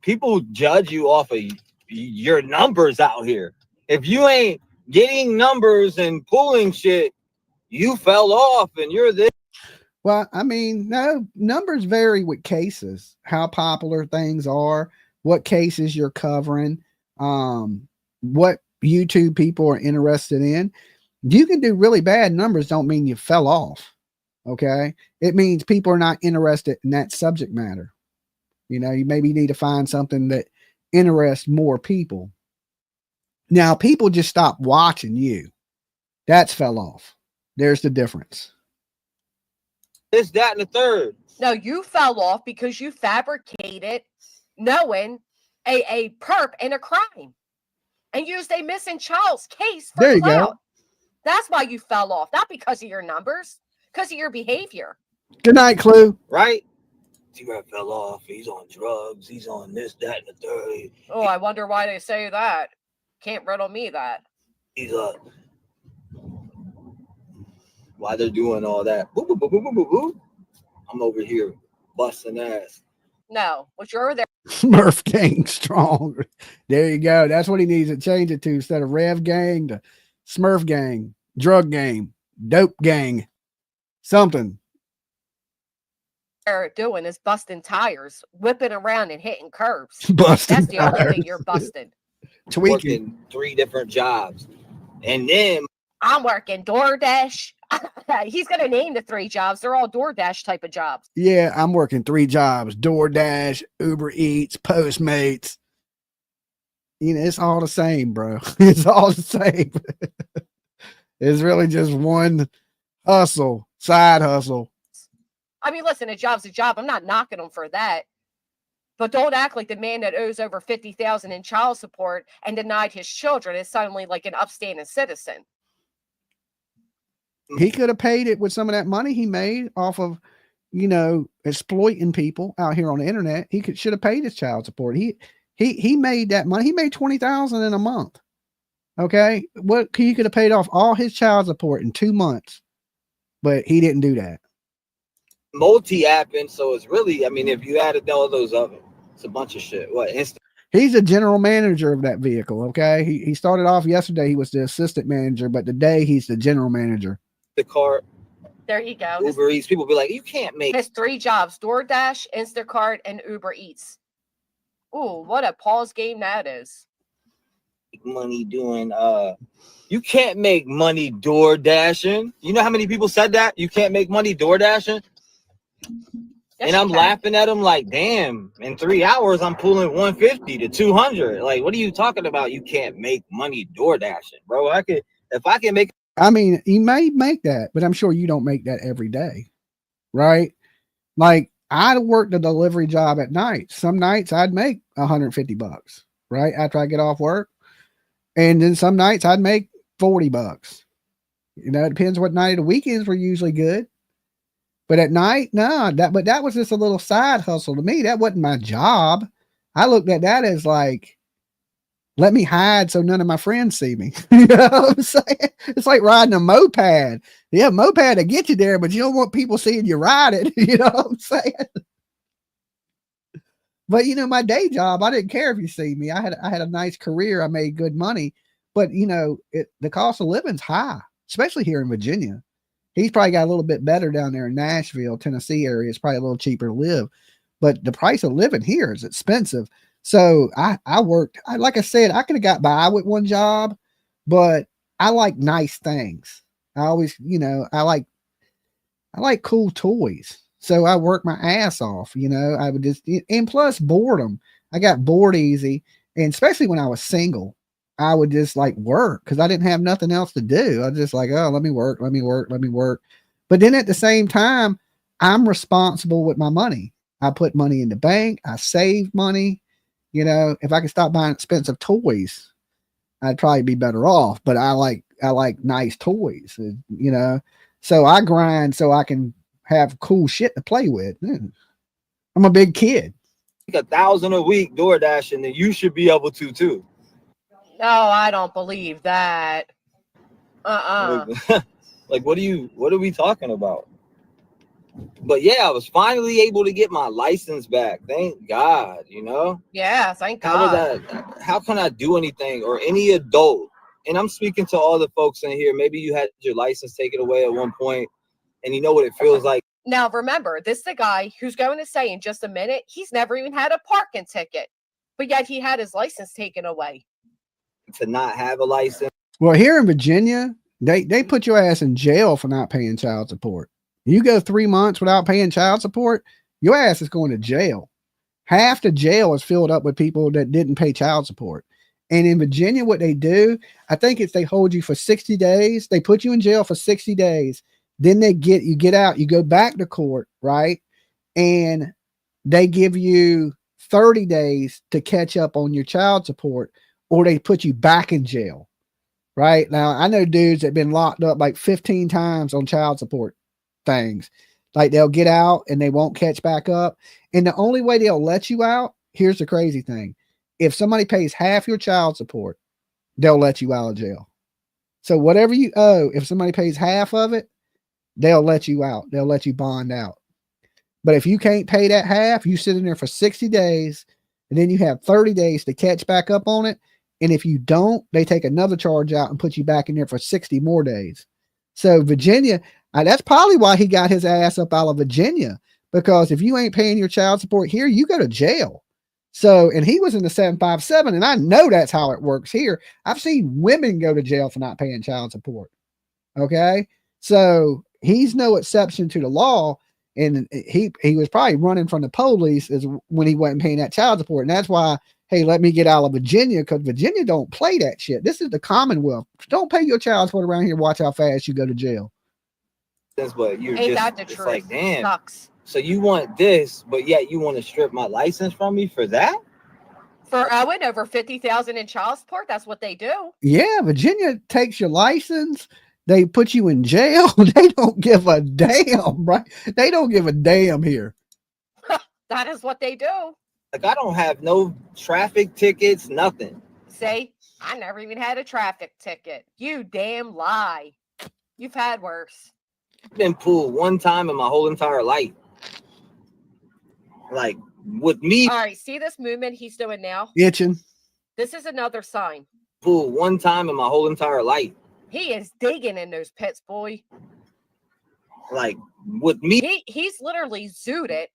People judge you off of your numbers out here. If you ain't getting numbers and pulling shit, you fell off and you're this. Well, I mean, no, numbers vary with cases, how popular things are, what cases you're covering, what YouTube people are interested in. You can do really bad numbers, don't mean you fell off. Okay. It means people are not interested in that subject matter. You maybe need to find something that interests more people. Now, people just stop watching you. That's fell off. There's the difference. This, that, and the third. No, you fell off because you fabricated knowing a perp and a crime and used a missing child's case for there you clout. go. That's why you fell off, not because of your numbers, because of your behavior. Good night, Clue. Right? T-Rev fell off. He's on drugs. He's on this, that, and the third. Oh, I wonder why they say that. Can't riddle me that. He's why they're doing all that. Boo, boo, boo, boo, boo, boo, boo. I'm over here busting ass. No, what you're there. Smurf gang strong. There you go. That's what he needs to change it to, instead of Rev gang to Smurf gang, drug gang, dope gang, something. They're doing is busting tires, whipping around and hitting curbs. Busting That's the only tires. thing you're busting. Tweaking. Working 3 different jobs. And then I'm working DoorDash. He's going to name the 3 jobs. They're all DoorDash type of jobs. Yeah, I'm working 3 jobs: DoorDash, Uber Eats, Postmates. It's all the same, bro. It's all the same. It's really just one hustle, side hustle. I mean, listen, a job's a job. I'm not knocking them for that. But don't act like the man that owes over $50,000 in child support and denied his children is suddenly like an upstanding citizen. He could have paid it with some of that money he made off of, exploiting people out here on the internet. He should have paid his child support. He made that money. He made $20,000 in a month. Okay. He could have paid off all his child support in 2 months, but he didn't do that. multi-apping, so it's really, I mean, if you added all those up, it's a bunch of shit. What, instant? He's the general manager of that vehicle. Okay. He started off yesterday. He was the assistant manager, but today he's the general manager. The car. There you go. Uber Eats. People be like, you can't make. His 3 jobs: DoorDash, Instacart, and Uber Eats. Ooh, what a pause game that is. Money doing you can't make money door dashing. You know how many people said that? You can't make money door dashing? Yes, and I'm laughing at them like, damn, in 3 hours I'm pulling 150 to 200. Like, what are you talking about? You can't make money door dashing, bro. If I can make. I mean, you may make that, but I'm sure you don't make that every day, right? Like, I worked a delivery job at night. Some nights I'd make $150, right? After I get off work. And then some nights I'd make $40. You know, it depends what night of the weekends were usually good. But at night, no, that was just a little side hustle to me. That wasn't my job. I looked at that as like, let me hide so none of my friends see me. You know what I'm saying? It's like riding a moped. Yeah, moped to get you there, but you don't want people seeing you ride it. You know what I'm saying? But you know, my day job, I didn't care if you see me. I had a nice career. I made good money, but you know, the cost of living's high, especially here in Virginia. He's probably got a little bit better down there in Nashville, Tennessee area. It's probably a little cheaper to live, but the price of living here is expensive. So I worked, like I said, I could have got by with one job, but I like nice things. I always, you know, I like cool toys. So I worked my ass off, you know, I would just, and plus boredom. I got bored easy. And especially when I was single, I would just like work because I didn't have nothing else to do. I was just like, oh, let me work. But then at the same time, I'm responsible with my money. I put money in the bank. I save money. You know, if I could stop buying expensive toys, I'd probably be better off. But I like nice toys, you know. So I grind so I can have cool shit to play with. I'm a big kid. $1,000 a week door dashing, then you should be able to too. No, I don't believe that. Like, what are we talking about? But yeah, I was finally able to get my license back. Thank God, you know? Yeah, thank God. How can I do anything, or any adult? And I'm speaking to all the folks in here. Maybe you had your license taken away at one point, and you know what it feels like. Now, remember, this is the guy who's going to say in just a minute, he's never even had a parking ticket, but yet he had his license taken away. To not have a license. Well, here in Virginia, they put your ass in jail for not paying child support. You go 3 months without paying child support, your ass is going to jail. Half the jail is filled up with people that didn't pay child support. And in Virginia, what they do, I think it's they hold you for 60 days. They put you in jail for 60 days. Then you get out, you go back to court, right? And they give you 30 days to catch up on your child support, or they put you back in jail, right? Now, I know dudes that have been locked up like 15 times on child support things. Like they'll get out and they won't catch back up. And the only way they'll let you out, here's the crazy thing. If somebody pays half your child support, they'll let you out of jail. So whatever you owe, if somebody pays half of it, they'll let you out. They'll let you bond out. But if you can't pay that half, you sit in there for 60 days, and then you have 30 days to catch back up on it. And if you don't, they take another charge out and put you back in there for 60 more days. So Virginia, that's probably why he got his ass up out of Virginia, because if you ain't paying your child support here, you go to jail. So, and he was in the 757, and I know that's how it works here. I've seen women go to jail for not paying child support. Okay. So he's no exception to the law. And he was probably running from the police is when he wasn't paying that child support. And that's why, hey, let me get out of Virginia, because Virginia don't play that shit. This is the Commonwealth. Don't pay your child support around here. Watch how fast you go to jail. But you're Ain't just that the truth? like, damn. Sucks. So you want this, but yet you want to strip my license from me for that? For owing over $50,000 in child support, that's what they do. Yeah, Virginia takes your license. They put you in jail. They don't give a damn, right? They don't give a damn here. That is what they do. Like, I don't have no traffic tickets, nothing. See, I never even had a traffic ticket. You damn lie. You've had worse. I've been pulled one time in my whole entire life. Like with me, All right, see this movement he's doing now? Itching. This is another sign. pool one time in my whole entire life. He is digging in those pits, boy. Like with me, He's literally zooted it.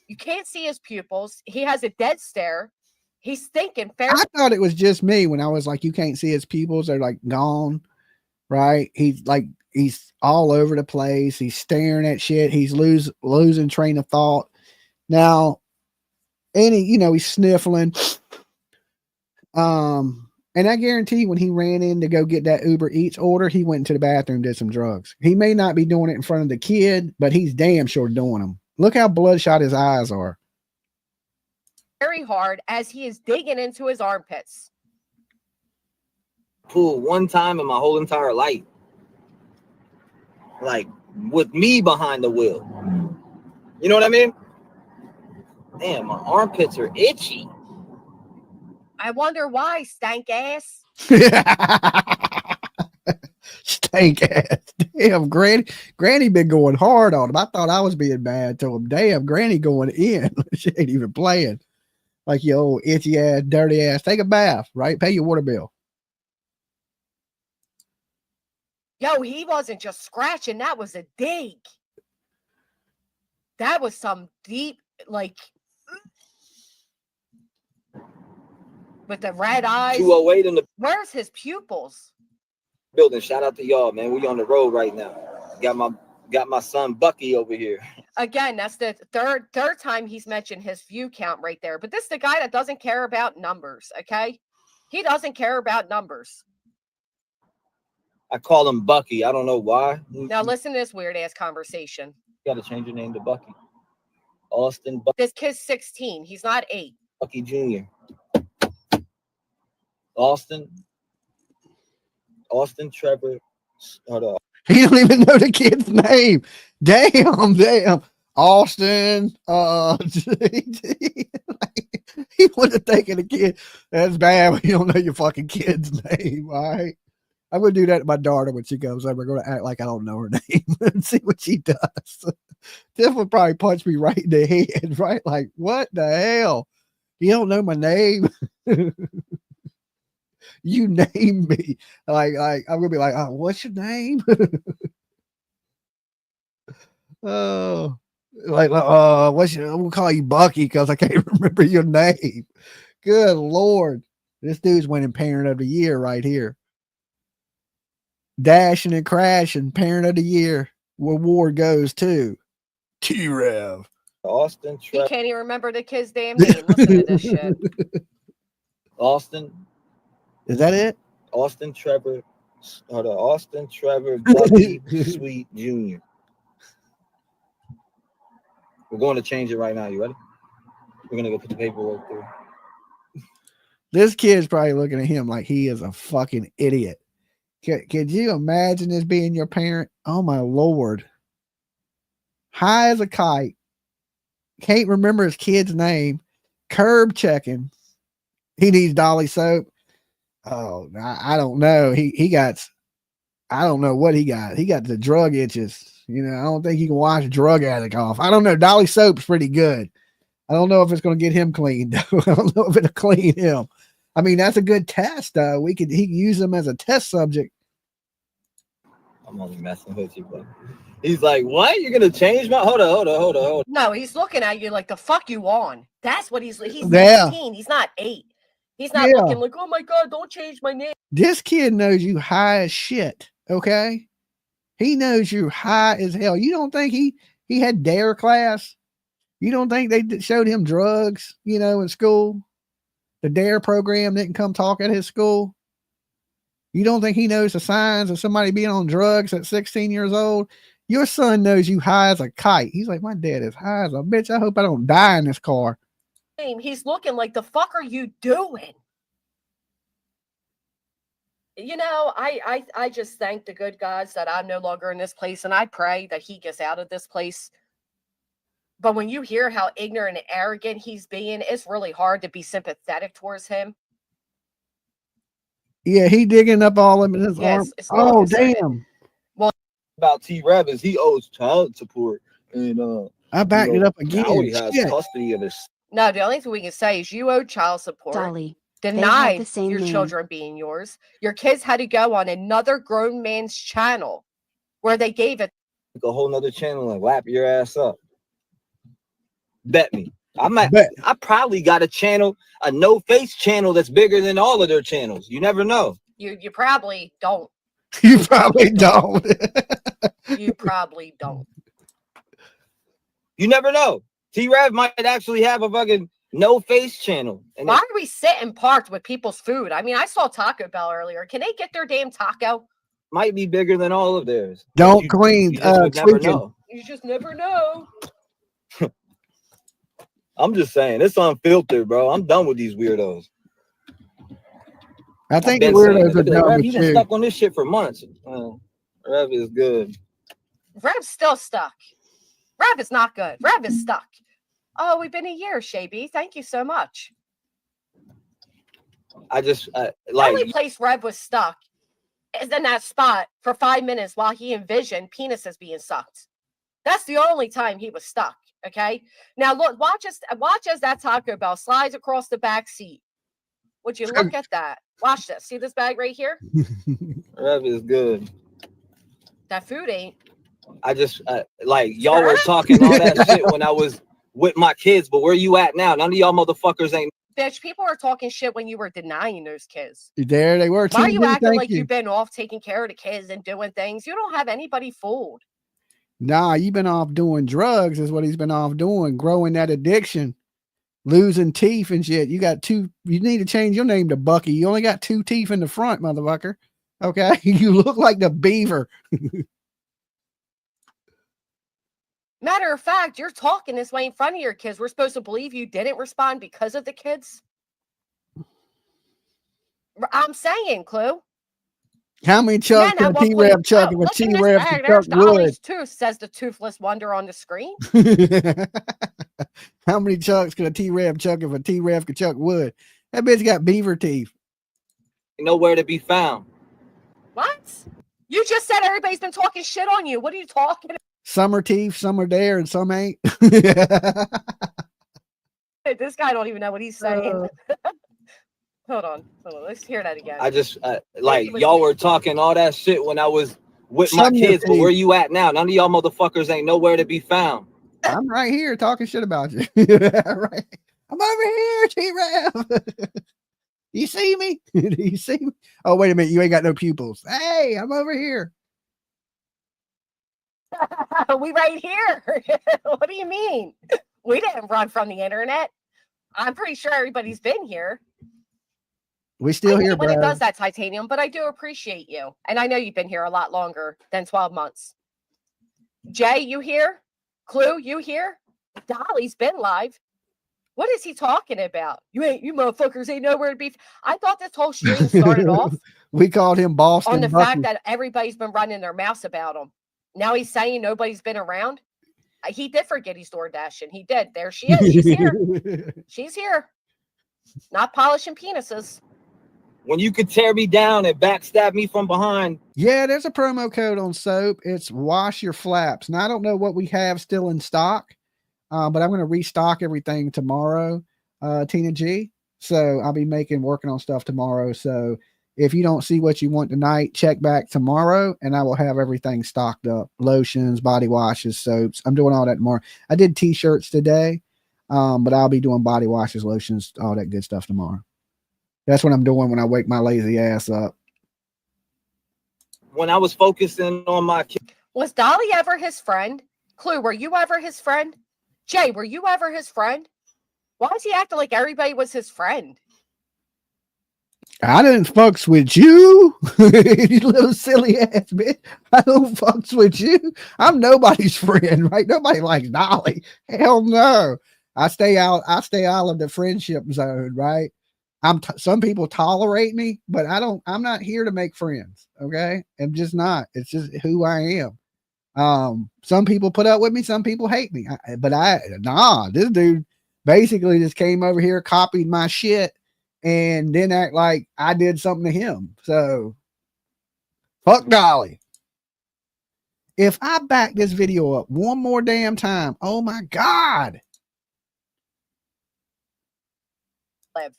You can't see his pupils. He has a dead stare. He's thinking fair. I thought it was just me when I was like, you can't see his pupils. They're like gone, right? He's all over the place. He's staring at shit. He's losing train of thought. Now, he's sniffling. And I guarantee when he ran in to go get that Uber Eats order, he went into the bathroom, did some drugs. He may not be doing it in front of the kid, but he's damn sure doing them. Look how bloodshot his eyes are. Very hard as he is digging into his armpits. pool one time in my whole entire life. Like with me behind the wheel. You know what I mean? Damn, my armpits are itchy. I wonder why, stank ass. Stank ass. Damn, Granny been going hard on him. I thought I was being bad to him. Damn, Granny going in. She ain't even playing. Like your old itchy ass, dirty ass. Take a bath, right? Pay your water bill. Yo, he wasn't just scratching. That was a dig. That was some deep, like, with the red eyes. 208 in the Where's his pupils? building. Shout out to y'all, man. We on the road right now. Got my son Bucky over here. Again, that's the third time he's mentioned his view count right there. But this is the guy that doesn't care about numbers, okay? He doesn't care about numbers. I call him Bucky. I don't know why. Now listen to this weird ass conversation. You gotta change your name to Bucky. Austin Bucky. This kid's 16. He's not 8. Bucky Jr. Austin Trevor. Hold on. He don't even know the kid's name. Damn. Austin. He would have taken the kid. That's bad when you don't know your fucking kid's name. All right. I'm gonna do that to my daughter when she comes over. I'm gonna act like I don't know her name and see what she does. Tiff would probably punch me right in the head, right? Like, what the hell? You don't know my name? You name me. Like I'm gonna be like, oh, what's your name? Oh, we'll call you Bucky because I can't remember your name. Good Lord. This dude's winning parent of the year right here. Dashing and crashing, parent of the year. Award goes to T-Rev. Austin Trevor. He can't even remember the kid's damn name. Listen to this shit. Austin. Is that it? Austin Trevor. Hold on. Austin Trevor Bucky Sweet Jr. We're going to change it right now. You ready? We're gonna go put the paperwork through. This kid's probably looking at him like he is a fucking idiot. Could you imagine this being your parent? Oh my Lord. High as a kite. Can't remember his kid's name. Curb checking. He needs Dolly soap. Oh, I don't know. I don't know what he got. He got the drug itches. You know, I don't think he can wash drug addict off. I don't know. Dolly soap's pretty good. I don't know if it's going to get him clean. I don't know if it'll clean him. I mean, that's a good test. He can use him as a test subject. I'm only messing with you, but he's like, what? You're gonna change my hold on. No, he's looking at you like the fuck you on. That's what he's 16. He's not 8. He's not looking like, oh my God, don't change my name. This kid knows you high as shit. Okay. He knows you high as hell. You don't think he had DARE class? You don't think they showed him drugs, in school? The DARE program didn't come talk at his school. You don't think he knows the signs of somebody being on drugs at 16 years old? Your son knows you high as a kite. He's like, my dad is high as a bitch. I hope I don't die in this car. He's looking like, the fuck are you doing? I just thank the good gods that I'm no longer in this place, and I pray that he gets out of this place. But when you hear how ignorant and arrogant he's being, it's really hard to be sympathetic towards him. Yeah, he digging up all of his arm. Oh, damn. Well, about T-Rev'S, he owes child support, and I backed it up again. Dolly has Shit. custody of this. No, the only thing we can say is you owe child support. Dolly. They have Denied the same your name. children being yours. Your kids had to go on another grown man's channel where they gave it A whole nother channel and lap your ass up. Bet me. Bet. I probably got a channel, a no face channel that's bigger than all of their channels. You never know. You probably don't. You probably don't. You probably don't. You never know. T-Rev might actually have a fucking no face channel. And Why are we sitting parked with people's food? I mean, I saw Taco Bell earlier. Can they get their damn taco? might be bigger than all of theirs. Don't You clean. just would never know. You just never know. I'm just saying, it's unfiltered, bro. I'm done with these weirdos. I think Been weirdos saying are it. done Rev, with you been you. stuck on this shit for months. Rev is good. Rev's still stuck. Rev is not good. Rev is stuck. Oh, we've been a year, Shaby. Thank you so much. I just The like only place Rev was stuck is in that spot for 5 minutes while he envisioned penises being sucked. That's the only time he was stuck. Okay. Now look, watch as that Taco Bell slides across the back seat. Would you look at that? Watch this. See this bag right here? Rev is good. That food ain't. I just like y'all were talking all that shit when I was with my kids, but where you at now? None of y'all motherfuckers ain't. Bitch, people are talking shit when you were denying those kids. There they were. Why are you TV, acting thank like you. you've been off taking care of the kids and doing things? You don't have anybody fooled. Nah, you've been off doing drugs is what he's been off doing, growing that addiction, losing teeth and shit. You got two, you need to change your name to Bucky. You only got 2 teeth in the front, motherfucker. Okay. You look like the beaver. Matter of fact, you're talking this way in front of your kids. We're supposed to believe you didn't respond because of the kids? I'm saying, Clue. How many chucks can a T-Rev chuck if a T-Rev can chuck wood? Dolly's tooth, says the toothless wonder on the screen. How many chucks can a T-Rev chuck if a T-Rev can chuck wood? That bitch got beaver teeth. Nowhere to be found. What? You just said everybody's been talking shit on you. What are you talking about? Some are teeth, some are there, and some ain't. This guy don't even know what he's saying. Hold on. Let's hear that again. I just like y'all were talking all that shit when I was with my Some of your kids, but teeth. where you at now? None of y'all motherfuckers ain't nowhere to be found. I'm right here talking shit about you. Right. I'm over here, T-Rev. You see me? Do you see me? Oh, wait a minute. You ain't got no pupils. Hey, I'm over here. We right here. What do you mean? We didn't run from the internet. I'm pretty sure everybody's been here. We still here, when bro. it does that, Titanium, but I do appreciate you. And I know you've been here a lot longer than 12 months. Jay, you here? Clue, you here? Dolly's been live. What is he talking about? You motherfuckers ain't nowhere to be. I thought this whole stream started off We called him Boston on the Bucky. fact that everybody's been running their mouths about him. Now he's saying nobody's been around. He did forget he's door dashing. He did. There she is. She's here. She's here. Not polishing penises. When you could tear me down and backstab me from behind. Yeah, there's a promo code on soap. It's wash your flaps. Now I don't know what we have still in stock, but I'm going to restock everything tomorrow, Tina G. So I'll be working on stuff tomorrow. So if you don't see what you want tonight, check back tomorrow and I will have everything stocked up. Lotions, body washes, soaps. I'm doing all that tomorrow. I did t-shirts today, but I'll be doing body washes, lotions, all that good stuff tomorrow. That's what I'm doing when I wake my lazy ass up. When I was focusing on my kids. Was Dolly ever his friend? Clue, were you ever his friend? Jay, were you ever his friend? Why is he acting like everybody was his friend? I didn't fucks with you, you little silly ass bitch. I don't fucks with you. I'm nobody's friend, right? Nobody likes Dolly. Hell no. I stay out of the friendship zone, right? Some people tolerate me, but I'm not here to make friends. Okay. I'm just not. It's just who I am. Some people put up with me. Some people hate me, this dude basically just came over here, copied my shit and then act like I did something to him. So fuck Dolly. If I back this video up one more damn time, oh my God. You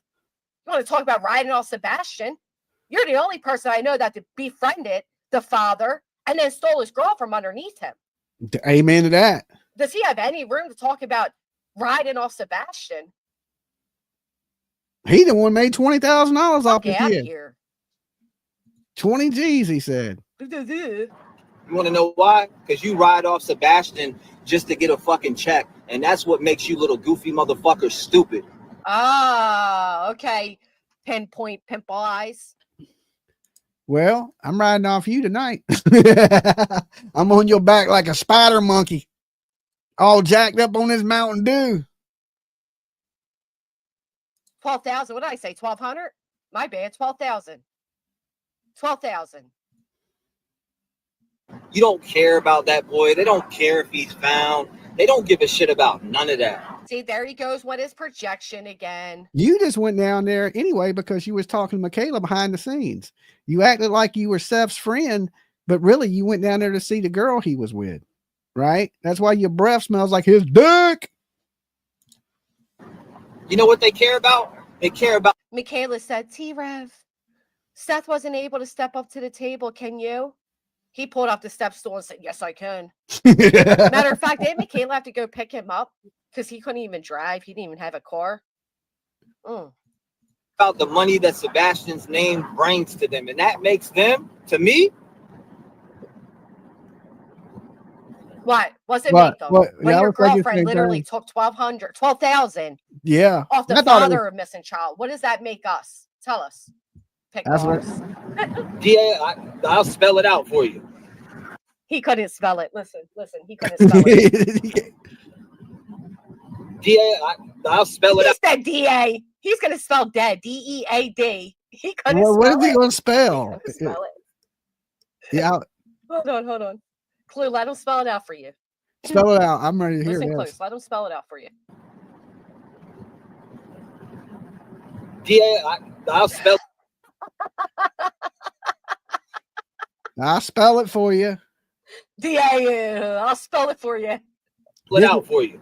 want to talk about riding off Sebastian? You're the only person I know that befriended the father and then stole his girl from underneath him. Amen to that. Does he have any room to talk about riding off Sebastian? He the one made $20,000 off the kid. Here. 20 G's, he said. You want to know why? Because you ride off Sebastian just to get a fucking check. And that's what makes you little goofy motherfuckers stupid. Ah, okay. Pinpoint pimple eyes. Well, I'm riding off you tonight. I'm on your back like a spider monkey. All jacked up on this Mountain Dew. 12,000. What did I say? 1,200? My bad. 12,000. 12,000. You don't care about that boy. They don't care if he's found. They don't give a shit about none of that. See, there he goes with his projection again. You just went down there anyway because you was talking to Michaela behind the scenes. You acted like you were Seth's friend, but really you went down there to see the girl he was with, right? That's why your breath smells like his dick. You know what they care about? They care about... Michaela said, T-Rev, Seth wasn't able to step up to the table. Can you? He pulled up the step stool and said, yes, I can. Matter of fact, didn't Michaela have to go pick him up because he couldn't even drive? He didn't even have a car. About the money that Sebastian's name brings to them. And that makes them, to me... What? What's it make them? When yeah, your girlfriend literally took 12,000 yeah, off the father of missing child. What does that make us? Tell us. Pick ours. Yeah, I'll spell it out for you. He couldn't spell it. Listen, he couldn't spell it. D-A, I'll spell it out. He said D-A. He's going to spell dead. D-E-A-D. He couldn't spell it. What is he going to spell? Spell it. Yeah. Hold on. Clue, let him spell it out for you. Spell it out. I'm ready to hear Listen this. close. Let him spell it out for you. D-A, I'll spell it. I'll spell it for you. D-A, I'll spell it for you. Spell it out for you.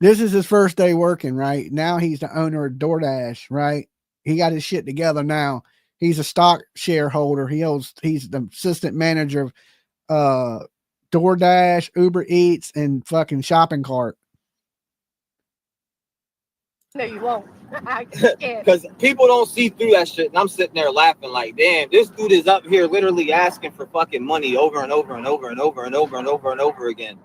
This is his first day working, right? Now he's the owner of DoorDash, right? He got his shit together now. He's a stock shareholder. He's the assistant manager of DoorDash, Uber Eats, and fucking shopping cart. No, you won't. Because people don't see through that shit, and I'm sitting there laughing like, damn, this dude is up here literally asking for fucking money over and over and over and over and over and over and over again.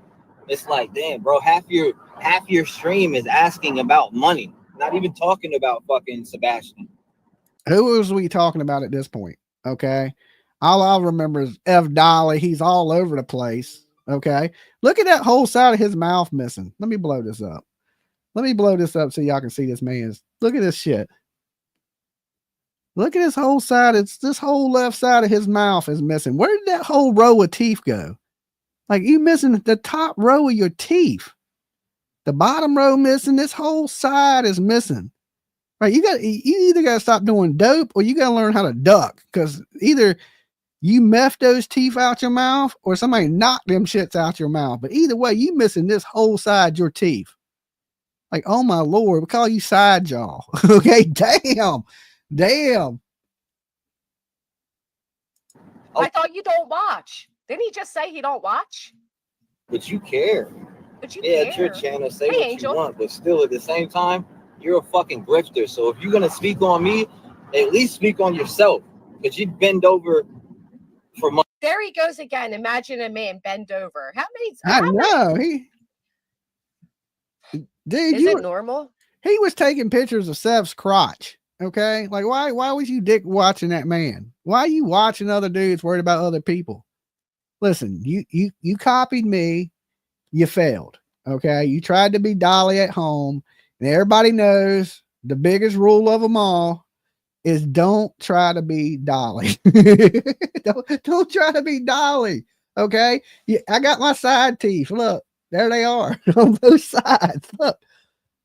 It's like, damn, bro, half your stream is asking about money, not even talking about fucking Sebastian. Who was we talking about at this point? Okay. All I'll remember is F. Dolly. He's all over the place. Okay. Look at that whole side of his mouth missing. Let me blow this up. Let me blow this up so y'all can see this man's. Look at this shit. Look at his whole side. It's this whole left side of his mouth is missing. Where did that whole row of teeth go? Like you missing the top row of your teeth. The bottom row missing. This whole side is missing. Right? You either got to stop doing dope or you got to learn how to duck. Because either you meth those teeth out your mouth or somebody knocked them shits out your mouth. But either way, you missing this whole side your teeth. Like, oh my Lord, we call you side jaw. Okay, damn. I thought you don't watch. Didn't he just say he don't watch? But you care. Yeah, it's your channel. Say hey, what Angel. you want, but still at the same time, you're a fucking grifter. So if you're gonna speak on me, at least speak on yourself. Because you bend over for money. There he goes again. Imagine a man bend over. I know. Dude, is it normal? He was taking pictures of Seth's crotch. Okay. Like, why was you dick watching that man? Why are you watching other dudes worried about other people? Listen, you copied me. You failed. Okay. You tried to be Dolly at home, and everybody knows the biggest rule of them all is don't try to be Dolly. don't try to be Dolly. Okay. Yeah, I got my side teeth. Look, there they are on both sides. Look,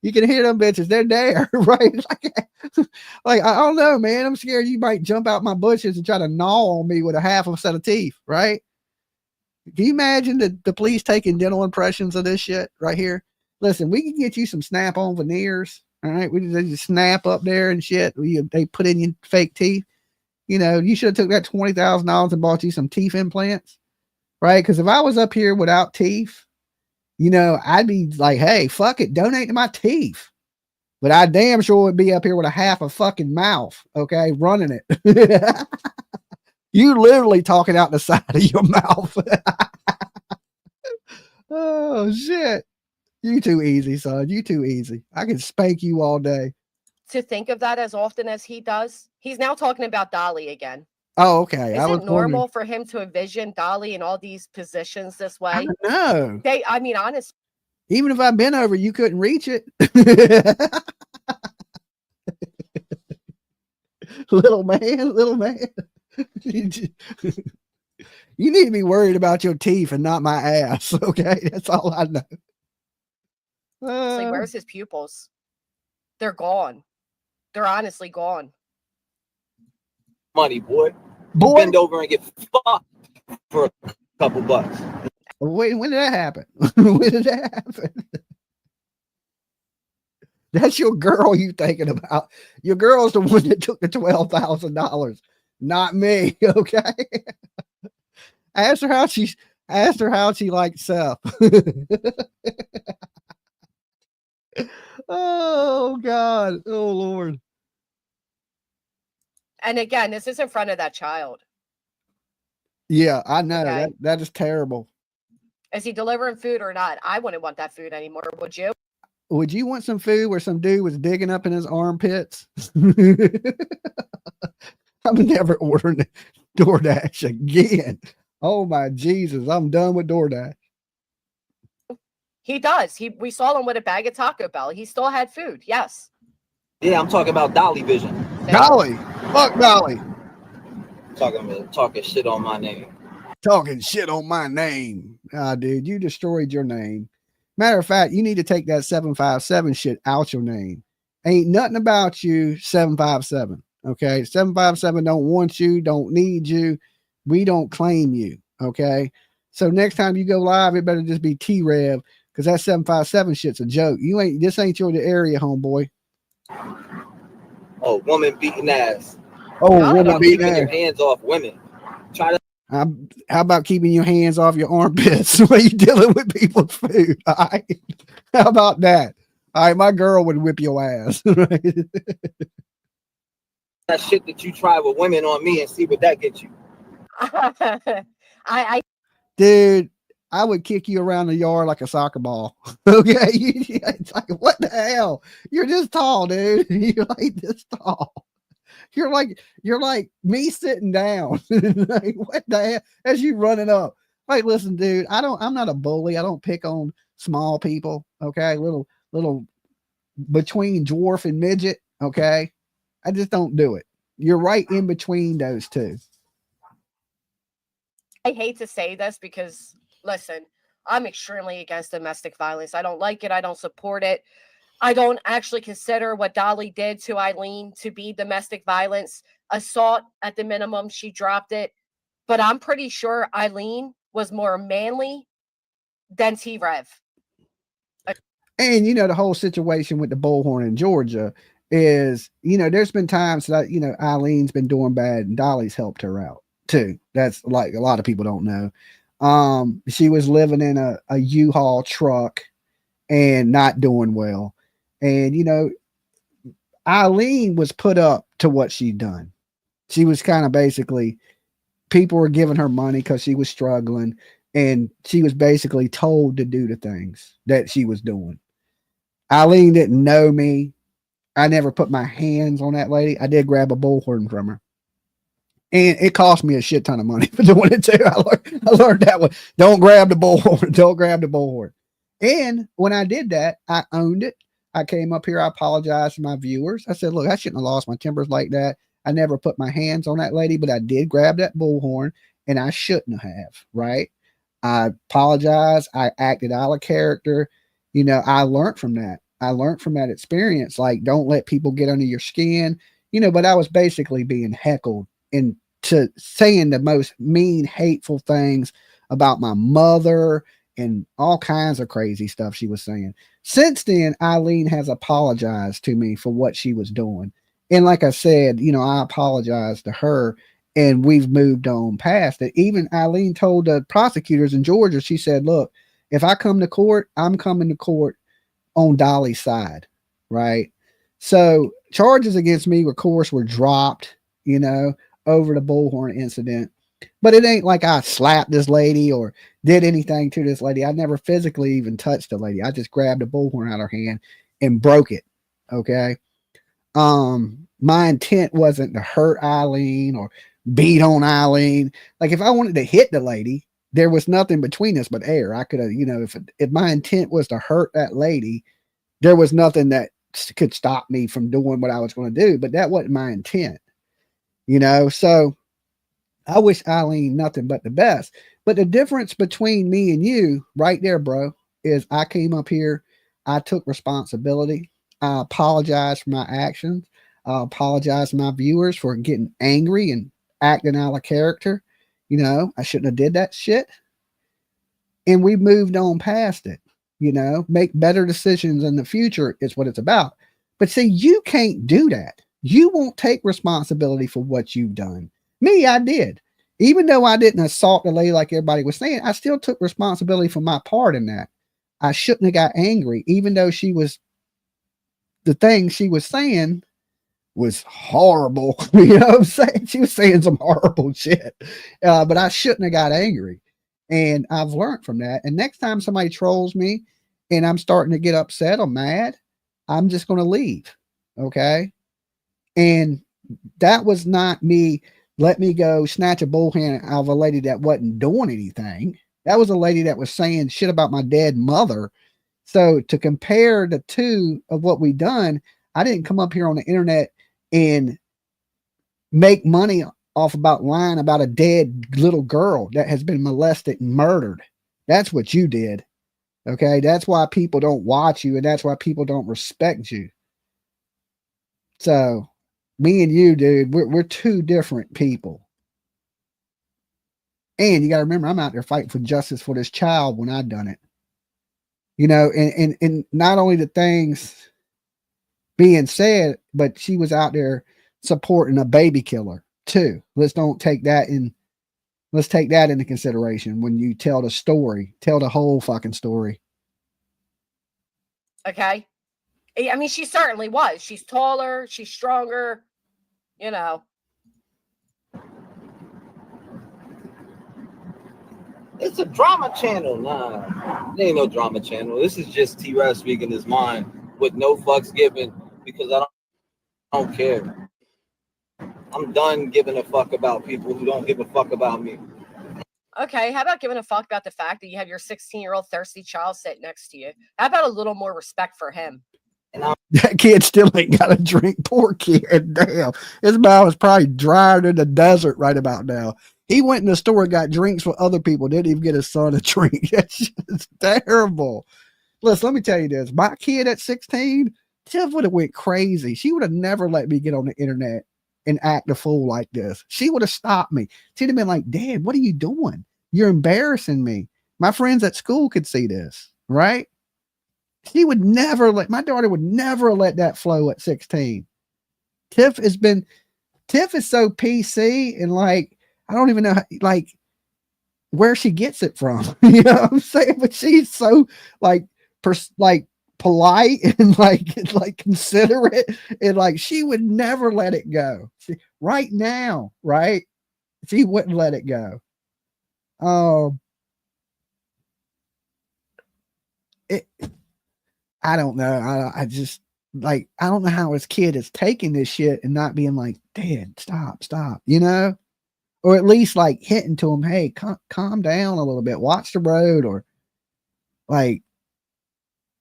you can hear them bitches. They're there, right? Like, I don't know, man. I'm scared you might jump out my bushes and try to gnaw on me with a half a set of teeth, right? Can you imagine the police taking dental impressions of this shit right here? Listen, we can get you some snap-on veneers. All right, they just snap up there and shit. They put in your fake teeth. You know, you should have took that $20,000 and bought you some teeth implants, right? Because if I was up here without teeth, you know, I'd be like, hey, fuck it, donate to my teeth. But I damn sure would be up here with a half a fucking mouth, okay, running it. You literally talking out the side of your mouth. Oh shit. You too easy, son. You too easy. I can spank you all day. To think of that as often as he does. He's now talking about Dolly again. Oh, okay. Is it normal for him to envision Dolly in all these positions this way? No. I mean, honestly. Even if I've been over, you couldn't reach it. Little man. You need to be worried about your teeth and not my ass. Okay, that's all I know. Where's his pupils? They're gone. They're honestly gone. Money, boy. Bend over and get fucked for a couple bucks. Wait, when did that happen? When did that happen? That's your girl you thinking about. Your girl's the one that took the $12,000, not me. Okay. Ask her how she liked Seth. Oh God. Oh Lord. And again, this is in front of that child. Yeah, I know. Okay. That is terrible. Is he delivering food or not? I wouldn't want that food anymore. Would you? Would you want some food where some dude was digging up in his armpits? I'm never ordering DoorDash again. Oh my Jesus, I'm done with DoorDash. He does. We saw him with a bag of Taco Bell. He still had food. Yes. Yeah, I'm talking about Dolly Vision. Dolly. Fuck Dolly. Talking shit on my name. Talking shit on my name. Ah, dude, you destroyed your name. Matter of fact, you need to take that 757 shit out your name. Ain't nothing about you, 757. Okay. 757 don't want you, don't need you. We don't claim you. Okay. So next time you go live, it better just be T-Rev, because that 757 shit's a joke. This ain't your area, homeboy. Oh, woman beating ass. Oh, woman beating ass. Your hands off women. Try to. How about keeping your hands off your armpits when you're dealing with people's food? All right. How about that? All right, my girl would whip your ass. Right? That shit that you try with women on me and see what that gets you. Dude, I would kick you around the yard like a soccer ball. Okay. It's like, what the hell? You're just tall, dude. You're like this tall. You're like me sitting down. Like, what the hell? As you running up. Like, listen, dude, I'm not a bully. I don't pick on small people. Okay. Little between dwarf and midget. Okay. I just don't do it. You're right in between those two. I hate to say this because, listen, I'm extremely against domestic violence. I don't like it. I don't support it. I don't actually consider what Dolly did to Eileen to be domestic violence. Assault at the minimum, she dropped it. But I'm pretty sure Eileen was more manly than T-Rev. And, the whole situation with the bullhorn in Georgia is, there's been times that, Eileen's been doing bad and Dolly's helped her out too. That's like a lot of people don't know. She was living in a U-Haul truck and not doing well. And, Eileen was put up to what she'd done. She was kind of basically, people were giving her money because she was struggling, and she was basically told to do the things that she was doing. Eileen didn't know me. I never put my hands on that lady. I did grab a bullhorn from her. And it cost me a shit ton of money for doing it too. I learned that one. Don't grab the bullhorn. Don't grab the bullhorn. And when I did that, I owned it. I came up here. I apologized to my viewers. I said, look, I shouldn't have lost my tempers like that. I never put my hands on that lady, but I did grab that bullhorn, and I shouldn't have, right? I apologize. I acted out of character. I learned from that. I learned from that experience. Like, don't let people get under your skin, but I was basically being heckled into saying the most mean, hateful things about my mother and all kinds of crazy stuff she was saying. Since then, Eileen has apologized to me for what she was doing. And like I said, you know, I apologized to her and we've moved on past it. Even Eileen told the prosecutors in Georgia, she said, look, if I come to court, I'm coming to court on Dolly's side, right? So charges against me, of course, were dropped, you know, over the bullhorn incident. But it ain't like I slapped this lady or did anything to this lady. I never physically even touched the lady. I just grabbed a bullhorn out of her hand and broke it. Okay. My intent wasn't to hurt Eileen or beat on Eileen. Like if I wanted to hit the lady, there was nothing between us but air. I could have, you know, if my intent was to hurt that lady, there was nothing that could stop me from doing what I was going to do. But that wasn't my intent, you know. So I wish Eileen nothing but the best. But the difference between me and you right there, bro, is I came up here, I took responsibility. I apologize for my actions. I apologize to my viewers for getting angry and acting out of character. You know, I shouldn't have did that shit. And we moved on past it. You know, make better decisions in the future is what it's about. But see, you can't do that. You won't take responsibility for what you've done. Me, I did. Even though I didn't assault the lady like everybody was saying, I still took responsibility for my part in that. I shouldn't have got angry, even though the thing she was saying was horrible. You know what I'm saying? She was saying some horrible shit. But I shouldn't have got angry. And I've learned from that. And next time somebody trolls me and I'm starting to get upset or mad, I'm just going to leave. Okay. And that was not me. Let me go snatch a bullhorn out of a lady that wasn't doing anything. That was a lady that was saying shit about my dead mother. So to compare the two of what we done, I didn't come up here on the internet and make money off about lying about a dead little girl that has been molested and murdered. That's what you did. Okay. That's why people don't watch you and that's why people don't respect you. So me and you, dude, we're two different people. And you got to remember, I'm out there fighting for justice for this child when I done it. You know, and not only the things being said, but she was out there supporting a baby killer too. Let's take that into consideration when you tell the story. Tell the whole fucking story. Okay. I mean, she certainly was. She's taller. She's stronger. You know. It's a drama channel. Nah, there ain't no drama channel. This is just T-Rev'S speaking his mind with no fucks given because I don't care. I'm done giving a fuck about people who don't give a fuck about me. Okay, how about giving a fuck about the fact that you have your 16-year-old thirsty child sitting next to you? How about a little more respect for him? That kid still ain't got a drink. Poor kid. Damn. His mouth is probably drier than the desert right about now. He went in the store and got drinks for other people. Didn't even get his son a drink. It's terrible. Listen, let me tell you this. My kid at 16, Tiff would have went crazy. She would have never let me get on the internet and act a fool like this. She would have stopped me. She'd have been like, Dad, what are you doing? You're embarrassing me. My friends at school could see this, right? She would never my daughter would never let that flow at 16. Tiff is so PC and like, I don't even know like where she gets it from. You know what I'm saying? But she's so like polite and like considerate and like she would never let it go. Right now, right? She wouldn't let it go. I don't know. I just like I don't know how his kid is taking this shit and not being like, Dad, stop, you know, or at least like hitting to him, hey, calm down a little bit, watch the road, or like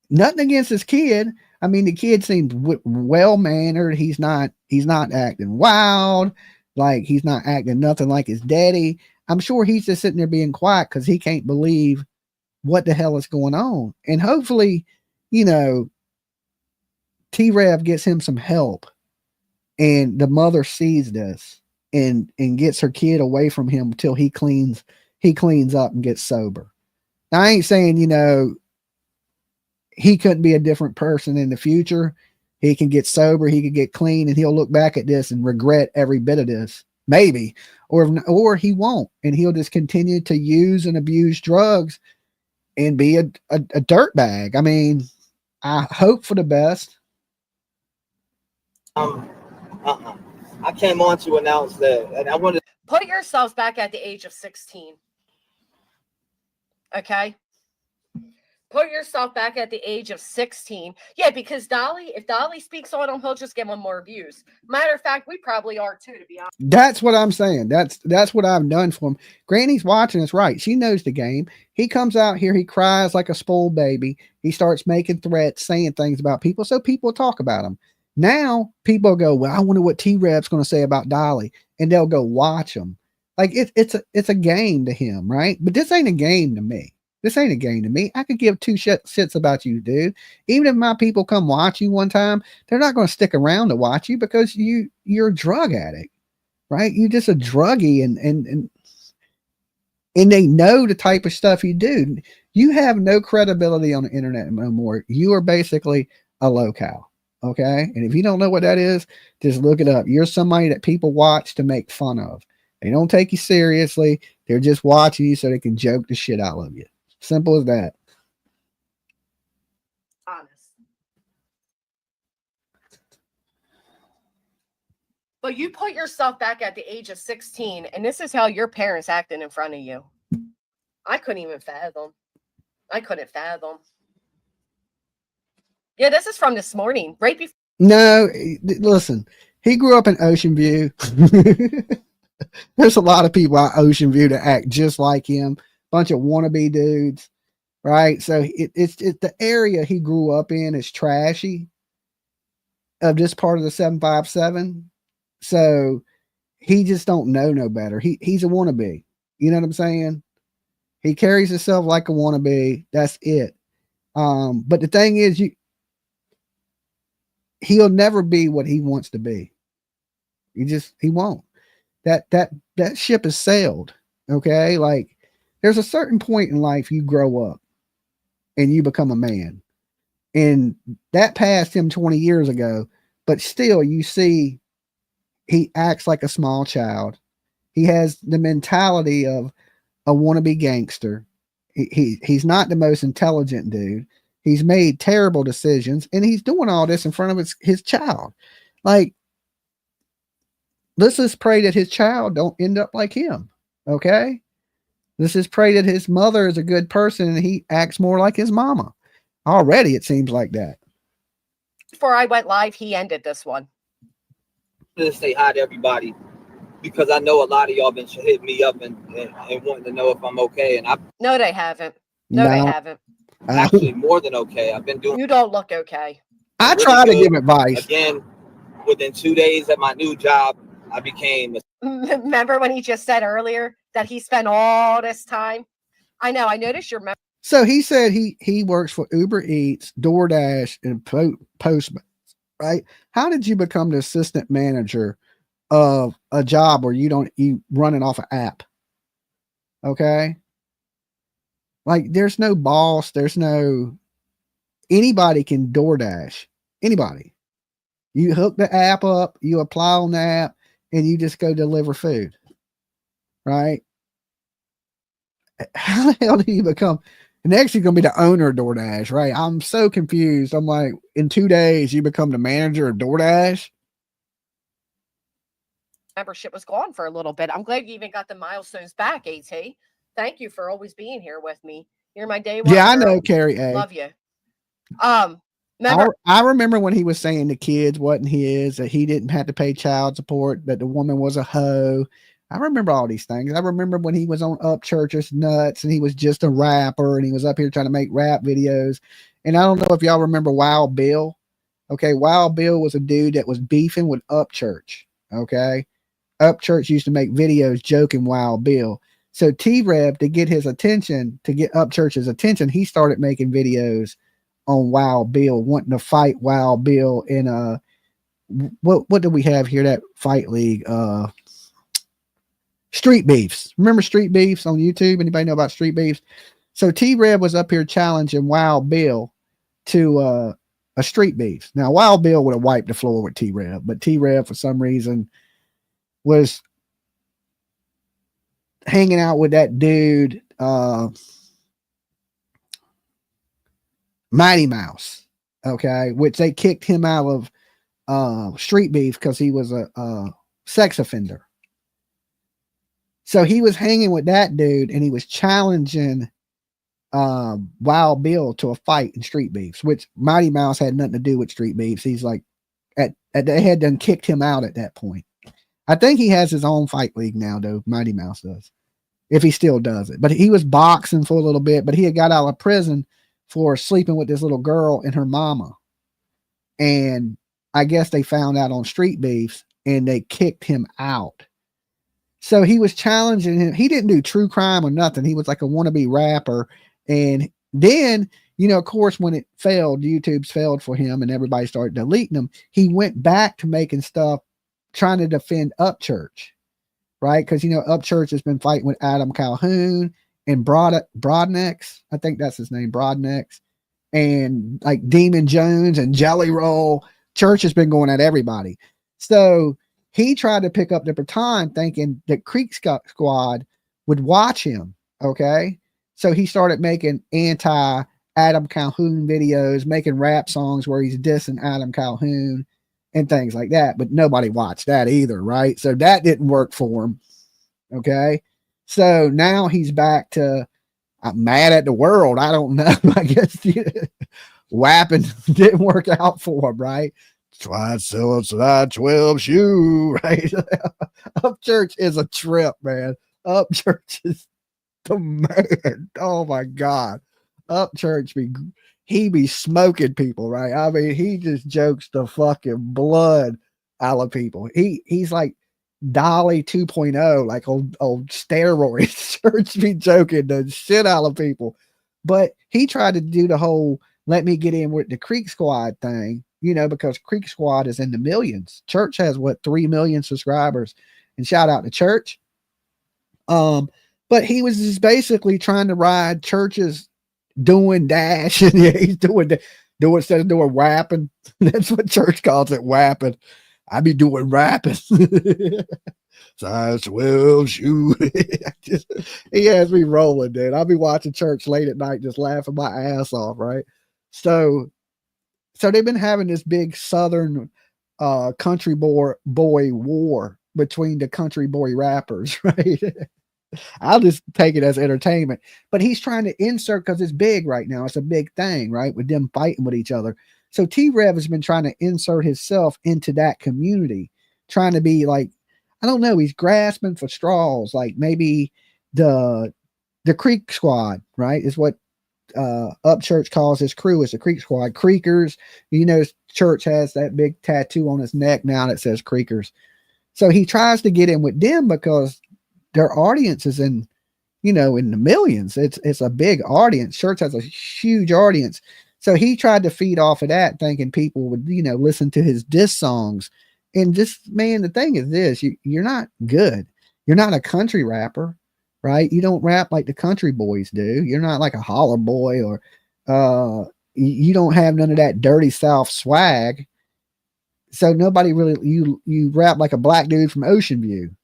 nothing against his kid. I mean, the kid seems well mannered. He's not acting wild. Like he's not acting nothing like his daddy. I'm sure he's just sitting there being quiet because he can't believe what the hell is going on. And hopefully, you know, T-Rev gets him some help and the mother sees this and gets her kid away from him until he cleans he cleans up and gets sober. Now, I ain't saying, you know, he couldn't be a different person in the future. He can get sober, he could get clean, and he'll look back at this and regret every bit of this. Maybe. Or he won't. And he'll just continue to use and abuse drugs and be a dirtbag. I mean, I hope for the best. I came on to announce that, and I wanted to put yourselves back at the age of 16. Okay? Put yourself back at the age of 16. Yeah, because if Dolly speaks on him, he'll just give him more views. Matter of fact, we probably are too, to be honest. That's what I'm saying. That's what I've done for him. Granny's watching us, right? She knows the game. He comes out here, he cries like a spoiled baby. He starts making threats, saying things about people, so people talk about him. Now people go, well, I wonder what T-Rev'S going to say about Dolly, and they'll go watch him. Like it's a game to him, right? But this ain't a game to me. This ain't a game to me. I could give two shits about you, dude. Even if my people come watch you one time, they're not going to stick around to watch you because you're a drug addict, right? You're just a druggie, and they know the type of stuff you do. You have no credibility on the internet no more. You are basically a local, okay? And if you don't know what that is, just look it up. You're somebody that people watch to make fun of. They don't take you seriously. They're just watching you so they can joke the shit out of you. Simple as that. Honest. But you put yourself back at the age of 16, and this is how your parents acted in front of you. I couldn't even fathom. I couldn't fathom. Yeah, this is from this morning, right before. No, listen. He grew up in Ocean View. There's a lot of people at Ocean View that act just like him. Bunch of wannabe dudes, right? So it's the area he grew up in is trashy of this part of the 757. So he just don't know no better. He's a wannabe. You know what I'm saying? He carries himself like a wannabe. That's it. But the thing is, he'll never be what he wants to be. He won't. That ship has sailed. Okay, like. There's a certain point in life you grow up and you become a man. And that passed him 20 years ago, but still you see he acts like a small child. He has the mentality of a wannabe gangster. He's not the most intelligent dude. He's made terrible decisions, and he's doing all this in front of his child. Like, let's just pray that his child don't end up like him. Okay? Let's just pray that his mother is a good person and he acts more like his mama. Already, it seems like that. Before I went live, he ended this one. Just say hi to everybody because I know a lot of y'all been hitting me up and wanting to know if I'm okay. And no, they haven't. No, they haven't. Actually, more than okay. I've been doing. You don't look okay. I try to give advice. Again, within 2 days at my new job, I became. Remember when he just said earlier that he spent all this time? I know. I noticed your. So he said he works for Uber Eats, DoorDash, and Postmates. Right? How did you become the assistant manager of a job where you run it off an app? Okay. Like there's no boss. There's no, anybody can DoorDash. Anybody. You hook the app up, you apply on the app, and you just go deliver food. Right? How the hell do you become? Next, you're going to be the owner of DoorDash, right? I'm so confused. I'm like, in 2 days, you become the manager of DoorDash? Membership was gone for a little bit. I'm glad you even got the milestones back, AT. Thank you for always being here with me. You're my day one. Yeah, I know, Carrie A. Love you. I remember when he was saying the kids wasn't his, that he didn't have to pay child support, that the woman was a hoe. I remember all these things. I remember when he was on Upchurch's Nuts and he was just a rapper and he was up here trying to make rap videos. And I don't know if y'all remember Wild Bill. Okay, Wild Bill was a dude that was beefing with Upchurch. Okay, Upchurch used to make videos joking Wild Bill. So T-Rev, to get his attention, to get Upchurch's attention, he started making videos on Wild Bill, wanting to fight Wild Bill in what do we have here? That fight league, Street Beefs. Remember Street Beefs on YouTube? Anybody know about Street Beefs? So T-Rev was up here challenging Wild Bill to a Street Beefs. Now Wild Bill would have wiped the floor with T-Rev, but T-Rev for some reason was hanging out with that dude, Mighty Mouse. Okay, which they kicked him out of Street Beef because he was a sex offender. So he was hanging with that dude and he was challenging Wild Bill to a fight in Street Beefs, which Mighty Mouse had nothing to do with Street Beefs. He's like, they had done kicked him out at that point. I think he has his own fight league now, though. Mighty Mouse does, if he still does it. But he was boxing for a little bit, but he had got out of prison for sleeping with this little girl and her mama. And I guess they found out on Street Beefs and they kicked him out. So he was challenging him. He didn't do true crime or nothing. He was like a wannabe rapper. And then, you know, of course, when it failed, YouTube's failed for him and everybody started deleting him. He went back to making stuff, trying to defend Upchurch, right? Because, you know, Upchurch has been fighting with Adam Calhoun and Broadnex. I think that's his name, Broadnex. And like Demon Jones and Jelly Roll. Church has been going at everybody. So he tried to pick up the baton thinking that Creek Squad would watch him. Okay. So he started making anti Adam Calhoun videos, making rap songs where he's dissing Adam Calhoun and things like that. But nobody watched that either. Right. So that didn't work for him. Okay. So now he's back to, I'm mad at the world. I don't know. I guess Wapping didn't work out for him. Right. Try selling that 12 shoe, right? Upchurch is a trip, man. Upchurch is the man. Oh my God. Upchurch he be smoking people, right? I mean, he just jokes the fucking blood out of people. He's like Dolly 2.0, like old steroids. Church be joking the shit out of people. But he tried to do the whole let me get in with the Creek Squad thing. You know, because Creek Squad is in the millions. Church has 3 million subscribers, and shout out to Church. But he was just basically trying to ride Church's doing dash, and yeah, he's doing instead of doing rapping. That's what Church calls it, rapping. I be doing rapping. Size 12 shoe. He has me rolling, dude. I'll be watching Church late at night, just laughing my ass off, right? So they've been having this big Southern country boy war between the country boy rappers, right? I'll just take it as entertainment. But he's trying to insert, because it's big right now. It's a big thing, right? With them fighting with each other. So T-Rev has been trying to insert himself into that community, trying to be like, I don't know, he's grasping for straws, like maybe the Creek Squad, right? Is what Upchurch calls his crew, is the Creek Squad. Creekers, you know, Church has that big tattoo on his neck now that says Creekers. So he tries to get in with them because their audience is in, you know, in the millions. It's a big audience. Church has a huge audience. So he tried to feed off of that, thinking people would, you know, listen to his diss songs. And just, man, the thing is this, you're not good. You're not a country rapper. Right? You don't rap like the country boys do. You're not like a holler boy, or you don't have none of that dirty South swag. So nobody really, you rap like a black dude from Ocean View.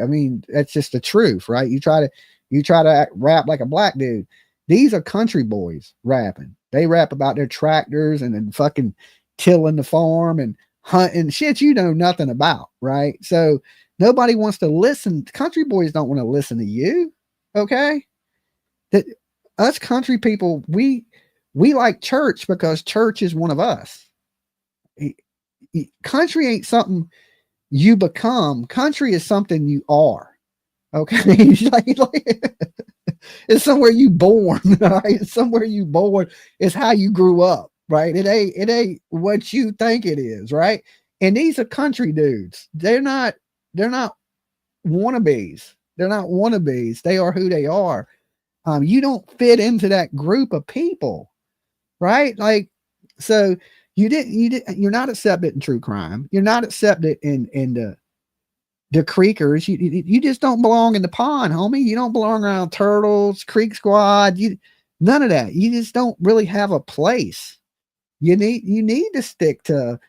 I mean, that's just the truth, right? You try to rap like a black dude. These are country boys rapping. They rap about their tractors and then fucking tilling the farm and hunting shit you know nothing about, right? So nobody wants to listen. Country boys don't want to listen to you. Okay. That us country people, we like Church because Church is one of us. Country ain't something you become. Country is something you are. Okay. It's somewhere you born, right? It's somewhere you born. It's how you grew up, right? It ain't what you think it is, right? And these are country dudes. They're not wannabes. They're not wannabes. They are who they are. You don't fit into that group of people, right? Like, so you're not accepted in true crime. You're not accepted in the creekers. You just don't belong in the pond, homie. You don't belong around turtles, creek squad. None of that. You just don't really have a place. You need to stick to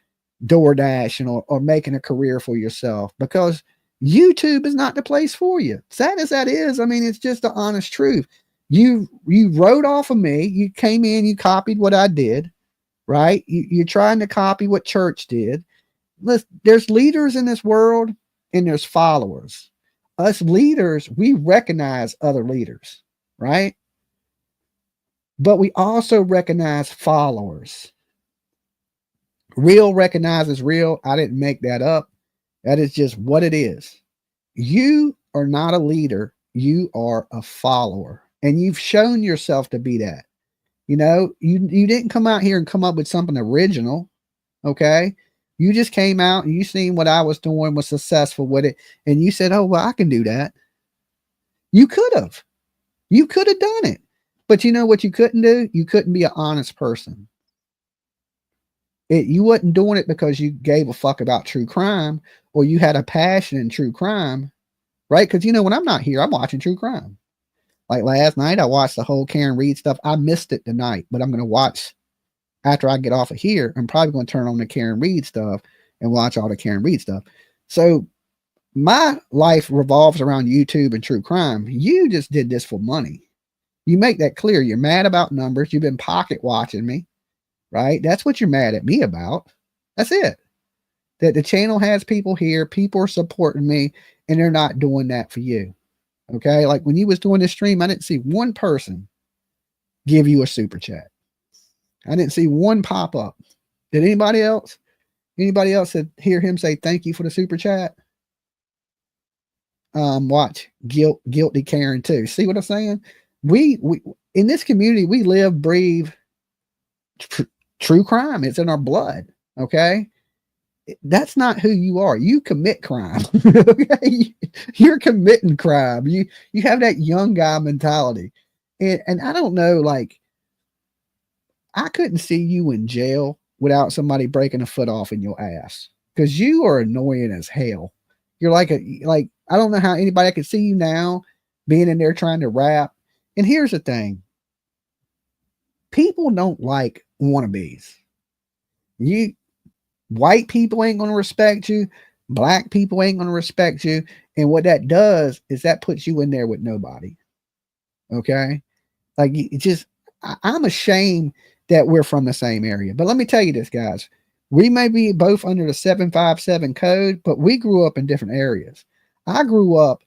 DoorDash or making a career for yourself, because YouTube is not the place for you. Sad as that is, I mean, it's just the honest truth. You wrote off of me. You came in, you copied what I did, right? You're trying to copy what church did. Listen, there's leaders in this world and there's followers. Us leaders, we recognize other leaders, right? But we also recognize followers. Real recognizes real. I didn't make that up. That is just what it is. You are not a leader. You are a follower. And you've shown yourself to be that. You know, you didn't come out here and come up with something original. Okay. You just came out and you seen what I was doing, was successful with it. And you said, oh, well, I can do that. You could have. You could have done it. But you know what you couldn't do? You couldn't be an honest person. You wasn't doing it because you gave a fuck about true crime or you had a passion in true crime, right? Because, you know, when I'm not here, I'm watching true crime. Like last night, I watched the whole Karen Reed stuff. I missed it tonight, but I'm going to watch after I get off of here. I'm probably going to turn on the Karen Reed stuff and watch all the Karen Reed stuff. So my life revolves around YouTube and true crime. You just did this for money. You make that clear. You're mad about numbers. You've been pocket watching me. Right? That's what you're mad at me about. That's it. That the channel has people here, people are supporting me, and they're not doing that for you. Okay? Like when you was doing this stream, I didn't see one person give you a super chat. I didn't see one pop up. Did anybody else? Anybody else hear him say thank you for the super chat? Watch. Guilty Karen too. See what I'm saying? We in this community, we live, breathe true crime. It's in our blood. Okay. That's not who you are. You commit crime. Okay. You're committing crime. You have that young guy mentality. And I don't know, like, I couldn't see you in jail without somebody breaking a foot off in your ass, because you are annoying as hell. You're like I don't know how anybody could see you now being in there trying to rap. And here's the thing. People don't like wannabes. White people ain't going to respect you. Black people ain't going to respect you. And what that does is that puts you in there with nobody. Okay. Like, I'm ashamed that we're from the same area. But let me tell you this, guys. We may be both under the 757 code, but we grew up in different areas. He grew up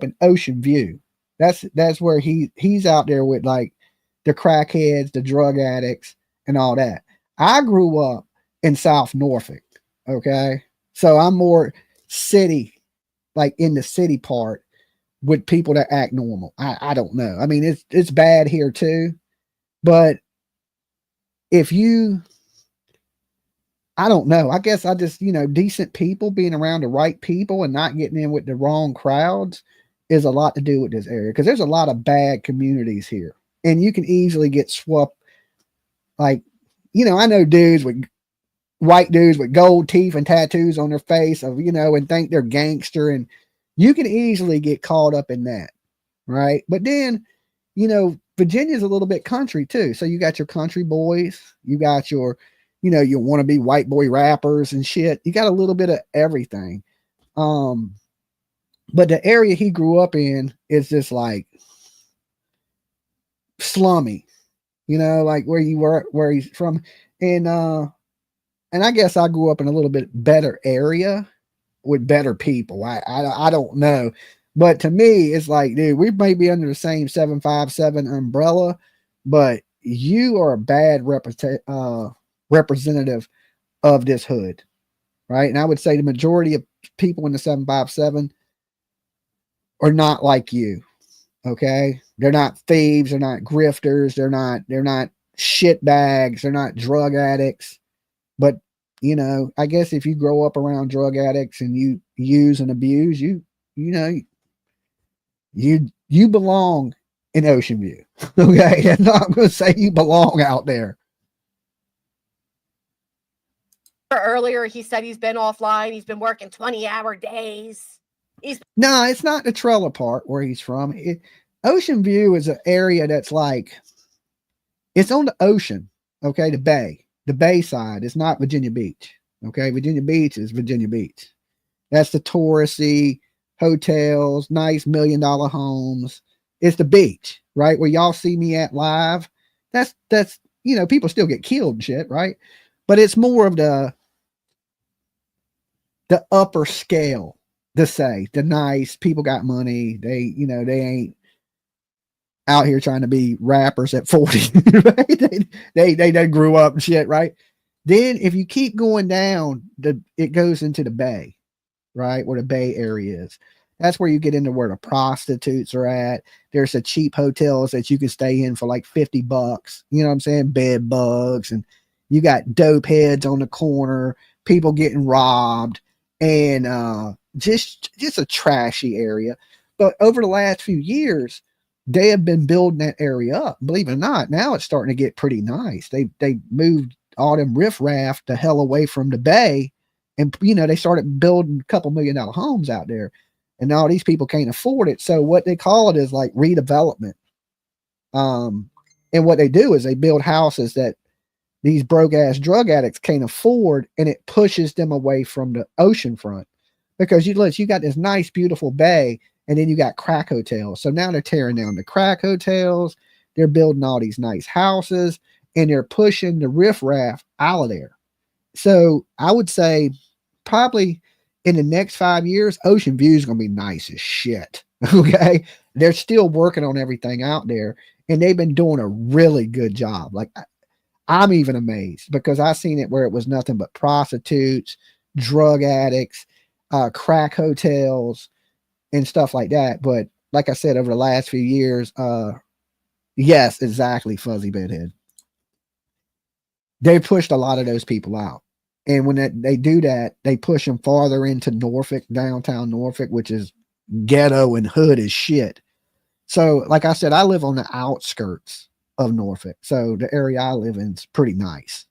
in Ocean View. That's where he's out there with like the crackheads, the drug addicts, and all that. I grew up in South Norfolk. Okay. So I'm more city, like in the city part with people that act normal. I don't know. I mean, it's bad here too, but I don't know. I guess I just, decent people, being around the right people and not getting in with the wrong crowds is a lot to do with this area. Cause there's a lot of bad communities here and you can easily get swept. Like, I know white dudes with gold teeth and tattoos on their face and think they're gangster, and you can easily get caught up in that. Right. But then, Virginia's a little bit country too. So you got your country boys, you got your, you want to be white boy rappers and shit. You got a little bit of everything. But the area he grew up in is just like slummy, like where he's from. And I guess I grew up in a little bit better area with better people. I don't know. But to me, it's like, dude, we may be under the same 757 umbrella, but you are a bad representative of this hood, right? And I would say the majority of people in the 757 are not like you, okay? They're not thieves, they're not grifters, they're not shit bags, they're not drug addicts. But, I guess if you grow up around drug addicts and you use and abuse, you belong in Ocean View. Okay. I'm not going to say you belong out there. Earlier, he said he's been offline. He's been working 20-hour days. No, it's not the trailer park where he's from. Ocean View is an area that's like, it's on the ocean, okay, the bay side. It's not Virginia Beach, okay? Virginia Beach is Virginia Beach. That's the touristy hotels, nice $1 million homes. It's the beach, right? Where y'all see me at live. That's you know, people still get killed and shit, right? But it's more of the upper scale, to say the nice people got money. They, you know, they ain't out here trying to be rappers at 40, right? They grew up and shit, right? Then if you keep going down, it goes into the bay, right? Where the Bay Area is. That's where you get into where the prostitutes are at. There's the cheap hotels that you can stay in for like $50. You know what I'm saying? Bed bugs, and you got dope heads on the corner, people getting robbed, and just a trashy area. But over the last few years, they have been building that area up. Believe it or not, now it's starting to get pretty nice. They moved all them riffraff the hell away from the bay, and you know, they started building a couple $1 million homes out there, and all these people can't afford it. So what they call it is like redevelopment. And what they do is they build houses that these broke ass drug addicts can't afford, and it pushes them away from the ocean front, because you got this nice, beautiful bay, and then you got crack hotels. So now they're tearing down the crack hotels. They're building all these nice houses, and they're pushing the riffraff out of there. So I would say probably in the next 5 years, Ocean View is going to be nice as shit. Okay. They're still working on everything out there, and they've been doing a really good job. Like, I'm even amazed, because I've seen it where it was nothing but prostitutes, drug addicts, crack hotels, and stuff like that. But like I said, over the last few years, yes, exactly, Fuzzy Bedhead, they pushed a lot of those people out. And when they do that, they push them farther into Norfolk, downtown Norfolk, which is ghetto and hood as shit. So, like I said, I live on the outskirts of Norfolk. So the area I live in is pretty nice.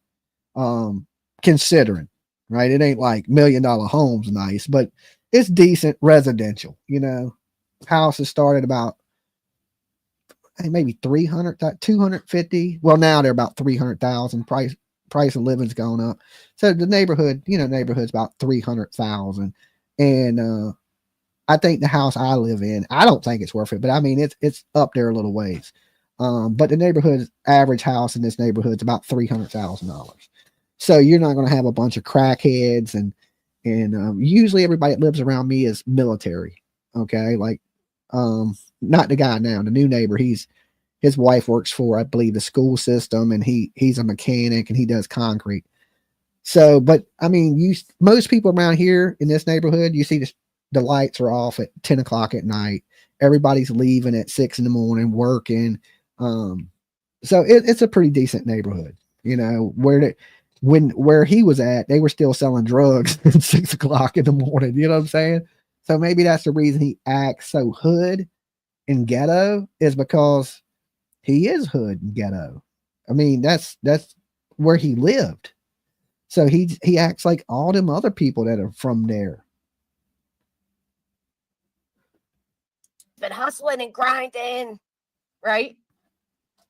Considering, right? It ain't like $1 million homes nice, but it's decent residential, you know. Houses started about maybe 300, 250. Well, now they're about 300,000. Price of living's gone up. So the neighborhood's about 300,000. And I think the house I live in, I don't think it's worth it, but I mean, it's up there a little ways. But the neighborhood's average house in this neighborhood's about $300,000. So you're not going to have a bunch of crackheads, and usually everybody that lives around me is military. Okay. Like, not the guy now, the new neighbor, his wife works for, I believe, the school system, and he's a mechanic, and he does concrete. So, but I mean, most people around here in this neighborhood, you see the lights are off at 10 o'clock at night. Everybody's leaving at 6 a.m. working. So it's a pretty decent neighborhood, you know, where he was at, they were still selling drugs at 6 o'clock in the morning. You know what I'm saying? So maybe that's the reason he acts so hood and ghetto, is because he is hood and ghetto. I mean, that's where he lived. So he acts like all them other people that are from there. Been hustling and grinding, right?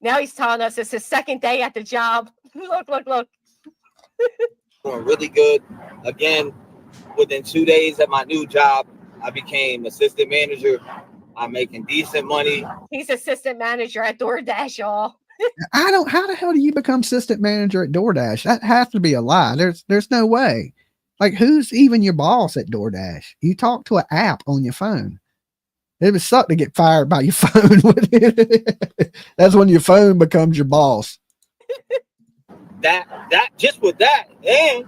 Now he's telling us it's his second day at the job. Look. Doing really good. Again, within 2 days at my new job, I became assistant manager. I'm making decent money. He's assistant manager at DoorDash, y'all. How the hell do you become assistant manager at DoorDash? That has to be a lie. There's no way. Like, who's even your boss at DoorDash? You talk to an app on your phone. It would suck to get fired by your phone. That's when your phone becomes your boss. That just with that, and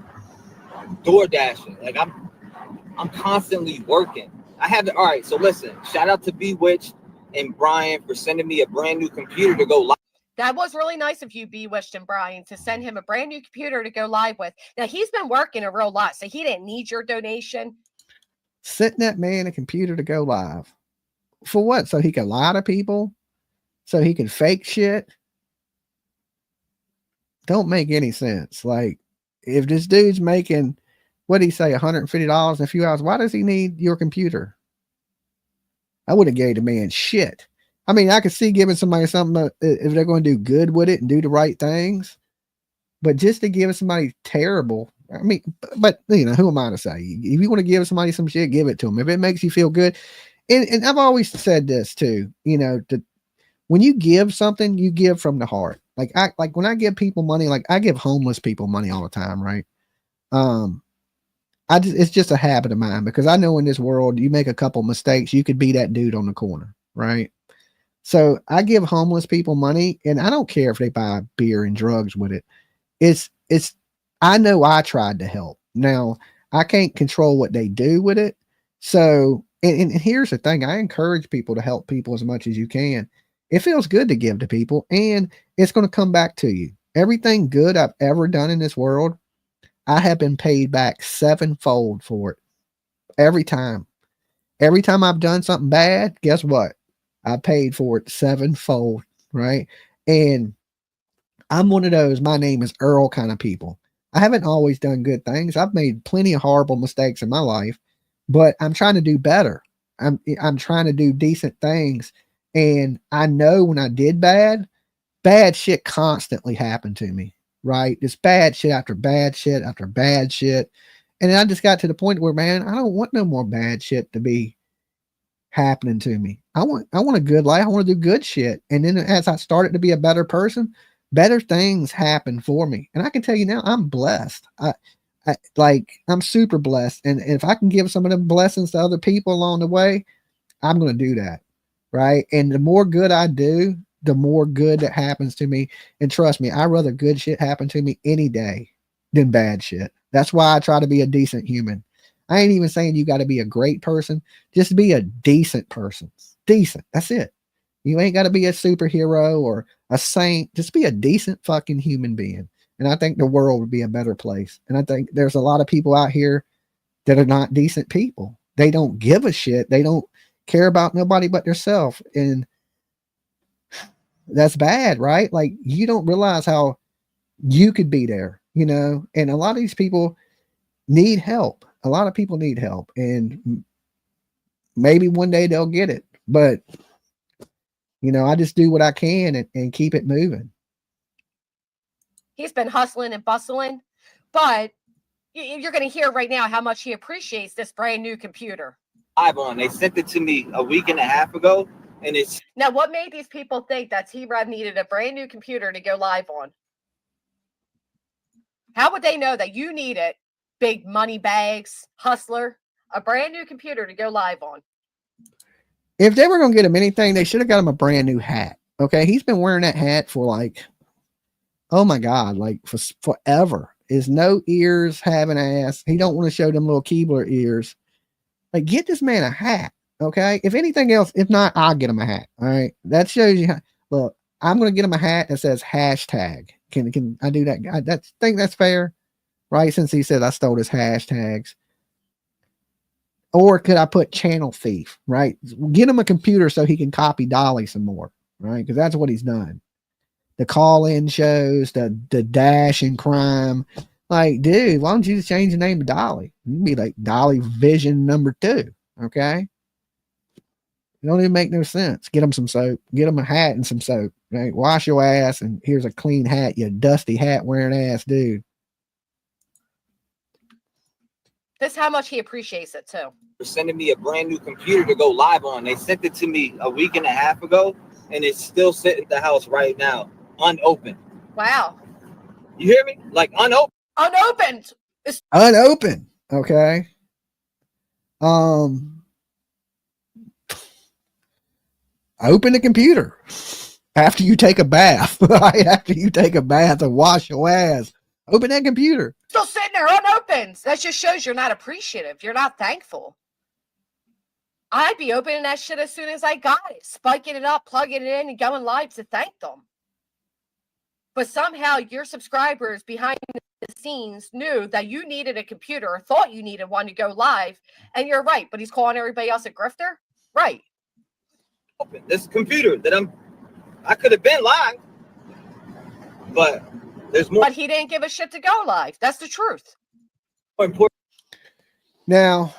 DoorDashing. Like, I'm constantly working. All right, so listen, shout out to Bewitched and Brian for sending me a brand new computer to go live. That was really nice of you, Bewitched and Brian, to send him a brand new computer to go live with. Now, he's been working a real lot, so he didn't need your donation. Sending that man a computer to go live. For what? So he can lie to people? So he can fake shit? Don't make any sense. Like, if this dude's making, what did he say, $150 in a few hours, why does he need your computer? I would have gave the man shit. I mean, I could see giving somebody something if they're going to do good with it and do the right things, but just to give somebody terrible, I mean, but you know, who am I to say? If you want to give somebody some shit, give it to them. If it makes you feel good, and I've always said this too, you know, when you give something, you give from the heart. Like when I give people money, like I give homeless people money all the time, right? It's just a habit of mine because I know in this world, you make a couple mistakes, you could be that dude on the corner, right? So I give homeless people money, and I don't care if they buy beer and drugs with it. It's I know I tried to help. Now I can't control what they do with it. So and here's the thing, I encourage people to help people as much as you can. It feels good to give to people, and it's going to come back to you. Everything good I've ever done in this world, I have been paid back sevenfold for it. Every time. Every time I've done something bad, guess what? I paid for it sevenfold, right? And I'm one of those, my name is Earl kind of people. I haven't always done good things. I've made plenty of horrible mistakes in my life, but I'm trying to do better. I'm trying to do decent things. And I know when I did bad shit constantly happened to me, right? It's bad shit after bad shit after bad shit. And then I just got to the point where, man, I don't want no more bad shit to be happening to me. I want a good life. I want to do good shit. And then as I started to be a better person, better things happen for me. And I can tell you now, I'm blessed. I'm super blessed. And if I can give some of them blessings to other people along the way, I'm going to do that. Right. And the more good I do, the more good that happens to me. And trust me, I'd rather good shit happen to me any day than bad shit. That's why I try to be a decent human. I ain't even saying you got to be a great person. Just be a decent person. Decent. That's it. You ain't got to be a superhero or a saint. Just be a decent fucking human being. And I think the world would be a better place. And I think there's a lot of people out here that are not decent people. They don't give a shit. They don't care about nobody but themselves. And that's bad, right? Like, you don't realize how you could be there, you know? And a lot of these people need help. A lot of people need help, and maybe one day they'll get it. But, you know, I just do what I can and keep it moving. He's been hustling and bustling, but you're going to hear right now how much he appreciates this brand new computer. They sent it to me a week and a half ago, and it's now. What made these people think that T-Rev needed a brand new computer to go live on? How would they know that you need it? Big money bags, hustler, a brand new computer to go live on. If they were going to get him anything, they should have got him a brand new hat. Okay. He's been wearing that hat for like, oh my God, like for forever. Is no ears, have an ass. He don't want to show them little Keebler ears. Like, get this man a hat. Okay. If anything else, if not, I'll get him a hat. All right. That shows you how, look, I'm going to get him a hat that says hashtag. Can I do that? I think that's fair. Right, since he said I stole his hashtags. Or could I put channel thief, right? Get him a computer so he can copy Dolly some more, right? Because that's what he's done. The call-in shows, the dash and crime. Like, dude, why don't you just change the name to Dolly? You can be like Dolly Vision #2, okay? It don't even make no sense. Get him some soap. Get him a hat and some soap, right? Wash your ass, and here's a clean hat, you dusty hat wearing ass dude. This is how much he appreciates it too. They're sending me a brand new computer to go live on. They sent it to me a week and a half ago, and it's still sitting at the house right now, unopened. Wow. You hear me? Like unopened. Unopened. It's unopened. Okay. Open the computer after you take a bath. Right? After you take a bath and wash your ass. Open that computer. Still sitting there unopened. That just shows you're not appreciative. You're not thankful. I'd be opening that shit as soon as I got it, spiking it up, plugging it in, and going live to thank them. But somehow your subscribers behind the scenes knew that you needed a computer or thought you needed one to go live. And you're right. But he's calling everybody else a grifter? Right. This computer that I could have been live, but there's more. But he didn't give a shit to go live. That's the truth. More important. Now,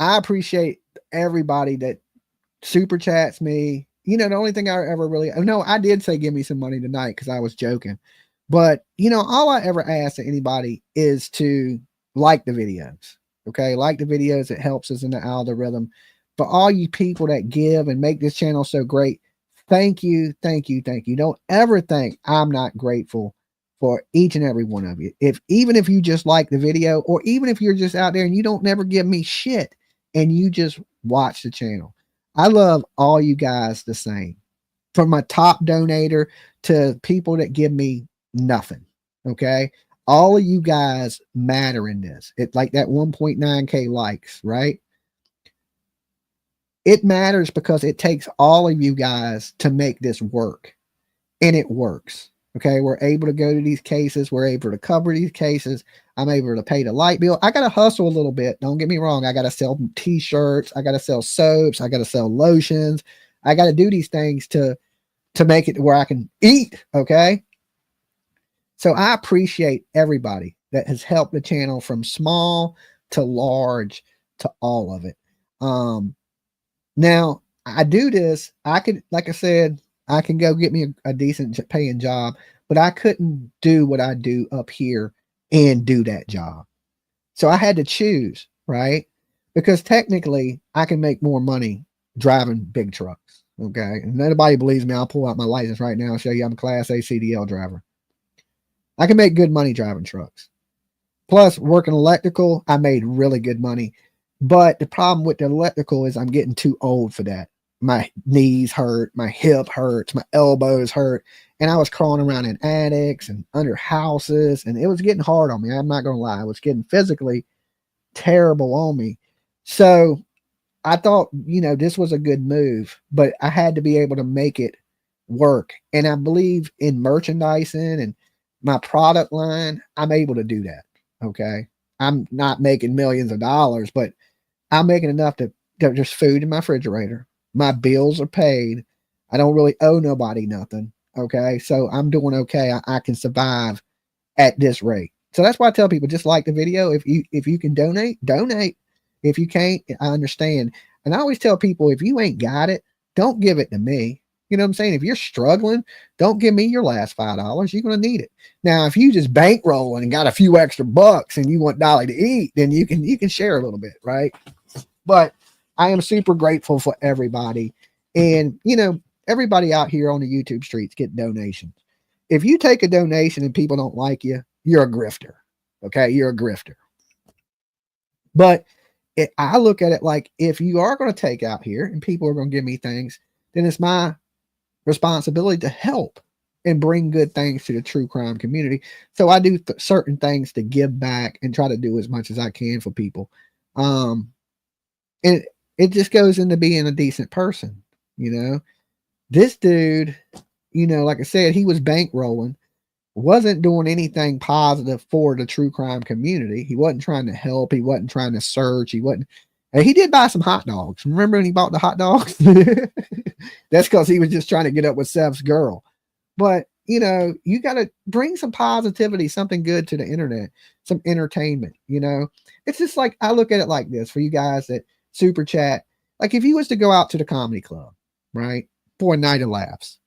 I appreciate everybody that super chats me. You know, the only thing I ever really, no, I did say give me some money tonight because I was joking. But, you know, all I ever ask of anybody is to like the videos. Okay. Like the videos. It helps us in the algorithm. For all you people that give and make this channel so great, thank you. Thank you. Thank you. Don't ever think I'm not grateful for each and every one of you. Even if you just like the video, or even if you're just out there and you don't never give me shit and you just watch the channel. I love all you guys the same. From my top donator to people that give me nothing. Okay. All of you guys matter in this. It's like that 1.9K likes, right? It matters because it takes all of you guys to make this work. And it works. Okay. We're able to go to these cases. We're able to cover these cases. I'm able to pay the light bill. I got to hustle a little bit. Don't get me wrong. I got to sell t-shirts. I got to sell soaps. I got to sell lotions. I got to do these things to make it where I can eat. Okay. So I appreciate everybody that has helped the channel from small to large to all of it. Now I do this. I could, like I said, I can go get me a decent paying job, but I couldn't do what I do up here and do that job. So I had to choose, right? Because technically I can make more money driving big trucks. Okay. And nobody believes me. I'll pull out my license right now and show you I'm a Class A CDL driver. I can make good money driving trucks. Plus, working electrical, I made really good money. But the problem with the electrical is I'm getting too old for that. My knees hurt, my hip hurts, my elbows hurt. And I was crawling around in attics and under houses, and it was getting hard on me. I'm not going to lie. It was getting physically terrible on me. So I thought, you know, this was a good move, but I had to be able to make it work. And I believe in merchandising and my product line, I'm able to do that. Okay. I'm not making millions of dollars, but I'm making enough to there's food in my refrigerator. My bills are paid. I don't really owe nobody nothing. Okay. So I'm doing okay. I can survive at this rate. So that's why I tell people, just like the video. If you can donate, donate. If you can't, I understand. And I always tell people, if you ain't got it, don't give it to me. You know what I'm saying? If you're struggling, don't give me your last $5. You're going to need it. Now, if you just bankrolling and got a few extra bucks and you want Dolly to eat, then you can share a little bit, right? But I am super grateful for everybody. And, you know, everybody out here on the YouTube streets get donations. If you take a donation and people don't like you, you're a grifter. Okay. You're a grifter. But I look at it like, if you are going to take out here and people are going to give me things, then it's my responsibility to help and bring good things to the true crime community. So I do certain things to give back and try to do as much as I can for people. And it just goes into being a decent person. You know, this dude, you know, like I said, he was bankrolling, wasn't doing anything positive for the true crime community. He wasn't trying to help. He wasn't trying to search. He did buy some hot dogs. Remember when he bought the hot dogs? That's because he was just trying to get up with Seth's girl. But, you know, you got to bring some positivity, something good to the internet, some entertainment, you know. It's just like, I look at it like this for you guys that super chat. Like, if you was to go out to the comedy club, right, for a night of laughs,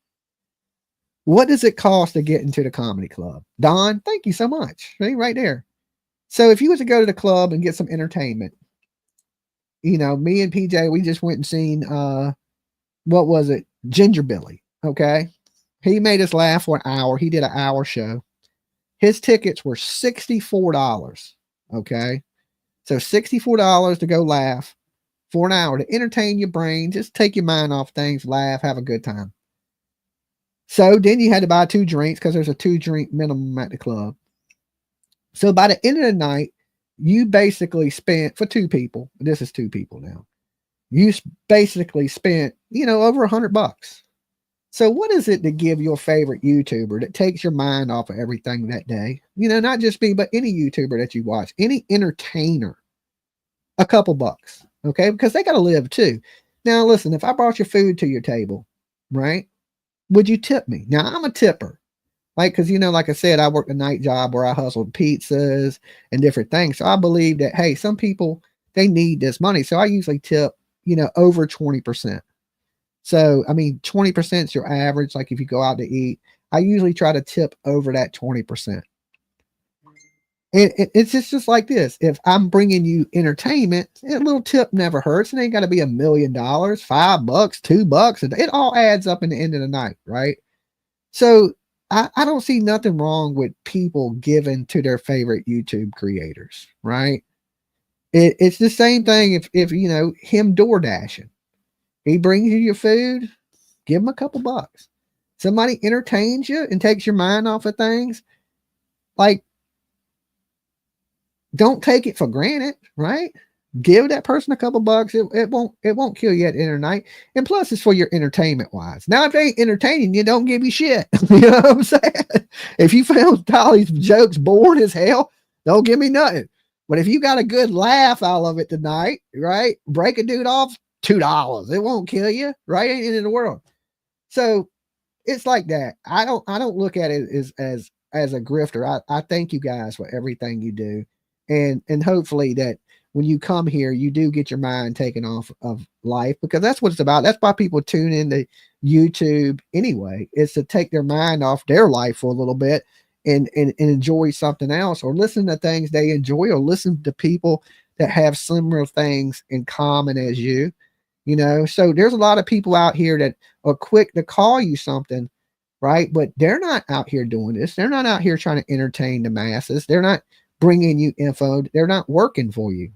what does it cost to get into the comedy club? Don, thank you so much. Right there. So if you was to go to the club and get some entertainment, you know, me and PJ, we just went and seen, what was it? Ginger Billy. Okay. He made us laugh for an hour. He did an hour show. His tickets were $64. Okay. So $64 to go laugh for an hour to entertain your brain. Just take your mind off things, laugh, have a good time. So then you had to buy 2 drinks because there's a 2-drink minimum at the club. So by the end of the night, you basically spent, for 2 people, this is 2 people now, you basically spent, you know, over $100. So what is it to give your favorite YouTuber that takes your mind off of everything that day? You know, not just me, but any YouTuber that you watch, any entertainer, a couple bucks, okay? Because they got to live too. Now, listen, if I brought your food to your table, right, would you tip me? Now, I'm a tipper. Like, because, you know, like I said, I worked a night job where I hustled pizzas and different things. So I believe that, hey, some people, they need this money. So I usually tip, you know, over 20%. So, I mean, 20% is your average. Like if you go out to eat, I usually try to tip over that 20%. It's just like this. If I'm bringing you entertainment, a little tip never hurts. It ain't got to be $1 million, $5, $2. It all adds up in the end of the night, right? So I don't see nothing wrong with people giving to their favorite YouTube creators, right? It's the same thing if you know him door dashing. He brings you your food, give him a couple bucks. Somebody entertains you and takes your mind off of things. Like, don't take it for granted, right? Give that person a couple bucks. It won't kill you at the end of the night. And plus, it's for your entertainment wise. Now, if they ain't entertaining you, don't give you shit. You know what I'm saying? If you found Dolly's jokes boring as hell, don't give me nothing. But if you got a good laugh out of it tonight, right? Break a dude off, $2. It won't kill you, right? Ain't in the world. So it's like that. I don't look at it as a grifter. I thank you guys for everything you do. And hopefully that when you come here, you do get your mind taken off of life, because that's what it's about. That's why people tune into YouTube anyway. It's to take their mind off their life for a little bit and enjoy something else, or listen to things they enjoy, or listen to people that have similar things in common as you. You know, so there's a lot of people out here that are quick to call you something, right? But they're not out here doing this. They're not out here trying to entertain the masses. They're not bringing you info. They're not working for you.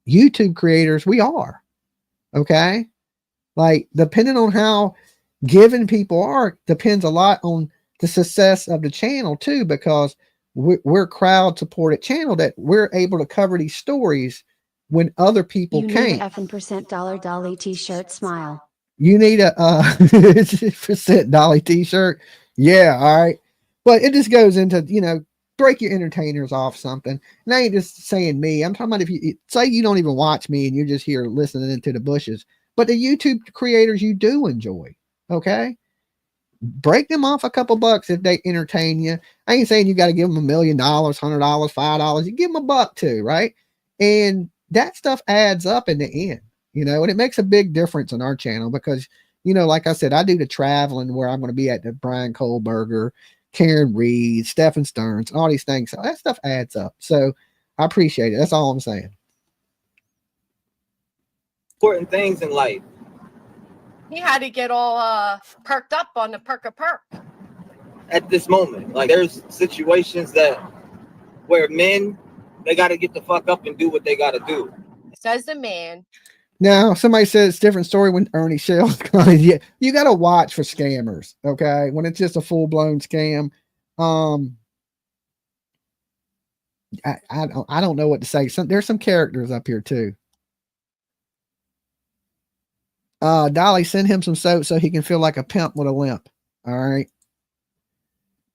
YouTube creators, we are. Okay. Like, depending on how given people are, depends a lot on the success of the channel too, because we're crowd supported channel that we're able to cover these stories when other people can't. Effing % Dolly t-shirt smile. You need a percent Dolly t-shirt. Yeah, all right. But it just goes into, you know, break your entertainers off something. And I ain't just saying me. I'm talking about if you say you don't even watch me and you're just here listening into the bushes, but the YouTube creators you do enjoy. Okay. Break them off a couple bucks if they entertain you. I ain't saying you got to give them $1 million, $100, $5. You give them $1 too, right? And that stuff adds up in the end, you know, and it makes a big difference on our channel because, you know, like I said, I do the traveling where I'm going to be at the Brian Kohlberger, Karen Reed, Stephen Stearns, all these things. So that stuff adds up. So I appreciate it. That's all I'm saying. Important things in life. He had to get all perked up on the perk at this moment. Like, there's situations that where men, they got to get the fuck up and do what they got to do. Says the man. Now, somebody says it's a different story when Ernie Shell's coming. Yeah, you got to watch for scammers. Okay, when it's just a full blown scam. I don't know what to say. There's some characters up here too. Dolly, send him some soap so he can feel like a pimp with a limp. All right.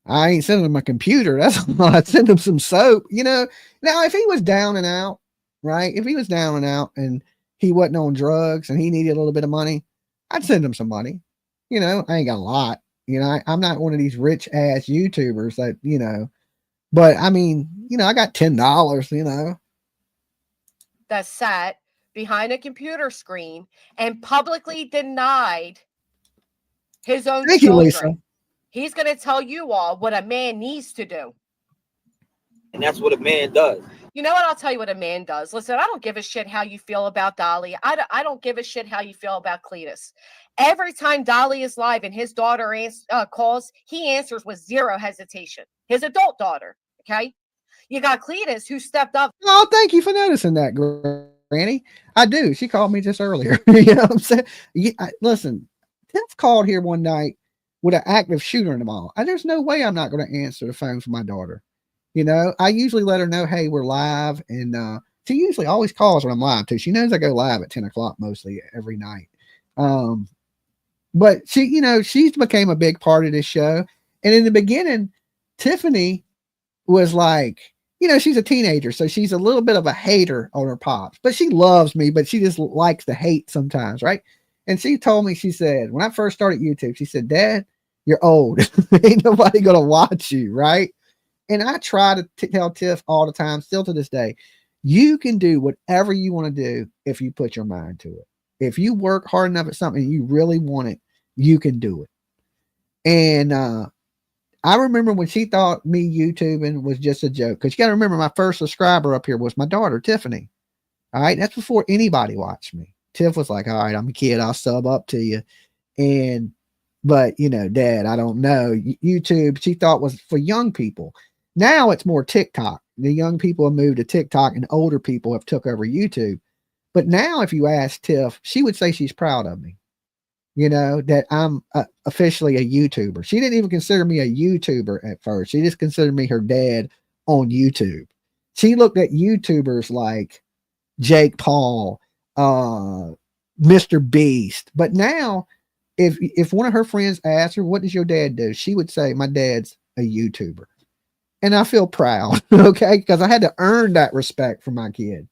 I ain't sending him a computer. That's all. I'd send him some soap, you know. Now, if he was down and out, right? If he was down and out and he wasn't on drugs and he needed a little bit of money, I'd send him some money. You know, I ain't got a lot. You know, I'm not one of these rich ass YouTubers that, you know, but I mean, you know, I got $10, you know. That sat behind a computer screen and publicly denied his own Thank children. you, Lisa. He's going to tell you all what a man needs to do. And that's what a man does. You know what? I'll tell you what a man does. Listen, I don't give a shit how you feel about Dolly. I don't give a shit how you feel about Cletus. Every time Dolly is live and his daughter calls, he answers with zero hesitation. His adult daughter, okay? You got Cletus who stepped up. Oh, thank you for noticing that, Granny. I do. She called me just earlier. You know what I'm saying? Listen, Tiff called here one night with an active shooter in the mall. There's no way I'm not going to answer the phone for my daughter. You know, I usually let her know, hey, we're live. And she usually always calls when I'm live too. She knows I go live at 10 o'clock mostly every night. But she, you know, she's became a big part of this show. And in the beginning, Tiffany was like, you know, she's a teenager, so she's a little bit of a hater on her pops, but she loves me, but she just likes to hate sometimes, right? And she told me, she said, when I first started YouTube, she said, Dad, you're old. Ain't nobody going to watch you, right? And I try to tell Tiff all the time, still to this day, you can do whatever you want to do if you put your mind to it. If you work hard enough at something and you really want it, you can do it. And I remember when she thought me YouTubing was just a joke, because you got to remember my first subscriber up here was my daughter, Tiffany. All right. That's before anybody watched me. Tiff was like, all right, I'm a kid. I'll sub up to you. But you know, Dad, I don't know. YouTube, she thought was for young people. Now it's more TikTok. The young people have moved to TikTok and older people have took over YouTube. But now if you ask Tiff, she would say she's proud of me. You know, that I'm officially a YouTuber. She didn't even consider me a YouTuber at first. She just considered me her dad on YouTube. She looked at YouTubers like Jake Paul, Mr. Beast. But now, if one of her friends asked her, what does your dad do? She would say, my dad's a YouTuber. And I feel proud, okay? Because I had to earn that respect from my kid.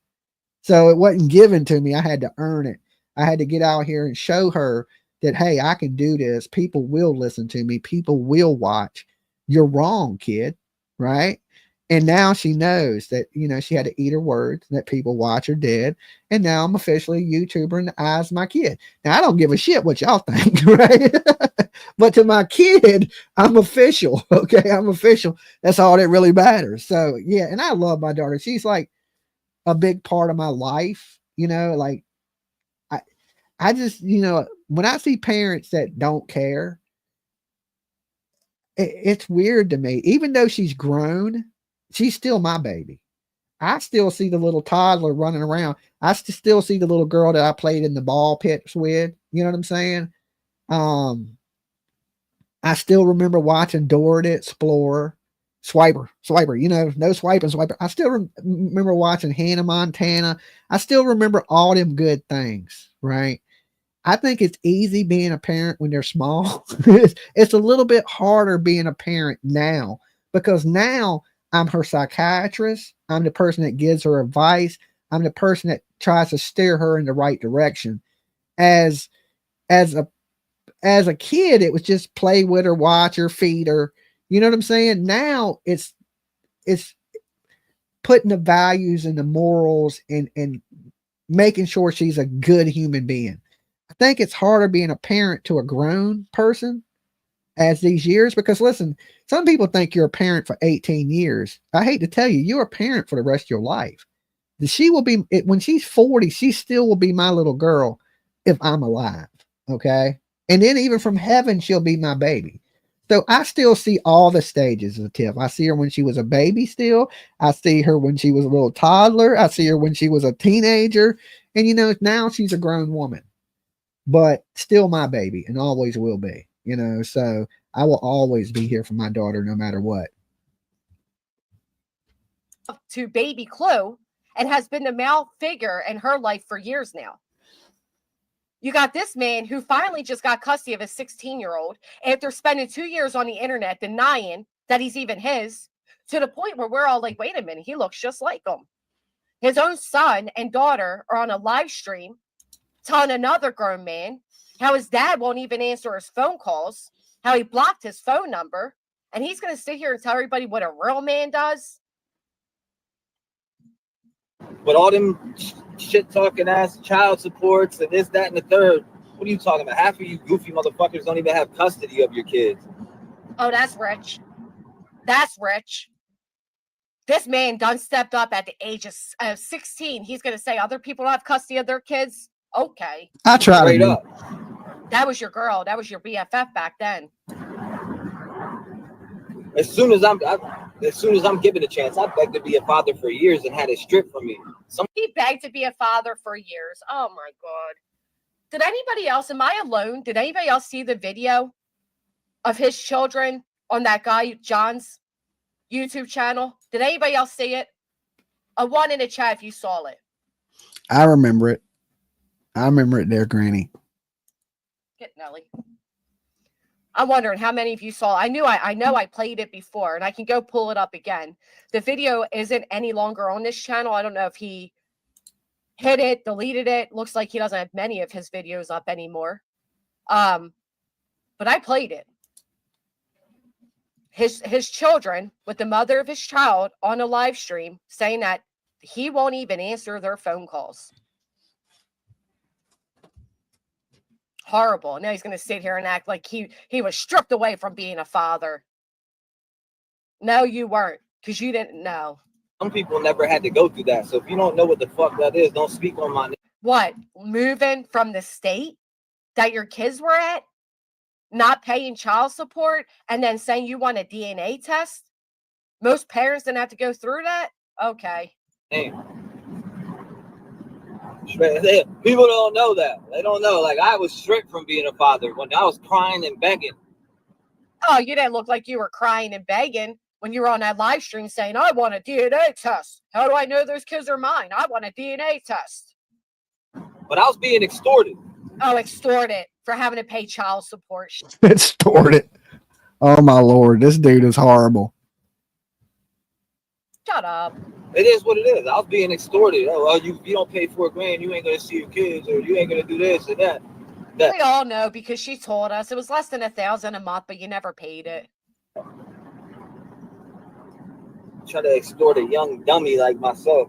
So it wasn't given to me. I had to earn it. I had to get out here and show her that, hey, I can do this. People will listen to me. People will watch. You're wrong, kid. Right? And now she knows that, you know, she had to eat her words, that people watch her dead. And now I'm officially a YouTuber in the eyes of my kid. Now, I don't give a shit what y'all think, right? But to my kid, I'm official. Okay. I'm official. That's all that really matters. So, yeah. And I love my daughter. She's like a big part of my life, you know, like I just, you know, when I see parents that don't care, it's weird to me. Even though she's grown, she's still my baby. I still see the little toddler running around. I still see the little girl that I played in the ball pits with. You know what I'm saying? I still remember watching Dora the Explorer, Swiper, you know, no swiping, swiper. I still remember watching Hannah Montana. I still remember all them good things, right? I think it's easy being a parent when they're small. It's a little bit harder being a parent now, because now I'm her psychiatrist. I'm the person that gives her advice. I'm the person that tries to steer her in the right direction. As a kid, it was just play with her, watch her, feed her. You know what I'm saying? Now it's putting the values and the morals and making sure she's a good human being. I think it's harder being a parent to a grown person as these years, because listen, some people think you're a parent for 18 years. I hate to tell you, you're a parent for the rest of your life. She will be, when she's 40, she still will be my little girl if I'm alive. Okay. And then even from heaven, she'll be my baby. So I still see all the stages of Tiff. I see her when she was a baby still. I see her when she was a little toddler. I see her when she was a teenager. And, you know, now she's a grown woman, but still my baby and always will be, you know, so I will always be here for my daughter no matter what. To baby Clue, and has been the male figure in her life for years now. You got this man who finally just got custody of a 16-year-old after spending 2 years on the internet denying that he's even his, to the point where we're all like, wait a minute, he looks just like him. His own son and daughter are on a live stream telling another grown man how his dad won't even answer his phone calls, how he blocked his phone number, and he's going to sit here and tell everybody what a real man does. But all them shit talking ass child supports and this, that, and the third, what are you talking about? Half of you goofy motherfuckers don't even have custody of your kids. Oh, that's rich. That's rich. This man done stepped up at the age of 16. He's going to say other people don't have custody of their kids. Okay. I try straight to up. That was your girl. That was your BFF back then. As soon as I'm given a chance, I begged to be a father for years and had it stripped from me. He begged to be a father for years. Oh my God. Did anybody else, am I alone? Did anybody else see the video of his children on that guy, John's YouTube channel? Did anybody else see it? A one in the chat if you saw it. I remember it. I remember it there, Granny. Get Nelly. I'm wondering how many of you saw. I know I played it before, and I can go pull it up again. The video isn't any longer on this channel. I don't know if he hid it, deleted it. Looks like he doesn't have many of his videos up anymore. But I played it. His children with the mother of his child on a live stream saying that he won't even answer their phone calls. Horrible. Now he's going to sit here and act like he was stripped away from being a father. No, you weren't, because you didn't know. Some people never had to go through that. So if you don't know what the fuck that is, don't speak on my name. What? Moving from the state that your kids were at, not paying child support, and then saying you want a DNA test? Most parents didn't have to go through that? Okay. Hey. People don't know that. They don't know. Like, I was stripped from being a father when I was crying and begging. Oh, you didn't look like you were crying and begging when you were on that live stream saying, I want a DNA test. How do I know those kids are mine? I want a DNA test. But I was being extorted. Oh, extorted for having to pay child support. Extorted. Oh, my Lord. This dude is horrible. Shut up. It is what it is. I was being extorted. Oh, well, you don't pay $4,000, you ain't going to see your kids, or you ain't going to do this and that. We all know because she told us it was less than $1,000 a month, but you never paid it. Try to extort a young dummy like myself.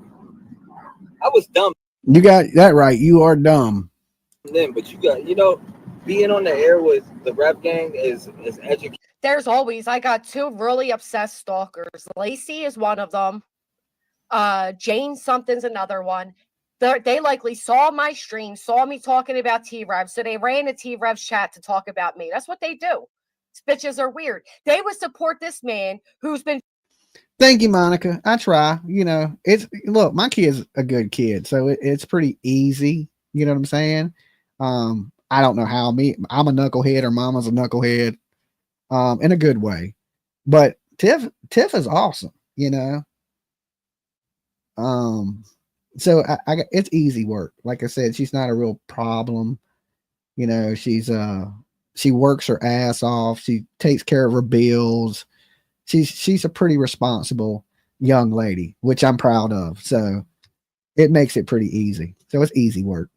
I was dumb. You got that right. You are dumb. Then, but you got, being on the air with the rap gang is educating. There's always, I got two really obsessed stalkers. Lacey is one of them. Jane something's another one. They likely saw my stream, saw me talking about T-Rev'S, so they ran a T-Rev'S chat to talk about me. That's what they do. These bitches are weird. They would support this man who's been. Thank you, Monica. I try. Look, my kid's a good kid, so it's pretty easy. You know what I'm saying? I don't know how I'm a knucklehead or mama's a knucklehead, in a good way. But Tiff is awesome, So it's easy work. Like I said, she's not a real problem. She works her ass off. She takes care of her bills. She's a pretty responsible young lady, which I'm proud of. So it makes it pretty easy. So it's easy work.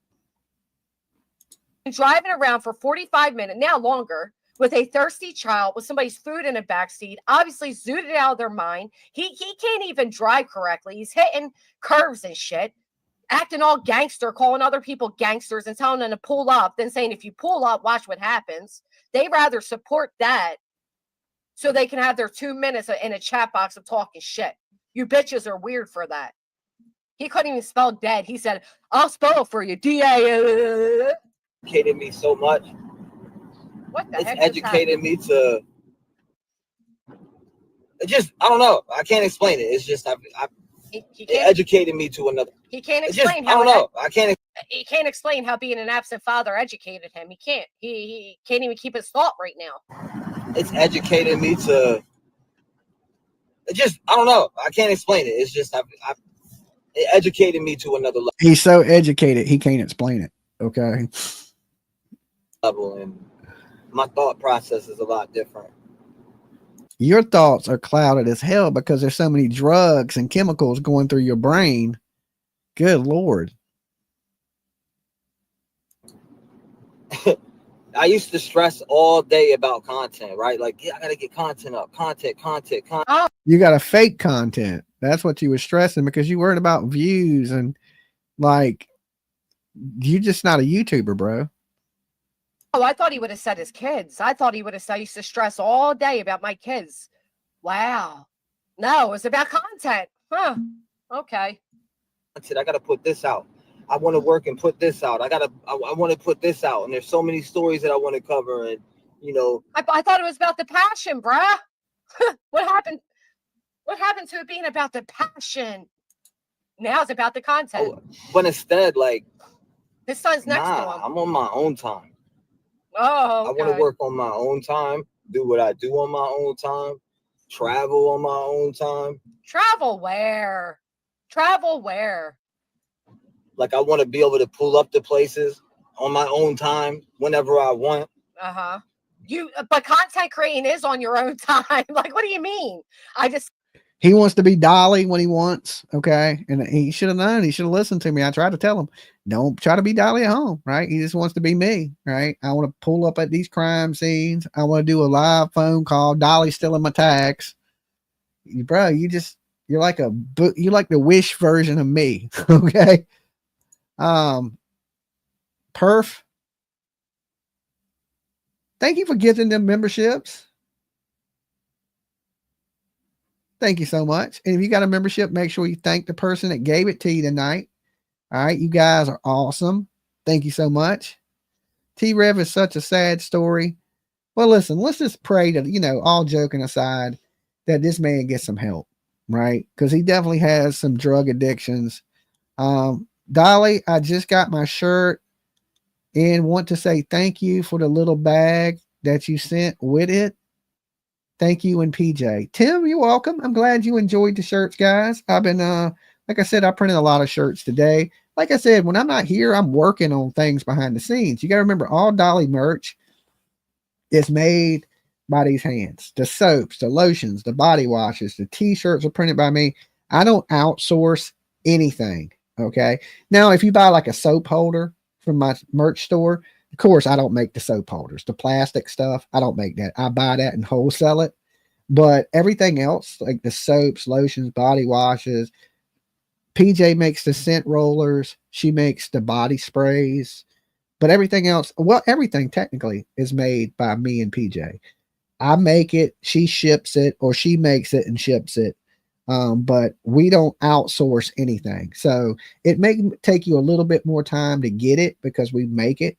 Driving around for 45 minutes, now longer, with a thirsty child with somebody's food in a backseat, obviously zooted out of their mind. He can't even drive correctly. He's hitting curves and shit, acting all gangster, calling other people gangsters and telling them to pull up, then saying, if you pull up, watch what happens. They rather support that so they can have their 2 minutes in a chat box of talking shit. You bitches are weird for that. He couldn't even spell dead. He said, I'll spell it for you. D-A. Educated me so much. What the it's heck? Educated me to. It just, I don't know. I can't explain it. It's just, it educated me to another. He can't explain how. I don't know. I can't. He can't explain how being an absent father educated him. He can't. He can't even keep his thought right now. It's educated me to. It just, I don't know. I can't explain it. It's just, it educated me to another level. He's so educated, he can't explain it. Okay. Level, and my thought process is a lot different. Your thoughts are clouded as hell because there's so many drugs and chemicals going through your brain. Good Lord. I used to stress all day about content, right? Like, yeah, I gotta get content up, content. Oh. You got to fake content. That's what you were stressing because you worried about views and like, you're just not a YouTuber, bro. Oh, I thought he would have said his kids. I thought he would have said I used to stress all day about my kids. Wow. No, it's about content. Huh. Okay. I got to put this out. I want to work and put this out. I want to put this out. And there's so many stories that I want to cover. And, I thought it was about the passion, bruh. What happened? What happened to it being about the passion? Now it's about the content. Oh, but instead, like, his son's next to him. I'm on my own time. Oh, okay. I want to work on my own time, do what I do on my own time, travel on my own time. Travel where? Travel where? Like, I want to be able to pull up to places on my own time whenever I want. Uh-huh. But content creating is on your own time. Like, what do you mean? He wants to be Dolly when he wants, okay? And he should have known. He should have listened to me. I tried to tell him, don't try to be Dolly at home, right? He just wants to be me, right? I want to pull up at these crime scenes. I want to do a live phone call. Dolly's still in my tags. Bro, you're like the Wish version of me, okay? Perf, Thank you for giving them memberships. Thank you so much. And if you got a membership, make sure you thank the person that gave it to you tonight. All right. You guys are awesome. Thank you so much. T-Rev is such a sad story. Well, listen, let's just pray that, all joking aside, that this man gets some help, right? Because he definitely has some drug addictions. Dolly, I just got my shirt and want to say thank you for the little bag that you sent with it. Thank you and PJ. Tim, you're welcome. I'm glad you enjoyed the shirts, guys. I've been, like I said, I printed a lot of shirts today. Like I said, when I'm not here, I'm working on things behind the scenes. You got to remember, all Dolly merch is made by these hands. The soaps, the lotions, the body washes, the t-shirts are printed by me. I don't outsource anything. Okay. Now, if you buy like a soap holder from my merch store, of course, I don't make the soap holders, the plastic stuff. I don't make that. I buy that and wholesale it. But everything else, like the soaps, lotions, body washes, PJ makes the scent rollers. She makes the body sprays. But everything else, well, everything technically is made by me and PJ. I make it, she ships it, or she makes it and ships it. But we don't outsource anything. So it may take you a little bit more time to get it because we make it,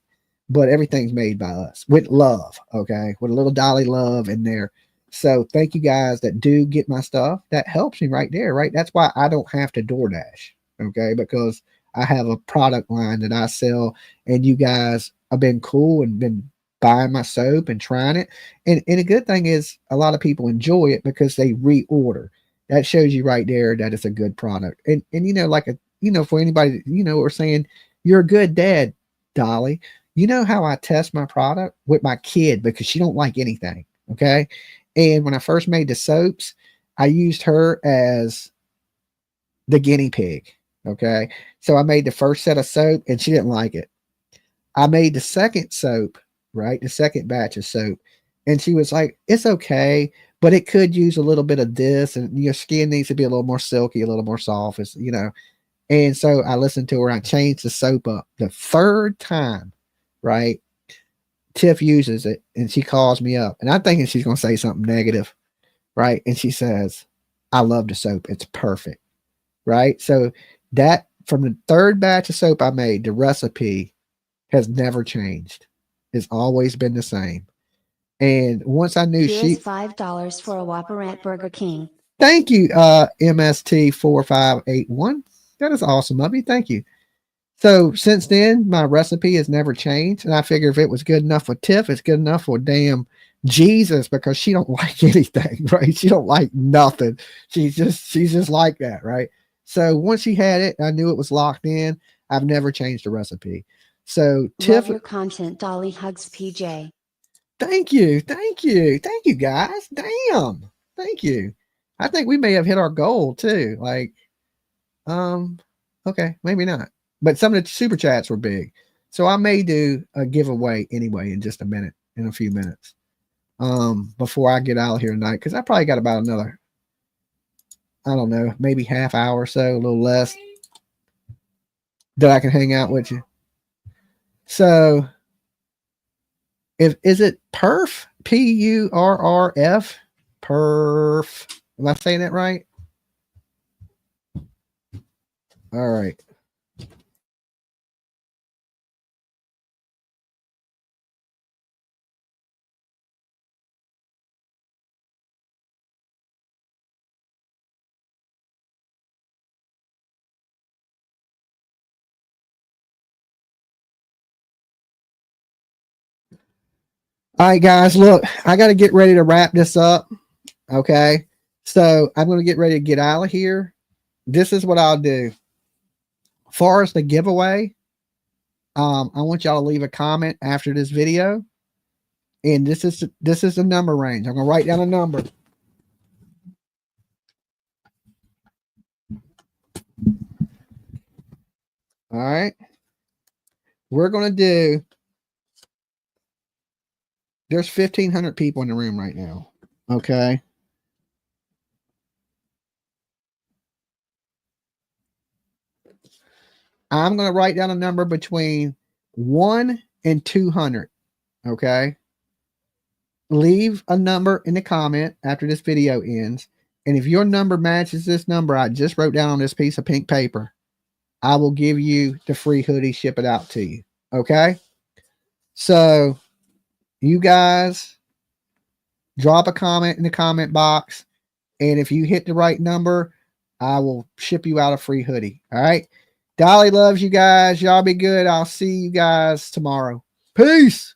but everything's made by us with love. Okay. With a little Dolly love in there. So thank you guys that do get my stuff. That helps me right there. Right. That's why I don't have to DoorDash. Okay. Because I have a product line that I sell, and you guys have been cool and been buying my soap and trying it. And a good thing is a lot of people enjoy it because they reorder. That shows you right there that it's a good product. And for anybody, we're saying you're a good dad, Dolly. You know how I test my product with my kid because she don't like anything. Okay. And when I first made the soaps, I used her as the guinea pig. Okay. So I made the first set of soap and she didn't like it. I made the second soap, right? The second batch of soap. And she was like, it's okay, but it could use a little bit of this, and your skin needs to be a little more silky, a little more soft, And so I listened to her. I changed the soap up the third time, right? Tiff uses it and she calls me up, and I'm thinking she's going to say something negative, right? And she says, I love the soap. It's perfect, right? So that from the third batch of soap I made, the recipe has never changed. It's always been the same. And once I knew Here's $5 for a Whopper at Burger King. Thank you, MST4581. That is awesome of you. Thank you. So since then, my recipe has never changed. And I figure if it was good enough for Tiff, it's good enough for damn Jesus, because she don't like anything, right? She don't like nothing. She's just like that, right? So once she had it, I knew it was locked in. I've never changed the recipe. So Tiff, love your content, Dolly hugs PJ. Thank you. Thank you, guys. Damn. Thank you. I think we may have hit our goal too. Like, okay, maybe not. But some of the super chats were big. So I may do a giveaway anyway in just in a few minutes. Before I get out of here tonight, because I probably got about another, I don't know, maybe half hour or so, a little less, that I can hang out with you. So is it perf? Purrf? Perf. Am I saying that right? All right. All right, guys, look, I got to get ready to wrap this up. Okay. So I'm going to get ready to get out of here. This is what I'll do. Far as the giveaway, I want y'all to leave a comment after this video. And this is the number range. I'm going to write down a number. All right. We're going to do, there's 1,500 people in the room right now. Okay. I'm going to write down a number between 1 and 200. Okay. leave a number in the comment after this video ends. And if your number matches this number I just wrote down on this piece of pink paper, I will give you the free hoodie, ship it out to you. Okay? So you guys drop a comment in the comment box. And if you hit the right number, I will ship you out a free hoodie. All right? Dolly loves you guys. Y'all be good. I'll see you guys tomorrow. Peace.